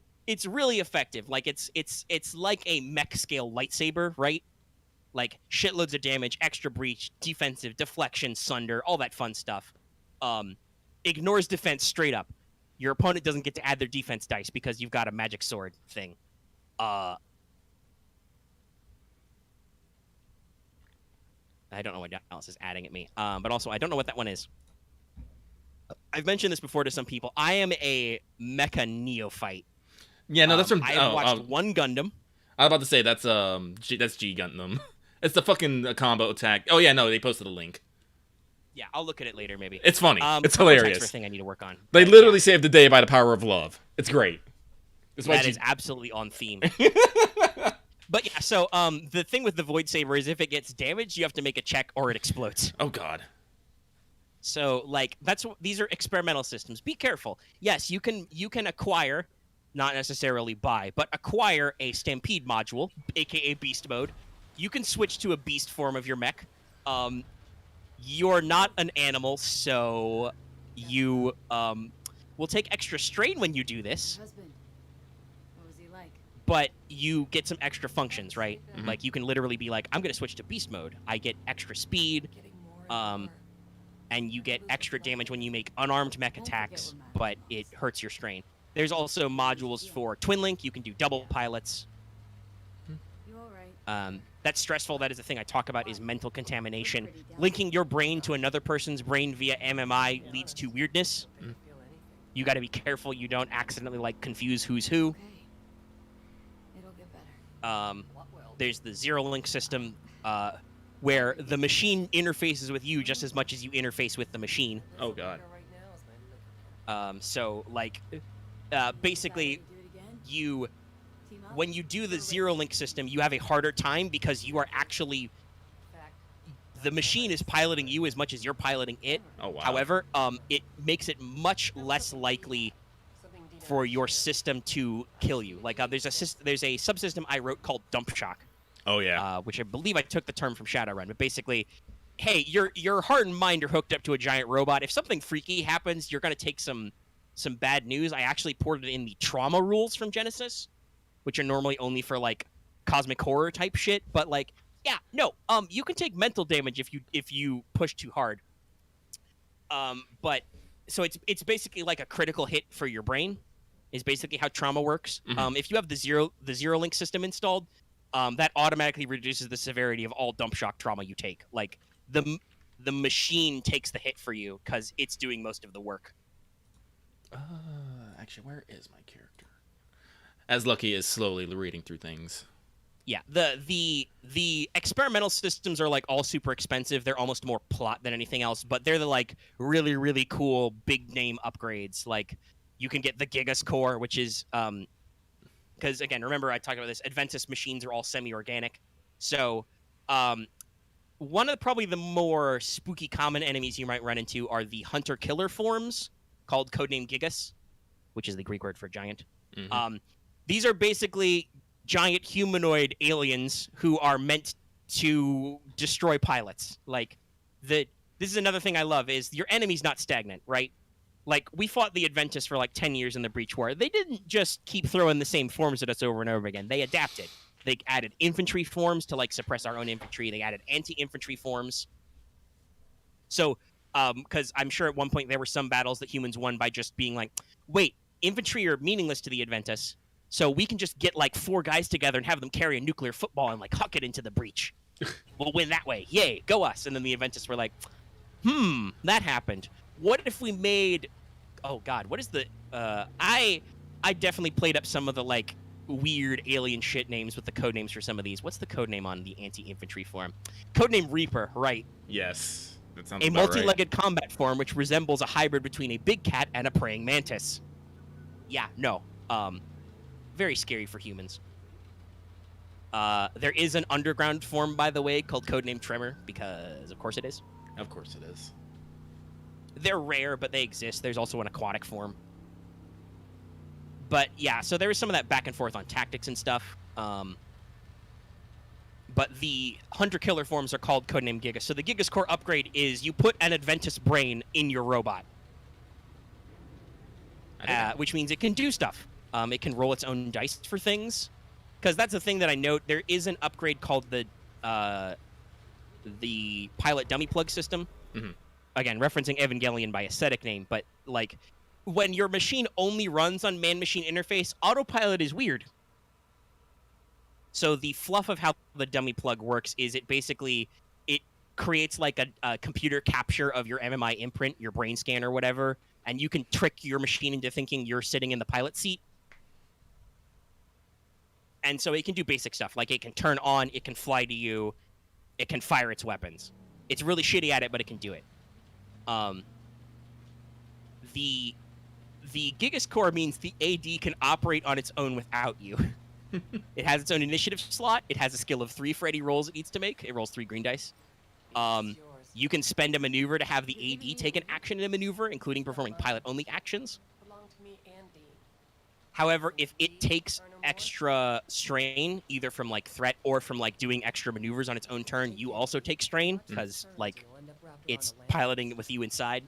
Speaker 2: really effective. Like it's like a mech scale lightsaber, right? Like shitloads of damage, extra breach, defensive, deflection, sunder, all that fun stuff. Ignores defense straight up. Your opponent doesn't get to add their defense dice because you've got a magic sword thing. I don't know what else is adding at me. But also, I don't know what that one is. I've mentioned this before to some people. I am a mecha neophyte.
Speaker 1: Yeah, no, that's from.
Speaker 2: I've watched one Gundam.
Speaker 1: I was about to say that's G Gundam. It's the fucking combo attack. Oh yeah, no, they posted a link.
Speaker 2: Yeah, I'll look at it later, maybe.
Speaker 1: It's funny. It's
Speaker 2: combo attacks
Speaker 1: hilarious.
Speaker 2: are a thing I need to work on.
Speaker 1: They literally saved the day by the power of love. It's great.
Speaker 2: That is absolutely on theme. But yeah, so the thing with the Void Saber is if it gets damaged, you have to make a check or it explodes.
Speaker 1: Oh god.
Speaker 2: So like these are experimental systems. Be careful. Yes, you can acquire, not necessarily buy, but acquire a Stampede module, aka Beast Mode. You can switch to a beast form of your mech. You're not an animal, so you will take extra strain when you do this.
Speaker 3: Husband, what was he like?
Speaker 2: But you get some extra functions, right?
Speaker 1: Mhm.
Speaker 2: Like you can literally be like, I'm going to switch to beast mode. I get extra speed, and you get extra damage when you make unarmed mech attacks, but it hurts your strain. There's also modules for Twin Link. You can do double pilots.
Speaker 3: You all right?
Speaker 2: That's stressful. That is the thing I talk about is mental contamination. Linking your brain to another person's brain via MMI leads to weirdness. You got to be careful you don't accidentally like confuse who's who.
Speaker 3: Okay. It'll get better.
Speaker 2: There's the Zero Link system, where the machine interfaces with you just as much as you interface with the machine.
Speaker 1: Oh god.
Speaker 2: So like, basically,
Speaker 3: Do it again?
Speaker 2: you
Speaker 3: Team up?
Speaker 2: when you do the Zero Link system, you have a harder time because you are actually the machine is piloting you as much as you're piloting it.
Speaker 1: Oh wow.
Speaker 2: However, it makes it much less likely for your system to kill you. Like there's a subsystem I wrote called Dump Shock,
Speaker 1: Oh yeah.
Speaker 2: which I believe I took the term from Shadowrun. But basically, hey, your heart and mind are hooked up to a giant robot. If something freaky happens, you're gonna take some bad news. I actually ported in the trauma rules from Genesis, which are normally only for like cosmic horror type shit. But like, yeah, no, you can take mental damage if you push too hard. But so it's basically like a critical hit for your brain. Is basically how trauma works.
Speaker 1: Mhm.
Speaker 2: If you have the Zero Link system installed, that automatically reduces the severity of all dump shock trauma you take. Like the machine takes the hit for you because it's doing most of the work.
Speaker 1: Actually, where is my character? As Lucky is slowly reading through things.
Speaker 2: Yeah, the experimental systems are like all super expensive. They're almost more plot than anything else, but they're the like really really cool big name upgrades. Like you can get the Gigas Core, which is because again, remember I talked about this. Adventus machines are all semi-organic, so one of probably the more spooky common enemies you might run into are the hunter-killer forms called codename Gigas, which is the Greek word for giant.
Speaker 1: Mm-hmm.
Speaker 2: These are basically giant humanoid aliens who are meant to destroy pilots. Like this is another thing I love is your enemy's not stagnant, right? Like we fought the Adventus for like 10 years in the Breach War. They didn't just keep throwing the same forms at us over and over again. They adapted. They added infantry forms to like suppress our own infantry. They added anti-infantry forms. So, because I'm sure at one point there were some battles that humans won by just being like, wait, infantry are meaningless to the Adventus. So we can just get like 4 guys together and have them carry a nuclear football and like huck it into the breach. We'll win that way. Yay, go us. And then the Adventists were like, that happened. What if we made... Oh, God, what is the... I definitely played up some of the like weird alien shit names with the code names for some of these. What's the code name on the anti-infantry form? Codename Reaper, right.
Speaker 1: Yes. That sounds
Speaker 2: A
Speaker 1: about
Speaker 2: multi-legged combat form which resembles a hybrid between a big cat and a praying mantis. Yeah, no. Very scary for humans. There is an underground form, by the way, called Codename Tremor, because of course it is.
Speaker 1: right. Of course it is.
Speaker 2: They're rare, but they exist. There's also an aquatic form. But yeah, so there is some of that back and forth on tactics and stuff. But the hunter-killer forms are called Codename Gigas. So the Gigas Core upgrade is you put an Adventus brain in your robot, which means it can do stuff. It can roll its own dice for things. Because that's the thing that I note. There is an upgrade called the pilot dummy plug system.
Speaker 1: Mm-hmm.
Speaker 2: Again, referencing Evangelion by aesthetic name, but like when your machine only runs on man-machine interface, autopilot is weird. So the fluff of how the dummy plug works is it creates like a computer capture of your MMI imprint, your brain scan or whatever, and you can trick your machine into thinking you're sitting in the pilot seat. And so it can do basic stuff, like it can turn on, it can fly to you, it can fire its weapons. It's really shitty at it, but it can do it. The Gigas Core means the AD can operate on its own without you. It has its own initiative slot. It has a skill of 3 for any rolls it needs to make. It rolls 3 green dice. You can spend a maneuver to have the AD take an action in a maneuver, including performing pilot-only actions. However, if it takes extra strain, either from like threat or from like doing extra maneuvers on its own turn, you also take strain because like it's piloting with you inside.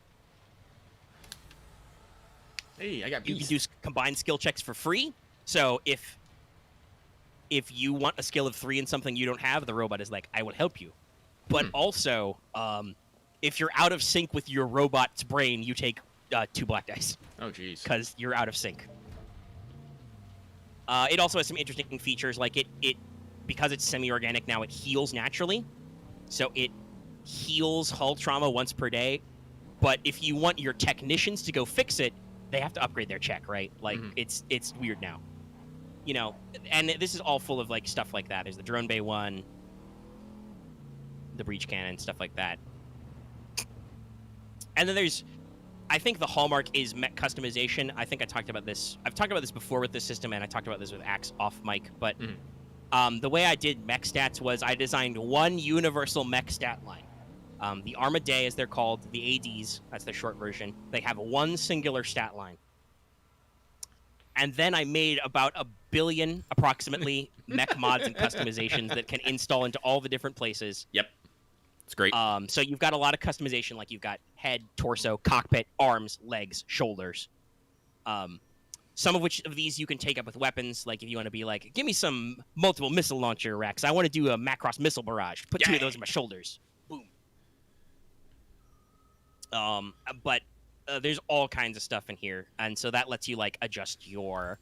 Speaker 1: Hey, I got
Speaker 2: You can do combined skill checks for free. So if you want a skill of 3 and something you don't have, the robot is like, I will help you. But also, if you're out of sync with your robot's brain, you take 2 black dice.
Speaker 1: Oh, jeez.
Speaker 2: Because you're out of sync. It also has some interesting features, like it because it's semi-organic now, it heals naturally. So it heals hull trauma once per day. But if you want your technicians to go fix it, they have to upgrade their check, right? Like, it's weird now. You know, and this is all full of, like, stuff like that. There's the Drone Bay one, the breach cannon, stuff like that. And then there's, I think the hallmark is mech customization. I think I talked about this. I've talked about this before with this system, and I talked about this with Axe off mic. But the way I did mech stats was I designed one universal mech stat line. The Armadae, as they're called, the ADs, that's the short version, they have one singular stat line. And then I made about 1 billion, approximately, mech mods and customizations that can install into all the different places.
Speaker 1: Yep. It's great.
Speaker 2: So you've got a lot of customization, like you've got head, torso, cockpit, arms, legs, shoulders. Some of which of these you can take up with weapons, like if you want to be like, give me some multiple missile launcher racks. I want to do a Macross missile barrage. Put 2 of those in my shoulders. Boom. But there's all kinds of stuff in here, and so that lets you like adjust your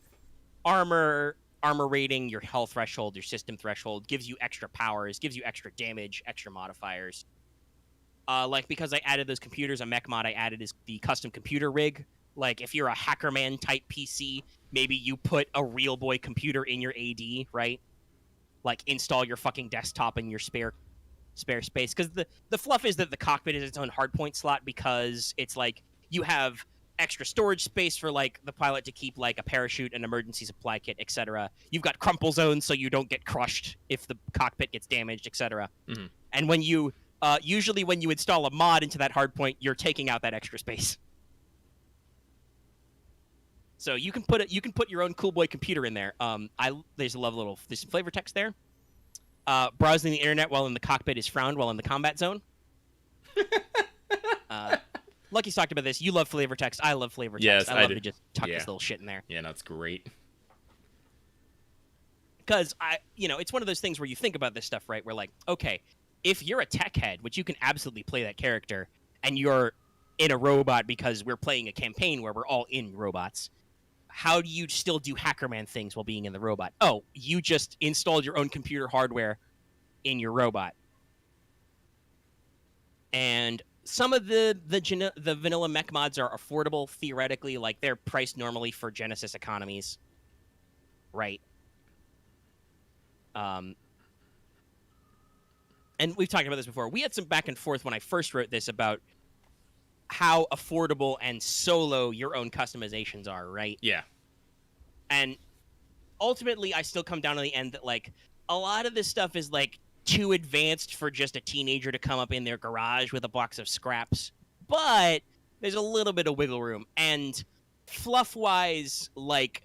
Speaker 2: armor rating, your health threshold, your system threshold, gives you extra powers, gives you extra damage, extra modifiers. Like because I added those computers, a mech mod I added is the custom computer rig. Like if you're a Hackerman type PC, maybe you put a real boy computer in your AD, right? Like install your fucking desktop in your spare space, because the fluff is that the cockpit is its own hardpoint slot, because it's like you have extra storage space for like the pilot to keep like a parachute, an emergency supply kit, etc. You've got crumple zones so you don't get crushed if the cockpit gets damaged, etc. And when you usually when you install a mod into that hardpoint, you're taking out that extra space. So you can put your own cool boy computer in there. There's some flavor text there. Browsing the internet while in the cockpit is frowned while in the combat zone. Lucky's talked about this. You love flavor text. I love flavor text.
Speaker 1: Yes,
Speaker 2: I love to just tuck this little shit in there.
Speaker 1: Yeah, that's great.
Speaker 2: Because it's one of those things where you think about this stuff, right? Where like, okay, if you're a tech head, which you can absolutely play that character, and you're in a robot because we're playing a campaign where we're all in robots, how do you still do Hackerman things while being in the robot? Oh, you just installed your own computer hardware in your robot. And some of the vanilla mech mods are affordable theoretically, like they're priced normally for Genesis economies, right? And we've talked about this before. We had some back and forth when I first wrote this about how affordable and solo your own customizations are, right?
Speaker 1: Yeah. And
Speaker 2: ultimately, I still come down to the end that like a lot of this stuff is like too advanced for just a teenager to come up in their garage with a box of scraps, but there's a little bit of wiggle room. And fluff-wise, like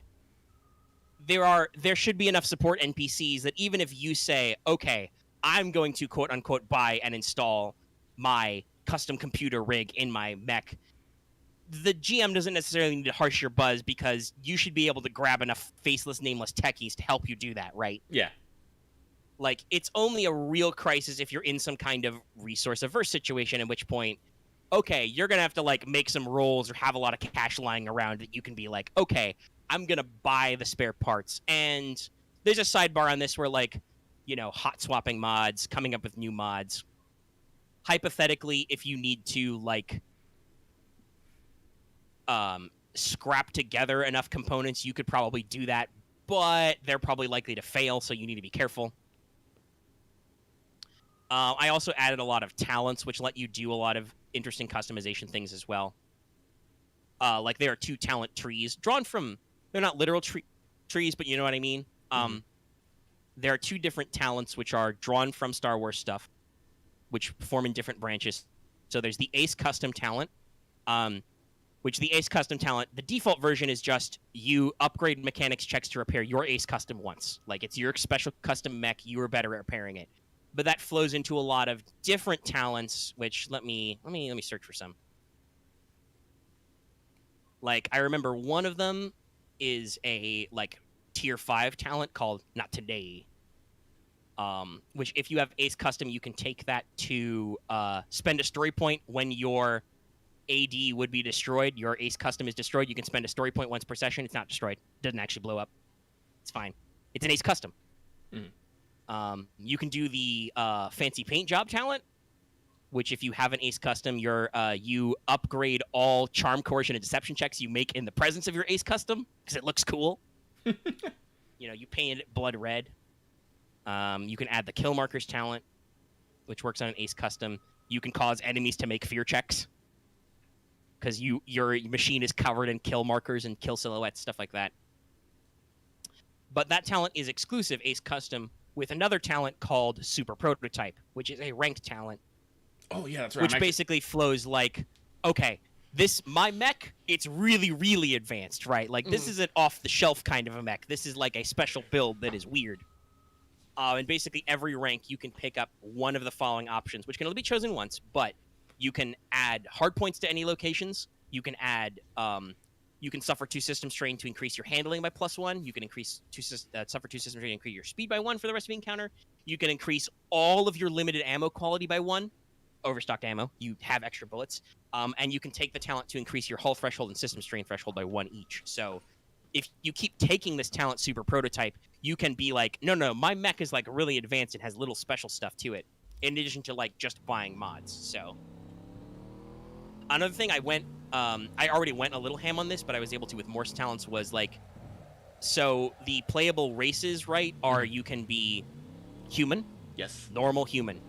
Speaker 2: there should be enough support NPCs that even if you say, okay, I'm going to quote unquote buy and install my custom computer rig in my mech, the GM doesn't necessarily need to harsh your buzz, because you should be able to grab enough faceless, nameless techies to help you do that, right?
Speaker 1: Yeah.
Speaker 2: Like, it's only a real crisis if you're in some kind of resource-averse situation, at which point, okay, you're gonna have to like make some rolls or have a lot of cash lying around that you can be like, okay, I'm gonna buy the spare parts. And there's a sidebar on this where like, you know, hot swapping mods, coming up with new mods. Hypothetically, if you need to like scrap together enough components, you could probably do that, but they're probably likely to fail, so you need to be careful. I also added a lot of talents, which let you do a lot of interesting customization things as well. Like there are 2 talent trees drawn from, they're not literal trees, but you know what I mean. There are 2 different talents which are drawn from Star Wars stuff, which form in different branches. So there's the Ace Custom talent, which the Ace Custom talent, the default version is just you upgrade mechanics checks to repair your Ace Custom once. Like it's your special custom mech, you are better at repairing it. But that flows into a lot of different talents, which let me search for some. Like I remember one of them is a like tier 5 talent called Not Today. Which if you have Ace Custom, you can take that to spend a story point when your AD would be destroyed. Your Ace Custom is destroyed. You can spend a story point once per session. It's not destroyed. It doesn't actually blow up. It's fine. It's an Ace Custom. You can do the Fancy Paint Job talent, which if you have an Ace Custom, you upgrade all Charm, Coercion, and Deception checks you make in the presence of your Ace Custom, because it looks cool. You know, you paint it blood red. You can add the Kill Markers talent, which works on an Ace Custom. You can cause enemies to make fear checks, because your machine is covered in kill markers and kill silhouettes, stuff like that. But that talent is exclusive Ace Custom with another talent called Super Prototype, which is a ranked talent.
Speaker 1: Oh yeah, that's right.
Speaker 2: Which basically flows like, okay, my mech, it's really, really advanced, right? Like this is an off-the-shelf kind of a mech. This is like a special build that is weird. And basically every rank you can pick up one of the following options, which can only be chosen once, but you can add hard points to any locations. You can add, you can suffer 2 system strain to increase your handling by +1. You can suffer 2 system strain to increase your speed by 1 for the rest of the encounter. You can increase all of your limited ammo quality by 1. Overstocked ammo. You have extra bullets. And you can take the talent to increase your hull threshold and system strain threshold by 1 each. So if you keep taking this talent Super Prototype, you can be like, no, my mech is like really advanced and has little special stuff to it, in addition to like just buying mods. So another thing I already went a little ham on this, but I was able to with Morse talents, was like, so the playable races, right, are you can be human.
Speaker 1: Yes.
Speaker 2: Normal human.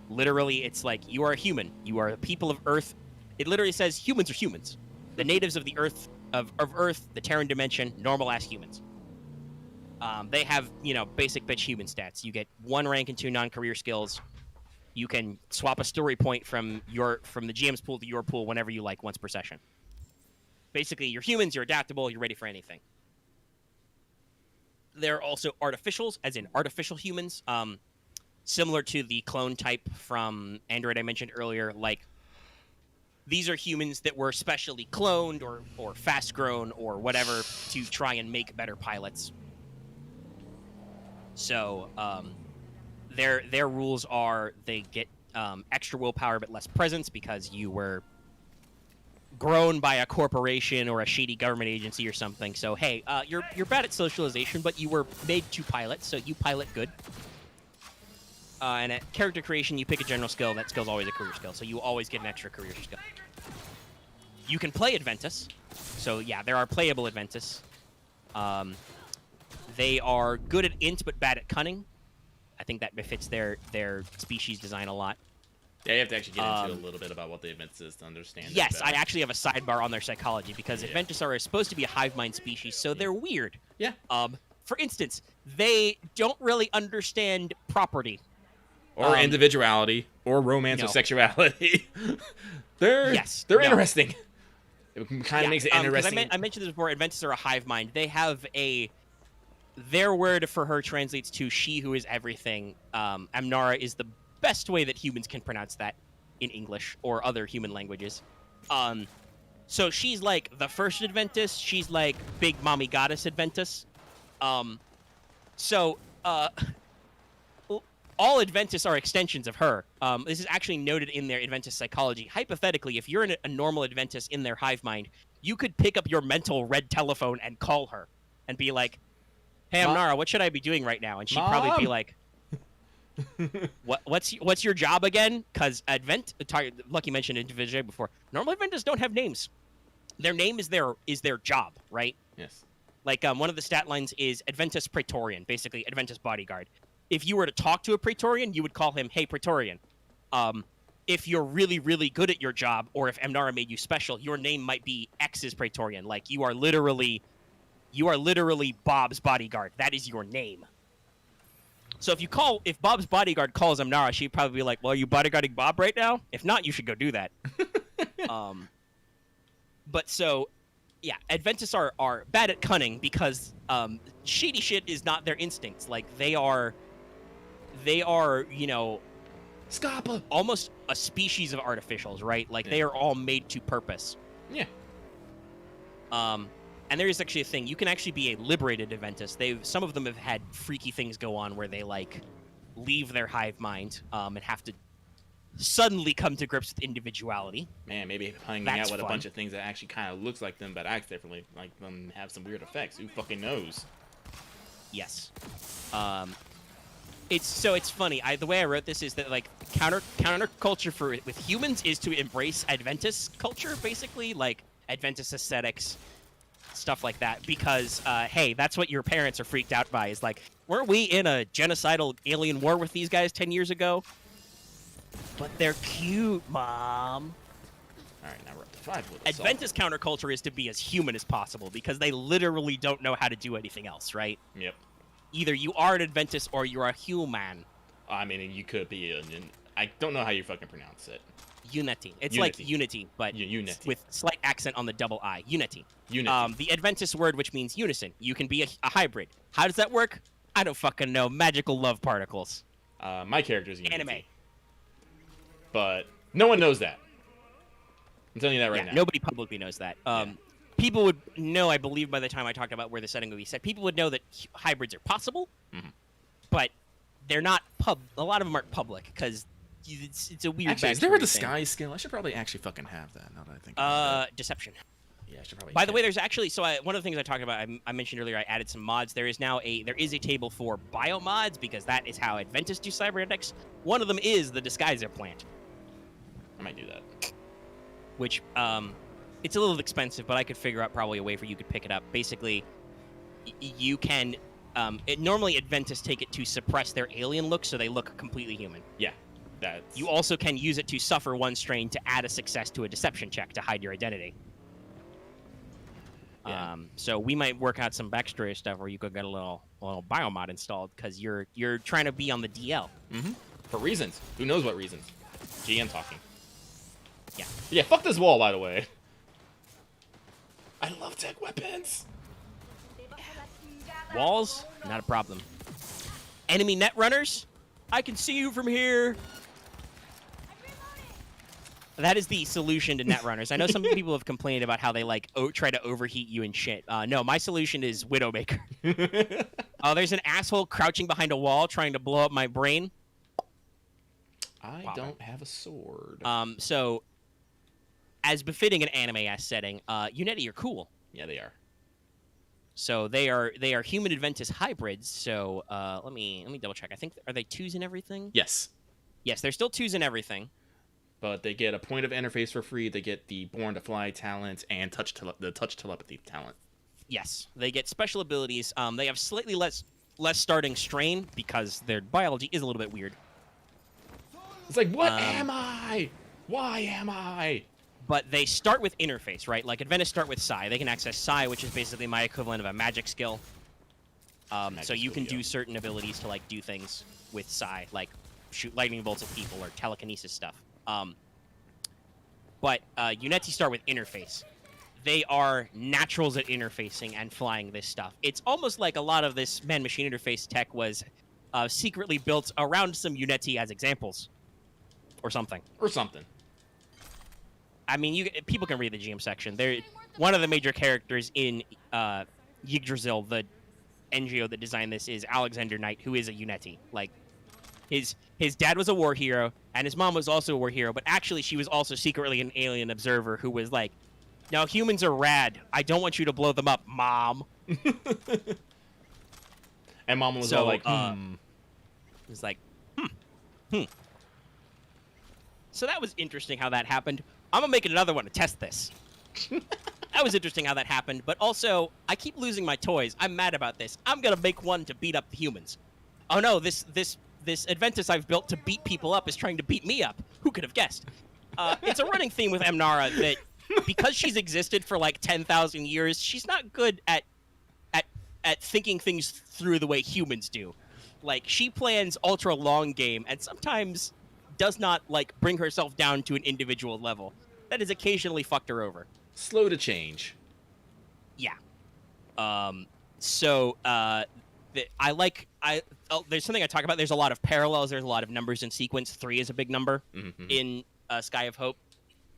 Speaker 2: Literally, it's like, you are a human. You are the people of Earth. It literally says humans are humans. The natives of the Earth, of Earth, the Terran dimension, normal-ass humans. They have, basic bitch human stats. You get 1 rank and 2 non-career skills. You can swap a story point from the GM's pool to your pool whenever you like, once per session. Basically, you're humans, you're adaptable, you're ready for anything. There are also artificials, as in artificial humans, similar to the clone type from Android I mentioned earlier. Like, these are humans that were specially cloned or fast-grown or whatever to try and make better pilots. So, their rules are they get extra willpower but less presence because you were grown by a corporation or a shady government agency or something. So hey, you're bad at socialization, but you were made to pilot, so you pilot good. And at character creation, you pick a general skill. That skill's always a career skill, so you always get an extra career skill. You can play Adventus. So yeah, there are playable Adventus. They are good at int but bad at cunning. I think that befits their species design a lot.
Speaker 1: Yeah, you have to actually get into a little bit about what the Adventus is to understand.
Speaker 2: Yes, I actually have a sidebar on their psychology because Adventus are supposed to be a hive mind species, so they're weird.
Speaker 1: Yeah.
Speaker 2: For instance, they don't really understand property.
Speaker 1: Or individuality, or romance or sexuality. They're interesting. It kind of makes it interesting.
Speaker 2: I mentioned this before. Adventus are a hive mind. They have their word for her translates to "she who is everything." Amnara is the best way that humans can pronounce that in English or other human languages. So she's like the first Adventus. She's like big mommy goddess Adventus. all Adventists are extensions of her. This is actually noted in their Adventist psychology. Hypothetically, if you're a normal Adventist in their hive mind, you could pick up your mental red telephone and call her and be like, "Hey,
Speaker 1: Mom?
Speaker 2: Amnara, what should I be doing right now?" And she'd probably be
Speaker 1: Mom?
Speaker 2: like, "What's your job again?" Because Lucky mentioned individually before. Normal Adventists don't have names. Their name is their job, right?
Speaker 1: Yes.
Speaker 2: Like one of the stat lines is Adventist Praetorian, basically Adventist bodyguard. If you were to talk to a Praetorian, you would call him, "Hey, Praetorian." If you're really, really good at your job, or if Amnara made you special, your name might be X's Praetorian. Like you are literally Bob's bodyguard. That is your name. So if Bob's bodyguard calls Amnara, she'd probably be like, "Well, are you bodyguarding Bob right now? If not, you should go do that." But so, yeah, Adventists are bad at cunning because shady shit is not their instincts. Like they are,
Speaker 1: Scapa.
Speaker 2: almost a species of artificials, right? Like they are all made to purpose.
Speaker 1: Yeah.
Speaker 2: And there is actually a thing. You can actually be a liberated Adventist. Some of them have had freaky things go on where they like leave their hive mind and have to suddenly come to grips with individuality.
Speaker 1: Man, maybe hanging
Speaker 2: That's
Speaker 1: out with
Speaker 2: fun.
Speaker 1: a bunch of things that actually kind of looks like them but acts differently, like them, have some weird effects. Who fucking knows?
Speaker 2: Yes. It's funny. The way I wrote this is that like counterculture with humans is to embrace Adventist culture, basically, like Adventist aesthetics, stuff like that. Because hey, that's what your parents are freaked out by. Is like, weren't we in a genocidal alien war with these guys 10 years ago? But they're cute, Mom.
Speaker 1: All right, now we're up to 5 with assault.
Speaker 2: Adventist counterculture is to be as human as possible because they literally don't know how to do anything else, right?
Speaker 1: Yep.
Speaker 2: Either you are an Adventist or you're a human.
Speaker 1: I mean, you could be I don't know how you fucking pronounce it.
Speaker 2: Unity. It's
Speaker 1: Unity.
Speaker 2: like unity, but
Speaker 1: Unity.
Speaker 2: with slight accent on the double I. Unity.
Speaker 1: Unity.
Speaker 2: The Adventist word, which means unison. You can be a hybrid. How does that work? I don't fucking know. Magical love particles.
Speaker 1: My character's Unity.
Speaker 2: Anime.
Speaker 1: But no one knows that. I'm telling you that right now.
Speaker 2: Nobody publicly knows that. People would know, I believe, by the time I talked about where the setting would be set. People would know that hybrids are possible, but they're not a lot of them aren't public because it's a weird.
Speaker 1: Actually, is there a
Speaker 2: backstory thing.
Speaker 1: disguise skill? I should probably actually fucking have that now that I think about it.
Speaker 2: Deception.
Speaker 1: Yeah, I should probably.
Speaker 2: By the way, there's actually one of the things I talked about. I mentioned earlier. I added some mods. There is a table for biomods because that is how Adventists do cybernetics. One of them is the disguiser plant,
Speaker 1: I might do that.
Speaker 2: which it's a little expensive, but I could figure out probably a way for you could pick it up. Basically, you can. Normally, Adventists take it to suppress their alien look, so they look completely human.
Speaker 1: Yeah, that's.
Speaker 2: You also can use it to suffer one strain to add a success to a deception check to hide your identity.
Speaker 1: Yeah.
Speaker 2: So we might work out some backstory stuff where you could get a little biomod installed because you're trying to be on the DL.
Speaker 1: For reasons. Who knows what reasons? GM talking.
Speaker 2: Yeah.
Speaker 1: Yeah, fuck this wall, by the way. I love tech weapons.
Speaker 2: Walls, not a problem. Enemy net runners, I can see you from here. That is the solution to net runners. I know some people have complained about how they like try to overheat you and shit. No, my solution is Widowmaker. There's an asshole crouching behind a wall trying to blow up my brain.
Speaker 1: I don't have a sword.
Speaker 2: So, as befitting an anime-ass setting, Unity are cool.
Speaker 1: Yeah, they are.
Speaker 2: So they are human Adventist hybrids. So let me double check. I think are they 2s and everything?
Speaker 1: Yes.
Speaker 2: Yes, they're still 2s and everything.
Speaker 1: But they get a point of interface for free. They get the Born to Fly talent and the touch telepathy talent.
Speaker 2: Yes, they get special abilities. They have slightly less starting strain because their biology is a little bit weird.
Speaker 1: It's like, what am I? Why am I?
Speaker 2: But they start with interface, right? Like Adventists start with Psi. They can access Psi, which is basically my equivalent of a magic skill. So you can do certain abilities to like do things with Psi, like shoot lightning bolts at people or telekinesis stuff. But Unity start with interface. They are naturals at interfacing and flying this stuff. It's almost like a lot of this man-machine interface tech was secretly built around some Unity as examples. Or something. I mean, people can read the GM section. They're one of the major characters in Yggdrasil, the NGO that designed this, is Alexander Knight, who is a Unity. Like, His dad was a war hero, and his mom was also a war hero, but actually she was also secretly an alien observer who was like, "No, humans are rad. I don't want you to blow them up, Mom."
Speaker 1: And Mom was
Speaker 2: So,
Speaker 1: all like,
Speaker 2: It was like, So that was interesting how that happened. I'm gonna make another one to test this. That was interesting how that happened, but also, I keep losing my toys. I'm mad about this. I'm gonna make one to beat up the humans. Oh no, this Adventus I've built to beat people up is trying to beat me up. Who could have guessed? It's a running theme with Amnara that because she's existed for like 10,000 years, she's not good at thinking things through the way humans do. Like, she plans ultra long game and sometimes does not like bring herself down to an individual level. That has occasionally fucked her over.
Speaker 1: slow to change.
Speaker 2: Yeah. There's something I talk about. There's a lot of parallels. There's a lot of numbers in sequence. 3 is a big number in Sky of Hope.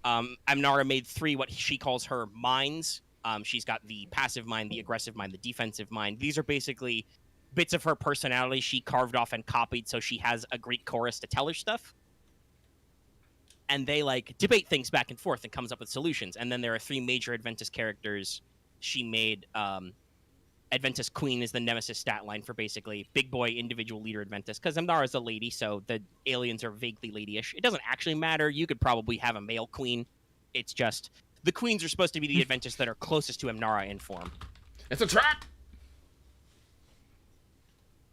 Speaker 2: Amnara made 3 what she calls her minds. She's got the passive mind, the aggressive mind, the defensive mind. These are basically bits of her personality she carved off and copied so she has a Greek chorus to tell her stuff. And they like debate things back and forth and comes up with solutions. And then there are 3 major Adventus characters she made. Adventus Queen is the nemesis stat line for basically big boy individual leader Adventus, because Amnara is a lady, so the aliens are vaguely ladyish. It doesn't actually matter. You could probably have a male queen. It's just the queens are supposed to be the Adventus that are closest to Amnara in form.
Speaker 1: It's a trap!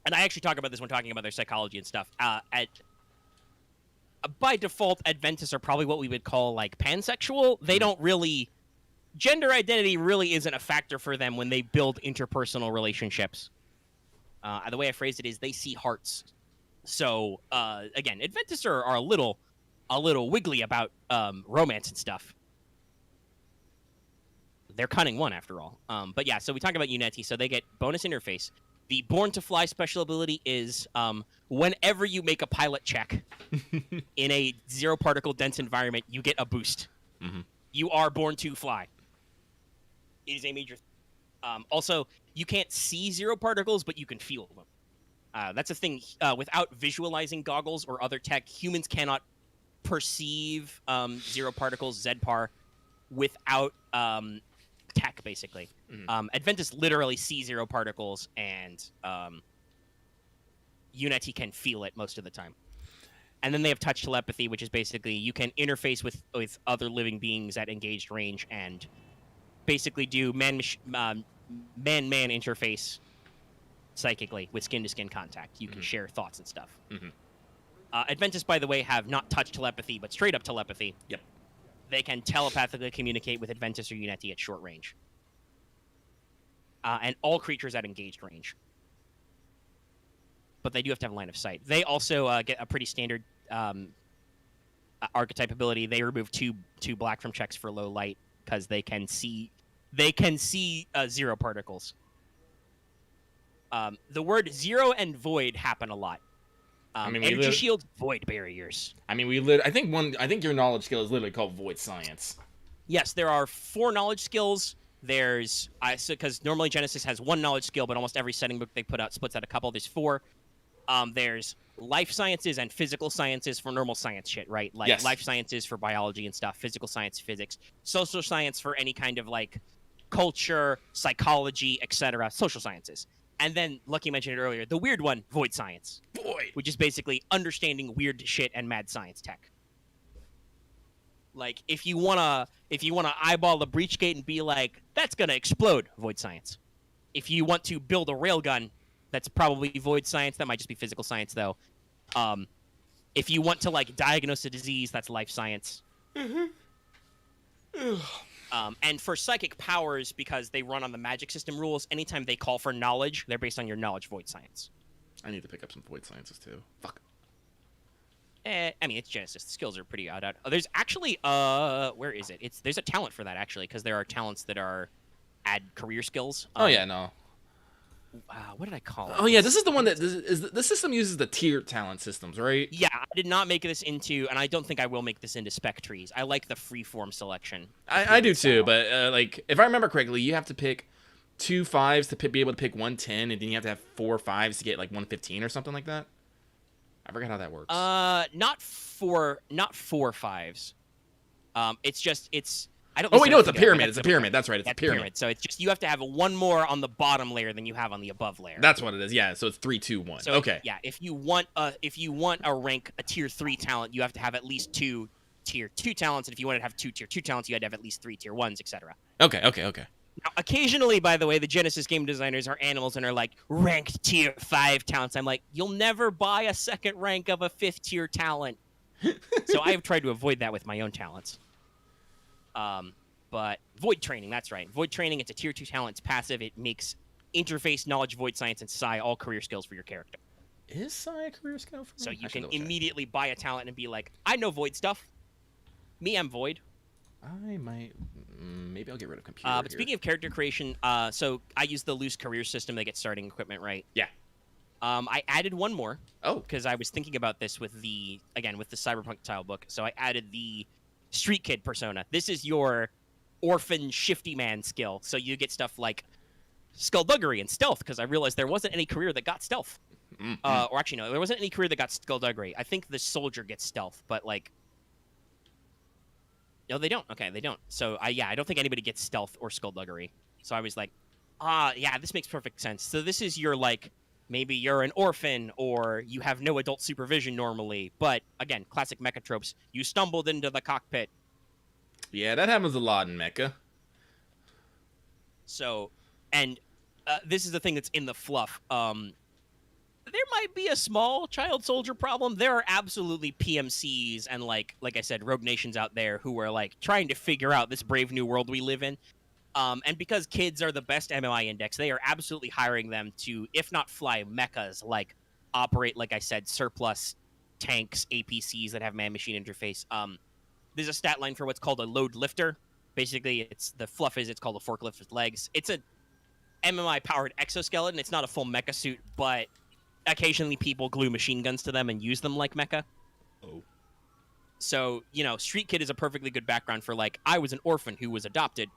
Speaker 2: And I actually talk about this when talking about their psychology and stuff. By default, Adventus are probably what we would call like pansexual. They don't really... Gender identity really isn't a factor for them when they build interpersonal relationships. The way I phrased it is they see hearts. So, again, Adventus are a little wiggly about romance and stuff. They're cunning one, after all. But yeah, so we talk about Uneti. So they get bonus interface. The Born to Fly special ability is whenever you make a pilot check in a zero-particle dense environment, you get a boost.
Speaker 1: Mm-hmm.
Speaker 2: You are born to fly. It is a major... also, you can't see zero particles, but you can feel them. That's a thing. Without visualizing goggles or other tech, humans cannot perceive zero particles, ZPAR, without tech, basically. Mm-hmm. Adventus literally sees zero particles, and Uneti can feel it most of the time. And then they have touch telepathy, which is basically you can interface with other living beings at engaged range and basically do man-man interface psychically with skin-to-skin contact. You can share thoughts and stuff. Mm-hmm. Adventus, by the way, have not touch telepathy, but straight-up telepathy.
Speaker 1: Yep.
Speaker 2: They can telepathically communicate with Adventus or Uneti at short range. And all creatures at engaged range. But they do have to have a line of sight. They also get a pretty standard archetype ability. They remove two black from checks for low light because they can see zero particles. The word zero and void happen a lot. Energy shields, void barriers.
Speaker 1: I mean, I think your knowledge skill is literally called void science.
Speaker 2: Yes, there are 4 knowledge skills. There's because normally Genesis has 1 knowledge skill, but almost every setting book they put out splits out a couple. There's 4. There's life sciences and physical sciences for normal science shit, right? Like
Speaker 1: yes.
Speaker 2: Life sciences for biology and stuff, physical science, physics, social science for any kind of like culture, psychology, etc. Social sciences. And then, Lucky mentioned it earlier, the weird one, void science.
Speaker 1: Void!
Speaker 2: Which is basically understanding weird shit and mad science tech. Like, if you wanna eyeball the breach gate and be like, that's gonna explode, void science. If you want to build a railgun, that's probably void science. That might just be physical science, though. If you want to like diagnose a disease, that's life science. And for psychic powers, because they run on the magic system rules, anytime they call for knowledge, they're based on your knowledge void science.
Speaker 1: I need to pick up some void sciences too. Fuck.
Speaker 2: I mean, it's Genesis. The skills are pretty odd. There's actually where is it? There's a talent for that actually, because there are talents that are add career skills.
Speaker 1: Oh yeah, no.
Speaker 2: What did I call it?
Speaker 1: Oh yeah, this is the one that the system uses the tier talent systems, right?
Speaker 2: Yeah, I did not make this into, and I don't think I will make this into spec trees. I like the freeform selection.
Speaker 1: I do too, but like if I remember correctly, you have to pick 2 5s to be able to pick 110, and then you have to have 4 5s to get like 115 or something like that. I forgot how that works.
Speaker 2: Not four fives. It's. I don't.
Speaker 1: Oh wait, no, it's a
Speaker 2: necessarily think
Speaker 1: pyramid. It's a pyramid. That's right. It's a pyramid.
Speaker 2: So it's just you have to have one more on the bottom layer than you have on the above layer.
Speaker 1: That's what it is. Yeah. So it's 3, 2, 1.
Speaker 2: So
Speaker 1: okay.
Speaker 2: Yeah. If you want a tier 3 talent, you have to have at least 2 tier 2 talents, and if you want to have 2 tier 2 talents, you had to have at least 3 tier 1s, etc.
Speaker 1: Okay.
Speaker 2: Now, occasionally, by the way, the Genesis game designers are animals and are like, ranked tier 5 talents. I'm like, you'll never buy a second rank of a 5th tier talent. So I've tried to avoid that with my own talents. But Void Training, that's right. Void Training, it's a tier 2 talent. It's passive. It makes interface, knowledge, void science, and psi all career skills for your character.
Speaker 1: Is psi a career skill for me?
Speaker 2: So you can immediately buy a talent and be like, I know void stuff. Me, I'm void.
Speaker 1: I might... maybe I'll get rid of computer
Speaker 2: But speaking of character creation, so I use the loose career system to get starting equipment, right?
Speaker 1: Yeah.
Speaker 2: I added one more.
Speaker 1: Oh.
Speaker 2: Because I was thinking about this with the Cyberpunk tile book. So I added the Street Kid persona. This is your orphan shifty man skill. So you get stuff like skullduggery and stealth, because I realized there wasn't any career that got stealth. Or actually, no, there wasn't any career that got skullduggery. I think the soldier gets stealth, but like... No, they don't. Okay, they don't. So, I don't think anybody gets stealth or skullduggery. So I was like, yeah, this makes perfect sense. So this is your, like, maybe you're an orphan or you have no adult supervision normally. But, again, classic mecha tropes. You stumbled into the cockpit.
Speaker 1: Yeah, that happens a lot in mecha.
Speaker 2: So, and this is the thing that's in the fluff. There might be a small child soldier problem. There are absolutely PMCs and like I said, rogue nations out there who are like trying to figure out this brave new world we live in. And because kids are the best MMI index, they are absolutely hiring them to, if not fly mechas, like operate, like I said, surplus tanks, APCs that have man-machine interface. There's a stat line for what's called a load lifter. Basically, it's called a forklift with legs. It's a MMI-powered exoskeleton. It's not a full mecha suit, but occasionally people glue machine guns to them and use them like mecha.
Speaker 1: Oh.
Speaker 2: So, Street Kid is a perfectly good background for, like, I was an orphan who was adopted.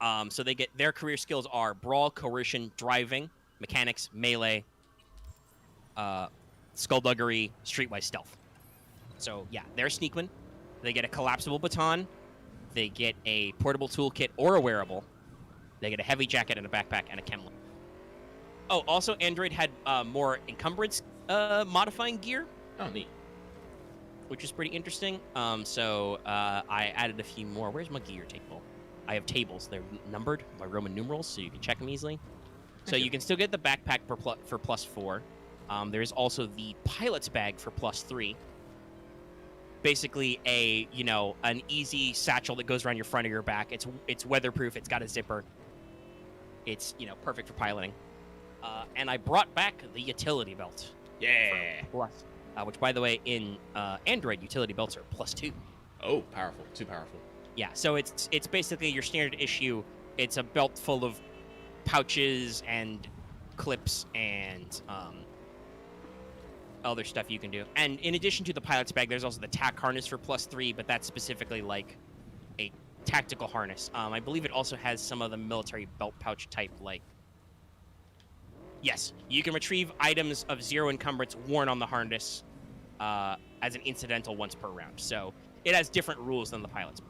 Speaker 2: So they get, their career skills are brawl, coercion, driving, mechanics, melee, skullduggery, streetwise stealth. So, yeah, they're Sneakman. They get a collapsible baton. They get a portable toolkit or a wearable. They get a heavy jacket and a backpack and a chem. Oh, also, Android had more encumbrance modifying gear.
Speaker 1: Oh, neat.
Speaker 2: Which is pretty interesting. So I added a few more. Where's my gear table? I have tables. They're numbered by Roman numerals, so you can check them easily. So you can still get the backpack for +4. There is also the pilot's bag for +3. Basically an easy satchel that goes around your front of your back. It's weatherproof. It's got a zipper. It's perfect for piloting. And I brought back the utility belt.
Speaker 1: Yeah.
Speaker 2: Plus, which, by the way, in Android, utility belts are +2.
Speaker 1: Oh, powerful. Too powerful.
Speaker 2: Yeah, so it's basically your standard issue. It's a belt full of pouches and clips and other stuff you can do. And in addition to the pilot's bag, there's also the tack harness for +3, but that's specifically like a tactical harness. I believe it also has some of the military belt pouch type, like... Yes, you can retrieve items of 0 encumbrance worn on the harness as an incidental once per round. So it has different rules than the pilot's.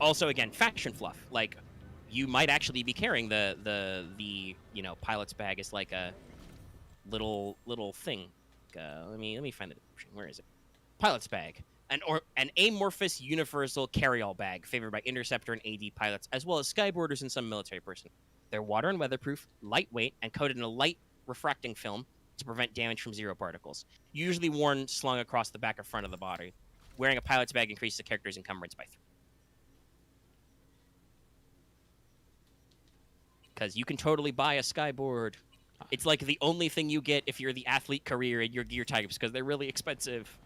Speaker 2: Also, again, faction fluff. Like, you might actually be carrying the pilot's bag as like a little thing. Let me find the description. Where is it? Pilot's bag. An amorphous universal carry-all bag favored by interceptor and AD pilots, as well as skyboarders and some military personnel. They're water and weatherproof, lightweight, and coated in a light refracting film to prevent damage from zero particles. Usually worn slung across the back or front of the body. Wearing a pilot's bag increases the character's encumbrance by 3. Because you can totally buy a skyboard. It's like the only thing you get if you're the athlete career in your gear types, because they're really expensive.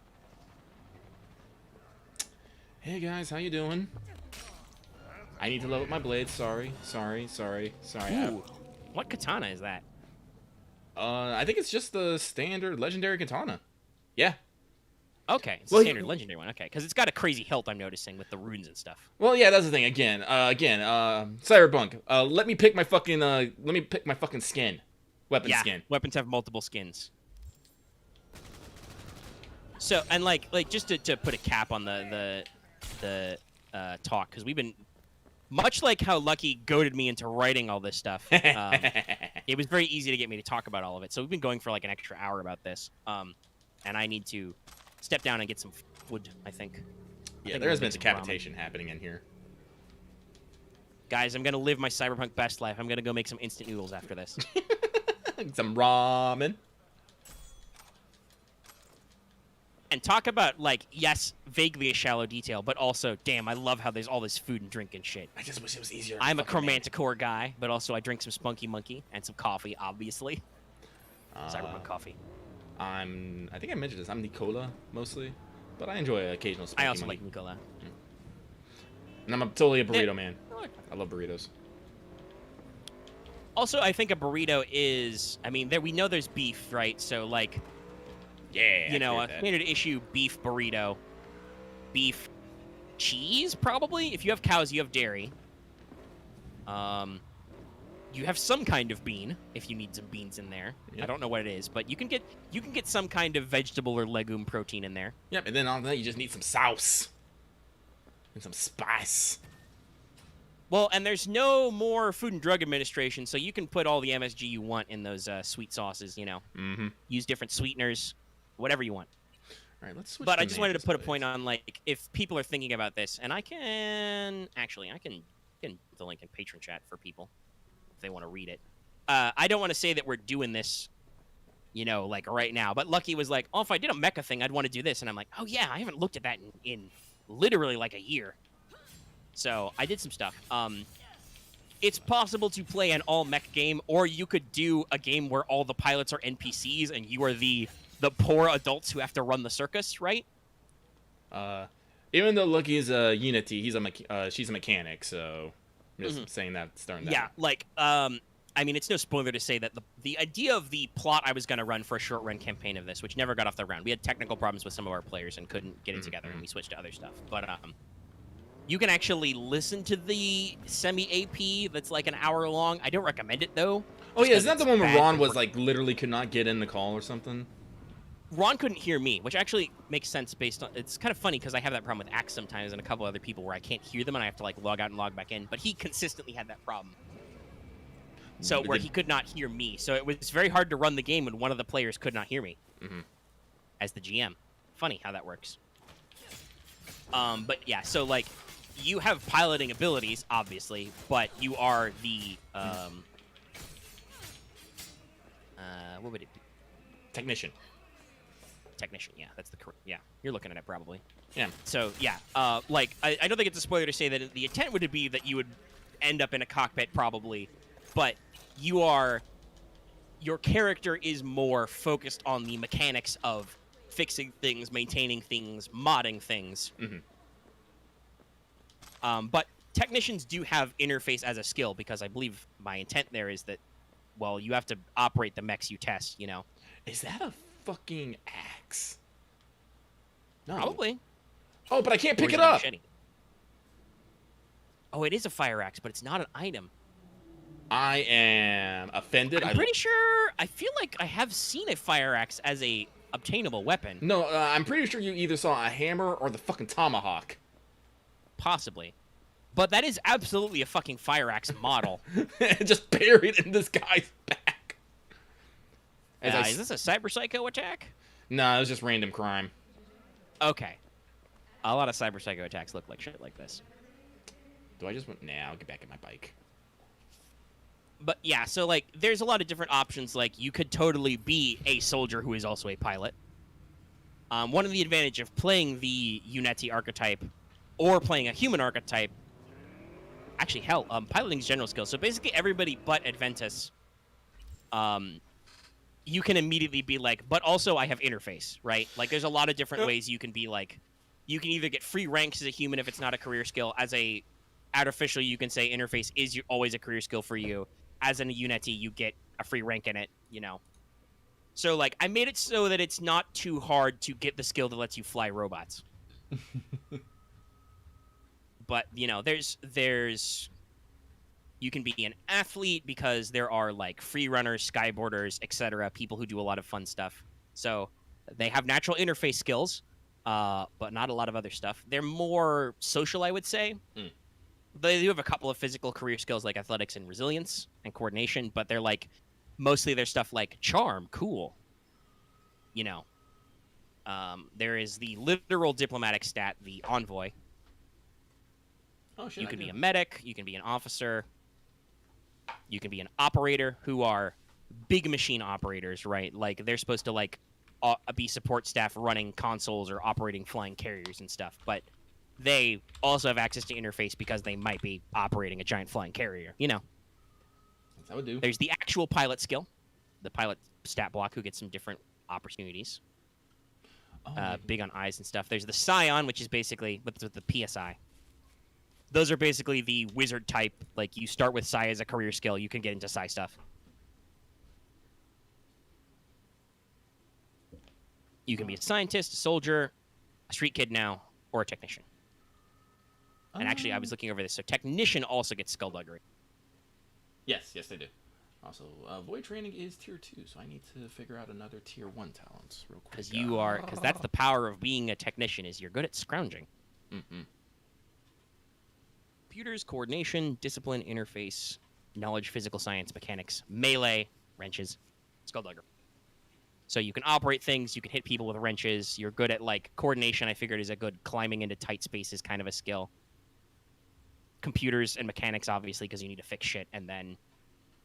Speaker 1: Hey guys, how you doing? I need to level up my blades. Sorry.
Speaker 2: Ooh, what katana is that?
Speaker 1: I think it's just the standard legendary katana. Yeah.
Speaker 2: Okay, it's the standard legendary one. Okay, because it's got a crazy hilt, I'm noticing, with the runes and stuff.
Speaker 1: Well, yeah, that's the thing. Again, Cyberpunk. Let me pick my fucking skin. Weapon
Speaker 2: Yeah,
Speaker 1: skin.
Speaker 2: weapons have multiple skins. So, and like just to put a cap on the talk, because we've been, much like how Lucky goaded me into writing all this stuff, it was very easy to get me to talk about all of it. So we've been going for like an extra hour about this, and I need to step down and get some wood, I think.
Speaker 1: Yeah, there has been decapitation happening in here.
Speaker 2: Guys, I'm going to live my cyberpunk best life. I'm going to go make some instant noodles after this.
Speaker 1: Some ramen.
Speaker 2: And talk about, like, yes, vaguely a shallow detail, but also, damn, I love how there's all this food and drink and shit.
Speaker 1: I just wish it was easier.
Speaker 2: I'm a Chromanticore guy, but also I drink some Spunky Monkey and some coffee, obviously. Cyberpunk coffee.
Speaker 1: I think I mentioned this. I'm Nicola, mostly. But I enjoy occasional Spunky
Speaker 2: I also
Speaker 1: Monkey.
Speaker 2: like Nicola.
Speaker 1: And I'm totally a burrito man. I love burritos.
Speaker 2: Also, I think a burrito is, I mean, we know there's beef, right? So, like,
Speaker 1: Yeah,
Speaker 2: you know,
Speaker 1: I
Speaker 2: a
Speaker 1: get that.
Speaker 2: standard issue beef burrito. Beef cheese, probably? If you have cows, you have dairy. You have some kind of bean, if you need some beans in there.
Speaker 1: Yep.
Speaker 2: I don't know what it is, but you can get some kind of vegetable or legume protein in there.
Speaker 1: Yep, and then on that you just need some sauce. And some spice.
Speaker 2: Well, and there's no more Food and Drug Administration, so you can put all the MSG you want in those sweet sauces, you know.
Speaker 1: Mm-hmm.
Speaker 2: Use different sweeteners, whatever you want.
Speaker 1: All right, let's switch
Speaker 2: But
Speaker 1: to
Speaker 2: I just wanted to
Speaker 1: Mantis
Speaker 2: put a
Speaker 1: Blades.
Speaker 2: point on, like, if people are thinking about this, and I can put the link in Patreon chat for people if they want to read it. I don't want to say that we're doing this, you know, like right now, but Lucky was like, oh, if I did a mecha thing, I'd want to do this. And I'm like, oh, yeah, I haven't looked at that in literally like a year. So I did some stuff. It's possible to play an all-mech game, or you could do a game where all the pilots are NPCs and you are the poor adults who have to run the circus, right?
Speaker 1: Even though Lucky's a Unity, she's a mechanic, so I'm just saying that starting that.
Speaker 2: Yeah, like, I mean, it's no spoiler to say that the idea of the plot I was going to run for a short-run campaign of this, which never got off the ground. We had technical problems with some of our players and couldn't get it together, and we switched to other stuff. But you can actually listen to the semi-AP that's like an hour long. I don't recommend it, though.
Speaker 1: Oh yeah, isn't that the one where Ron was
Speaker 2: bad.
Speaker 1: like literally could not get in the call or something?
Speaker 2: Ron couldn't hear me, which actually makes sense based on... It's kind of funny because I have that problem with Axe sometimes and a couple other people where I can't hear them and I have to like log out and log back in. But he consistently had that problem. So where he could not hear me. So it was very hard to run the game when one of the players could not hear me as the GM. Funny how that works. But yeah, so like you have piloting abilities, obviously, but you are the what would it be?
Speaker 1: Technician.
Speaker 2: Technician, yeah, that's the correct. Yeah, you're looking at it probably.
Speaker 1: Yeah.
Speaker 2: So yeah, like I don't think it's a spoiler to say that the intent would be that you would end up in a cockpit probably, but your character is more focused on the mechanics of fixing things, maintaining things, modding things. But technicians do have interface as a skill because I believe my intent there is that, well, you have to operate the mechs you test, you know.
Speaker 1: Is that a fucking axe? No.
Speaker 2: Probably.
Speaker 1: Oh, but I can't pick
Speaker 2: Or is
Speaker 1: it
Speaker 2: a
Speaker 1: up.
Speaker 2: machete? Oh, it is a fire axe, but it's not an item.
Speaker 1: I am offended.
Speaker 2: I'm pretty sure. I feel like I have seen a fire axe as a obtainable weapon.
Speaker 1: No, I'm pretty sure you either saw a hammer or the fucking tomahawk.
Speaker 2: Possibly. But that is absolutely a fucking fire axe model.
Speaker 1: Just buried in this guy's back.
Speaker 2: Is this a cyber psycho attack?
Speaker 1: Nah, it was just random crime.
Speaker 2: Okay. A lot of cyber psycho attacks look like shit like this.
Speaker 1: Do I just want... Nah, I'll get back in my bike.
Speaker 2: But yeah, so like there's a lot of different options. Like you could totally be a soldier who is also a pilot. One of the advantage of playing the Unity archetype or playing a human archetype, actually hell, piloting is general skill. So basically everybody but Adventus, you can immediately be like, but also I have interface, right? Like there's a lot of different ways you can be like, you can either get free ranks as a human if it's not a career skill. As a artificial, you can say interface is always a career skill for you. As in a Unity, you get a free rank in it, you know. So, like, I made it so that it's not too hard to get the skill that lets you fly robots. But, you know, there's You can be an athlete because there are like free runners, skyboarders, etc. People who do a lot of fun stuff. So they have natural interface skills, but not a lot of other stuff. They're more social, I would say.
Speaker 1: Mm.
Speaker 2: They do have a couple of physical career skills like athletics and resilience and coordination, but they're like mostly their stuff like charm, cool. You know, there is the literal diplomatic stat, the envoy.
Speaker 1: Oh shit!
Speaker 2: You can be a medic, you can be an officer, you can be an operator, who are big machine operators, right? Like they're supposed to like be support staff running consoles or operating flying carriers and stuff, but they also have access to interface because they might be operating a giant flying carrier, you know.
Speaker 1: That's how it do.
Speaker 2: There's the actual pilot skill, the pilot stat block, who gets some different opportunities. Big on eyes and stuff. There's the Scion, which is basically with the PSI. Those are basically the wizard type. Like, you start with Psi as a career skill, you can get into Psi stuff. You can be a scientist, a soldier, a street kid now, or a technician. And actually, I was looking over this, so technician also gets skullduggery.
Speaker 1: Yes, they do. Also, void training is tier 2, so I need to figure out another tier 1 talents real quick.
Speaker 2: Because that's the power of being a technician, is you're good at scrounging.
Speaker 1: Mm-hmm.
Speaker 2: Computers, coordination, discipline, interface, knowledge, physical science, mechanics, melee, wrenches, skulldugger. So you can operate things, you can hit people with wrenches, you're good at, like, coordination, I figured is a good climbing into tight spaces kind of a skill. Computers and mechanics, obviously, because you need to fix shit, and then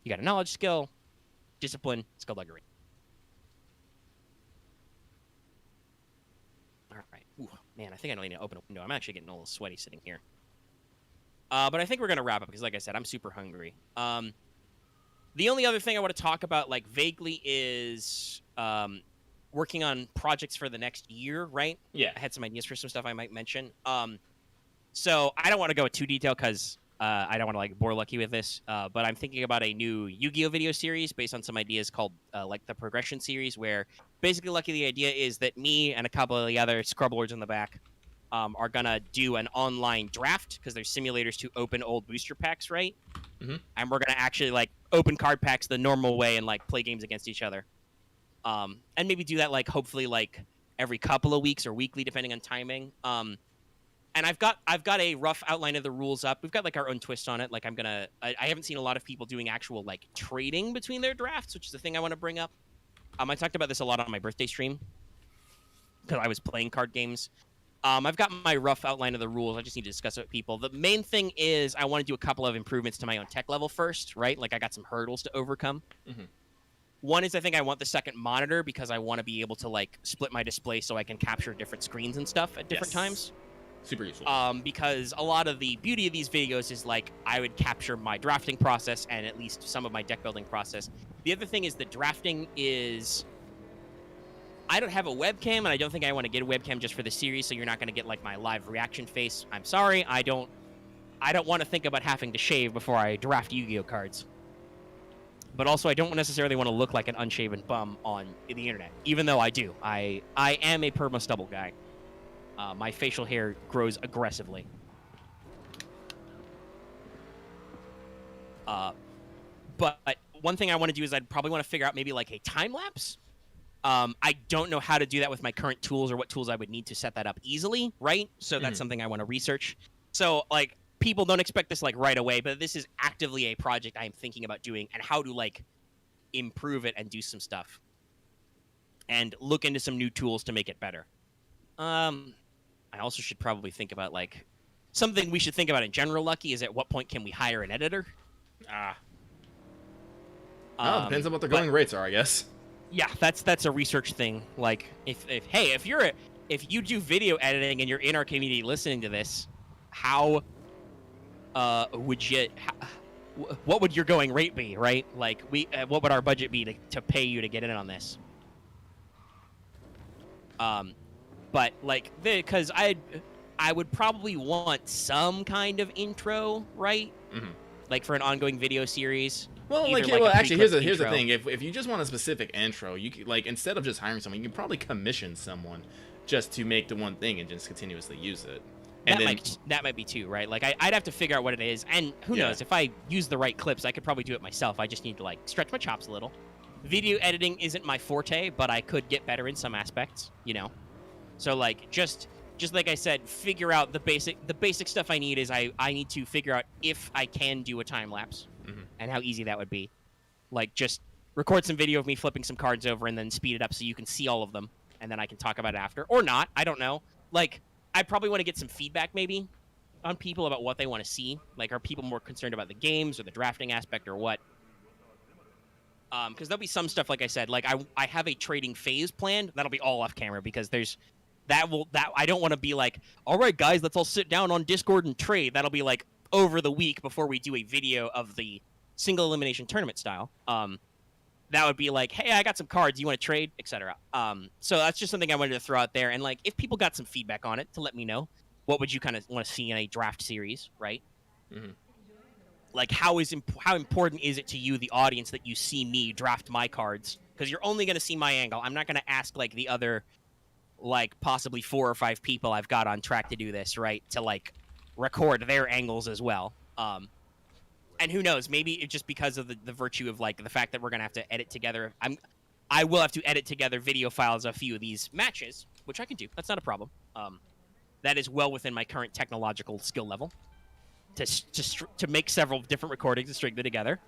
Speaker 2: you got a knowledge skill, discipline, skullduggery. All right. Ooh, man, I think I need to open a window. I'm actually getting a little sweaty sitting here. But I think we're going to wrap up because, like I said, I'm super hungry. The only other thing I want to talk about, like, vaguely is working on projects for the next year, right?
Speaker 1: Yeah.
Speaker 2: I had some ideas for some stuff I might mention. So I don't want to go into too detail because I don't want to, like, bore Lucky with this. But I'm thinking about a new Yu-Gi-Oh! Video series based on some ideas called, like, the Progression series, where basically, Lucky, the idea is that me and a couple of the other Scrubblords in the back are going to do an online draft because there's simulators to open old booster packs, right?
Speaker 1: Mm-hmm.
Speaker 2: And we're going to actually, like, open card packs the normal way and, like, play games against each other. And maybe do that, like, hopefully, like, every couple of weeks or weekly, depending on timing. And I've got a rough outline of the rules up. We've got, like, our own twist on it. Like, I haven't seen a lot of people doing actual, like, trading between their drafts, which is the thing I want to bring up. I talked about this a lot on my birthday stream because I was playing card games. I've got my rough outline of the rules. I just need to discuss it with people. The main thing is I want to do a couple of improvements to my own tech level first, right? Like, I got some hurdles to overcome.
Speaker 1: Mm-hmm.
Speaker 2: One is I think I want the second monitor because I want to be able to, like, split my display so I can capture different screens and stuff at different times.
Speaker 1: Super useful.
Speaker 2: Because a lot of the beauty of these videos is, like, I would capture my drafting process and at least some of my deck building process. The other thing is the drafting is... I don't have a webcam, and I don't think I want to get a webcam just for the series, so you're not going to get, like, my live reaction face. I'm sorry, I don't want to think about having to shave before I draft Yu-Gi-Oh! Cards. But also, I don't necessarily want to look like an unshaven bum on the internet, even though I do. I am a perma stubble guy. My facial hair grows aggressively. But one thing I want to do is I'd probably want to figure out maybe, like, a time lapse. I don't know how to do that with my current tools or what tools I would need to set that up easily, right? So that's something I want to research. So, like, people don't expect this, like, right away, but this is actively a project I'm thinking about doing and how to, like, improve it and do some stuff. And look into some new tools to make it better. I also should probably think about, like, something we should think about in general, Lucky, is at what point can we hire an editor?
Speaker 1: Well, depends on what their going rates are, I guess.
Speaker 2: Yeah, that's a research thing. Like, if you do video editing and you're in our community listening to this, how would you? What would your going rate be? Right? Like, what would our budget be to pay you to get in on this? But like, because I would probably want some kind of intro, right? Mm-hmm. Like for an ongoing video series.
Speaker 1: Well, actually, here's the thing. If you just want a specific intro, you could, like, instead of just hiring someone, you can probably commission someone just to make the one thing and just continuously use it. And
Speaker 2: that might be too, right? Like I'd have to figure out what it is, and who knows, if I use the right clips, I could probably do it myself. I just need to like stretch my chops a little. Video editing isn't my forte, but I could get better in some aspects, you know. So like just like I said, figure out the basic stuff I need is I need to figure out if I can do a time lapse and how easy that would be. Like just record some video of me flipping some cards over and then speed it up so you can see all of them, and then I can talk about it after or not. I don't know. Like I probably want to get some feedback maybe on people about what they want to see. Like, are people more concerned about the games or the drafting aspect or what? Because there'll be some stuff, like I said, like I have a trading phase planned. That'll be all off camera because that I don't want to be like, all right, guys, let's all sit down on Discord and trade. That'll be like over the week before we do a video of the single elimination tournament style. That would be like, hey, I got some cards. You want to trade, etc. So that's just something I wanted to throw out there. And like, if people got some feedback on it, to let me know, what would you kind of want to see in a draft series, right? Mm-hmm. Like, how important is it to you, the audience, that you see me draft my cards? Because you're only going to see my angle. I'm not going to ask like the other, like possibly 4 or 5 people I've got on track to do this, right? To like record their angles as well. And who knows, maybe it's just because of the virtue of like the fact that we're gonna have to edit together. I will have to edit together video files of a few of these matches, which I can do. That's not a problem. That is well within my current technological skill level to make several different recordings and string them together.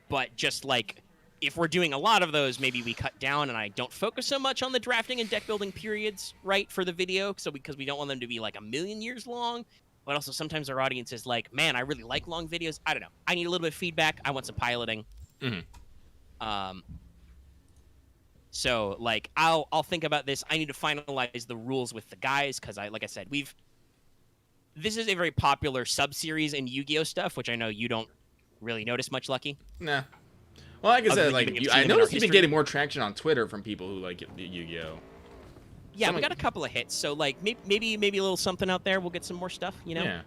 Speaker 2: But just like if we're doing a lot of those, maybe we cut down and I don't focus so much on the drafting and deck building periods, right, for the video. So because we don't want them to be like a million years long. But also sometimes our audience is like, man, I really like long videos. I don't know. I need a little bit of feedback. I want some piloting. Mm-hmm. So like I'll think about this. I need to finalize the rules with the guys because like I said, this is a very popular sub-series in Yu-Gi-Oh stuff, which I know you don't really notice much, Lucky.
Speaker 1: Nah. Well, like I said, like I noticed you've been getting more traction on Twitter from people who like Yu-Gi-Oh.
Speaker 2: Yeah, we got a couple of hits, so like maybe a little something out there. We'll get some more stuff, you know. Yeah.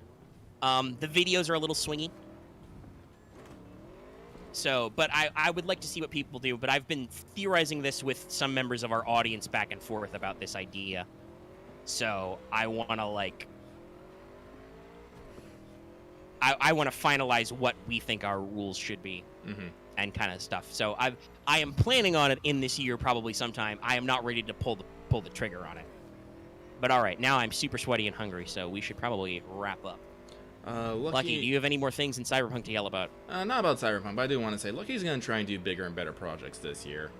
Speaker 2: The videos are a little swingy. So, but I would like to see what people do. But I've been theorizing this with some members of our audience back and forth about this idea. So I want to like, I want to finalize what we think our rules should be. Mm-hmm. And kind of stuff. So I am planning on it in this year, probably sometime. I am not ready to pull the trigger on it. But all right, now I'm super sweaty and hungry, so we should probably wrap up. Lucky, do you have any more things in Cyberpunk to yell about?
Speaker 1: Not about Cyberpunk, but I do want to say Lucky's going to try and do bigger and better projects this year.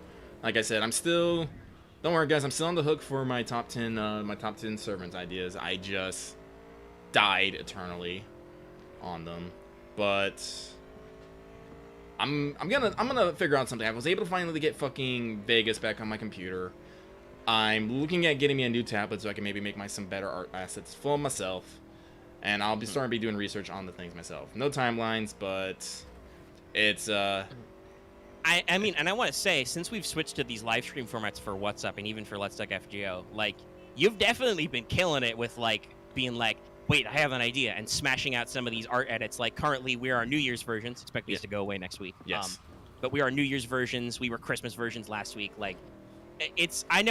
Speaker 1: Like I said, don't worry guys, I'm still on the hook for my top 10 servants ideas. I just died eternally on them. But I'm gonna figure out something. I was able to finally get fucking Vegas back on my computer. I'm looking at getting me a new tablet so I can maybe make some better art assets for myself. And I'll be starting to be doing research on the things myself. No timelines, but it's
Speaker 2: I mean, and I want to say, since we've switched to these live stream formats for What's Up and even for Let's Talk FGO, like you've definitely been killing it with like being like, wait, I have an idea, and smashing out some of these art edits. Like currently, we are New Year's versions. Expect these to go away next week.
Speaker 1: Yes.
Speaker 2: But we are New Year's versions. We were Christmas versions last week. Like, I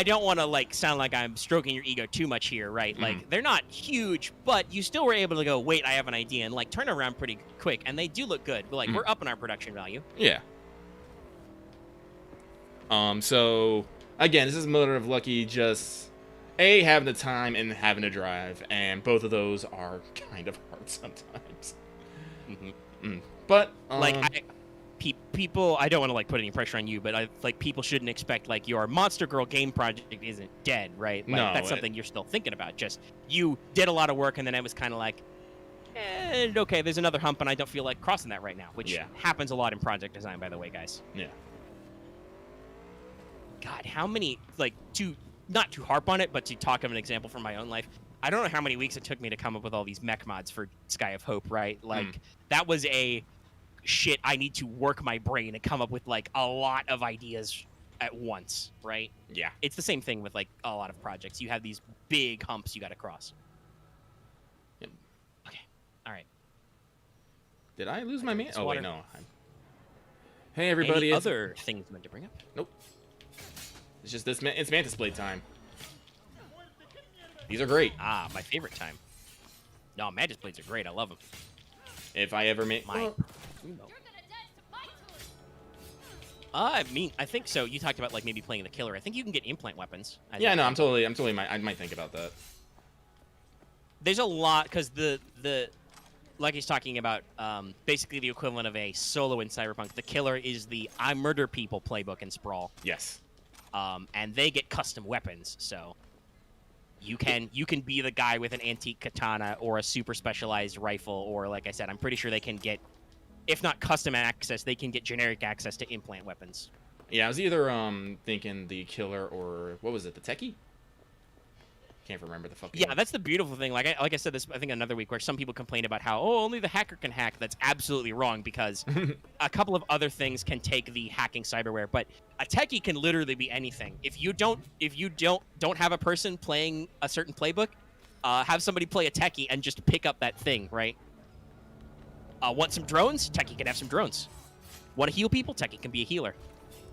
Speaker 2: don't want to like sound like I'm stroking your ego too much here, right? Like they're not huge, but you still were able to go, wait, I have an idea, and like turn around pretty quick, and they do look good. But like we're up in our production value.
Speaker 1: Yeah. So again, this is a matter of Lucky just having the time and having the drive, and both of those are kind of hard sometimes. But
Speaker 2: like people, I don't want to like put any pressure on you, but like people shouldn't expect like your Monster Girl game project isn't dead, right? Like,
Speaker 1: no,
Speaker 2: that's something you're still thinking about. Just you did a lot of work, and then it was kind of like, okay, there's another hump, and I don't feel like crossing that right now, which happens a lot in project design, by the way, guys.
Speaker 1: Yeah.
Speaker 2: God, how many like not to harp on it, but to talk of an example from my own life. I don't know how many weeks it took me to come up with all these mech mods for Sky of Hope, right? Like that was a shit. I need to work my brain and come up with like a lot of ideas at once, right?
Speaker 1: Yeah.
Speaker 2: It's the same thing with like a lot of projects. You have these big humps you got to cross.
Speaker 1: Yep.
Speaker 2: Okay. All right.
Speaker 1: Did I lose my man? Oh
Speaker 2: water.
Speaker 1: wait, no. Hey everybody.
Speaker 2: Any other things meant to bring up?
Speaker 1: Nope. It's just this. It's Mantis Blade time. These are great.
Speaker 2: Ah, my favorite time. No, Mantis Blades are great. I love them.
Speaker 1: If I ever make
Speaker 2: My I mean, I think so. You talked about like maybe playing the killer. I think you can get implant weapons.
Speaker 1: Yeah, no, I'm totally I might think about that.
Speaker 2: There's a lot because the like he's talking about basically the equivalent of a solo in Cyberpunk. The killer is the I murder people playbook in Sprawl.
Speaker 1: Yes.
Speaker 2: And they get custom weapons, so you can be the guy with an antique katana or a super specialized rifle, or like I said, I'm pretty sure they can get, if not custom access, they can get generic access to implant weapons.
Speaker 1: Yeah, I was either thinking the killer or what was it, the techie? Can't remember the fucking.
Speaker 2: Yeah, that's the beautiful thing. Like I said this, I think another week, where some people complain about how only the hacker can hack. That's absolutely wrong, because a couple of other things can take the hacking cyberware, but a techie can literally be anything. If you don't have a person playing a certain playbook, have somebody play a techie and just pick up that thing, right? Want some drones? Techie can have some drones. Want to heal people? Techie can be a healer.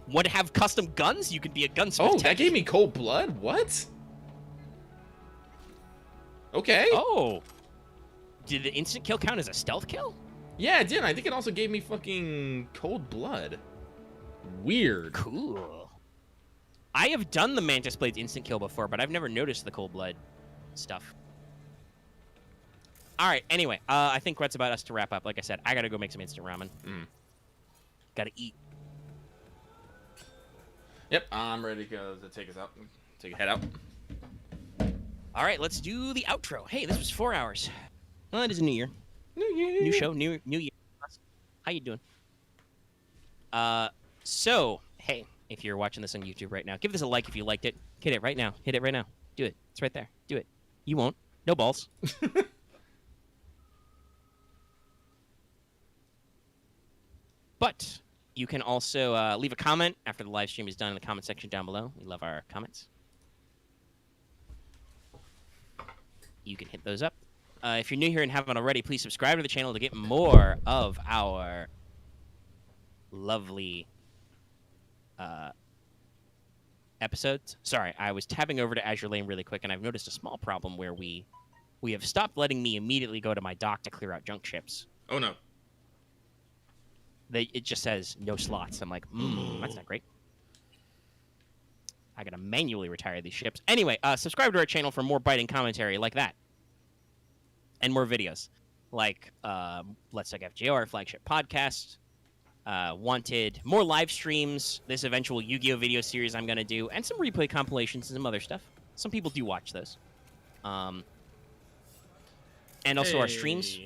Speaker 2: Want to have custom guns? You can be a gunsmith.
Speaker 1: Oh,
Speaker 2: techie.
Speaker 1: that gave me cold blood? What? Okay.
Speaker 2: Oh. Did the instant kill count as a stealth kill?
Speaker 1: Yeah, it did. I think it also gave me fucking cold blood. Weird.
Speaker 2: Cool. I have done the Mantis Blades instant kill before, but I've never noticed the cold blood stuff. All right, anyway, I think that's about us to wrap up. Like I said, I gotta go make some instant ramen. Gotta eat.
Speaker 1: Yep, I'm ready to take us out. Take a head out.
Speaker 2: All right, let's do the outro. Hey, this was 4 hours. Well, it is a new year. New show, new year. How you doing? So, hey, if you're watching this on YouTube right now, give this a like if you liked it. Hit it right now. Hit it right now. Do it. It's right there. Do it. You won't. No balls. But you can also leave a comment after the live stream is done in the comment section down below. We love our comments. You can hit those up. If you're new here and haven't already, please subscribe to the channel to get more of our lovely episodes. Sorry, I was tabbing over to Azure Lane really quick, and I've noticed a small problem where we have stopped letting me immediately go to my dock to clear out junk ships.
Speaker 1: Oh, no.
Speaker 2: It just says no slots. I'm like, that's not great. I gotta manually retire these ships. Anyway, subscribe to our channel for more biting commentary like that. And more videos. Like Let's Talk FGO, flagship podcast. Wanted. More live streams. This eventual Yu-Gi-Oh! Video series I'm gonna do. And some replay compilations and some other stuff. Some people do watch those. And also our streams.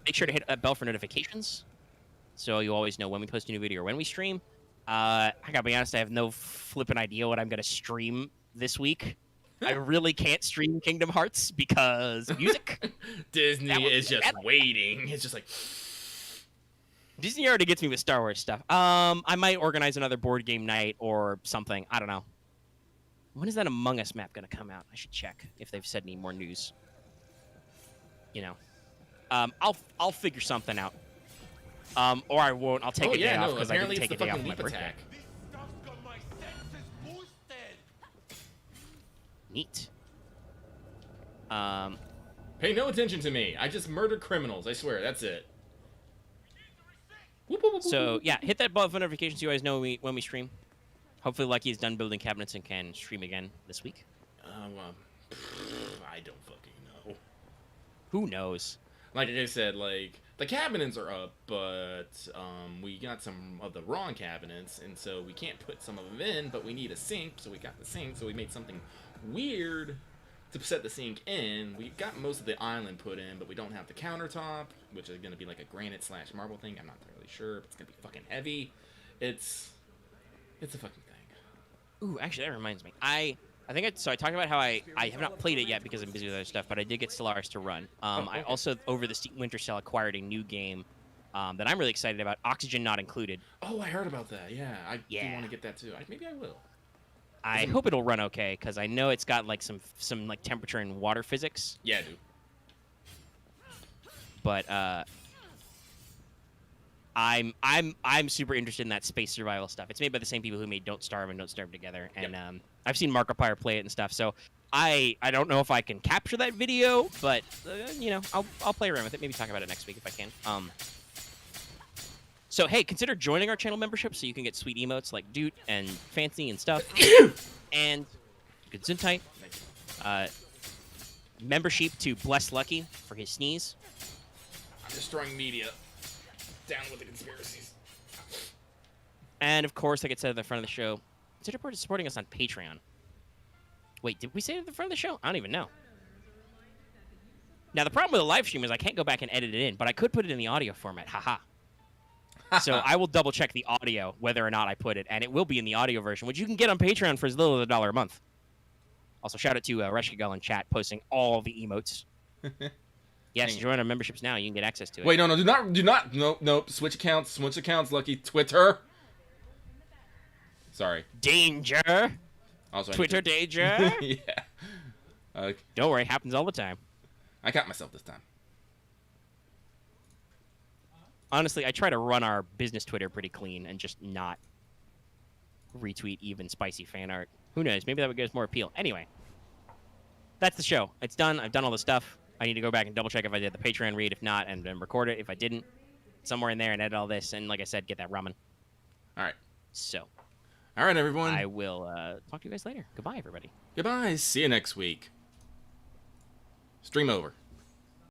Speaker 2: Make sure to hit that bell for notifications, so you always know when we post a new video or when we stream. I gotta be honest, I have no flippin' idea what I'm gonna stream this week. I really can't stream Kingdom Hearts because music.
Speaker 1: Disney is just waiting. It's just like...
Speaker 2: Disney already gets me with Star Wars stuff. I might organize another board game night or something. I don't know. When is that Among Us map gonna come out? I should check if they've said any more news. You know. I'll figure something out. Or I won't. I'll take a day off because I didn't take a day off my birthday.
Speaker 1: Attack.
Speaker 2: Neat.
Speaker 1: Pay no attention to me. I just murdered criminals. I swear. That's it.
Speaker 2: So yeah, hit that bell for notifications so you guys know when we stream. Hopefully, Lucky is done building cabinets and can stream again this week.
Speaker 1: I don't fucking know.
Speaker 2: Who knows?
Speaker 1: Like I said, like the cabinets are up, but we got some of the wrong cabinets, and so we can't put some of them in. But we need a sink, so we got the sink. So we made something weird to set the sink in. We got most of the island put in, but we don't have the countertop, which is gonna be like a granite / marble thing. I'm not entirely sure, but it's gonna be fucking heavy. It's a fucking thing.
Speaker 2: Ooh, actually, that reminds me. I think I talked about how I have not played it yet because I'm busy with other stuff, but I did get Stellaris to run. I also, over the Steam Winter Sale, acquired a new game that I'm really excited about, Oxygen Not Included.
Speaker 1: Oh, I heard about that. Yeah, I do want to get that too. Maybe I will.
Speaker 2: I hope it'll run okay because I know it's got like some like temperature and water physics.
Speaker 1: Yeah, dude.
Speaker 2: But I'm super interested in that space survival stuff. It's made by the same people who made Don't Starve and Don't Starve Together, and I've seen Markiplier play it and stuff. So I don't know if I can capture that video, but you know, I'll play around with it. Maybe talk about it next week if I can. So hey, consider joining our channel membership so you can get sweet emotes like Doot and Fancy and stuff. And good Zintight. Membership to Bless Lucky for his sneeze.
Speaker 1: I'm destroying media. Down with the conspiracies.
Speaker 2: And of course, like I said at the front of the show, consider supporting us on Patreon. Wait, did we say it at the front of the show? I don't even know. Now, the problem with the live stream is I can't go back and edit it in, but I could put it in the audio format. Haha. So I will double check the audio, whether or not I put it, and it will be in the audio version, which you can get on Patreon for as little as $1 a month. Also, shout out to Reshkigal in chat, posting all the emotes. Yes, join our memberships now. You can get access to it.
Speaker 1: Wait, no, do not. Nope. Switch accounts, Lucky. Twitter. Sorry.
Speaker 2: Danger.
Speaker 1: Also,
Speaker 2: Twitter danger.
Speaker 1: Yeah.
Speaker 2: Don't worry, happens all the time.
Speaker 1: I caught myself this time.
Speaker 2: Honestly, I try to run our business Twitter pretty clean and just not retweet even spicy fan art. Who knows? Maybe that would give us more appeal. Anyway, that's the show. It's done. I've done all the stuff. I need to go back and double check if I did the Patreon read. If not, and then record it. If I didn't, somewhere in there and edit all this. And like I said, get that ramen.
Speaker 1: All right.
Speaker 2: So.
Speaker 1: All right, everyone.
Speaker 2: I will talk to you guys later. Goodbye, everybody.
Speaker 1: Goodbye. See you next week. Stream over.